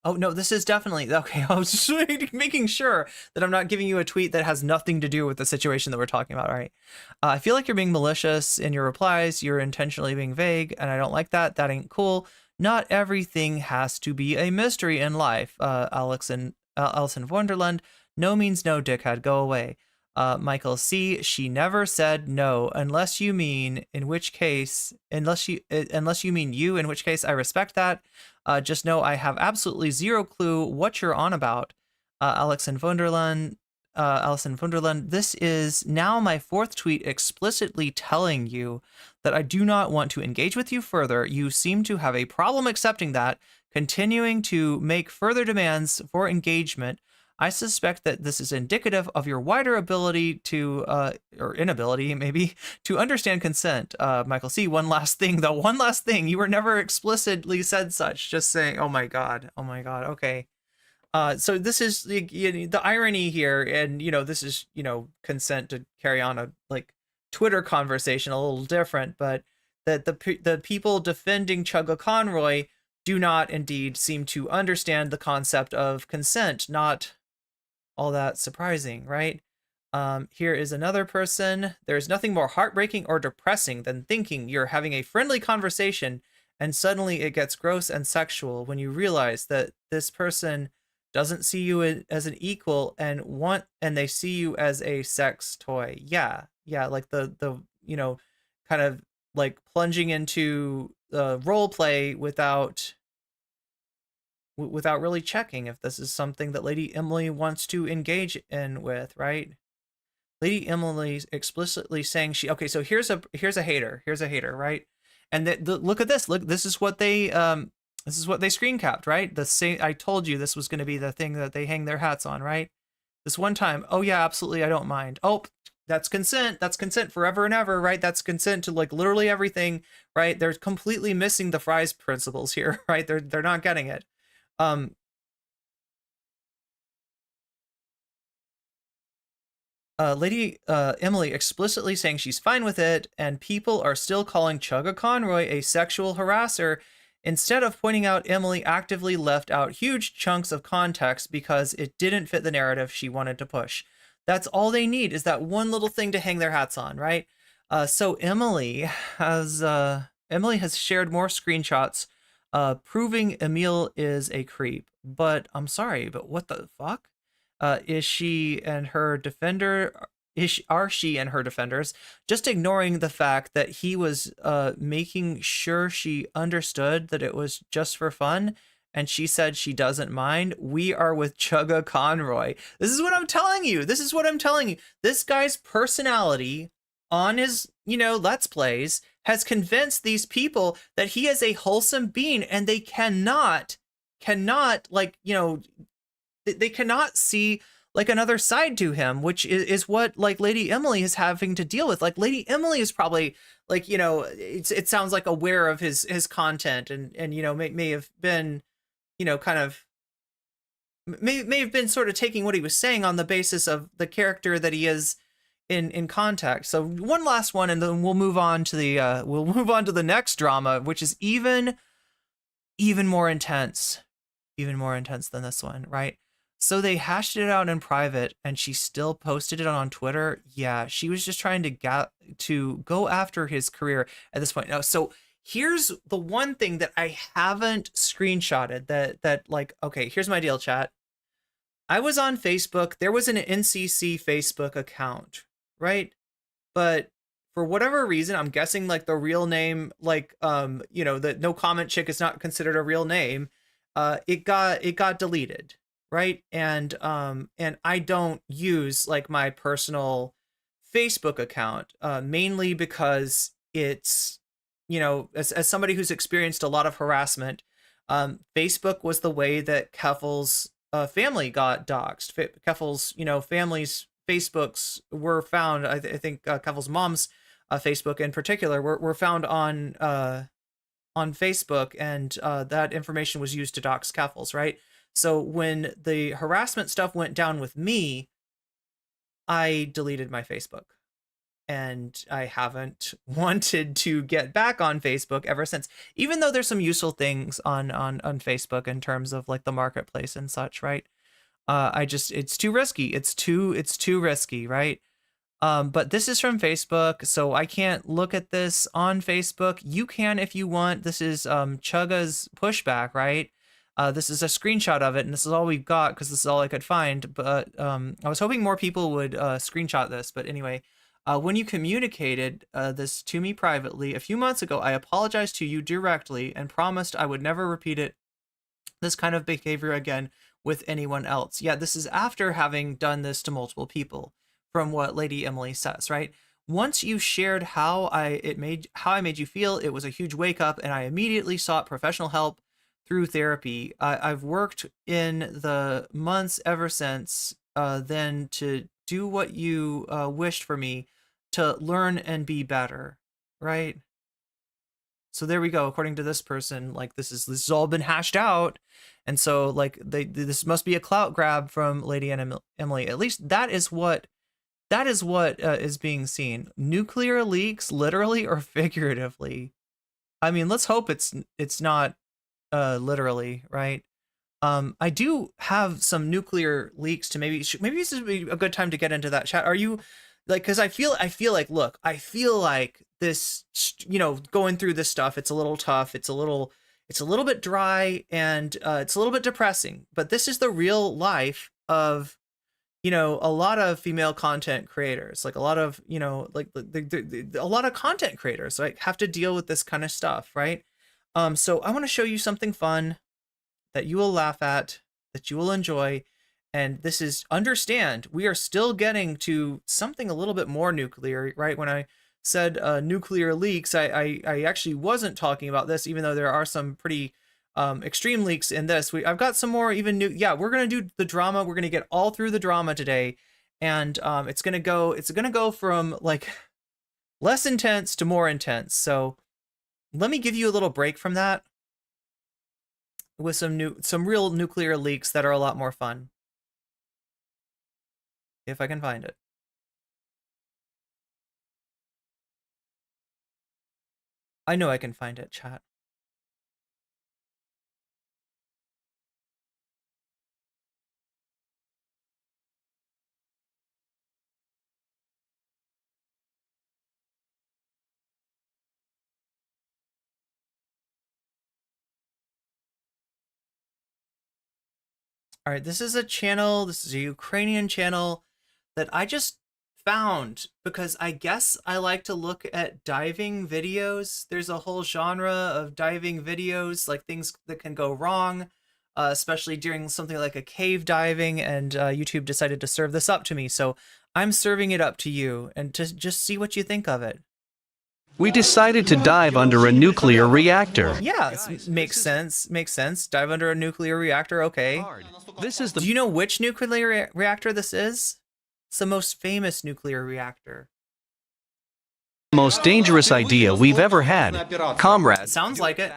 Oh, no, this is definitely... Okay, I was just making sure that I'm not giving you a tweet that has nothing to do with the situation that we're talking about, all right? I feel like you're being malicious in your replies. You're intentionally being vague, and I don't like that. That ain't cool. Not everything has to be a mystery in life. Alice in Wonderland. No means no, dickhead. Go away. Michael C, she never said no, unless you mean, in which case, unless you mean you, in which case I respect that. Just know I have absolutely zero clue what you're on about. Alice in Wonderland, this is now my 4th tweet explicitly telling you that I do not want to engage with you further. You seem to have a problem accepting that, continuing to make further demands for engagement. I suspect that this is indicative of your wider ability to, or inability maybe, to understand consent. Michael C., one last thing though, one last thing. You were never explicitly said such, just saying, oh my God, okay. So this is the irony here, and this is consent to carry on a like Twitter conversation, a little different, but that the people defending Chugga Conroy do not indeed seem to understand the concept of consent. Not all that surprising, right? Here is another person. There's nothing more heartbreaking or depressing than thinking you're having a friendly conversation and suddenly it gets gross and sexual when you realize that this person doesn't see you as an equal and they see you as a sex toy. Yeah, like the kind of like plunging into role play without really checking if this is something that Lady Emily wants to engage in with, right? Lady Emily explicitly saying so here's a hater, right? And look at this. Look, this is what they screen capped, right? I told you this was going to be the thing that they hang their hats on, right? This one time, oh yeah, absolutely, I don't mind. Oh, that's consent. That's consent forever and ever, right? That's consent to like literally everything, right? They're completely missing the Fry's principles here, right? They're not getting it. Lady Emily explicitly saying she's fine with it, and people are still calling Chugga Conroy a sexual harasser instead of pointing out Emily actively left out huge chunks of context because it didn't fit the narrative she wanted to push. That's all they need, is that one little thing to hang their hats on, right? So Emily has shared more screenshots proving Emil is a creep. But I'm sorry, but what the fuck? Are she and her defenders just ignoring the fact that he was making sure she understood that it was just for fun, and she said she doesn't mind? We are with Chugga Conroy. This is what I'm telling you. This guy's personality on his, Let's Plays has convinced these people that he is a wholesome being, and they cannot they cannot see like another side to him, which is what like Lady Emily is having to deal with. Like Lady Emily is probably like, it sounds like aware of his content and may have been, kind of may have been sort of taking what he was saying on the basis of the character that he is in context. So one last one, and then we'll move on to the next drama, which is even more intense than this one, right? So they hashed it out in private, and she still posted it on Twitter. Yeah, she was just trying to go after his career at this point. Now, so here's the one thing that I haven't screenshotted that like, okay, here's my deal, chat. I was on Facebook. There was an NCC Facebook account, right? But for whatever reason, I'm guessing like the real name, like, the no comment chick is not considered a real name. It got deleted. Right. And I don't use like my personal Facebook account, mainly because it's, as somebody who's experienced a lot of harassment, Facebook was the way that Keffel's family got doxxed. Keffel's, family's Facebooks were found. I think Keffel's mom's Facebook in particular were found on Facebook, and that information was used to dox Keffel's, right? So when the harassment stuff went down with me, I deleted my Facebook, and I haven't wanted to get back on Facebook ever since, even though there's some useful things on Facebook in terms of like the marketplace and such, right? It's too risky. It's too risky, right? But this is from Facebook, so I can't look at this on Facebook. You can if you want. This is Chugga's pushback, right? This is a screenshot of it, and this is all we've got because this is all I could find. But I was hoping more people would screenshot this. But anyway, when you communicated this to me privately a few months ago, I apologized to you directly and promised I would never repeat this kind of behavior again with anyone else. Yeah, this is after having done this to multiple people, from what Lady Emily says, right? Once you shared how I made you feel, it was a huge wake up, and I immediately sought professional help through therapy. I've worked in the months ever since then to do what you wished for me, to learn and be better, right? So there we go. According to this person, like this has all been hashed out, and so like this must be a clout grab from Lady and Emily. At least that is what is being seen. Nuclear leaks, literally or figuratively. I mean, let's hope it's not literally, right? I do have some nuclear leaks to maybe this would be a good time to get into that chat. Are you like, because I feel like, look, I feel like this, you know, going through this stuff, it's a little tough, it's a little bit dry, and it's a little bit depressing, but this is the real life of, you know, a lot of female content creators, like a lot of, you know, like a lot of content creators, like have to deal with this kind of stuff, right? So I want to show you something fun that you will laugh at, that you will enjoy. And this is, understand, we are still getting to something a little bit more nuclear, right? When I said nuclear leaks, I actually wasn't talking about this, even though there are some pretty extreme leaks in this. I've got some more even new. Yeah, we're gonna do the drama. We're gonna get all through the drama today, and it's gonna go from like less intense to more intense. So let me give you a little break from that with some real nuclear leaks that are a lot more fun. If I can find it. I know I can find it, chat. All right, this is a channel, this is a Ukrainian channel that I just found because I guess I like to look at diving videos. There's a whole genre of diving videos, like things that can go wrong, especially during something like a cave diving, and YouTube decided to serve this up to me. So I'm serving it up to you and to just see what you think of it. We decided to dive under a nuclear reactor. Yeah, makes sense. Makes sense. Dive under a nuclear reactor. Okay. Do you know which nuclear reactor this is? It's the most famous nuclear reactor. Most dangerous idea we've ever had. Comrades. Sounds like it.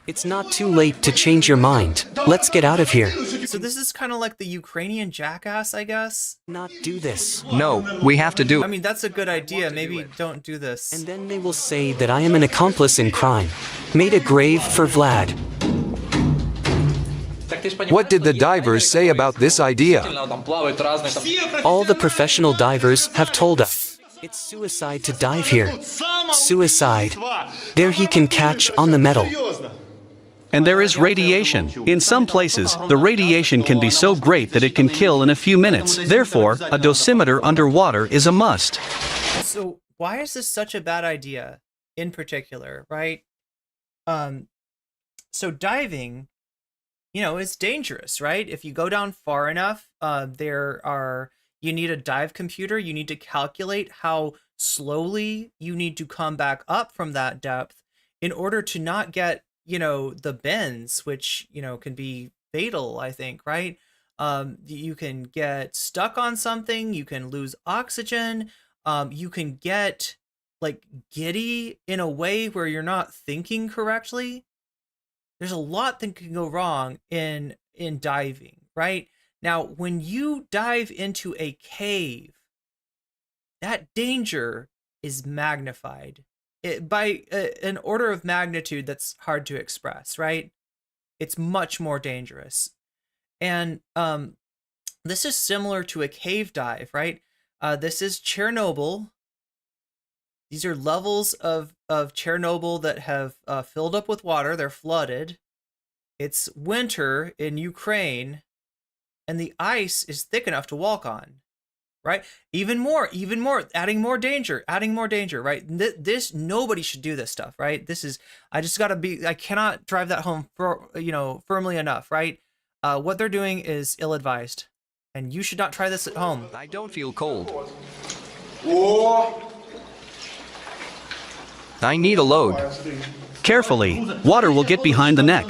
It's not too late to change your mind. Let's get out of here. So this is kind of like the Ukrainian jackass, I guess? Not do this. No, we have to do it. I mean, that's a good idea. Maybe don't do this. And then they will say that I am an accomplice in crime. Made a grave for Vlad. What did the divers say about this idea? All the professional divers have told us. It's suicide to dive here. Suicide. There he can catch on the metal. And there is radiation. In some places, the radiation can be so great that it can kill in a few minutes. Therefore, a dosimeter underwater is a must. So why is this such a bad idea in particular, right? So diving, you know, is dangerous, right? If you go down far enough, you need a dive computer. You need to calculate how slowly you need to come back up from that depth in order to not get, you know, the bends, which, you know, can be fatal, I think, right? You can get stuck on something, you can lose oxygen, you can get like giddy in a way where you're not thinking correctly. There's a lot that can go wrong in diving, right? Now, when you dive into a cave, that danger is magnified by an order of magnitude that's hard to express, right? It's much more dangerous. And this is similar to a cave dive, right? This is Chernobyl. These are levels of Chernobyl that have filled up with water. They're flooded. It's winter in Ukraine, and the ice is thick enough to walk on. Right? Even more, adding more danger, right? This, nobody should do this stuff, right? This is, I cannot drive that home for, you know, firmly enough, right? What they're doing is ill-advised, and you should not try this at home. I don't feel cold. I need a load. Carefully, water will get behind the neck.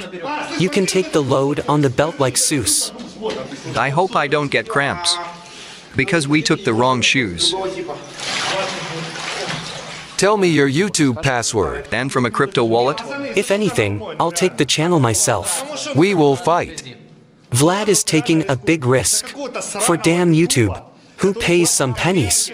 You can take the load on the belt like Seuss. I hope I don't get cramps. Because we took the wrong shoes. Tell me your YouTube password. And from a crypto wallet? If anything, I'll take the channel myself. We will fight. Vlad is taking a big risk. For damn YouTube, who pays some pennies.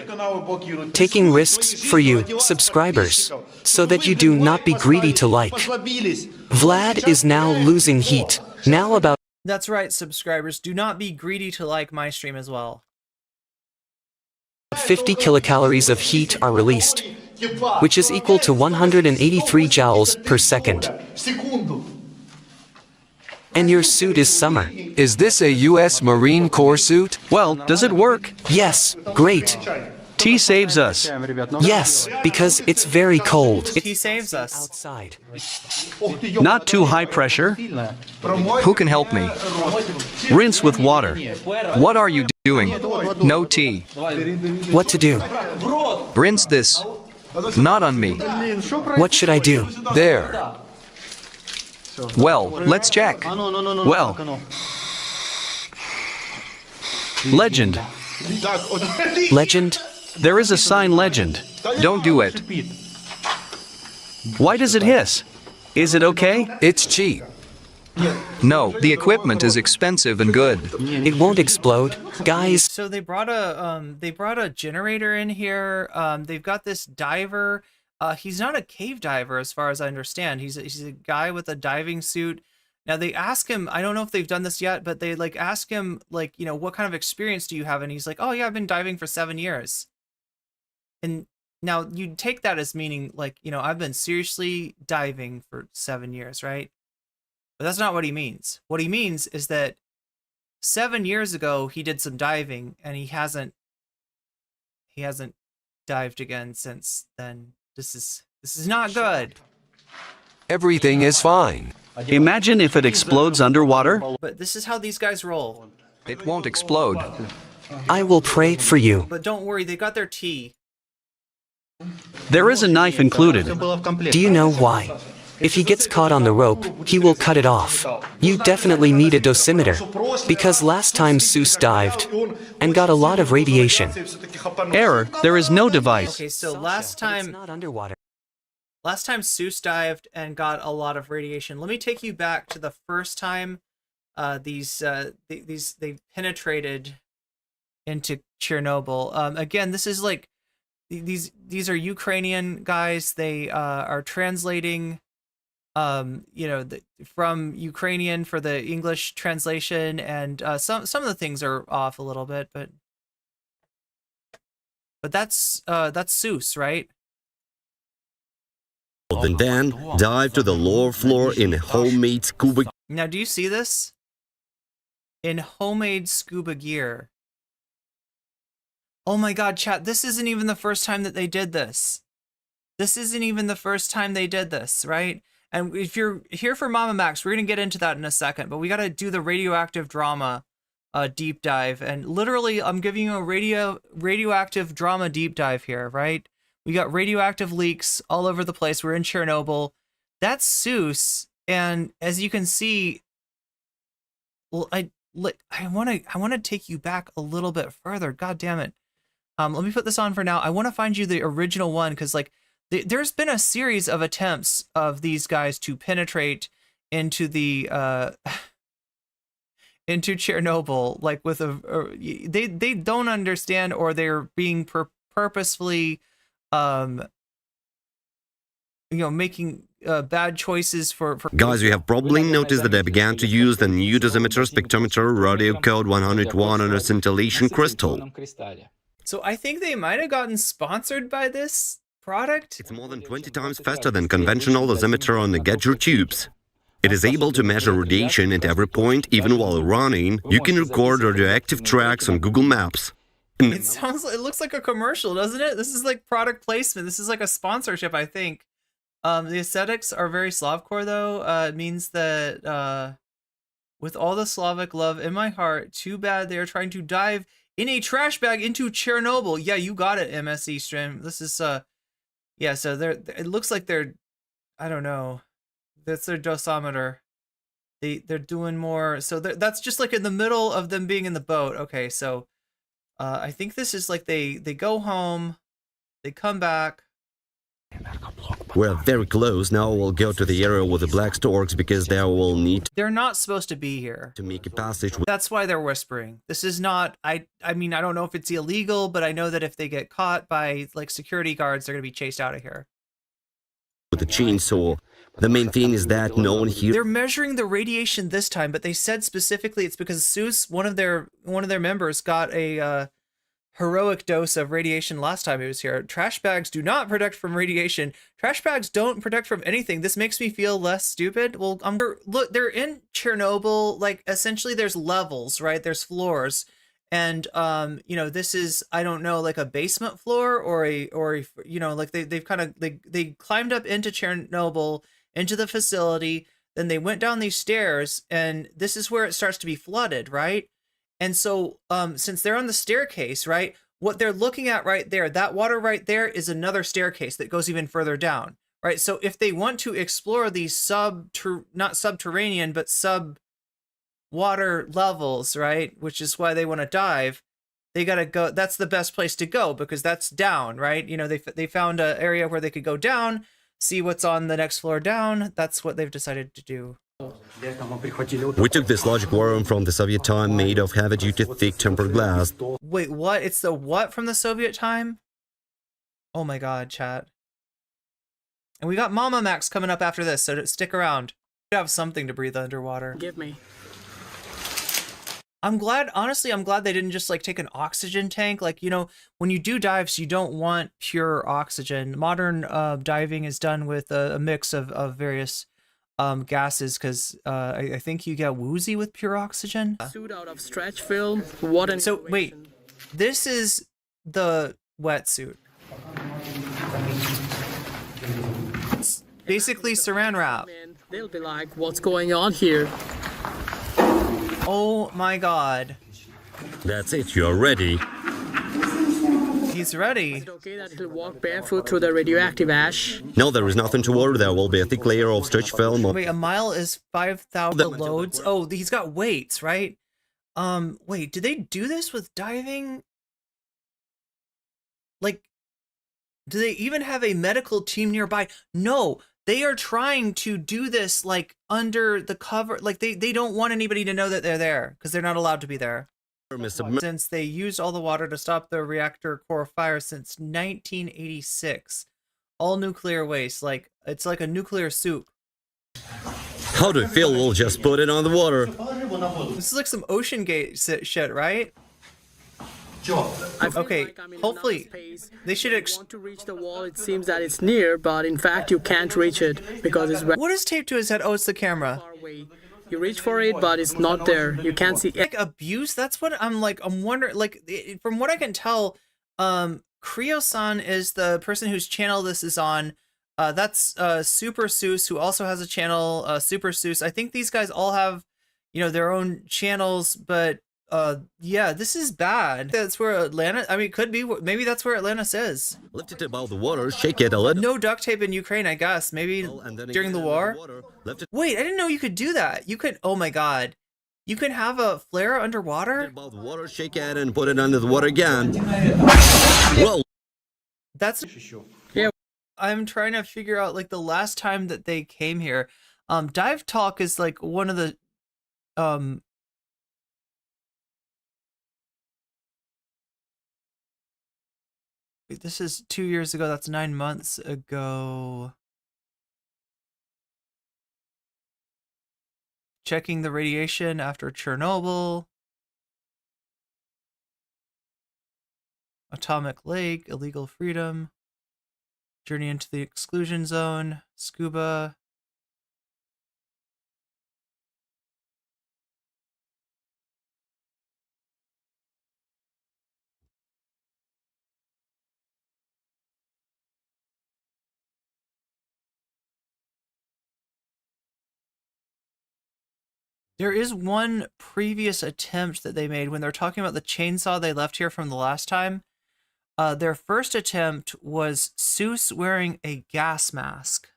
Taking risks for you, subscribers, so that you do not be greedy to like. Vlad is now losing heat. Now about That's right, subscribers. Do not be greedy to like my stream as well. 50 kilocalories of heat are released, which is equal to 183 joules per second. And your suit is summer. Is this a U.S. Marine Corps suit? Well, does it work? Yes, great. Tea saves us. Yes, because it's very cold. He saves us. Outside. Not too high pressure. Who can help me? Rinse with water. What are you doing? No tea. What to do? Rinse this. Not on me. What should I do? There. Well, let's check. Well. Legend. Legend? There is a sign legend. Don't do it. Why does it hiss? Is it okay? It's cheap. No, the equipment is expensive and good. It won't explode, guys. So they brought a generator in here. They've got this diver. He's not a cave diver as far as I understand. He's a guy with a diving suit. Now they ask him, I don't know if they've done this yet, but they like ask him like, you know, what kind of experience do you have? And he's like, oh yeah, I've been diving for 7 years. And now you'd take that as meaning like, you know, I've been seriously diving for 7 years, right? But that's not what he means. What he means is that 7 years ago he did some diving and he hasn't dived again since then. This is not good. Everything is fine. Imagine if it explodes underwater. But this is how these guys roll. It won't explode. I will pray for you. But don't worry, they got their tea. There is a knife included. Do you know why? If he gets caught on the rope, he will cut it off. You definitely need a dosimeter. Because last time Seuss dived and got a lot of radiation. Error, there is no device. Okay, so last time not underwater. Last time Seuss dived and got a lot of radiation. Let me take you back to the first time they penetrated into Chernobyl. Again, this is like these are Ukrainian guys. They are translating you know, from Ukrainian for the English translation, and some of the things are off a little bit, but that's Seuss, right? And then dive to the lower floor in homemade scuba. Now, do you see this? In homemade scuba gear. Oh my god, chat, this isn't even the first time that they did this. This isn't even the first time they did this, right? And if you're here for Mamamax, we're going to get into that in a second, but we got to do the radioactive drama deep dive. And literally, I'm giving you a radioactive drama deep dive here, right? We got radioactive leaks all over the place. We're in Chernobyl. That's Seuss. And as you can see, well, I want to take you back a little bit further. God damn it. Let me put this on for now. I want to find you the original one, because like there's been a series of attempts of these guys to penetrate into the into Chernobyl, like with they don't understand, or they're being purposefully you know, making bad choices for Guys, you have probably noticed that I began to use the new dosimeter spectrometer radio code 101 on a scintillation crystal. So I think they might have gotten sponsored by this product. It's more than 20 times faster than conventional dosimeter on the Gadget tubes. It is able to measure radiation at every point, even while running. You can record radioactive tracks on Google Maps. It looks like a commercial, doesn't it? This is like product placement. This is like a sponsorship, I think. The aesthetics are very Slavcore, though. It means that with all the Slavic love in my heart, too bad they are trying to dive in a trash bag into Chernobyl. Yeah, you got it, MSE stream. This is yeah. So it looks like they're, I don't know. That's their dosimeter. They're doing more. So that's just like in the middle of them being in the boat. Okay, so I think this is like they go home, they come back. We're very close. Now we'll go to the area with the black storks because they will need They're not supposed to be here to make a passage. That's why they're whispering. This is not, I mean, I don't know if it's illegal, but I know that if they get caught by like security guards, they're going to be chased out of here. With the chainsaw. The main thing is that no one here. They're measuring the radiation this time, but they said specifically it's because Seuss, one of their members, got a heroic dose of radiation last time he was here. Trash bags do not protect from radiation. Trash bags don't protect from anything. This makes me feel less stupid. Well, look, they're in Chernobyl. Like essentially, there's levels, right? There's floors, and you know, this is, I don't know, like a basement floor or a you know, like they've kind of they climbed up into Chernobyl, into the facility, then they went down these stairs, and this is where it starts to be flooded, right? And so since they're on the staircase, right, what they're looking at right there, that water right there is another staircase that goes even further down, right? So if they want to explore these not subterranean, but sub-water levels, right, which is why they want to dive, they got to go, that's the best place to go because that's down, right? You know, they found an area where they could go down, see what's on the next floor down. That's what they've decided to do. We took this logic worm from the Soviet time made of heavy-duty thick tempered glass. Wait, what? It's the what from the Soviet time? Oh my god, chat. And we got Mamamaxin coming up after this, so stick around. We have something to breathe underwater. Give me. I'm glad, honestly, I'm glad they didn't just like take an oxygen tank. Like, you know, when you do dives, you don't want pure oxygen. Modern diving is done with a mix of various gases because I think you get woozy with pure oxygen. Suit out of stretch film, water. So wait, this is the wetsuit. It's basically saran wrap. They'll be like, what's going on here? Oh my god. That's it, you're ready. He's ready. Is it okay that he'll walk barefoot through the radioactive ash? No, there is nothing to worry. There will be a thick layer of stretch film. Wait, a mile is 5,000 loads? Oh, he's got weights, right? Wait, do they do this with diving? Like, do they even have a medical team nearby? No, they are trying to do this like under the cover. Like they don't want anybody to know that they're there because they're not allowed to be there. Since they used all the water to stop the reactor core fire since 1986. All nuclear waste, like it's like a nuclear soup. How do you feel? We'll just put it on the water. This is like some Ocean Gate shit, right? Okay, hopefully they should want to reach the wall. It seems that it's near, but in fact you can't reach it because it's what is taped to his head? Oh, it's the camera. far away. You reach for it, but it's not there. You can't see it. Like abuse. That's what I'm like. I'm wondering. Like from what I can tell, Creo-san is the person whose channel this is on. That's Super Seuss, who also has a channel. Super Seuss. I think these guys all have, you know, their own channels, but yeah, this is bad. That's where Atlanta, I mean, it could be, maybe that's where Atlantis is. Lift it above the water, shake it a little. No duct tape in Ukraine, I guess. Maybe during the war. Wait, I didn't know you could do that. You could, oh my god. You can have a flare underwater? Above the water, shake it and put it under the water again. Whoa. That's, yeah. I'm trying to figure out like the last time that they came here. Dive Talk is like one of the, this is 2 years ago. That's 9 months ago. Checking the radiation after Chernobyl. Atomic Lake, illegal freedom. Journey into the exclusion zone. Scuba. There is one previous attempt that they made when they're talking about the chainsaw they left here from the last time. Their first attempt was Seuss wearing a gas mask.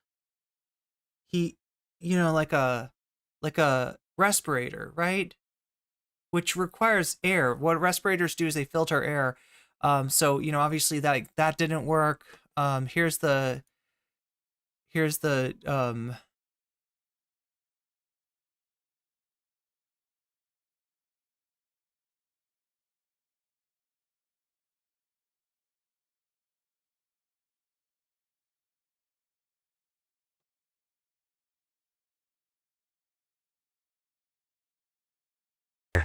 He you know, like a respirator, right? Which requires air. What respirators do is they filter air. So, you know, obviously that didn't work. Here's the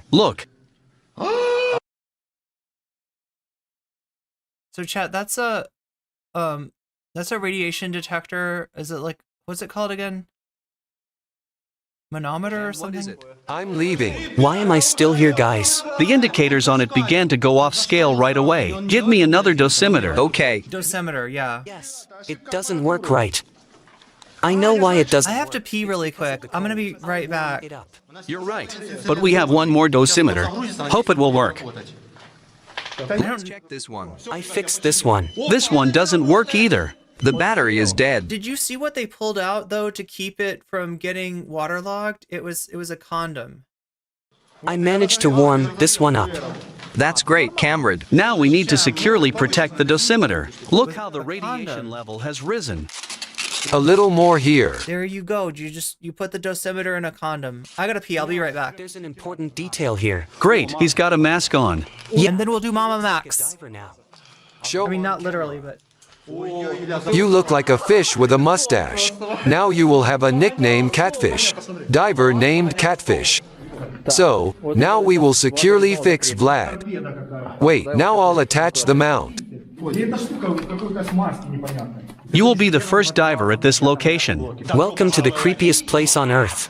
Look. So chat, that's a radiation detector. Is it like, what's it called again? Manometer or something? I'm leaving. Why am I still here, guys? The indicators on it began to go off scale right away. Give me another dosimeter. Okay. Dosimeter, yeah. Yes, it doesn't work right. I know why it doesn't. I have to pee really quick. I'm gonna be right back. You're right. But we have one more dosimeter. Hope it will work. Let's check this one. I fixed this one. This one doesn't work either. The battery is dead. Did you see what they pulled out though to keep it from getting waterlogged? It was a condom. I managed to warm this one up. That's great, Cameron. Now we need to securely protect the dosimeter. Look how the radiation level has risen. A little more here. There you go. You put the dosimeter in a condom. I gotta pee. I'll be right back. There's an important detail here. Great, he's got a mask on. Yeah. And then we'll do Mama Max. Show. I mean, not literally, but. You look like a fish with a mustache. Now you will have a nickname, Catfish. Diver named Catfish. So, now we will securely fix Vlad. Wait, now I'll attach the mount. You will be the first diver at this location. Welcome to the creepiest place on Earth.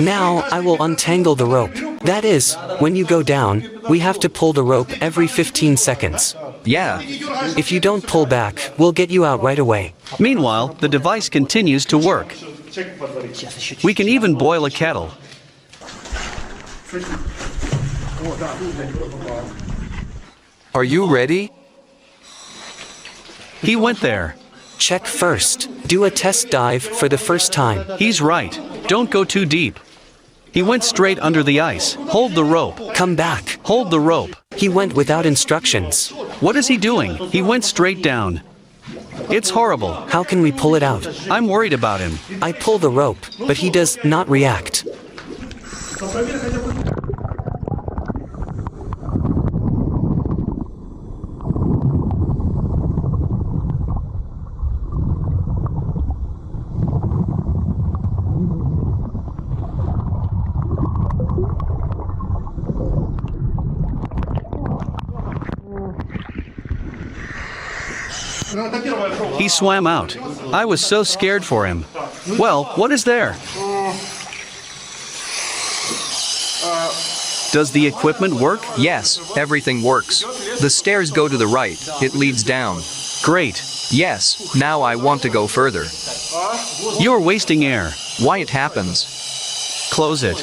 Now I will untangle the rope. That is, when you go down, we have to pull the rope every 15 seconds. Yeah. If you don't pull back, we'll get you out right away. Meanwhile, the device continues to work. We can even boil a kettle. Are you ready? He went there. Check first. Do a test dive for the first time. He's right. Don't go too deep. He went straight under the ice. Hold the rope. Come back. Hold the rope. He went without instructions. What is he doing? He went straight down. It's horrible. How can we pull it out? I'm worried about him. I pull the rope, but he does not react. He swam out. I was so scared for him. Well, what is there? Does the equipment work? Yes, everything works. The stairs go to the right. It leads down. Great. Yes, now I want to go further. You're wasting air. Why it happens? Close it.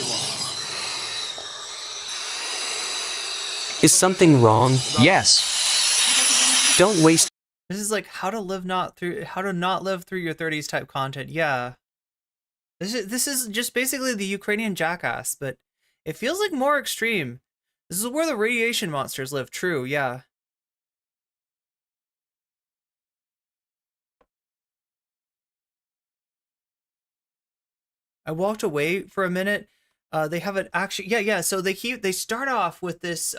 Is something wrong? Yes. Don't waste. This is like how to not live through your 30s type content. Yeah. This is just basically the Ukrainian jackass, but it feels like more extreme. This is where the radiation monsters live. True, yeah. I walked away for a minute. They have an actually, yeah. So they start off with this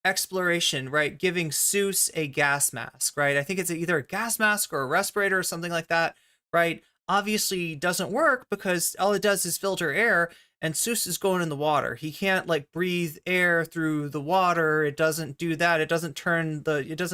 exploration, right? Giving Seuss a gas mask, right? I think it's either a gas mask or a respirator or something like that, right? Obviously doesn't work because all it does is filter air, and Seuss is going in the water. He can't like breathe air through the water. It doesn't do that. It doesn't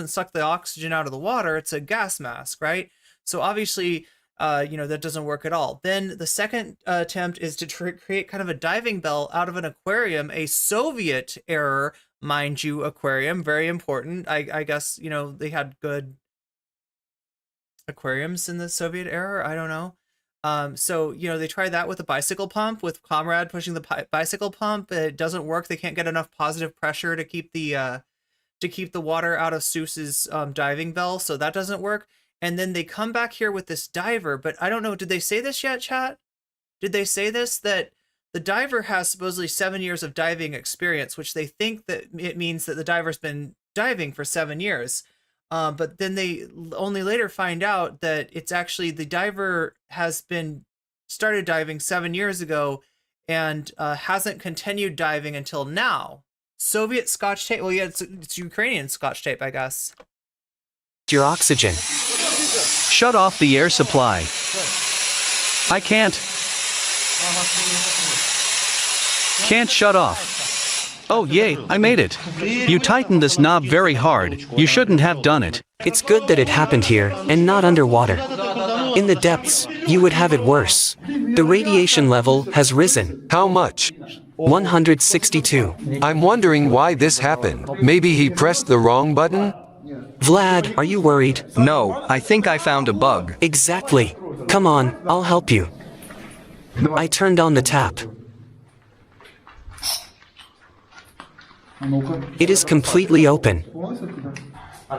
suck the oxygen out of the water. It's a gas mask, right? So obviously, that doesn't work at all. Then the second attempt is to create kind of a diving bell out of an aquarium, a Soviet era, mind you, aquarium, very important. I guess, they had good aquariums in the Soviet era. I don't know. So, they tried that with a bicycle pump, with Comrade pushing the bicycle pump. It doesn't work. They can't get enough positive pressure to keep the water out of Seuss's diving bell. So that doesn't work. and then they come back here with this diver. But I don't know, did they say this yet, chat? Did they say this, that the diver has supposedly 7 years of diving experience, which they think that it means that the diver's been diving for 7 years. But then they only later find out that it's actually the diver has been started diving 7 years ago and hasn't continued diving until now. Soviet Scotch tape. Well, yeah, it's Ukrainian Scotch tape, I guess. Your oxygen. Shut off the air supply. I can't shut off. Oh yay, I made it. You tightened this knob very hard. You shouldn't have done it. It's good that it happened here, and not underwater. In the depths, you would have it worse. The radiation level has risen. How much? 162. I'm wondering why this happened. Maybe he pressed the wrong button? Vlad, are you worried? No, I think I found a bug. Exactly. Come on, I'll help you. I turned on the tap. It is completely open.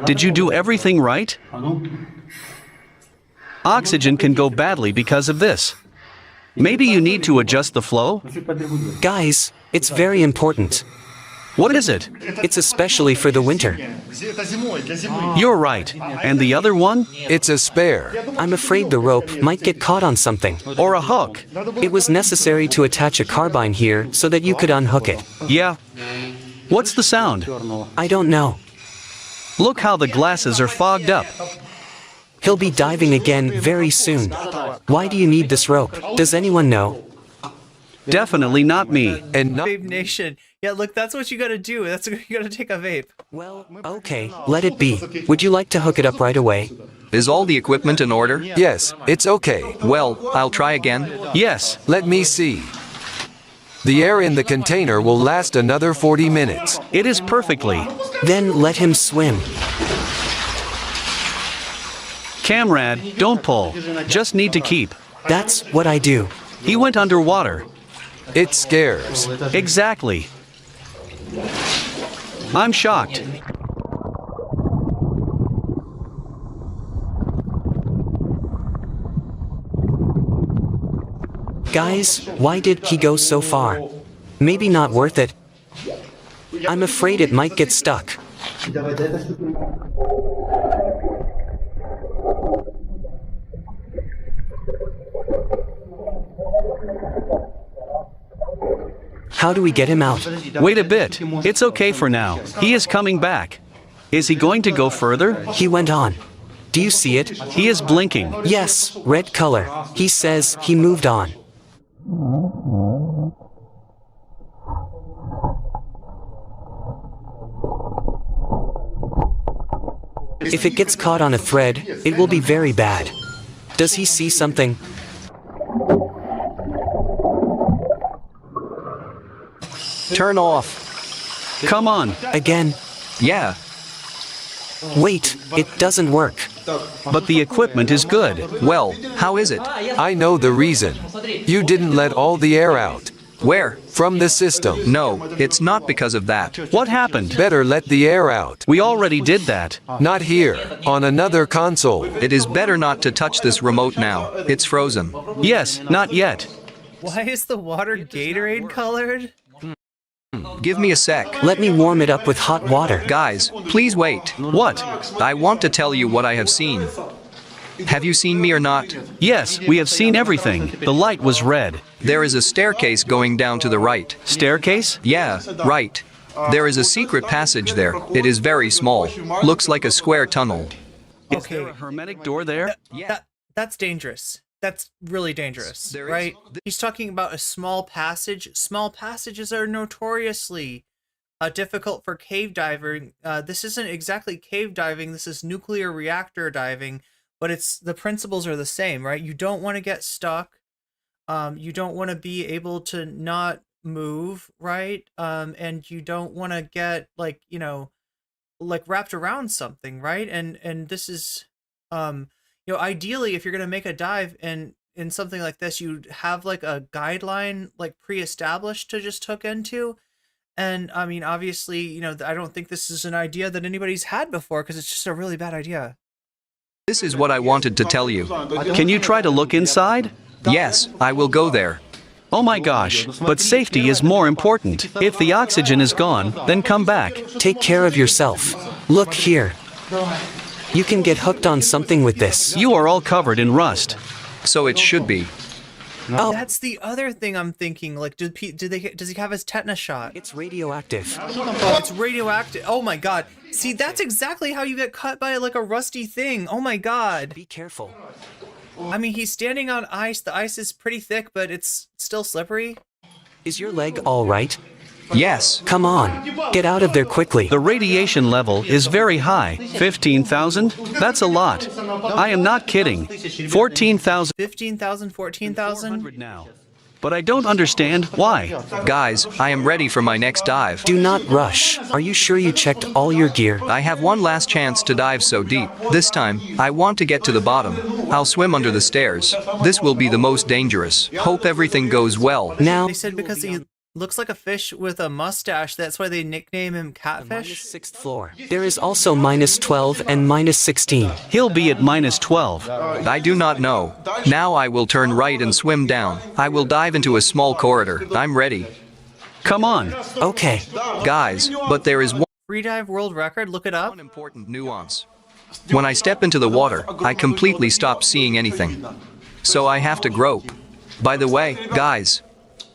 Did you do everything right? Oxygen can go badly because of this. Maybe you need to adjust the flow? Guys, it's very important. What is it? It's especially for the winter. You're right. And the other one? It's a spare. I'm afraid the rope might get caught on something. Or a hook. It was necessary to attach a carbine here so that you could unhook it. Yeah. What's the sound? I don't know. Look how the glasses are fogged up. He'll be diving again very soon. Why do you need this rope? Does anyone know? Definitely not me. And not Vape Nation. Yeah, look, that's what you gotta do. That's what you gotta take a vape. Well, okay, let it be. Would you like to hook it up right away? Is all the equipment in order? Yes, it's okay. Well, I'll try again. Yes. Let me see. The air in the container will last another 40 minutes. It is perfectly. Then let him swim. Camrad, don't pull. Just need to keep. That's what I do. He went underwater. It scares. Exactly. I'm shocked. Guys, why did he go so far? Maybe not worth it. I'm afraid it might get stuck. How do we get him out? Wait a bit. It's okay for now. He is coming back. Is he going to go further? He went on. Do you see it? He is blinking. Yes, red color. He says he moved on. If it gets caught on a thread, it will be very bad. Does he see something? Turn off. Come on. Again. Yeah. Wait, it doesn't work. But the equipment is good. Well, how is it? I know the reason. You didn't let all the air out. Where? From the system. No, it's not because of that. What happened? Better let the air out. We already did that. Not here. On another console. It is better not to touch this remote now. It's frozen. Yes, not yet. Why is the water Gatorade colored? Give me a sec. Let me warm it up with hot water. Guys, please wait. What? I want to tell you what I have seen. Have you seen me or not? Yes, we have seen everything. The light was red. There is a staircase going down to the right. Staircase? Yeah, right. There is a secret passage there. It is very small. Looks like a square tunnel. Is there a hermetic door there? That's dangerous. That's really dangerous, right? He's talking about a small passage. Small passages are notoriously difficult for cave diving. This isn't exactly cave diving. This is nuclear reactor diving, but the principles are the same, right? You don't want to get stuck. You don't want to be able to not move, right? And you don't want to get like wrapped around something, right? And this is, ideally, if you're going to make a dive in something like this, you'd have like a guideline like pre-established to just hook into. And I mean, obviously, I don't think this is an idea that anybody's had before because it's just a really bad idea. This is what I wanted to tell you. Can you try to look inside? Yes, I will go there. Oh my gosh, but safety is more important. If the oxygen is gone, then come back. Take care of yourself. Look here. You can get hooked on something with this. You are all covered in rust. So it should be. Oh, That's the other thing I'm thinking. Like, does he have his tetanus shot? it's radioactive. It's radioactive. Oh my god. See, that's exactly how you get cut by like a rusty thing. Oh my god. Be careful. I mean, he's standing on ice. The ice is pretty thick, but it's still slippery. Is your leg all right? Yes. Come on. Get out of there quickly. The radiation level is very high. 15,000? That's a lot. I am not kidding. 14,000 15,000, 14,000? now. But I don't understand why. Guys, I am ready for my next dive. Do not rush. Are you sure you checked all your gear? I have one last chance to dive so deep. This time, I want to get to the bottom. I'll swim under the stairs. This will be the most dangerous. Hope everything goes well. Now, They said because he looks like a fish with a mustache, that's why they nickname him Catfish. -6th floor. There is also -12 and -16. He'll be at -12. I do not know. Now I will turn right and swim down. I will dive into a small corridor. I'm ready. Come on. Okay. Guys, but there is Free dive world record, look it up. one important nuance. When I step into the water, I completely stop seeing anything. So I have to grope. By the way, guys,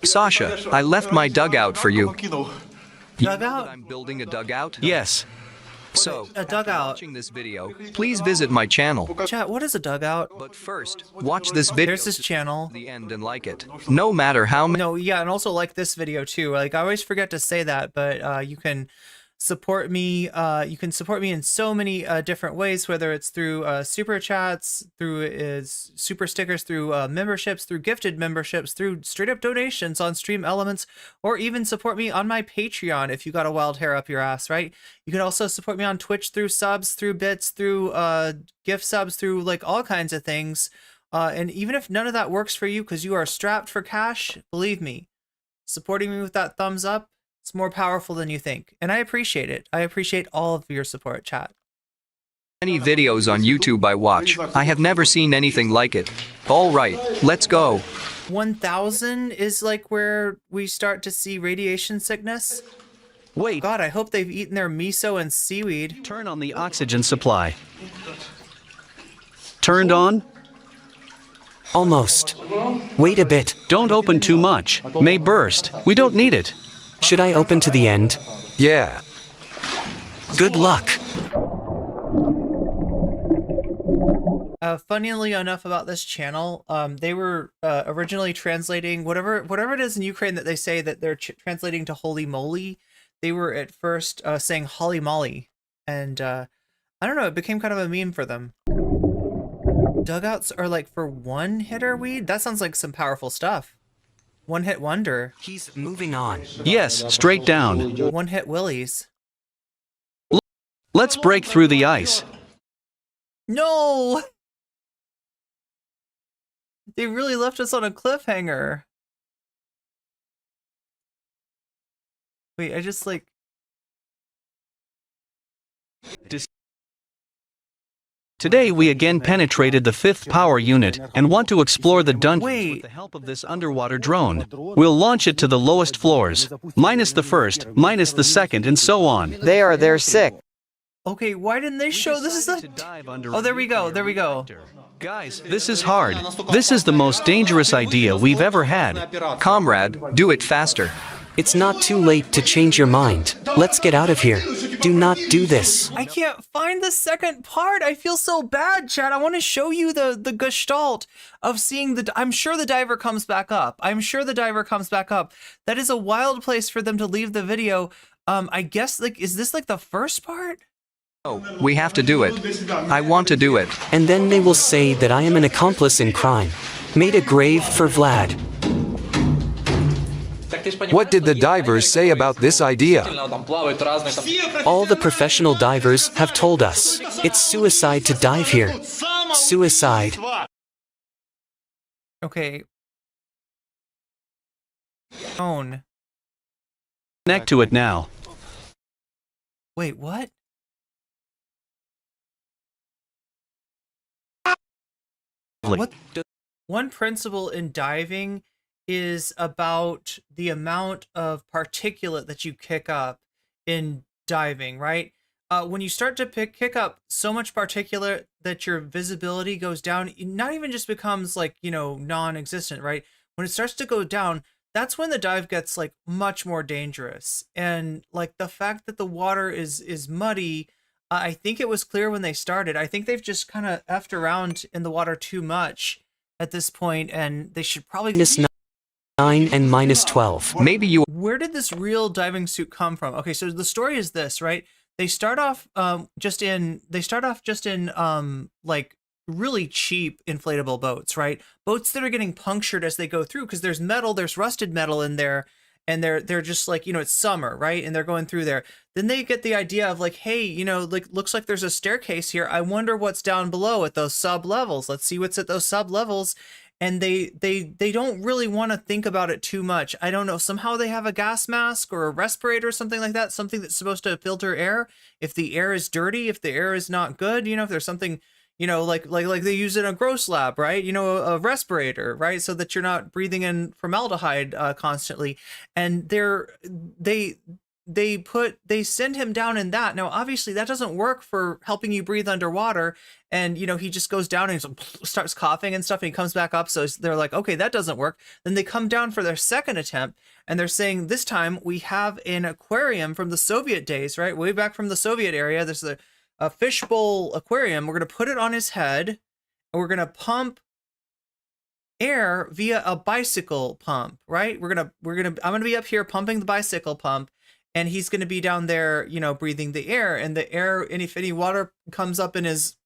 Sasha, I left my dugout for you. Dugout? I'm building a dugout? Yes. So, A after dugout. watching this video, please visit my channel. Chat, what is a dugout? But first, watch this video There's his to channel. the end and like it. No matter how many No, yeah, and also like this video too. Like I always forget to say that, but you can support me. You can support me in so many different ways, whether it's through super chats, through super stickers, through memberships, through gifted memberships, through straight up donations on Stream Elements, or even support me on my Patreon if you got a wild hair up your ass, right? You can also support me on Twitch through subs, through bits, through gift subs, through like all kinds of things. And even if none of that works for you because you are strapped for cash, believe me, supporting me with that thumbs up, it's more powerful than you think. And I appreciate it. I appreciate all of your support, chat. videos on YouTube I watch, I have never seen anything like it. All right, let's go. 1,000 is like where we start to see radiation sickness. Wait. God, I hope they've eaten their miso and seaweed. Turn on the oxygen supply. Turned on? Almost. Wait a bit. Don't open too much. May burst. We don't need it. Should I open to the end? Yeah. Good luck. Funnily enough about this channel, they were originally translating whatever it is in Ukraine that they say that they're translating to holy moly. They were at first saying holly molly, and I don't know, it became kind of a meme for them. Dugouts are like for one hitter weed? That sounds like some powerful stuff. One hit wonder. He's moving on. Yes, straight down. One hit willies. Let's break through the ice. No! They really left us on a cliffhanger. Wait, I just like... Today we again penetrated the 5th power unit and want to explore the dungeons with the help of this underwater drone. We'll launch it to the lowest floors, minus the first, minus the second, and so on. They're sick. Okay, why didn't they show this is a... Oh, there we go, there we go. Guys, this is hard. This is the most dangerous idea we've ever had. Comrade, do it faster. It's not too late to change your mind. Let's get out of here. Do not do this. I can't find the second part. I feel so bad, Chad. I want to show you the gestalt of seeing the... I'm sure the diver comes back up. I'm sure the diver comes back up. That is a wild place for them to leave the video. I guess, like, is this like the first part? Oh, we have to do it. I want to do it. And then they will say that I am an accomplice in crime. Made a grave for Vlad. What did the divers say about this idea? All the professional divers have told us. It's suicide to dive here. Suicide. Okay. Own. Connect to it now. Wait, what? One principle in diving is about the amount of particulate that you kick up in diving, right? When you start to kick up so much particulate that your visibility goes down, it not even just becomes like, you know, non-existent, right? When it starts to go down, that's when the dive gets like much more dangerous. And like the fact that the water is muddy, I think it was clear when they started. I think they've just kind of effed around in the water too much at this point, and they should probably -9 and -12. Maybe you. Where did this real diving suit come from? Okay, so the story is this, right? They start off just in like really cheap inflatable boats, right? Boats that are getting punctured as they go through because there's metal, there's rusted metal in there, and they're just like, you know, it's summer, right? And they're going through there. Then they get the idea of like, hey, you know, like looks like there's a staircase here. I wonder what's down below at those sub levels. Let's see what's at those sub levels. And they don't really want to think about it too much. I don't know. Somehow they have a gas mask or a respirator or something like that. Something that's supposed to filter air. If the air is dirty, if the air is not good, you know, if there's something, you know, like they use in a gross lab, right? You know, a respirator, right? So that you're not breathing in formaldehyde constantly. And they send him down in that. Now, obviously that doesn't work for helping you breathe underwater. And, you know, he just goes down and starts coughing and stuff and he comes back up. So they're like, okay, that doesn't work. Then they come down for their second attempt and they're saying this time we have an aquarium from the Soviet days, right? Way back from the Soviet area. There's a fishbowl aquarium. We're going to put it on his head and we're going to pump air via a bicycle pump, right? I'm going to be up here pumping the bicycle pump. And he's going to be down there, you know, breathing the air, and the air, and if any water comes up in his,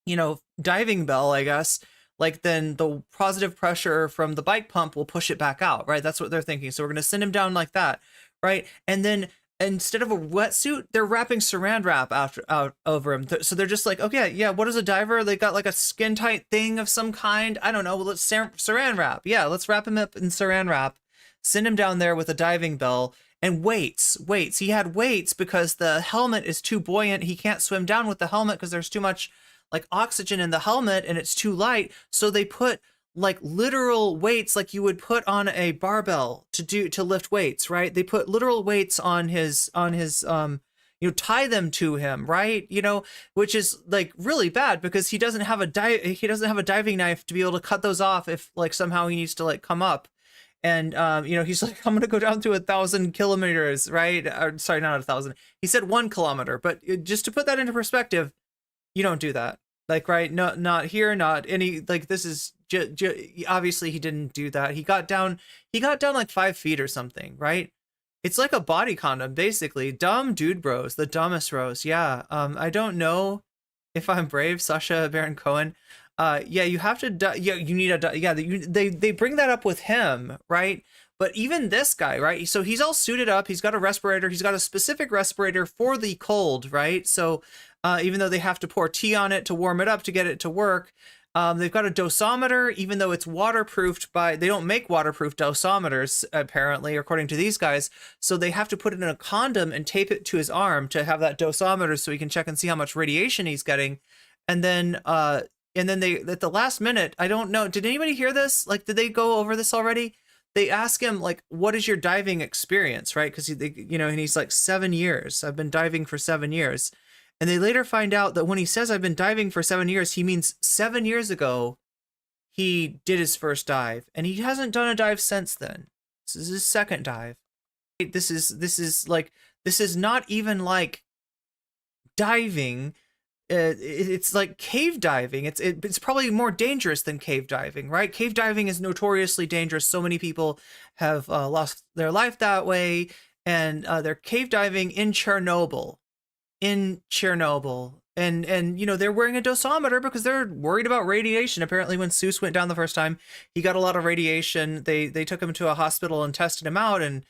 you know, diving bell, I guess, like then the positive pressure from the bike pump will push it back out, right? That's what they're thinking. So we're going to send him down like that, right? And then instead of a wetsuit, they're wrapping saran wrap out over him. So they're just like, okay, yeah, what is a diver? They got like a skin tight thing of some kind. I don't know. Well, let's saran wrap. Yeah, let's wrap him up in saran wrap, send him down there with a diving bell. And weights. He had weights because the helmet is too buoyant. He can't swim down with the helmet because there's too much like oxygen in the helmet and it's too light. So they put like literal weights like you would put on a barbell to lift weights, right? They put literal weights on his you know, tie them to him, right? You know, which is like really bad because he doesn't have a diving knife to be able to cut those off if like somehow he needs to like come up. And, you know, he's like, I'm going to go down to 1,000 kilometers, right? Or, sorry, not 1,000. He said 1 kilometer, but just to put that into perspective, you don't do that. Like, right. No, not here, not any, like, this is obviously he didn't do that. He got down like 5 feet or something, right? It's like a body condom, basically. Dumb dude bros, the dumbest bros. Yeah. I don't know if I'm brave, Sacha Baron Cohen. Yeah, you have to. Yeah, you need a. Yeah, they bring that up with him, right? But even this guy, right? So he's all suited up. He's got a respirator. He's got a specific respirator for the cold, right? So even though they have to pour tea on it to warm it up to get it to work, they've got a dosimeter. Even though it's waterproofed they don't make waterproof dosimeters apparently, according to these guys. So they have to put it in a condom and tape it to his arm to have that dosimeter so he can check and see how much radiation he's getting, and then they, at the last minute, I don't know, did anybody hear this? Like, did they go over this already? They ask him, like, what is your diving experience, right? Because, you know, and he's like, 7 years. I've been diving for 7 years. And they later find out that when he says I've been diving for 7 years, he means 7 years ago, he did his first dive. And he hasn't done a dive since then. This is his second dive. This is not even like diving. It's like cave diving. It's probably more dangerous than cave diving, right? Cave diving is notoriously dangerous. So many people have lost their life that way, and they're cave diving in Chernobyl, and you know, they're wearing a dosimeter because they're worried about radiation. Apparently, when Seuss went down the first time, he got a lot of radiation. They took him to a hospital and tested him out, and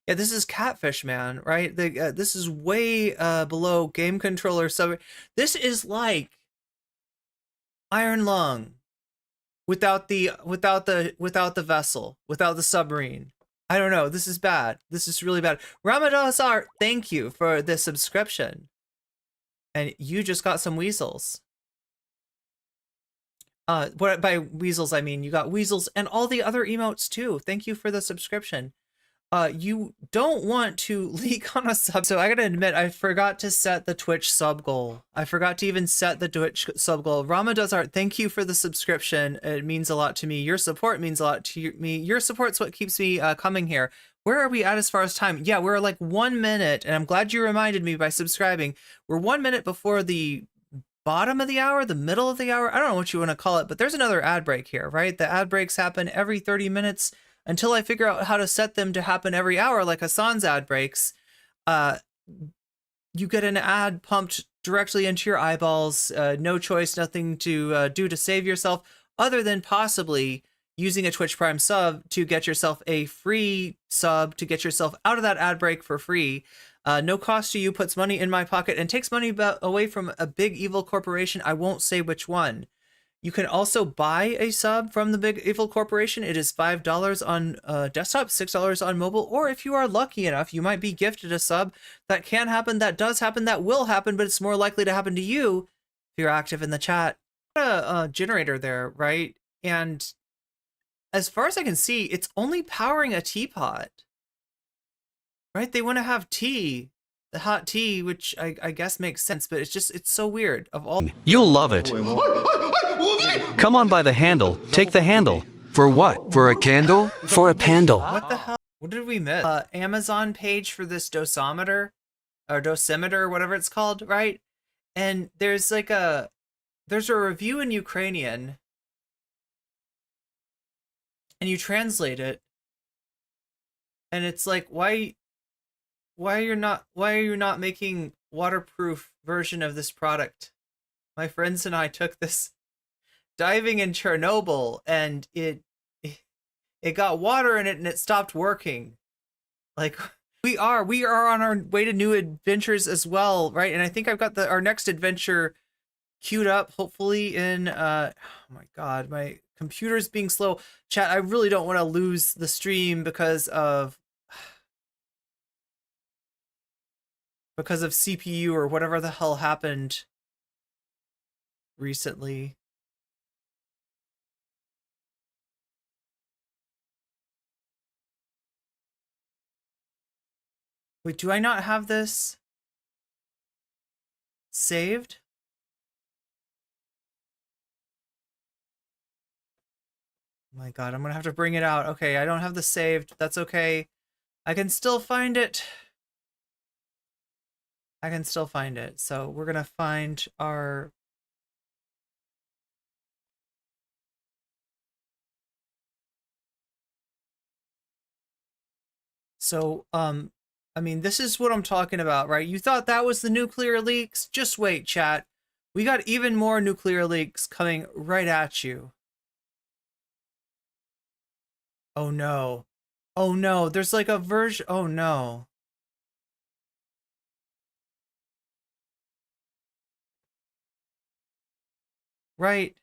yeah, this is catfish, man, right? This is way below game controller. So this is like Iron Lung without the vessel, without the submarine. I don't know. This is bad. This is really bad. Ramadasar, thank you for the subscription. And you just got some weasels. What by weasels I mean you got weasels and all the other emotes too. Thank you for the subscription. You don't want to leak on a sub. So I gotta admit, I forgot to set the Twitch sub goal. I forgot to even set the Twitch sub goal. Rama Does Art, thank you for the subscription. It means a lot to me. Your support means a lot to me. Your support's what keeps me coming here. Where are we at as far as time? Yeah, we're like 1 minute, and I'm glad you reminded me by subscribing. We're 1 minute before the bottom of the hour, the middle of the hour. I don't know what you want to call it, but there's another ad break here, right? The ad breaks happen every 30 minutes. Until I figure out how to set them to happen every hour, like Hassan's ad breaks, you get an ad pumped directly into your eyeballs. No choice, nothing to do to save yourself, other than possibly using a Twitch Prime sub to get yourself a free sub, to get yourself out of that ad break for free. No cost to you, puts money in my pocket, and takes money away from a big evil corporation. I won't say which one. You can also buy a sub from the big evil corporation. It is $5 on desktop, $6 on mobile, or if you are lucky enough, you might be gifted a sub. That can happen, that does happen, that will happen, but it's more likely to happen to you if you're active in the chat. A generator there, right? And as far as I can see, it's only powering a teapot, right? They want to have tea, the hot tea, which I guess makes sense, but it's so weird. Of all, You'll love it. Come on by the handle. Take the handle. For what? For a candle? For a pandal. What the hell? What did we miss? Amazon page for this dosimeter or dosimeter, whatever it's called, right? And there's like there's a review in Ukrainian, and you translate it, and it's like, why are you not making waterproof version of this product? My friends and I took this diving in Chernobyl, and it got water in it and it stopped working. Like we are on our way to new adventures as well, right? And I think I've got our next adventure queued up, hopefully in oh my god, my computer's being slow. Chat, I really don't want to lose the stream because of CPU or whatever the hell happened recently. Wait, do I not have this saved? Oh my god, I'm gonna have to bring it out. Okay, I don't have this saved. That's okay. I can still find it. So we're gonna find our... So, I mean, this is what I'm talking about, right? You thought that was the nuclear leaks? Just wait, chat. We got even more nuclear leaks coming right at you. Oh no. Oh no, there's like a version. Oh no. Right.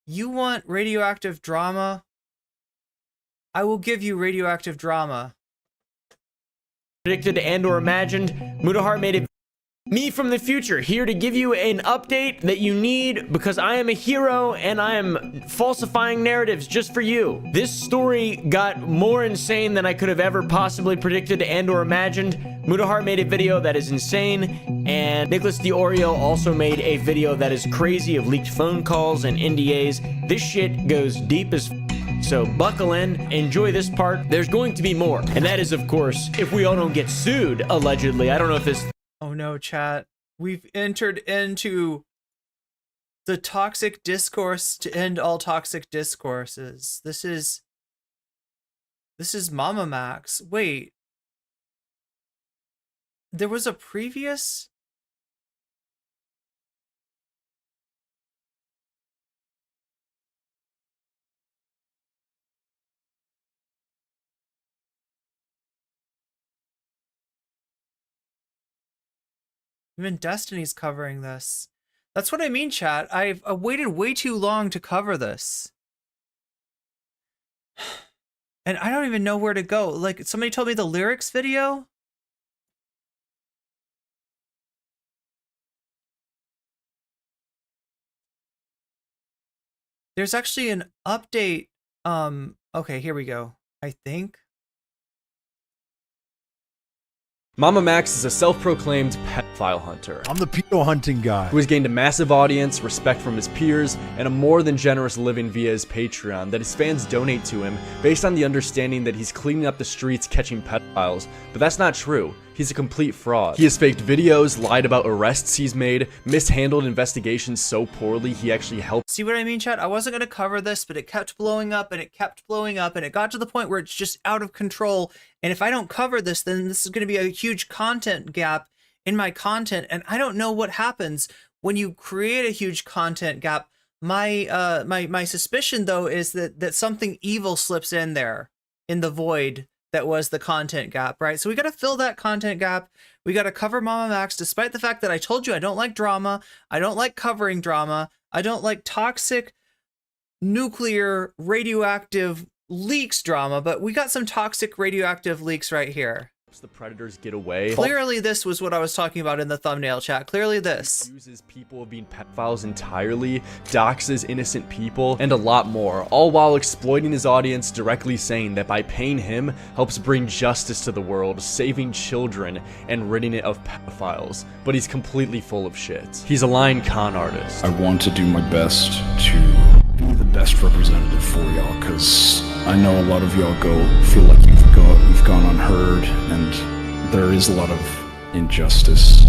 You want radioactive drama? I will give you radioactive drama. Predicted and or imagined, Mudahar made it. Me from the future, here to give you an update that you need because I am a hero and I am falsifying narratives just for you. This story got more insane than I could have ever possibly predicted and or imagined. Mudahar made a video that is insane, and Nicholas DiOrio also made a video that is crazy of leaked phone calls and NDAs. This shit goes deep as so buckle in, enjoy this part. There's going to be more, and that is, of course, if we all don't get sued, allegedly. I don't know if this... Oh no, chat. We've entered into the toxic discourse to end all toxic discourses. This is Mamamax. Wait. There was a previous... Even Destiny's covering this. That's what I mean, chat. I've waited way too long to cover this. And I don't even know where to go. Like, somebody told me the lyrics video? There's actually an update. Okay, here we go. I think. Mamamax is a self-proclaimed pedophile hunter. I'm the pedo hunting guy. Who has gained a massive audience, respect from his peers, and a more than generous living via his Patreon that his fans donate to him based on the understanding that he's cleaning up the streets catching pedophiles. But that's not true. He's a complete fraud. He has faked videos, lied about arrests he's made, mishandled investigations so poorly he actually helped. See what I mean, chat? I wasn't going to cover this, but it kept blowing up and it kept blowing up and it got to the point where it's just out of control. And if I don't cover this, then this is going to be a huge content gap in my content. And I don't know what happens when you create a huge content gap. My suspicion, though, is that something evil slips in there in the void that was the content gap, right? So we got to fill that content gap. We got to cover Mamamax, despite the fact that I told you I don't like drama. I don't like covering drama. I don't like toxic, nuclear, radioactive leaks drama, but we got some toxic radioactive leaks right here. The predators get away. Clearly this was what I was talking about in the thumbnail, chat. Clearly this. Accuses people of being pedophiles entirely, doxes innocent people, and a lot more, all while exploiting his audience, directly saying that by paying him helps bring justice to the world, saving children, and ridding it of pedophiles. But he's completely full of shit. He's a lying con artist. I want to do my best to be the best representative for y'all, because I know a lot of y'all feel like you've gone unheard, and there is a lot of injustice,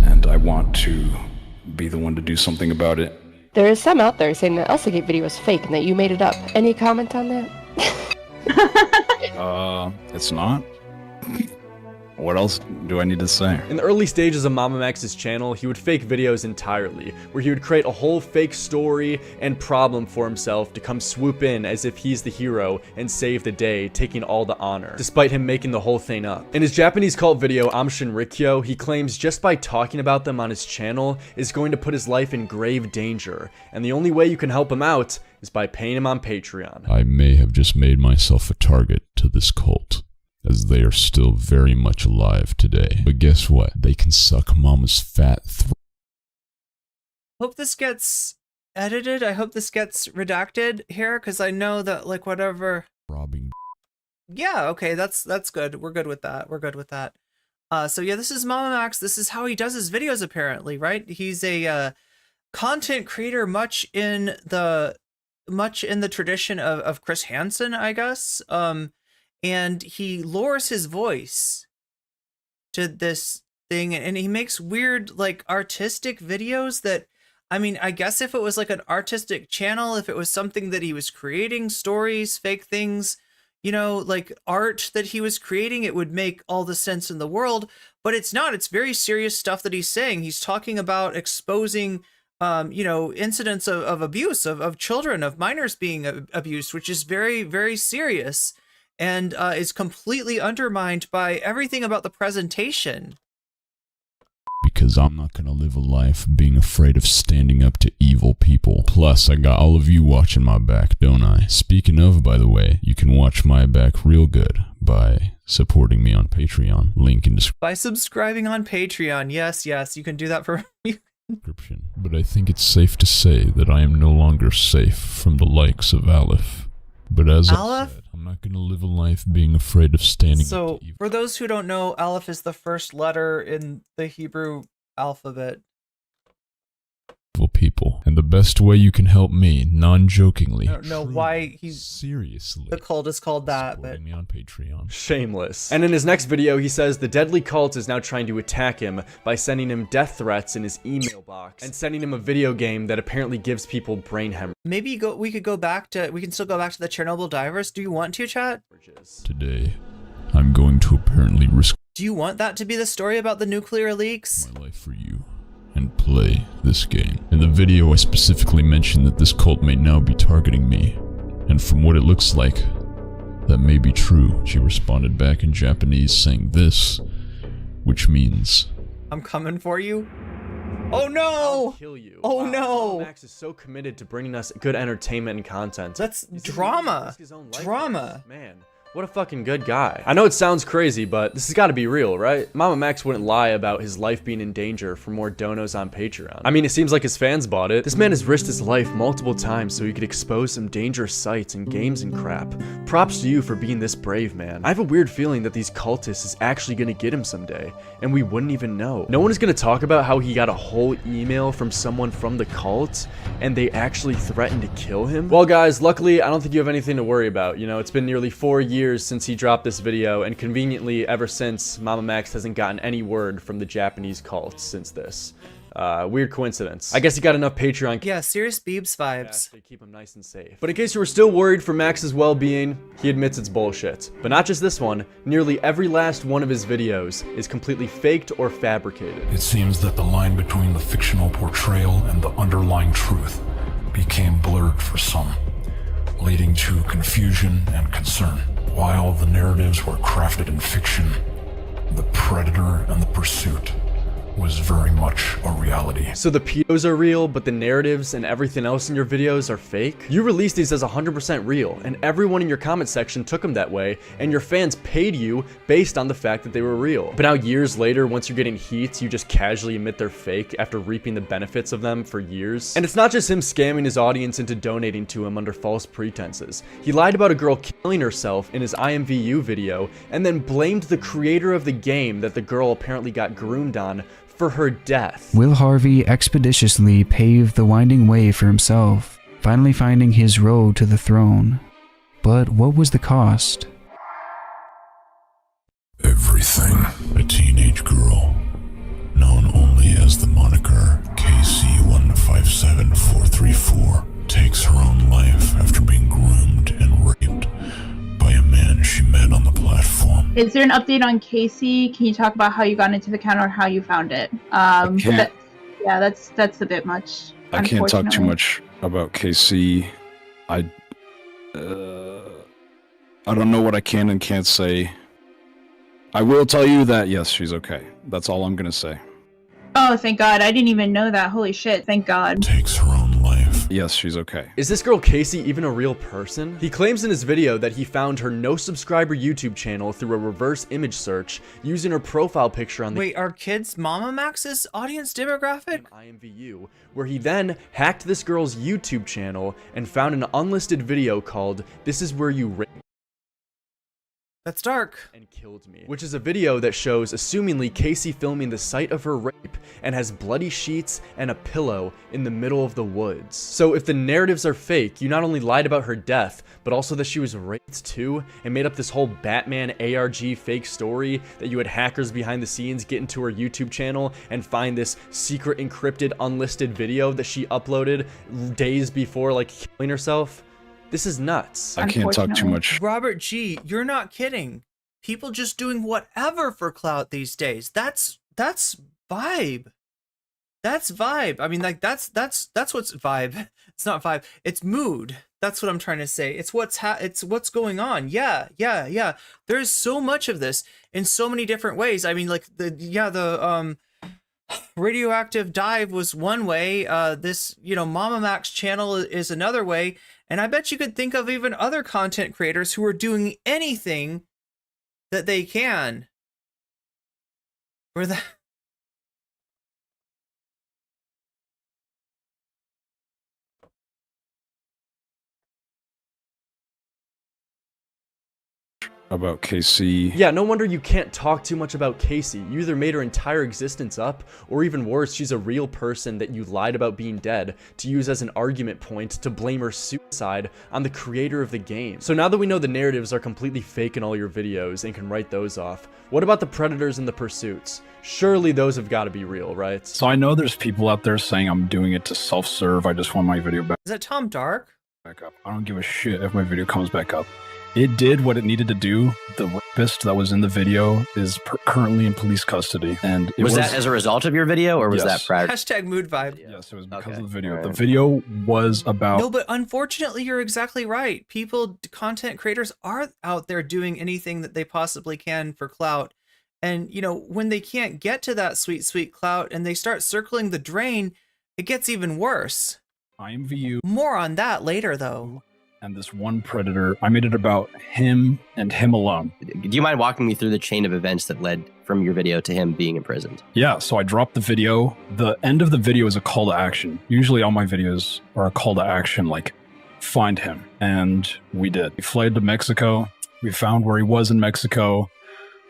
and I want to be the one to do something about it. There is some out there saying that ElsaGate video is fake and that you made it up. Any comment on that? It's not. What else do I need to say? In the early stages of Mamamax's channel, he would fake videos entirely, where he would create a whole fake story and problem for himself to come swoop in as if he's the hero and save the day, taking all the honor, despite him making the whole thing up. In his Japanese cult video, Amshinrikyo, he claims just by talking about them on his channel is going to put his life in grave danger, and the only way you can help him out is by paying him on Patreon. I may have just made myself a target to this cult, as they are still very much alive today. But guess what? They can suck mama's fat throat. Hope this gets edited. I hope this gets redacted here, because I know that, like, whatever. Robbing. Yeah, okay, that's good. We're good with that. We're good with that. So yeah, this is Mamamax. This is how he does his videos, apparently, right? He's a content creator, much in the tradition of Chris Hansen, I guess. And he lowers his voice to this thing, and he makes weird, like, artistic videos that, I mean, I guess if it was like an artistic channel, if it was something that he was creating, stories, fake things, you know, like art that he was creating, it would make all the sense in the world, but it's not. It's very serious stuff that he's saying. He's talking about exposing, you know, incidents of abuse, of children, of minors being abused, which is very, very serious. And is completely undermined by everything about the presentation. Because I'm not gonna live a life being afraid of standing up to evil people. Plus, I got all of you watching my back, don't I? Speaking of, by the way, you can watch my back real good by supporting me on Patreon. Link in description. By subscribing on Patreon. Yes, you can do that for me. But I think it's safe to say that I am no longer safe from the likes of Aleph. But as I said, I'm not going to live a life being afraid of standing up to evil. For those who don't know, Aleph is the first letter in the Hebrew alphabet. People. And the best way you can help me, non-jokingly. I don't know why he's seriously. The cult is called that, but me on Patreon. Shameless. And in his next video, he says the deadly cult is now trying to attack him by sending him death threats in his email box and sending him a video game that apparently gives people brain hemorrhage. Maybe we can still go back to the Chernobyl divers. Do you want to, chat? Today, I'm going to apparently risk. Do you want that to be the story about the nuclear leaks? My life for you. And play this game. In the video, I specifically mentioned that this cult may now be targeting me, and from what it looks like, that may be true. She responded back in Japanese saying this, which means, I'm coming for you. Oh no! I'll kill you. Oh no! Max is so committed to bringing us good entertainment and content. That's drama. Drama. Man. What a fucking good guy. I know it sounds crazy, but this has got to be real, right? Mamamax wouldn't lie about his life being in danger for more donos on Patreon. I mean, it seems like his fans bought it. This man has risked his life multiple times so he could expose some dangerous sites and games and crap. Props to you for being this brave, man. I have a weird feeling that these cultists is actually gonna get him someday, and we wouldn't even know. No one is gonna talk about how he got a whole email from someone from the cult, and they actually threatened to kill him. Well, guys, luckily, I don't think you have anything to worry about. You know, it's been nearly 4 years since he dropped this video, and conveniently ever since, Mamamax hasn't gotten any word from the Japanese cult since this. Weird coincidence. I guess he got enough Patreon. Yeah, serious Beebs vibes. To keep him nice and safe. But in case you were still worried for Max's well-being, he admits it's bullshit. But not just this one, nearly every last one of his videos is completely faked or fabricated. It seems that the line between the fictional portrayal and the underlying truth became blurred for some, leading to confusion and concern. While the narratives were crafted in fiction, the predator and the pursuit was very much a reality. So the pedos are real, but the narratives and everything else in your videos are fake? You released these as 100% real, and everyone in your comment section took them that way, and your fans paid you based on the fact that they were real. But now years later, once you're getting heat, you just casually admit they're fake after reaping the benefits of them for years. And it's not just him scamming his audience into donating to him under false pretenses. He lied about a girl killing herself in his IMVU video, and then blamed the creator of the game that the girl apparently got groomed on for her death. Will Harvey expeditiously paved the winding way for himself, finally finding his road to the throne. But what was the cost? Everything. A teenage girl, known only as the moniker KC157434, takes her own life after being groomed and raped by a man she met on the platform. Is there an update on Casey? Can you talk about how you got into the account or how you found it? Yeah, that's a bit much. I can't talk too much about KC. I don't know what I can and can't say. I will tell you that yes, she's okay. That's all I'm gonna say. Oh, thank God. I didn't even know that. Holy shit. Thank God. Takes her own life. Yes, she's okay. Is this girl Casey even a real person? He claims in his video that he found her no subscriber YouTube channel through a reverse image search using her profile picture on the— Wait, are kids Mamamax's audience demographic? IMVU, where he then hacked this girl's YouTube channel and found an unlisted video called "This Is Where You Rape." That's dark. And killed me. Which is a video that shows, assumingly, Casey filming the site of her rape and has bloody sheets and a pillow in the middle of the woods. So if the narratives are fake, you not only lied about her death, but also that she was raped too, and made up this whole Batman ARG fake story that you had hackers behind the scenes get into her YouTube channel and find this secret encrypted unlisted video that she uploaded days before, like, killing herself. This is nuts. I can't talk too much. Robert G, you're not kidding. People just doing whatever for clout these days. That's vibe. That's vibe. I mean, like that's what's vibe. It's not vibe. It's mood. That's what I'm trying to say. It's what's going on. Yeah. There's so much of this in so many different ways. I mean, like the Radioactive dive was one way. This, Mamamax channel is another way. And I bet you could think of even other content creators who are doing anything that they can for that. About KC. Yeah, no wonder you can't talk too much about Casey. You either made her entire existence up, or even worse, she's a real person that you lied about being dead to use as an argument point to blame her suicide on the creator of the game. So now that we know the narratives are completely fake in all your videos and can write those off, what about the predators and the pursuits? Surely those have got to be real, right? So I know there's people out there saying I'm doing it to self-serve. I just want my video back Is that Tom Dark? up. I don't give a shit if my video comes back up. It did what it needed to do. The rapist that was in the video is currently in police custody. And it was that as a result of your video, or was that prior? Hashtag mood vibe. Yes, it was because of the video. Right. The video was about... No, but unfortunately, you're exactly right. Content creators are out there doing anything that they possibly can for clout. And, when they can't get to that sweet, sweet clout and they start circling the drain, it gets even worse. IMVU. More on that later, though. and this one predator, I made it about him and him alone. Do you mind walking me through the chain of events that led from your video to him being imprisoned? Yeah, so I dropped the video. The end of the video is a call to action. Usually all my videos are a call to action, like, find him. And we did. We fled to Mexico. We found where he was in Mexico.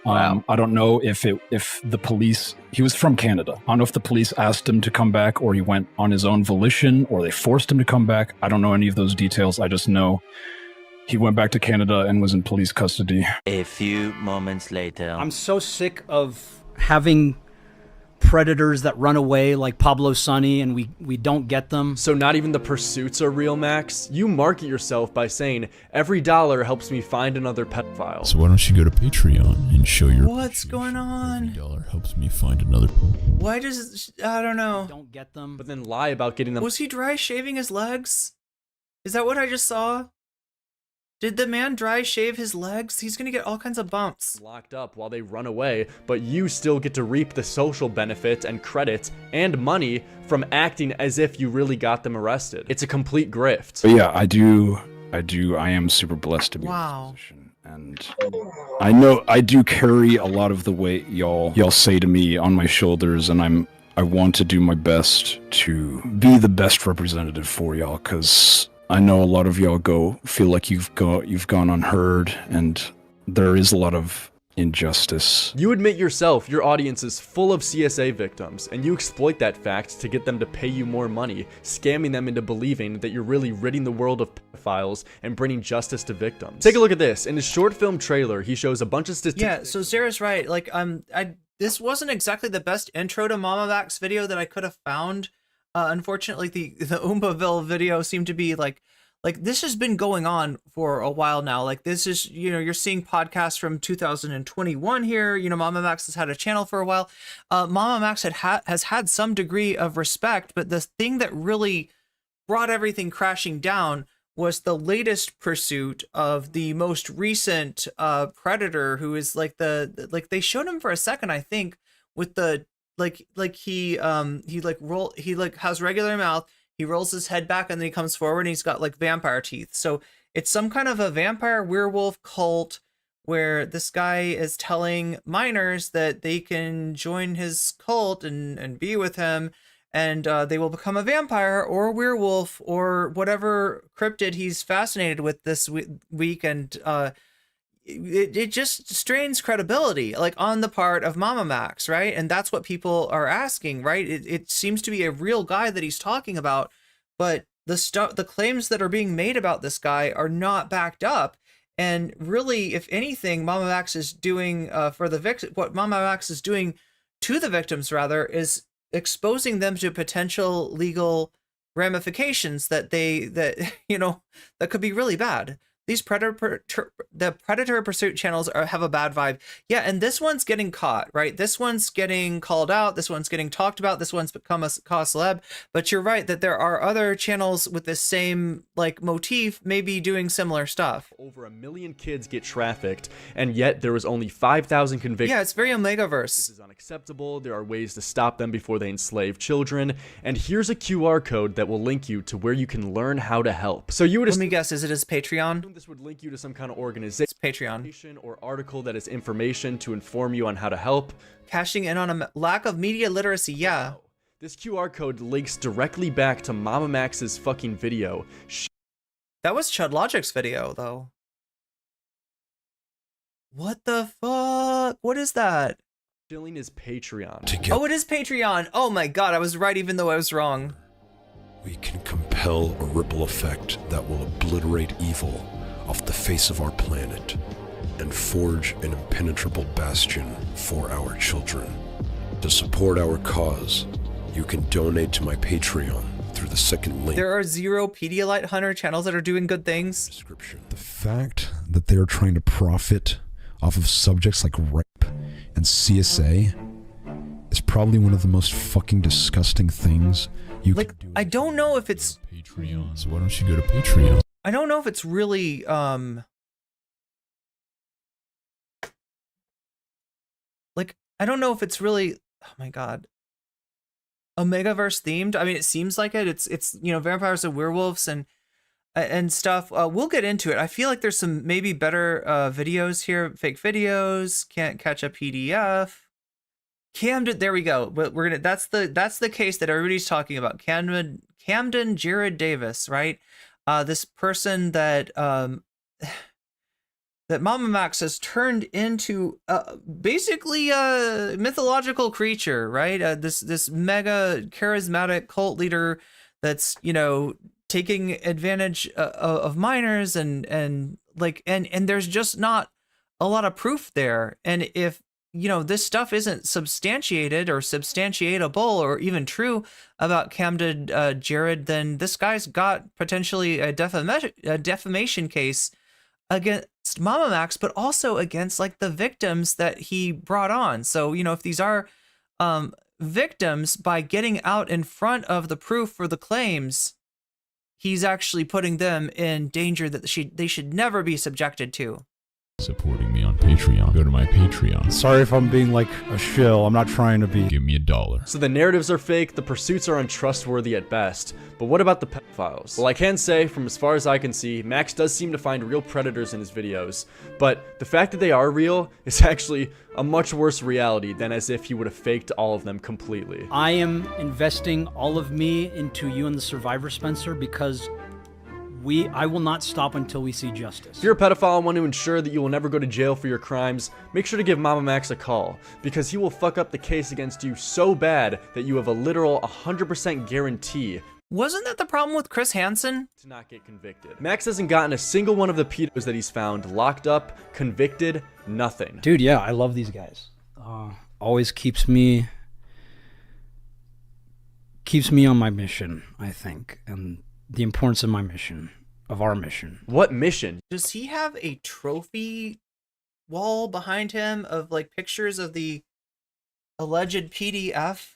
Wow. I don't know if the police, he was from Canada. I don't know if the police asked him to come back or he went on his own volition or they forced him to come back. I don't know any of those details. I just know he went back to Canada and was in police custody. A few moments later. I'm so sick of having predators that run away like Pablo Sonny and we don't get them. So not even the pursuits are real, Max? You market yourself by saying, every dollar helps me find another pedophile. So why don't you go to Patreon and show your What's going on? Every dollar helps me find another. Why does, I don't know. Don't get them. But then lie about getting them. Was he dry shaving his legs? Is that what I just saw? Did the man dry shave his legs? He's gonna get all kinds of bumps. Locked up while they run away, but you still get to reap the social benefits and credits and money from acting as if you really got them arrested. It's a complete grift. But yeah, I am super blessed to be in this position. And I know I do carry a lot of the weight y'all say to me on my shoulders, and I want to do my best to be the best representative for y'all, because I know a lot of y'all feel like you've gone unheard, and there is a lot of injustice. You admit yourself your audience is full of CSA victims, and you exploit that fact to get them to pay you more money, scamming them into believing that you're really ridding the world of pedophiles and bringing justice to victims. Take a look at this. In his short film trailer, he shows a bunch of statistics. Yeah, so Sarah's right. Like, this wasn't exactly the best intro to Mamamaxin video that I could have found. Unfortunately, the Oombaville video seemed to be like this has been going on for a while now. Like, this is, you're seeing podcasts from 2021 here. Mamamaxin has had a channel for a while. Mamamaxin has had some degree of respect, but the thing that really brought everything crashing down was the latest pursuit of the most recent predator, who is like they showed him for a second, I think, with the he has regular mouth, he rolls his head back and then he comes forward and he's got like vampire teeth. So it's some kind of a vampire werewolf cult where this guy is telling minors that they can join his cult and be with him, and they will become a vampire or a werewolf or whatever cryptid he's fascinated with this week. And it just strains credibility, like, on the part of Mamamaxin, right? And that's what people are asking, right? It seems to be a real guy that he's talking about, but the claims that are being made about this guy are not backed up. And really, if anything, Mamamaxin is doing for the victim, what Mamamaxin is doing to the victims rather is exposing them to potential legal ramifications that could be really bad. These the predator pursuit channels have a bad vibe. Yeah, and this one's getting caught, right? This one's getting called out. This one's getting talked about. This one's become a celeb. But you're right that there are other channels with the same motif, maybe doing similar stuff. Over 1 million kids get trafficked, and yet there was only 5,000 convictions. Yeah, it's very Omegaverse. This is unacceptable. There are ways to stop them before they enslave children. And here's a QR code that will link you to where you can learn how to help. So you would let me guess, is it his Patreon? This would link you to some kind of organization, Patreon, or article that is information to inform you on how to help. Cashing in on a lack of media literacy, yeah. This QR code links directly back to Mamamax's fucking video. That was Chud Logic's video, though. What the fuck? What is that? Shilling is Patreon. Oh, it is Patreon. Oh my god, I was right even though I was wrong. We can compel a ripple effect that will obliterate evil off the face of our planet and forge an impenetrable bastion for our children. To support our cause, you can donate to my Patreon through the second link. There are 0 Pedialyte Hunter channels that are doing good things. The fact that they are trying to profit off of subjects like rape and CSA is probably one of the most fucking disgusting things you can do. I don't know if it's Patreon. So why don't you go to Patreon? I don't know if it's really I don't know if it's really, oh my god, Omegaverse themed. I mean, it seems like it. It's vampires and werewolves, and and stuff. We'll get into it. I feel like there's some maybe better videos here, fake videos. Can't catch a PDF. Camden, there we go. But we're gonna. That's the case that everybody's talking about. Camden Jared Davis, right? This person that that Mamamax has turned into basically a mythological creature, right? This mega charismatic cult leader that's, you know, taking advantage of minors and there's just not a lot of proof there. And if, you know, this stuff isn't substantiated or substantiatable or even true about Camden Jared, then this guy's got potentially a defamation case against Mamamax, but also against like the victims that he brought on. So, you know, if these are victims, by getting out in front of the proof for the claims, he's actually putting them in danger that they should never be subjected to. Supporting me on Patreon. Go to my Patreon. Sorry if I'm being like a shill. I'm not trying to be. Give me $1. So the narratives are fake, the pursuits are untrustworthy at best, but what about the pedophiles? Well, I can say, from as far as I can see, Max does seem to find real predators in his videos, but the fact that they are real is actually a much worse reality than as if he would have faked all of them completely. I am investing all of me into you and the survivor, Spencer, because I will not stop until we see justice. If you're a pedophile and want to ensure that you will never go to jail for your crimes, make sure to give Mamamax a call, because he will fuck up the case against you so bad that you have a literal 100% guarantee. Wasn't that the problem with Chris Hansen? To not get convicted. Max hasn't gotten a single one of the pedos that he's found locked up, convicted, nothing. Dude, yeah, I love these guys. Always keeps me on my mission, I think, and the importance of my mission, of our mission. What mission? Does he have a trophy wall behind him of like pictures of the alleged PDF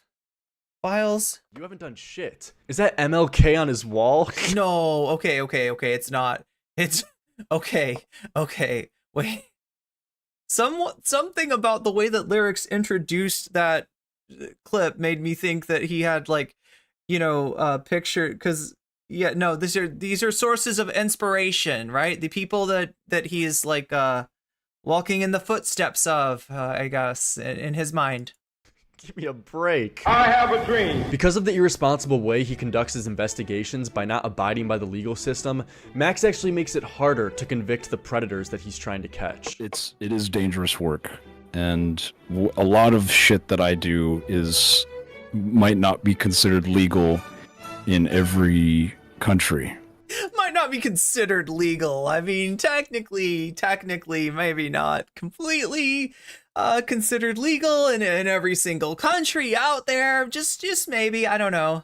files? You haven't done shit. Is that MLK on his wall? No, okay, it's not. It's okay, wait. Something about the way that Lyrics introduced that clip made me think that he had like, you know, picture, because yeah, no, these are sources of inspiration, right? The people that he is like walking in the footsteps of, I guess, in his mind. Give me a break. I have a dream. Because of the irresponsible way he conducts his investigations by not abiding by the legal system, Max actually makes it harder to convict the predators that he's trying to catch. It is dangerous work, and a lot of shit that I do might not be considered legal in every country. Might not be considered legal. I mean, technically, maybe not completely considered legal in every single country out there. Just maybe, I don't know.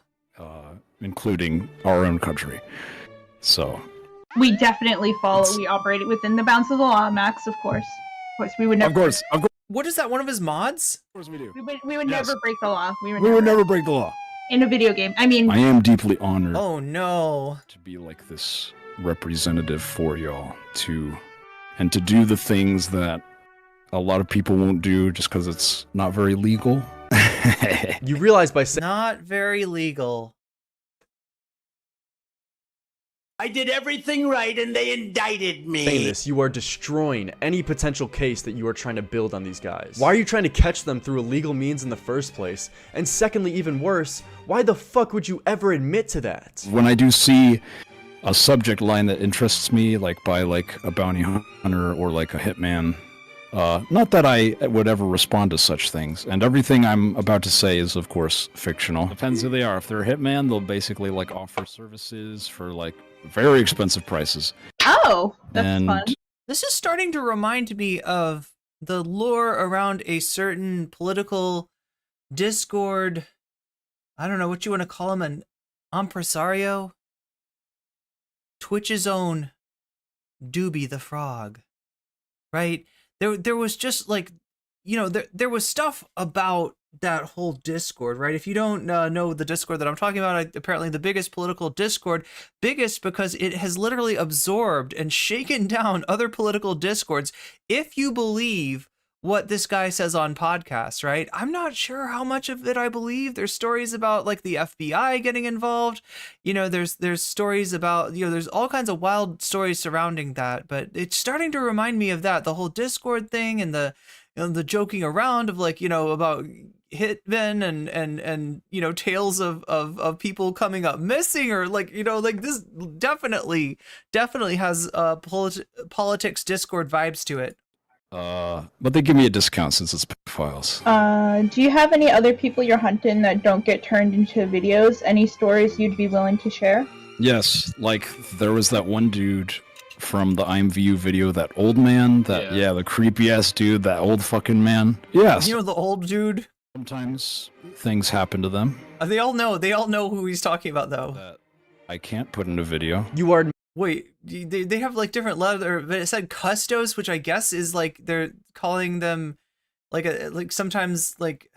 Including our own country. So we definitely we operate within the bounds of the law, Max, of course. Of course, we would never. Of course. What is that? One of his mods? Of course we do. We would never break the law. We would never break the law. In a video game. I mean, I am deeply honored. Oh no. To be like this representative for y'all, to do the things that a lot of people won't do just because it's not very legal. You realize by saying not very legal. I did everything right and they indicted me. Saying this, you are destroying any potential case that you are trying to build on these guys. Why are you trying to catch them through illegal means in the first place? And secondly, even worse, why the fuck would you ever admit to that? When I do see a subject line that interests me, like by like a bounty hunter or like a hitman, not that I would ever respond to such things, and everything I'm about to say is of course fictional. Depends who they are. If they're a hitman, they'll basically like offer services for like very expensive prices. Oh, that's fun. This is starting to remind me of the lore around a certain political discord. I don't know what you want to call him, an impresario? Twitch's own Doobie the Frog, right? There was just like, you know, there was stuff about that whole Discord, right? If you don't know the Discord that I'm talking about, apparently the biggest political Discord, biggest because it has literally absorbed and shaken down other political Discords. If you believe what this guy says on podcasts, right? I'm not sure how much of it I believe. There's stories about like the FBI getting involved. You know, there's stories about, you know, there's all kinds of wild stories surrounding that, but it's starting to remind me of that, the whole Discord thing and the joking around of like, you know, about hitmen and you know, tales of people coming up missing, or like, you know, like this definitely has politics Discord vibes to it. But they give me a discount since it's files. Do you have any other people you're hunting that don't get turned into videos? Any stories you'd be willing to share? Yes, like there was that one dude from the IMVU video, that old man, the creepy ass dude, that old fucking man. Yes. You know, the old dude. Sometimes things happen to them. They all know who he's talking about though. That I can't put in a video. You are. Wait, they have like different letter, but it said custos, which I guess is like they're calling them like sometimes like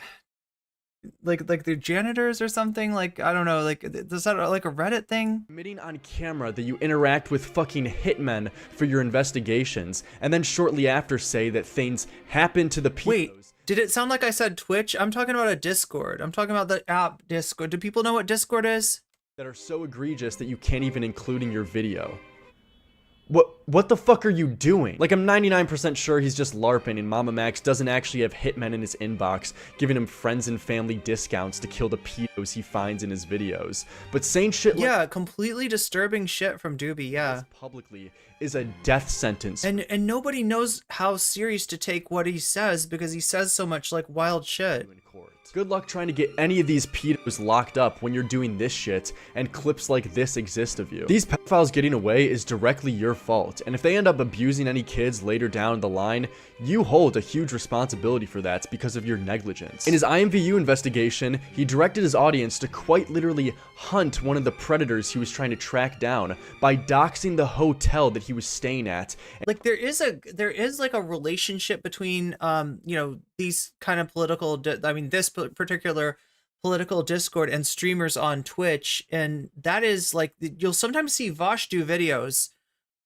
they're janitors or something. Like, I don't know, like is that like a Reddit thing? Admitting on camera that you interact with fucking hitmen for your investigations, and then shortly after say that things happen to the people. Wait, did it sound like I said Twitch? I'm talking about a Discord. I'm talking about the app Discord. Do people know what Discord is? That are so egregious that you can't even include in your video. What the fuck are you doing? Like, I'm 99% sure he's just LARPing and Mamamax doesn't actually have hitmen in his inbox giving him friends and family discounts to kill the pedos he finds in his videos. But saying shit like— yeah, completely disturbing shit from Doobie, yeah. Publicly is a death sentence. And nobody knows how serious to take what he says because he says so much like wild shit. Good luck trying to get any of these pedos locked up when you're doing this shit and clips like this exist of you. These pedophiles getting away is directly your fault, and if they end up abusing any kids later down the line, you hold a huge responsibility for that because of your negligence. In his IMVU investigation, he directed his audience to quite literally hunt one of the predators he was trying to track down by doxing the hotel that he was staying at. Like there is like a relationship between you know, these kind of political this particular political Discord and streamers on Twitch, and that is like you'll sometimes see Vosh do videos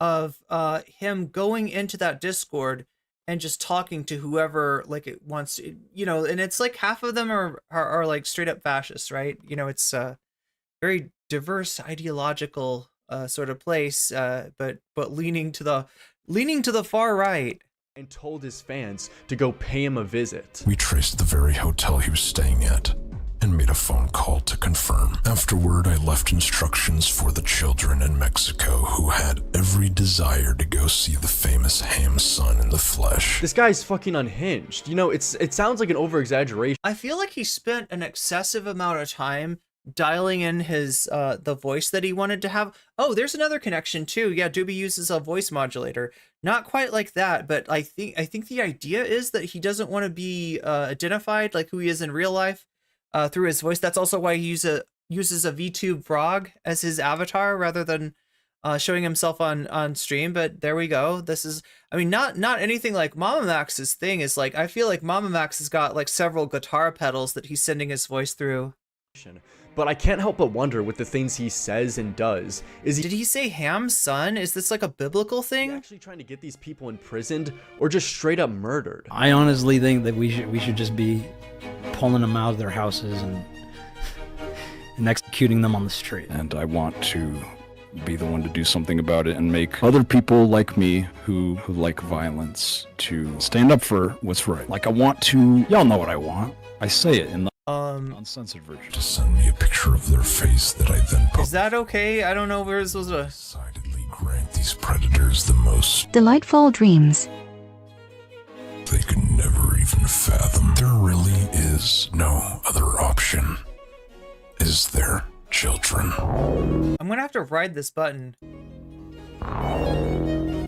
of him going into that Discord and just talking to whoever like it wants to, you know, and it's like half of them are like straight up fascists, right? You know, it's a very diverse ideological sort of place, but leaning to the far right. And told his fans to go pay him a visit. We traced the very hotel he was staying at and made a phone call to confirm. Afterward, I left instructions for the children in Mexico who had every desire to go see the famous Hassan in the flesh. This guy's fucking unhinged. You know, it sounds like an over-exaggeration. I feel like he spent an excessive amount of time dialing in his the voice that he wanted to have. Oh, there's another connection too. Yeah, Doobie uses a voice modulator. Not quite like that, but I think the idea is that he doesn't want to be identified like who he is in real life through his voice. That's also why he uses a VTube frog as his avatar rather than showing himself on stream. But there we go. This is, I mean, not anything like Mamamax's thing is like, I feel like Mamamax has got like several guitar pedals that he's sending his voice through. But I can't help but wonder with the things he says and does. Did he say Ham's son? Is this like a biblical thing? Is he actually trying to get these people imprisoned or just straight up murdered? I honestly think that we should just be pulling them out of their houses and executing them on the street. And I want to be the one to do something about it and make other people like me who like violence to stand up for what's right. Like I want to, y'all know what I want. I say it in the uncensored version. To send me a picture of their face that I then Is that okay? I don't know where this was decidedly grant these predators the most delightful dreams they could never even fathom. There really is no other option. Is there, children? I'm gonna have to ride this button.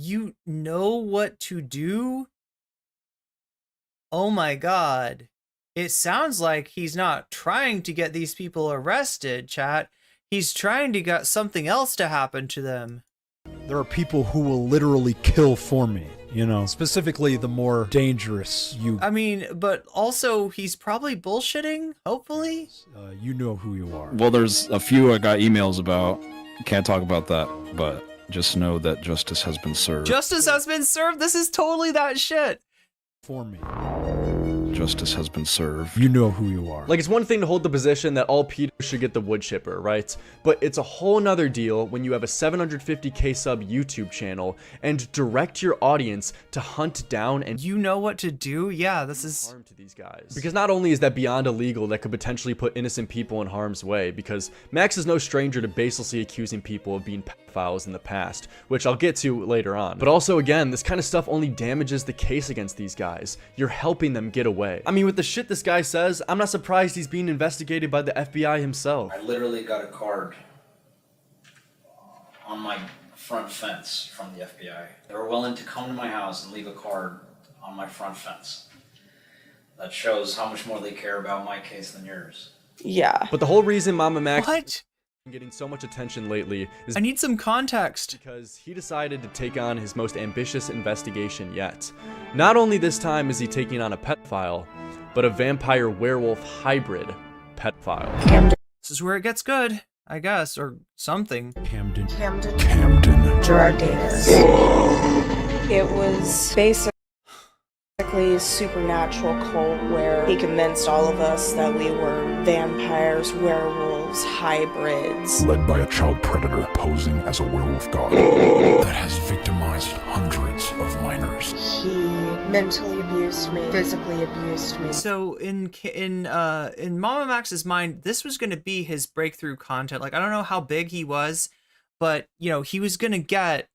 You know what to do? Oh my god. It sounds like he's not trying to get these people arrested, chat. He's trying to get something else to happen to them. There are people who will literally kill for me, you know, specifically the more dangerous you. I mean, but also he's probably bullshitting, hopefully. You know who you are. Well, there's a few I got emails about. Can't talk about that, but just know that justice has been served. Justice has been served? This is totally that shit. for me. Justice has been served. You know who you are. Like, it's one thing to hold the position that all pedos should get the wood chipper, right? But it's a whole nother deal when you have a 750k sub YouTube channel and direct your audience to hunt down and you know what to do. Yeah, this is harm to these guys. Because not only is that beyond illegal, that could potentially put innocent people in harm's way, because Max is no stranger to baselessly accusing people of being pedophiles in the past, which I'll get to later on. But also, again, this kind of stuff only damages the case against these guys. You're helping them get away. I mean, with the shit this guy says, I'm not surprised he's being investigated by the FBI himself. I literally got a card on my front fence from the FBI. They were willing to come to my house and leave a card on my front fence. That shows how much more they care about my case than yours. Yeah. But the whole reason Mamamaxin What? getting so much attention lately is I need some context. because he decided to take on his most ambitious investigation yet. Not only this time is he taking on a pedophile, but a vampire werewolf hybrid pedophile. This is where it gets good, I guess, or something. Camden. Gerard Davis. It was basically a supernatural cult where he convinced all of us that we were vampires, werewolves, hybrids. Led by a child predator posing as a werewolf god that has victimized hundreds of minors. He mentally abused me, physically abused me. So in Mamamax's mind, this was going to be his breakthrough content. Like, I don't know how big he was, but you know, he was going to get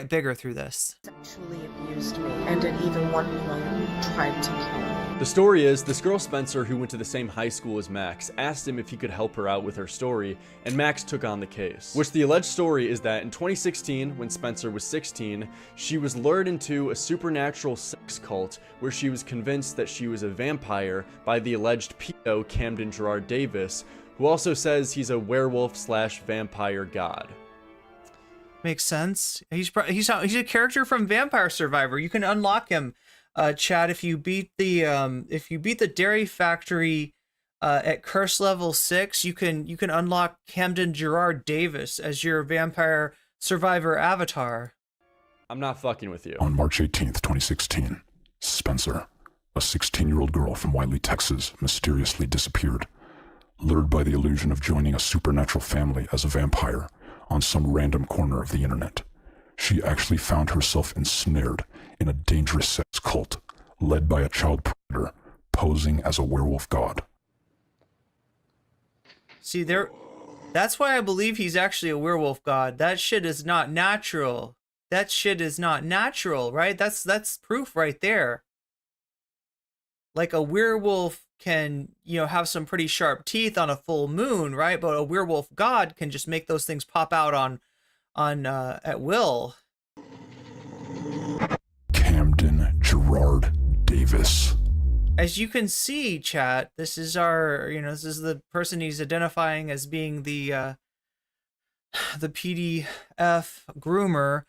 bigger through this. Sexually abused me, and at even one point tried to kill me. The story is, this girl Spencer, who went to the same high school as Max, asked him if he could help her out with her story, and Max took on the case. Which the alleged story is that in 2016, when Spencer was 16, she was lured into a supernatural sex cult where she was convinced that she was a vampire by the alleged pedo Camden Gerard Davis, who also says he's a werewolf/vampire god. Makes sense. He's a character from Vampire Survivor. You can unlock him, Chad, if you beat the Dairy Factory at curse level 6. You can unlock Camden Gerard Davis as your Vampire Survivor avatar. I'm not fucking with you. On March 18th, 2016, Spencer, a 16-year-old girl from Wiley, Texas, mysteriously disappeared, lured by the illusion of joining a supernatural family as a vampire on some random corner of the internet. She actually found herself ensnared in a dangerous sex cult led by a child predator posing as a werewolf god. See, that's why I believe he's actually a werewolf god. That shit is not natural. That shit is not natural, right? That's proof right there. Like, a werewolf can, you know, have some pretty sharp teeth on a full moon, right? But a werewolf god can just make those things pop out on at will. Camden Gerard Davis. As you can see, chat, this is the person he's identifying as being the PDF groomer,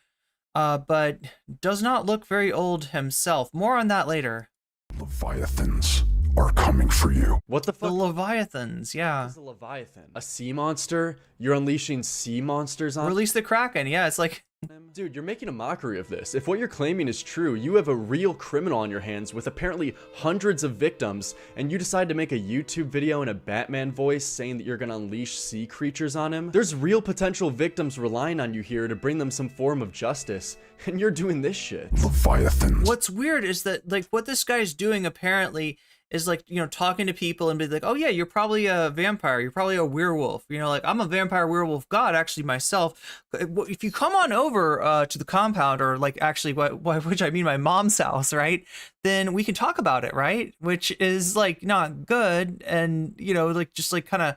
but does not look very old himself. More on that later. Leviathans are coming for you. What the fuck? The Leviathans, yeah. What is a Leviathan? A sea monster? You're unleashing sea monsters on? Release the Kraken, yeah, it's like... Dude, you're making a mockery of this. If what you're claiming is true, you have a real criminal on your hands with apparently hundreds of victims, and you decide to make a YouTube video in a Batman voice saying that you're gonna unleash sea creatures on him? There's real potential victims relying on you here to bring them some form of justice, and you're doing this shit. Leviathans. What's weird is that, like, what this guy's doing apparently is, like, you know, talking to people and be like, oh yeah, you're probably a vampire, you're probably a werewolf, you know, like, I'm a vampire werewolf god actually myself. If you come on over to the compound, or like actually which I mean my mom's house, right, then we can talk about it, right? Which is like not good, and you know, like, just like kind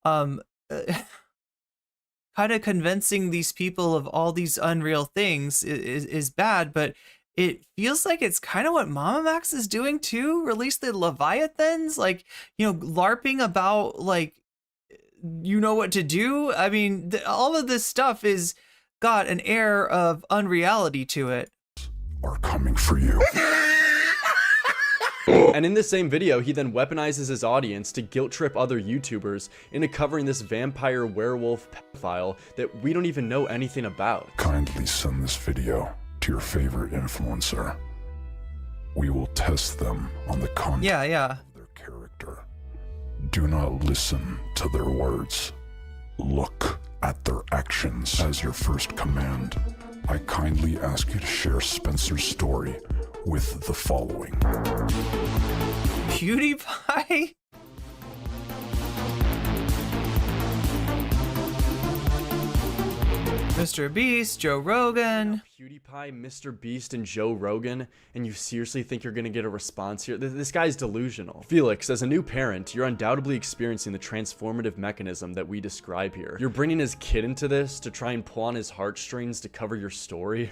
of convincing these people of all these unreal things is bad, but it feels like it's kind of what Mamamax is doing too. Release the Leviathans, like, you know, LARPing about, like, you know what to do. I mean, all of this stuff is got an air of unreality to it. Are coming for you. And in this same video, he then weaponizes his audience to guilt trip other YouTubers into covering this vampire werewolf pedophile that we don't even know anything about. Kindly send this video to your favorite influencer. we will test them on the content of their character. Do not listen to their words. Look at their actions as your first command. I kindly ask you to share Spencer's story with the following. PewDiePie? Mr. Beast, Joe Rogan. PewDiePie, Mr. Beast, and Joe Rogan, and you seriously think you're gonna get a response here? This guy's delusional. Felix, as a new parent, you're undoubtedly experiencing the transformative mechanism that we describe here. You're bringing his kid into this to try and pull on his heartstrings to cover your story.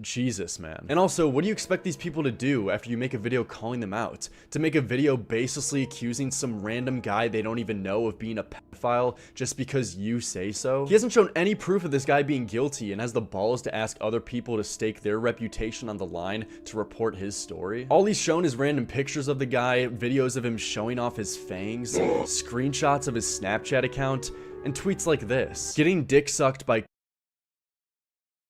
Jesus, man. And also, what do you expect these people to do after you make a video calling them out? To make a video basically accusing some random guy they don't even know of being a pedophile just because you say so? He hasn't shown any proof of this guy being guilty and has the balls to ask other people to stake their reputation on the line to report his story. All he's shown is random pictures of the guy, videos of him showing off his fangs, screenshots of his Snapchat account, and tweets like this. Getting dick sucked by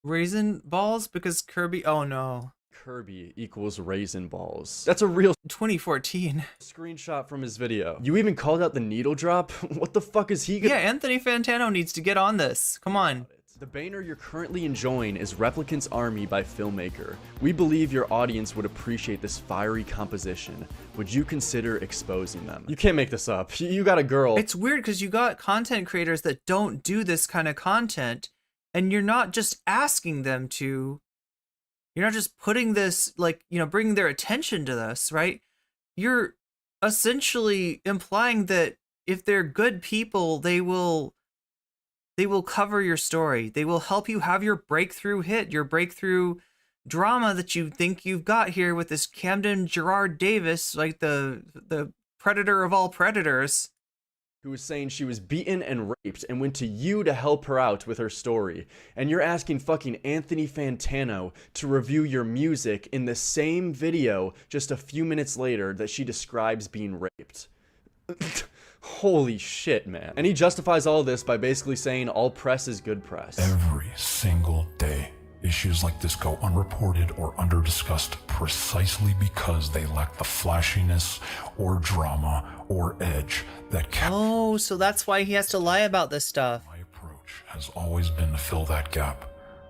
Raisin balls because Kirby. Oh no. Kirby equals raisin balls. That's a real 2014 screenshot from his video. You even called out the needle drop? What the fuck is he gonna— Yeah, Anthony Fantano needs to get on this. Come on. The banner you're currently enjoying is Replicant's Army by Filmmaker. We believe your audience would appreciate this fiery composition. Would you consider exposing them? You can't make this up. You got a girl. It's weird because you got content creators that don't do this kind of content, and you're not just asking them to, you're not just putting this, like, you know, bringing their attention to this, right? You're essentially implying that if they're good people, they will cover your story. They will help you have your breakthrough hit, your breakthrough drama that you think you've got here with this Camden Gerard Davis, like the predator of all predators, who was saying she was beaten and raped and went to you to help her out with her story. And you're asking fucking Anthony Fantano to review your music in the same video just a few minutes later that she describes being raped. Holy shit, man. And he justifies all of this by basically saying all press is good press. Every single day, issues like this go unreported or under-discussed precisely because they lack the flashiness or drama or edge that Oh, so that's why he has to lie about this stuff. My approach has always been to fill that gap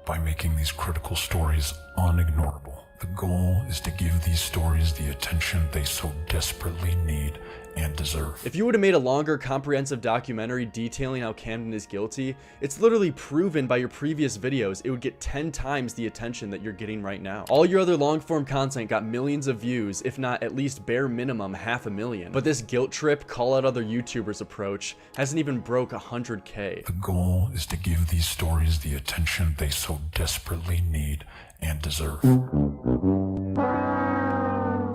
by making these critical stories unignorable. The goal is to give these stories the attention they so desperately need and deserve. If you would have made a longer, comprehensive documentary detailing how Camden is guilty, it's literally proven by your previous videos it would get 10 times the attention that you're getting right now. All your other long-form content got millions of views, if not at least bare minimum 500,000. But this guilt trip, call out other YouTubers approach hasn't even broke 100K. The goal is to give these stories the attention they so desperately need and deserve.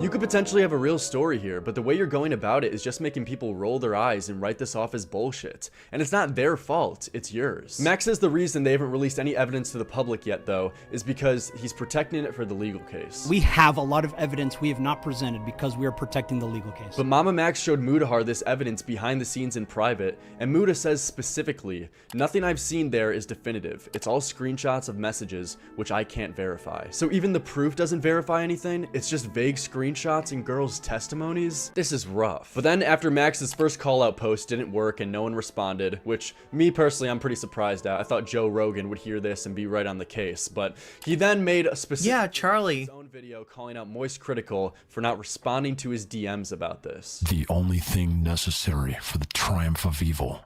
You could potentially have a real story here, but the way you're going about it is just making people roll their eyes and write this off as bullshit. And it's not their fault, it's yours. Max says the reason they haven't released any evidence to the public yet, though, is because he's protecting it for the legal case. We have a lot of evidence we have not presented because we are protecting the legal case. But Mamamax showed Mudahar this evidence behind the scenes in private, and Muda says specifically, nothing I've seen there is definitive. It's all screenshots of messages, which I can't verify. So even the proof doesn't verify anything, it's just vague screenshots and girls' testimonies? This is rough. But then after Max's first call out post didn't work and no one responded, which me personally I'm pretty surprised at. I thought Joe Rogan would hear this and be right on the case, but he then made a specific Charlie. his own video calling out Moist Critical for not responding to his DMs about this. The only thing necessary for the triumph of evil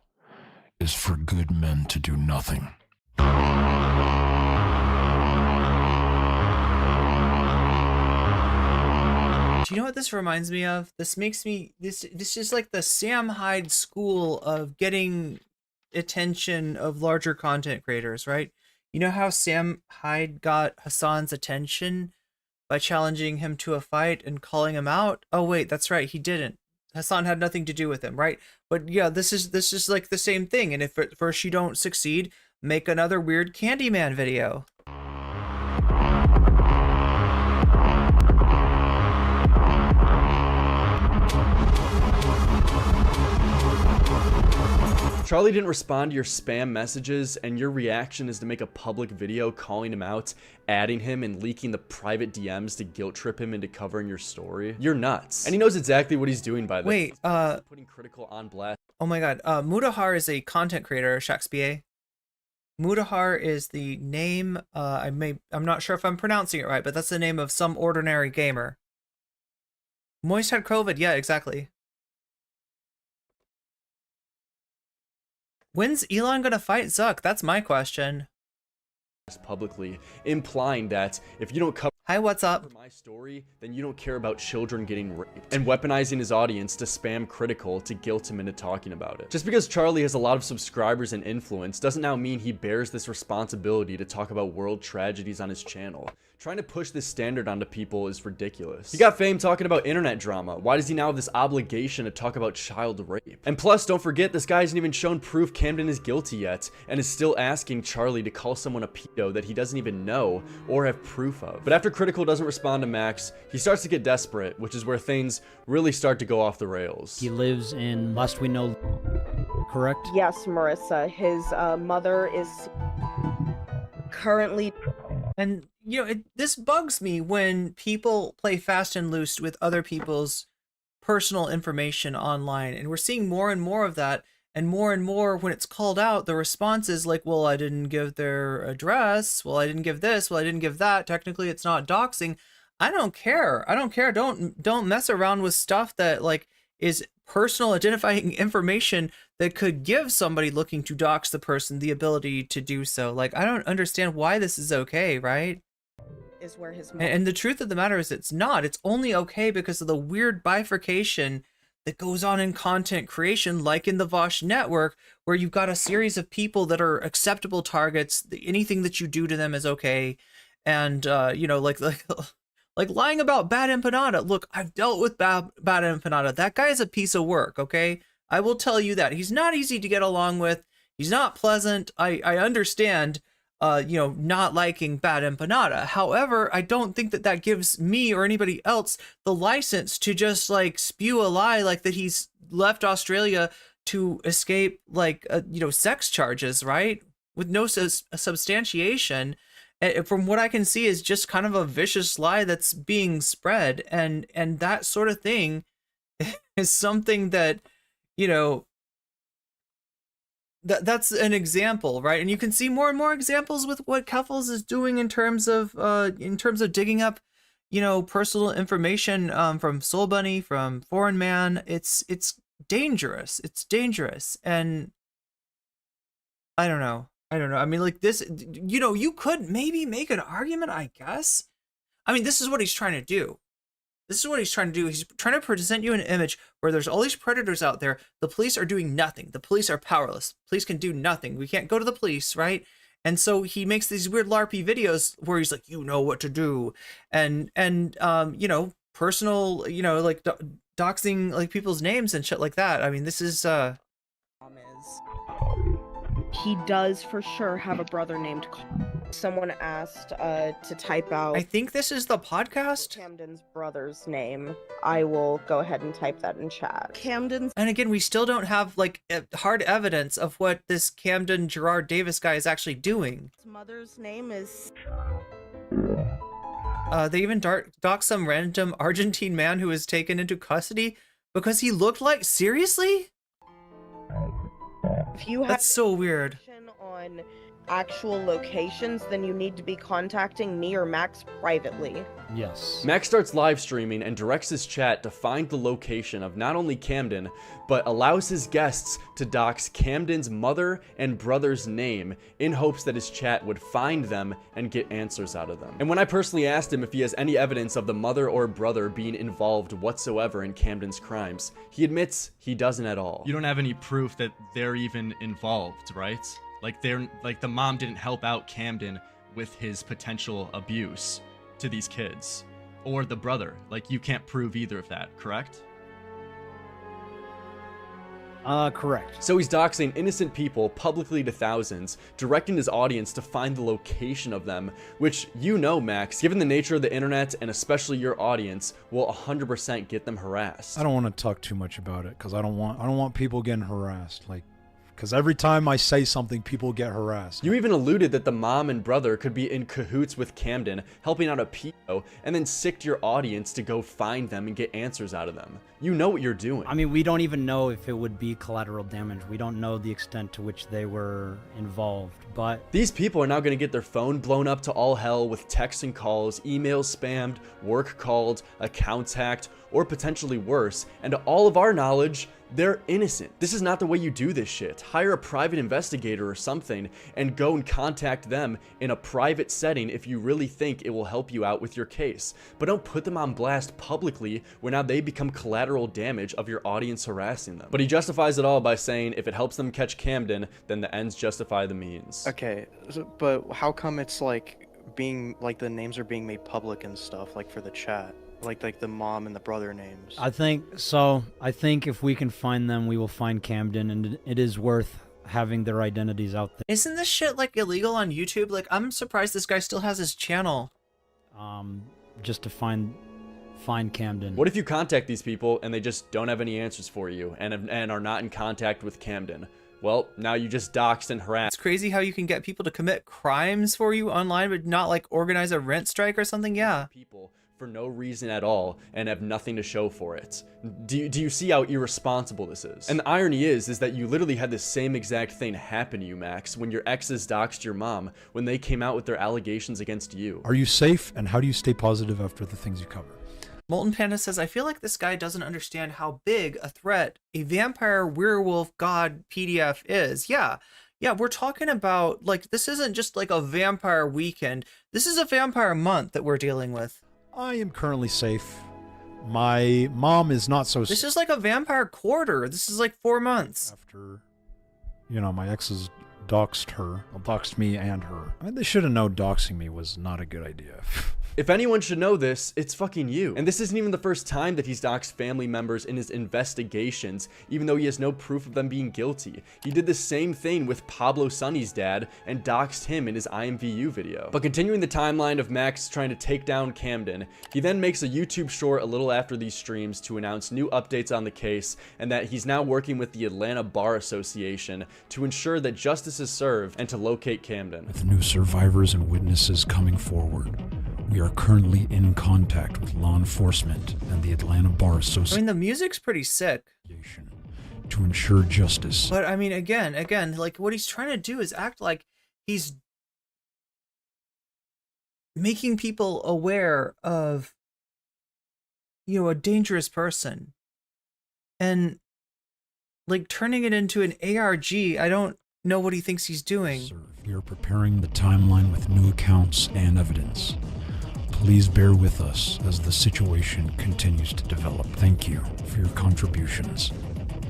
is for good men to do nothing. Do you know what this reminds me of? This makes me, this is like the Sam Hyde school of getting attention of larger content creators, right? You know how Sam Hyde got Hassan's attention by challenging him to a fight and calling him out? Oh wait, that's right, he didn't. Hassan had nothing to do with him, right? But yeah, this is like the same thing. And if at first you don't succeed, make another weird Candyman video. Charlie didn't respond to your spam messages and your reaction is to make a public video calling him out, adding him, and leaking the private DMs to guilt trip him into covering your story, you're nuts. And he knows exactly what he's doing by this. Wait, putting Critical on blast. Oh my god, Mudahar is a content creator, Shakespeare. Mudahar is the name, I'm not sure if I'm pronouncing it right, but that's the name of some ordinary gamer. Moist had COVID, yeah, exactly. When's Elon gonna fight Zuck? That's my question. Publicly, implying that if you don't cover what's up? my story, then you don't care about children getting raped, and weaponizing his audience to spam Critical to guilt him into talking about it. Just because Charlie has a lot of subscribers and influence doesn't now mean he bears this responsibility to talk about world tragedies on his channel. Trying to push this standard onto people is ridiculous. He got fame talking about internet drama. Why does he now have this obligation to talk about child rape? And plus, don't forget, this guy hasn't even shown proof Camden is guilty yet, and is still asking Charlie to call someone a pedo that he doesn't even know or have proof of. But after Critical doesn't respond to Max, he starts to get desperate, which is where things really start to go off the rails. He lives in Must We Know, correct? Yes, Marissa. His mother is currently... And, you know, this bugs me when people play fast and loose with other people's personal information online. And we're seeing more and more of that. And more when it's called out, the response is like, well, I didn't give their address. Well, I didn't give this. Well, I didn't give that. Technically, it's not doxing. I don't care. I don't care. Don't mess around with stuff that like is personal identifying information that could give somebody looking to dox the person the ability to do so. Like, I don't understand why this is okay, right? Is where his and the truth of the matter is it's not. It's only okay because of the weird bifurcation that goes on in content creation, like in the Vosh network, where you've got a series of people that are acceptable targets. Anything that you do to them is okay. And, you know, like lying about Bad Empanada. Look, I've dealt with Bad Empanada. That guy is a piece of work, okay? I will tell you that. He's not easy to get along with. He's not pleasant. I understand, you know, not liking Bad Empanada. However, I don't think that gives me or anybody else the license to just, like, spew a lie like that he's left Australia to escape, like, you know, sex charges, right? With no substantiation. From what I can see is just kind of a vicious lie that's being spread, and that sort of thing is something that, you know, that's an example, right? And you can see more and more examples with what Keffels is doing in terms of digging up, you know, personal information from Soul Bunny, from Foreign Man. It's dangerous. It's dangerous, and I don't know. I mean, like this, you know, you could maybe make an argument, I guess. I mean, this is what he's trying to do. He's trying to present you an image where there's all these predators out there. The police are doing nothing. The police are powerless. Police can do nothing. We can't go to the police, right? And so he makes these weird LARPy videos where he's like, you know what to do. And you know, personal, you know, like doxing like people's names and shit like that. I mean, this is, He does for sure have a brother named Someone asked to type out... I think this is the podcast? Camden's brother's name. I will go ahead and type that in chat. Camden's... And again, we still don't have, like, hard evidence of what this Camden Gerard Davis guy is actually doing. His mother's name is... They even doxed some random Argentine man who was taken into custody because he looked like... Seriously? If you have That's so weird. On actual locations, then you need to be contacting me or Max privately. Yes. Max starts live streaming and directs his chat to find the location of not only Camden, but allows his guests to dox Camden's mother and brother's name in hopes that his chat would find them and get answers out of them. And when I personally asked him if he has any evidence of the mother or brother being involved whatsoever in Camden's crimes, he admits he doesn't at all. You don't have any proof that they're even involved, right? Like the mom didn't help out Camden with his potential abuse to these kids, or the brother. Like, you can't prove either of that, correct? Correct. So he's doxing innocent people publicly to thousands, directing his audience to find the location of them, which, you know, Max, given the nature of the internet and especially your audience, will 100% get them harassed. I don't want to talk too much about it because I don't want people getting harassed. Like, because every time I say something, people get harassed. You even alluded that the mom and brother could be in cahoots with Camden, helping out a pedo, and then sicked your audience to go find them and get answers out of them. You know what you're doing. I mean, we don't even know if it would be collateral damage. We don't know the extent to which they were involved, but... These people are now going to get their phone blown up to all hell with texts and calls, emails spammed, work called, accounts hacked, or potentially worse, and to all of our knowledge, they're innocent. This is not the way you do this shit. Hire a private investigator or something and go and contact them in a private setting if you really think it will help you out with your case. But don't put them on blast publicly where now they become collateral damage of your audience harassing them. But he justifies it all by saying if it helps them catch Camden, then the ends justify the means. Okay, but how come it's like being like the names are being made public and stuff, like for the chat? Like the mom and the brother names. I think if we can find them, we will find Camden, and it is worth having their identities out there. Isn't this shit like illegal on YouTube? Like, I'm surprised this guy still has his channel. Just to find Camden. What if you contact these people and they just don't have any answers for you and are not in contact with Camden? Well, now you just doxed and harassed. It's crazy how you can get people to commit crimes for you online, but not like organize a rent strike or something. Yeah. People for no reason at all and have nothing to show for it. Do you see how irresponsible this is? And the irony is that you literally had the same exact thing happen to you, Max, when your exes doxed your mom when they came out with their allegations against you. Are you safe, and how do you stay positive after the things you cover? Molten Panda says, I feel like this guy doesn't understand how big a threat a vampire werewolf god PDF is. Yeah, we're talking about, like, this isn't just like a vampire weekend. This is a vampire month that we're dealing with. I am currently safe. My mom is not so... This is like a vampire quarter. This is like 4 months. After, my exes doxed me and her. I mean, they should have known doxing me was not a good idea. If anyone should know this, it's fucking you. And this isn't even the first time that he's doxed family members in his investigations, even though he has no proof of them being guilty. He did the same thing with Pablo Sonny's dad and doxed him in his IMVU video. But continuing the timeline of Max trying to take down Camden, he then makes a YouTube short a little after these streams to announce new updates on the case and that he's now working with the Atlanta Bar Association to ensure that justice is served and to locate Camden. With new survivors and witnesses coming forward, we are currently in contact with law enforcement and the Atlanta Bar Association. I mean, the music's pretty sick. To ensure justice. But I mean, again, like what he's trying to do is act like he's making people aware of, a dangerous person. And like turning it into an ARG, I don't know what he thinks he's doing. We are preparing the timeline with new accounts and evidence. Please bear with us as the situation continues to develop. Thank you for your contributions,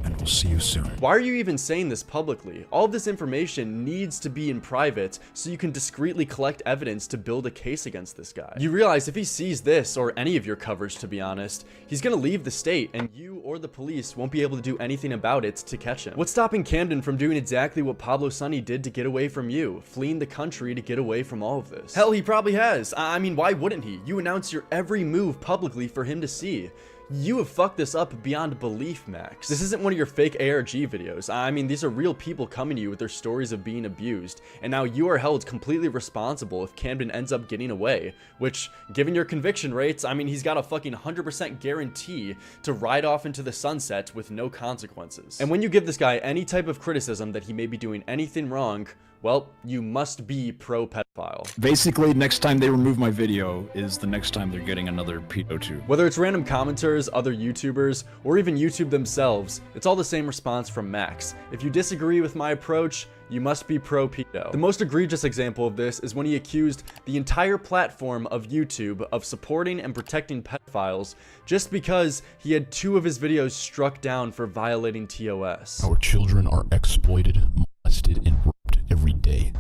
and we'll see you soon. Why are you even saying this publicly? All of this information needs to be in private so you can discreetly collect evidence to build a case against this guy. You realize if he sees this, or any of your coverage to be honest, he's gonna leave the state and you or the police won't be able to do anything about it to catch him. What's stopping Camden from doing exactly what Pablo Sonny did to get away from you, fleeing the country to get away from all of this? Hell, he probably has. I mean, why wouldn't he? You announce your every move publicly for him to see. You have fucked this up beyond belief, Max. This isn't one of your fake ARG videos. I mean, these are real people coming to you with their stories of being abused, and now you are held completely responsible if Camden ends up getting away, which, given your conviction rates, I mean, he's got a fucking 100% guarantee to ride off into the sunset with no consequences. And when you give this guy any type of criticism that he may be doing anything wrong, well, you must be pro-pedophile. Basically, next time they remove my video is the next time they're getting another pedo tube. Whether it's random commenters, other YouTubers, or even YouTube themselves, it's all the same response from Max. If you disagree with my approach, you must be pro-pedo. The most egregious example of this is when he accused the entire platform of YouTube of supporting and protecting pedophiles just because he had 2 of his videos struck down for violating TOS. Our children are exploited, molested, and raped every day,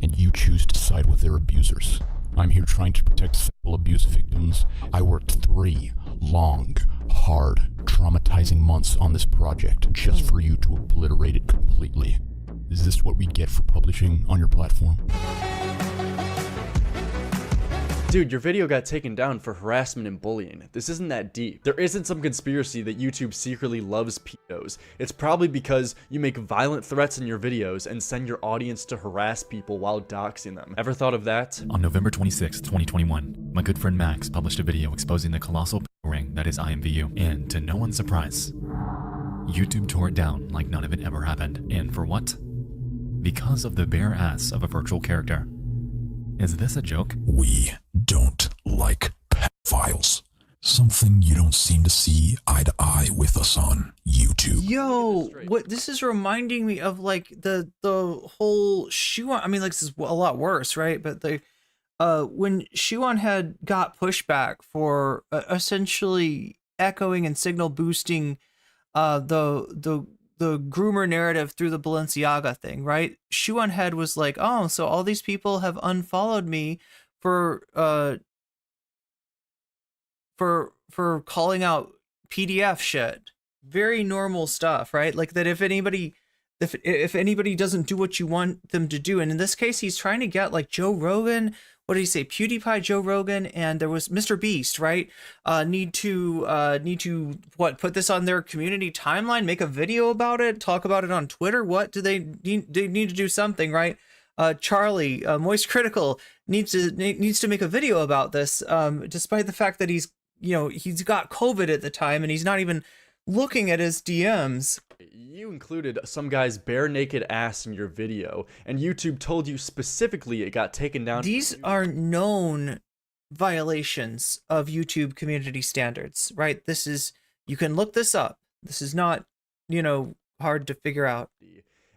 and you choose to side with their abusers. I'm here trying to protect sexual abuse victims. I worked 3 long, hard, traumatizing months on this project just for you to obliterate it completely. Is this what we get for publishing on your platform? Dude, your video got taken down for harassment and bullying. This isn't that deep. There isn't some conspiracy that YouTube secretly loves pedos. It's probably because you make violent threats in your videos and send your audience to harass people while doxing them. Ever thought of that? On November 26, 2021, my good friend Max published a video exposing the colossal ring that is IMVU, and to no one's surprise, YouTube tore it down like none of it ever happened. And for what? Because of the bare ass of a virtual character. Is this a joke? We don't like pedophiles. Something you don't seem to see eye to eye with us on YouTube. Yo, what this is reminding me of, like the whole Shuan. I mean, like, this is a lot worse, right? But the when Shuan had got pushback for essentially echoing and signal boosting the groomer narrative through the Balenciaga thing, right? Shuan Head was like, oh, so all these people have unfollowed me for calling out PDF shit. Very normal stuff, right? Like that if anybody doesn't do what you want them to do, and in this case he's trying to get like Joe Rogan, what did he say? PewDiePie, Joe Rogan, and there was Mr. Beast, right? Need to put this on their community timeline, make a video about it, talk about it on Twitter. What do they need? They need to do something, right? Charlie, Moist Critical needs to make a video about this, despite the fact that he's got COVID at the time and he's not even looking at his DMs. You included some guy's bare naked ass in your video, and YouTube told you specifically it got taken down. These are known violations of YouTube community standards, right? This is, you can look this up. This is not, hard to figure out.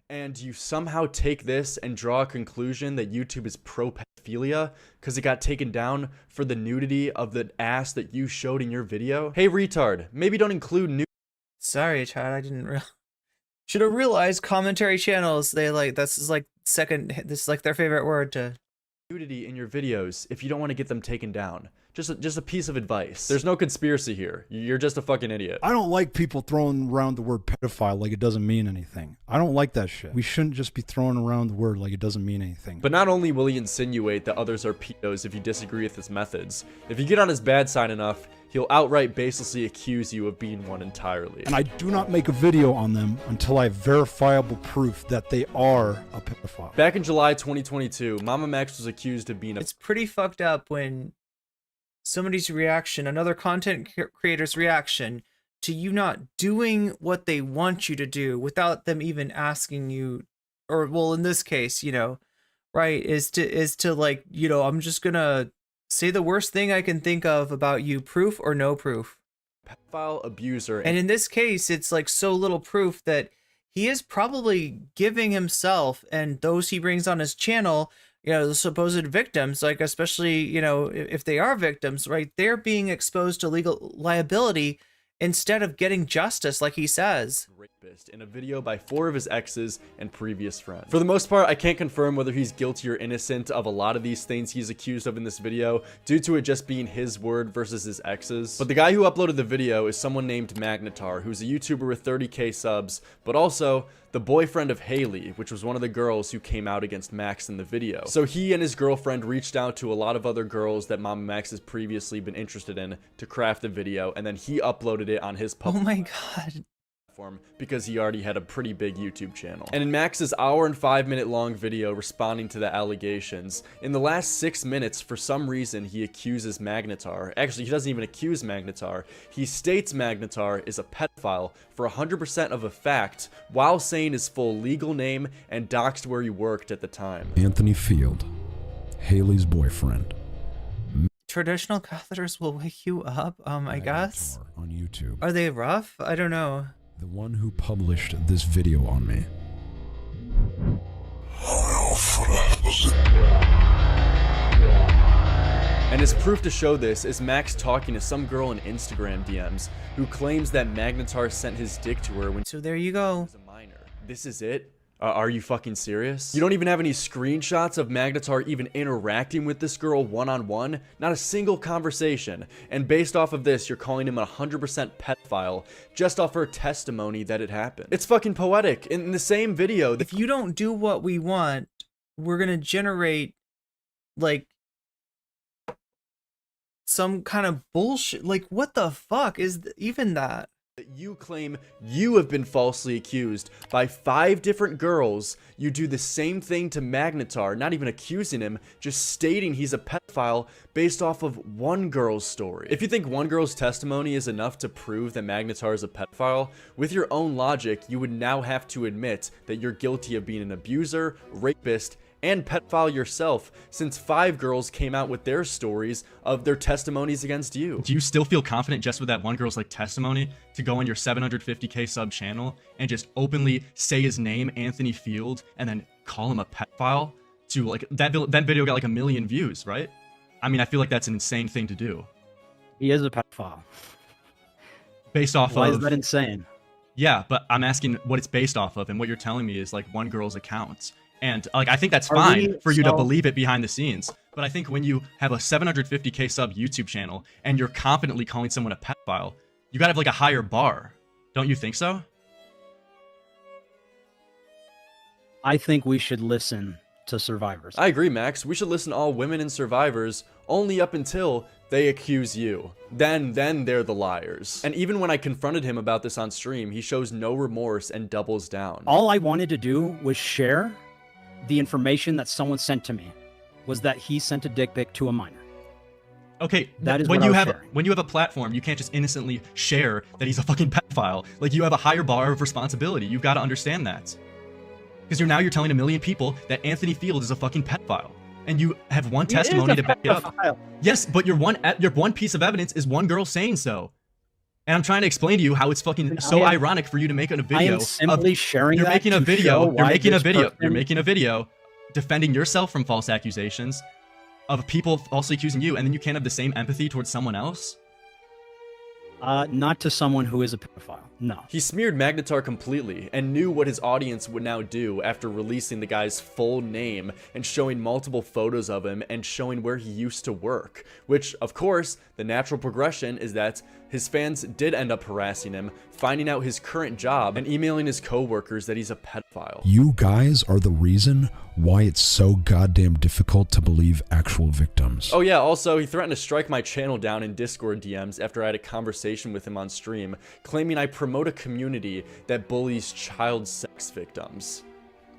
And you somehow take this and draw a conclusion that YouTube is pro-pedophilia because it got taken down for the nudity of the ass that you showed in your video? Hey, retard, maybe don't include nudity. Sorry, Chad, I didn't should have realized commentary channels, this is like their favorite word to nudity in your videos if you don't want to get them taken down. Just a piece of advice. There's no conspiracy here. You're just a fucking idiot. I don't like people throwing around the word pedophile like it doesn't mean anything. I don't like that shit. We shouldn't just be throwing around the word like it doesn't mean anything. But not only will he insinuate that others are pedos if you disagree with his methods, if you get on his bad side enough, he'll outright baselessly accuse you of being one entirely. And I do not make a video on them until I have verifiable proof that they are a pedophile. Back in July 2022, Mamamaxin was accused of being a... It's pretty fucked up when somebody's reaction, another content creator's reaction to you not doing what they want you to do without them even asking you, or well, in this case, right, is to like, I'm just gonna say the worst thing I can think of about you, proof or no proof. Pedophile abuser. And in this case, it's like so little proof that he is probably giving himself and those he brings on his channel, the supposed victims, like especially, if they are victims, right, they're being exposed to legal liability instead of getting justice, like he says. Rapist in a video by 4 of his exes and previous friends. For the most part, I can't confirm whether he's guilty or innocent of a lot of these things he's accused of in this video, due to it just being his word versus his ex's. But the guy who uploaded the video is someone named Magnetar, who's a YouTuber with 30k subs, but also the boyfriend of Haley, which was one of the girls who came out against Max in the video. So he and his girlfriend reached out to a lot of other girls that Mamamaxin has previously been interested in to craft the video, and then he uploaded it on his public platform because he already had a pretty big YouTube channel. And in Max's hour and 5-minute long video responding to the allegations, in the last 6 minutes, for some reason, he accuses Magnetar. Actually, he doesn't even accuse Magnetar. He states Magnetar is a pedophile for 100% of a fact, while saying his full legal name and doxed where he worked at the time. Anthony Field, Haley's boyfriend. Traditional catheters will wake you up, I guess. On YouTube. Are they rough? I don't know. The one who published this video on me. And as proof to show this is Max talking to some girl in Instagram DMs who claims that Magnetar sent his dick to her when so there you go. She was a minor. This is it? Are you fucking serious? You don't even have any screenshots of Magnetar even interacting with this girl one-on-one? Not a single conversation. And based off of this, you're calling him a 100% pedophile just off her testimony that it happened. It's fucking poetic. In the same video, if you don't do what we want, we're gonna generate like some kind of bullshit. Like, what the fuck is even that? You claim you have been falsely accused by 5 different girls. You do the same thing to Magnetar, not even accusing him, just stating he's a pedophile based off of one girl's story. If you think one girl's testimony is enough to prove that Magnetar is a pedophile, with your own logic, you would now have to admit that you're guilty of being an abuser, rapist, and pedophile yourself, since 5 girls came out with their stories of their testimonies against you. Do you still feel confident just with that one girl's like testimony to go on your 750k sub channel and just openly say his name, Anthony Field, and then call him a pedophile? To like that video got like 1 million views, right? I mean, I feel like that's an insane thing to do. He is a pedophile. Based off Why of... is that insane? Yeah, but I'm asking what it's based off of, and what you're telling me is like one girl's account. And like, I think that's fine for you to believe it behind the scenes. But I think when you have a 750k sub YouTube channel and you're confidently calling someone a pedophile, you gotta have like a higher bar. Don't you think so? I think we should listen to survivors. I agree, Max. We should listen to all women and survivors only up until they accuse you. Then they're the liars. And even when I confronted him about this on stream, he shows no remorse and doubles down. All I wanted to do was share the information that someone sent to me, was that he sent a dick pic to a minor. Okay, that is when what you I was have sharing. when you have a platform, you can't just innocently share that he's a fucking pedophile. Like, you have a higher bar of responsibility. You've got to understand that. Because you're telling 1 million people that Anthony Field is a fucking pedophile, and you have one testimony to back it up. Yes, but your one piece of evidence is one girl saying so. And I'm trying to explain to you how it's fucking so ironic for you to make a video. I am simply sharing You're that making a to video. show You're why making a this video. person- You're making a video defending yourself from false accusations of people falsely accusing you, and then you can't have the same empathy towards someone else. Not to someone who is a pedophile. No. He smeared Magnetar completely and knew what his audience would now do after releasing the guy's full name and showing multiple photos of him and showing where he used to work. Which, of course, the natural progression is that his fans did end up harassing him, finding out his current job, and emailing his co-workers that he's a pedophile. You guys are the reason why it's so goddamn difficult to believe actual victims. Oh yeah, also, he threatened to strike my channel down in Discord DMs after I had a conversation with him on stream, claiming I promote a community that bullies child sex victims.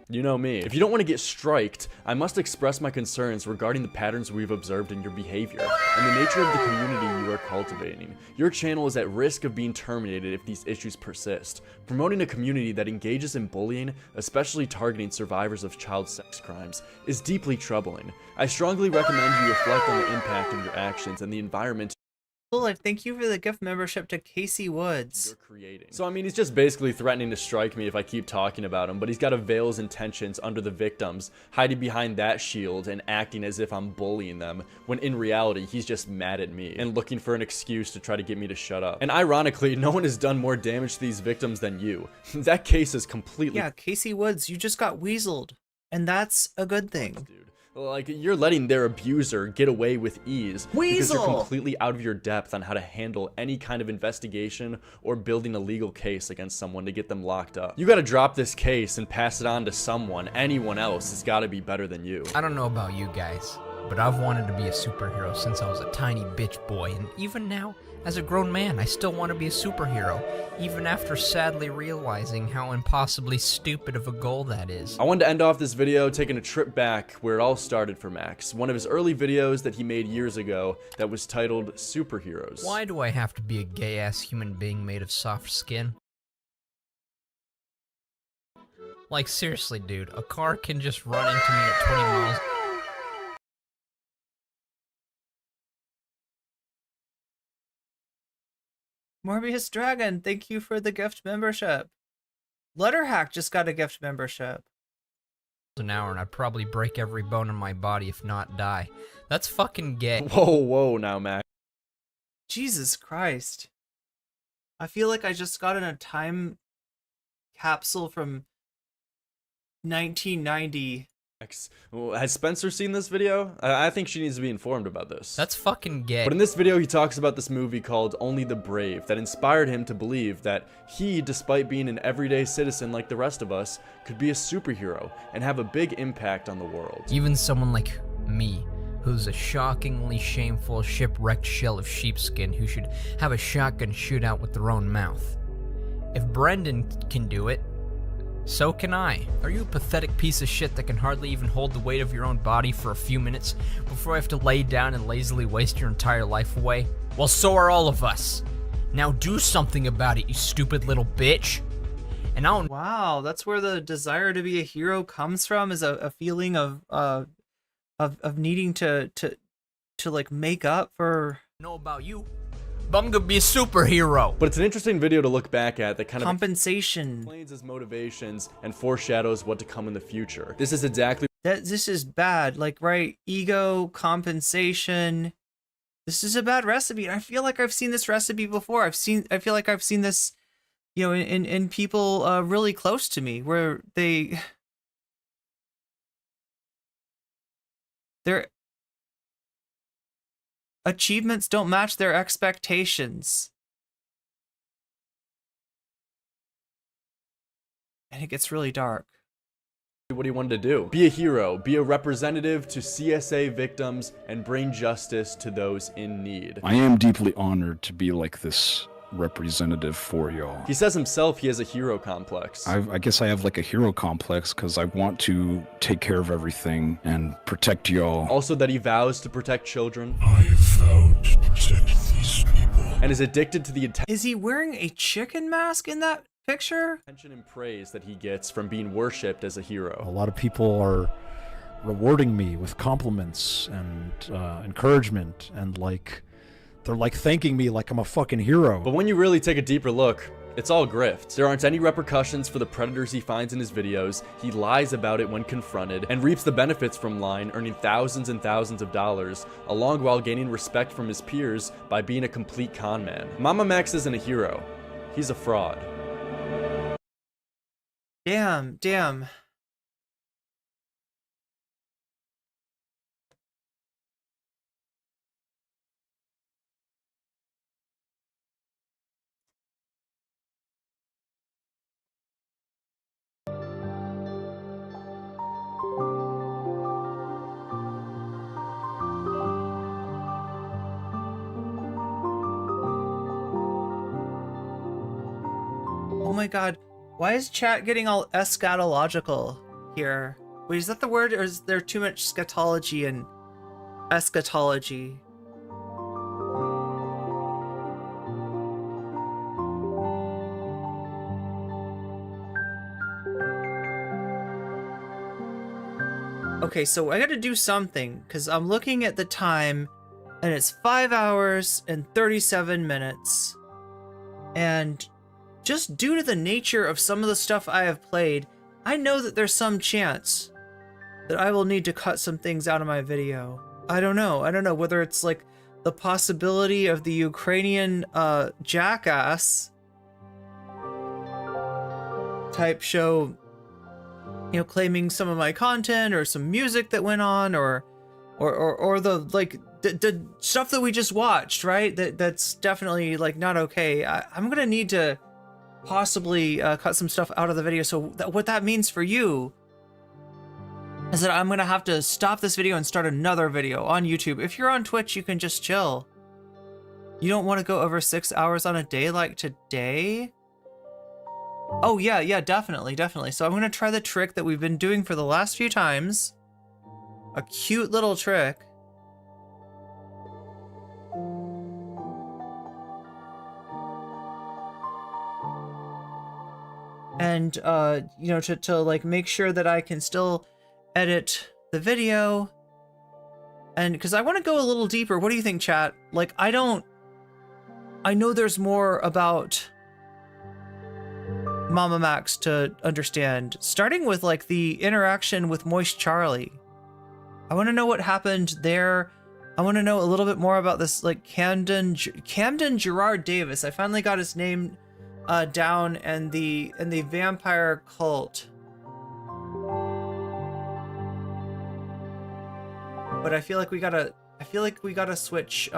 You know me. If you don't want to get striked, I must express my concerns regarding the patterns we've observed in your behavior and the nature of the community you are cultivating. Your channel is at risk of being terminated if these issues persist. Promoting a community that engages in bullying, especially targeting survivors of child sex crimes, is deeply troubling. I strongly recommend you reflect on the impact of your actions and the environment. Thank you for the gift membership to Casey Woods. So I mean, he's just basically threatening to strike me if I keep talking about him, but he's got to veil his intentions under the victims, hiding behind that shield and acting as if I'm bullying them, when in reality he's just mad at me and looking for an excuse to try to get me to shut up. And ironically, no one has done more damage to these victims than you. That case is completely— Yeah, Casey Woods, you just got weaseled, and that's a good thing. Dude. Like, you're letting their abuser get away with ease because you're completely out of your depth on how to handle any kind of investigation or building a legal case against someone to get them locked up. You gotta drop this case and pass it on to someone. Anyone else has gotta be better than you. I don't know about you guys, but I've wanted to be a superhero since I was a tiny bitch boy, and even now, as a grown man, I still want to be a superhero, even after sadly realizing how impossibly stupid of a goal that is. I wanted to end off this video taking a trip back where it all started for Max, one of his early videos that he made years ago that was titled Superheroes. Why do I have to be a gay-ass human being made of soft skin? Like, seriously, dude, a car can just run into me at 20 miles. Morbius Dragon, thank you for the gift membership. Letterhack just got a gift membership. An hour, and I'd probably break every bone in my body if not die. That's fucking gay. Whoa now, Max. Jesus Christ. I feel like I just got in a time capsule from 1990. Has Spencer seen this video? I think she needs to be informed about this. That's fucking gay. But in this video, he talks about this movie called Only the Brave that inspired him to believe that he, despite being an everyday citizen like the rest of us, could be a superhero and have a big impact on the world. Even someone like me, who's a shockingly shameful, shipwrecked shell of sheepskin who should have a shotgun shootout with their own mouth. If Brendan can do it, so can I. Are you a pathetic piece of shit that can hardly even hold the weight of your own body for a few minutes before you have to lay down and lazily waste your entire life away? Well, so are all of us. Now do something about it, you stupid little bitch. And I'll— Wow, that's where the desire to be a hero comes from, is a feeling of needing to like make up for— know about you, but I'm gonna be a superhero. But it's an interesting video to look back at that kind of compensation explains his motivations and foreshadows what to come in the future. This is exactly this is bad, like, right? Ego, compensation. This is a bad recipe. I feel like I've seen this recipe before. I feel like I've seen this, you know, in people really close to me, where their achievements don't match their expectations. And it gets really dark. what he wanted to do. Be a hero, be a representative to CSA victims, and bring justice to those in need. I am deeply honored to be like this representative for y'all. He says himself he has a hero complex. I guess I have like a hero complex because I want to take care of everything and protect y'all. Also that he vows to protect children. I have vowed to protect these people. And is addicted to the Is he wearing a chicken mask in that picture? Attention and praise that he gets from being worshipped as a hero. A lot of people are rewarding me with compliments and encouragement, and they're like thanking me like I'm a fucking hero. But when you really take a deeper look, it's all grift. There aren't any repercussions for the predators he finds in his videos. He lies about it when confronted and reaps the benefits from lying, earning thousands and thousands of dollars, along while gaining respect from his peers by being a complete con man. Mamamax isn't a hero. He's a fraud. Damn. Oh my god, why is chat getting all eschatological here? Wait, is that the word, or is there too much scatology and eschatology? Okay, so I gotta do something, because I'm looking at the time, and it's 5 hours and 37 minutes. And just due to the nature of some of the stuff I have played, I know that there's some chance that I will need to cut some things out of my video. I don't know whether it's like the possibility of the Ukrainian jackass type show, you know, claiming some of my content, or some music that went on, or the like the stuff that we just watched, right? That's definitely like not okay. I'm gonna need to possibly cut some stuff out of the video. So what that means for you is that I'm gonna have to stop this video and start another video on YouTube. If you're on Twitch, you can just chill. You don't want to go over 6 hours on a day like today? Oh yeah, definitely. So I'm gonna try the trick that we've been doing for the last few times. A cute little trick. And you know, to like make sure that I can still edit the video, and because I want to go a little deeper. What do you think, chat? Like, I know there's more about Mamamax to understand, starting with like the interaction with Moist Charlie. I want to know what happened there. I want to know a little bit more about this, like Camden Gerard Davis. I finally got his name down, and the vampire cult. But I feel like we gotta switch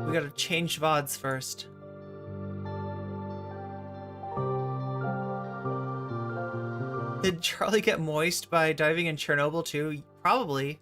we gotta change VODs first. Did Charlie get moist by diving in Chernobyl too? Probably.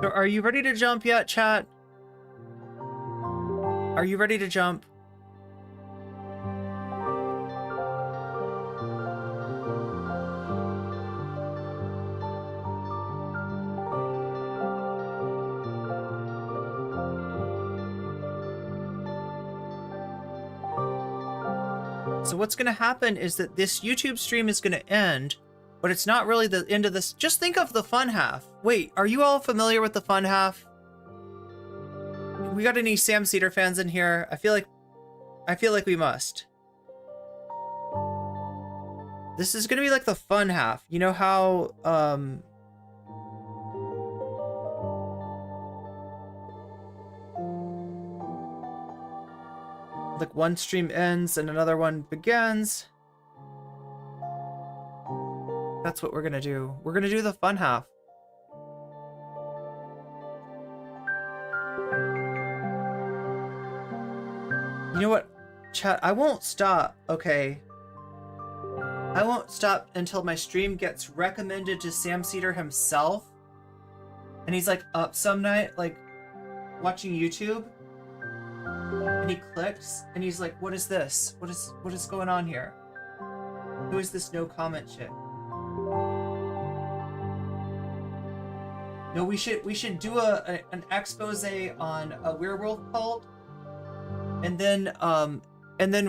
So are you ready to jump yet, chat? Are you ready to jump? So what's going to happen is that this YouTube stream is going to end, but it's not really the end of this. Just think of the fun half. Wait, are you all familiar with the fun half? We got any Sam Cedar fans in here? I feel like we must. This is gonna be like the fun half. You know how like one stream ends and another one begins. That's what we're gonna do. We're gonna do the fun half. You know what, chat? I won't stop, okay? I won't stop until my stream gets recommended to Sam Cedar himself. And he's like up some night, like watching YouTube. And he clicks and he's like, what is this? What is going on here? Who is this no comment chick? No, we should do an expose on a werewolf cult, and then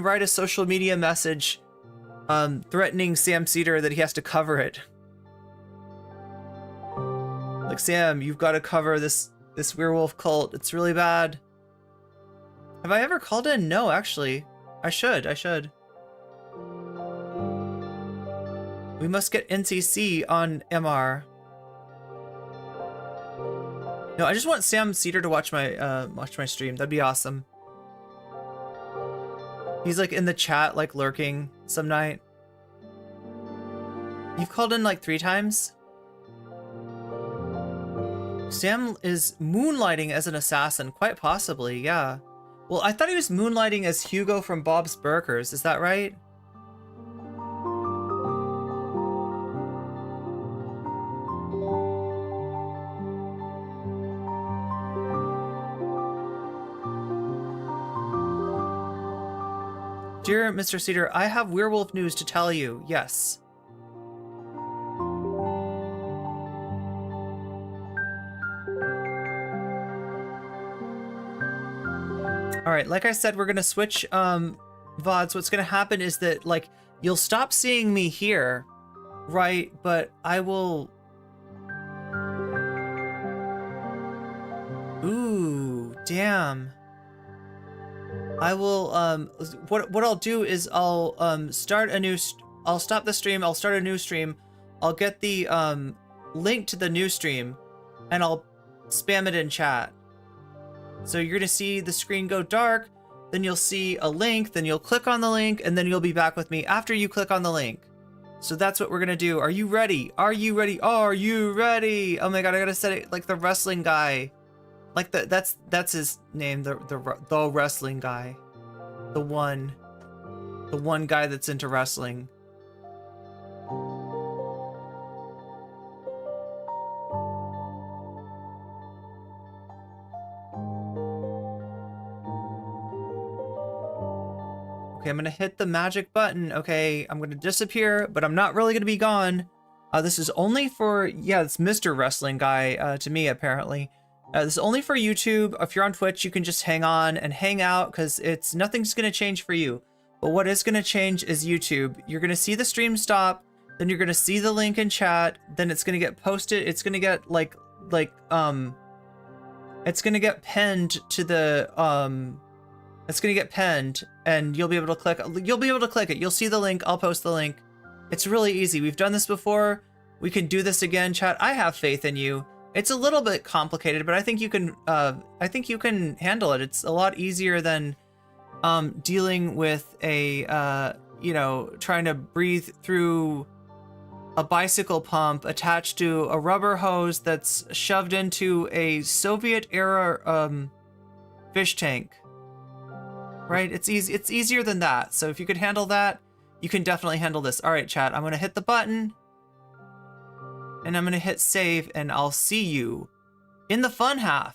write a social media message threatening Sam Cedar that he has to cover it. Like, Sam, you've got to cover this werewolf cult. It's really bad. Have I ever called in? No, actually. I should. We must get NCC on MR. No, I just want Sam Cedar to watch my stream. That'd be awesome. He's like in the chat, like lurking some night. You've called in like 3 times? Sam is moonlighting as an assassin, quite possibly, yeah. Well, I thought he was moonlighting as Hugo from Bob's Burgers, is that right? Dear Mr. Cedar, I have werewolf news to tell you. Yes. Alright, like I said, we're gonna switch VODs. What's gonna happen is that, like, you'll stop seeing me here, right? But I will... Ooh, damn. I will, what I'll do is I'll start a new, I'll stop the stream, I'll start a new stream, I'll get the link to the new stream, and I'll spam it in chat. So you're gonna see the screen go dark, then you'll see a link, then you'll click on the link, and then you'll be back with me after you click on the link. So that's what we're gonna do. Are you ready? Are you ready? Are you ready? Oh my god, I gotta set it like the wrestling guy. Like that's his name, the wrestling guy. The one guy that's into wrestling. Okay, I'm gonna hit the magic button. Okay, I'm gonna disappear, but I'm not really gonna be gone. This is only for, yeah, it's Mr. Wrestling Guy to me, apparently. This is only for YouTube. If you're on Twitch, you can just hang on and hang out because nothing's gonna change for you. But what is gonna change is YouTube. You're gonna see the stream stop, then you're gonna see the link in chat, then it's gonna get posted. It's gonna get it's gonna get penned to the it's gonna get penned, and you'll be able to click it. You'll see the link. I'll post the link. It's really easy. We've done this before. We can do this again, chat. I have faith in you. It's a little bit complicated, but I think you can handle it. It's a lot easier than dealing with a trying to breathe through a bicycle pump attached to a rubber hose that's shoved into a Soviet era fish tank. Right? It's easy. It's easier than that. So if you could handle that, you can definitely handle this. All right, chat. I'm going to hit the button and I'm going to hit save, and I'll see you in the fun half.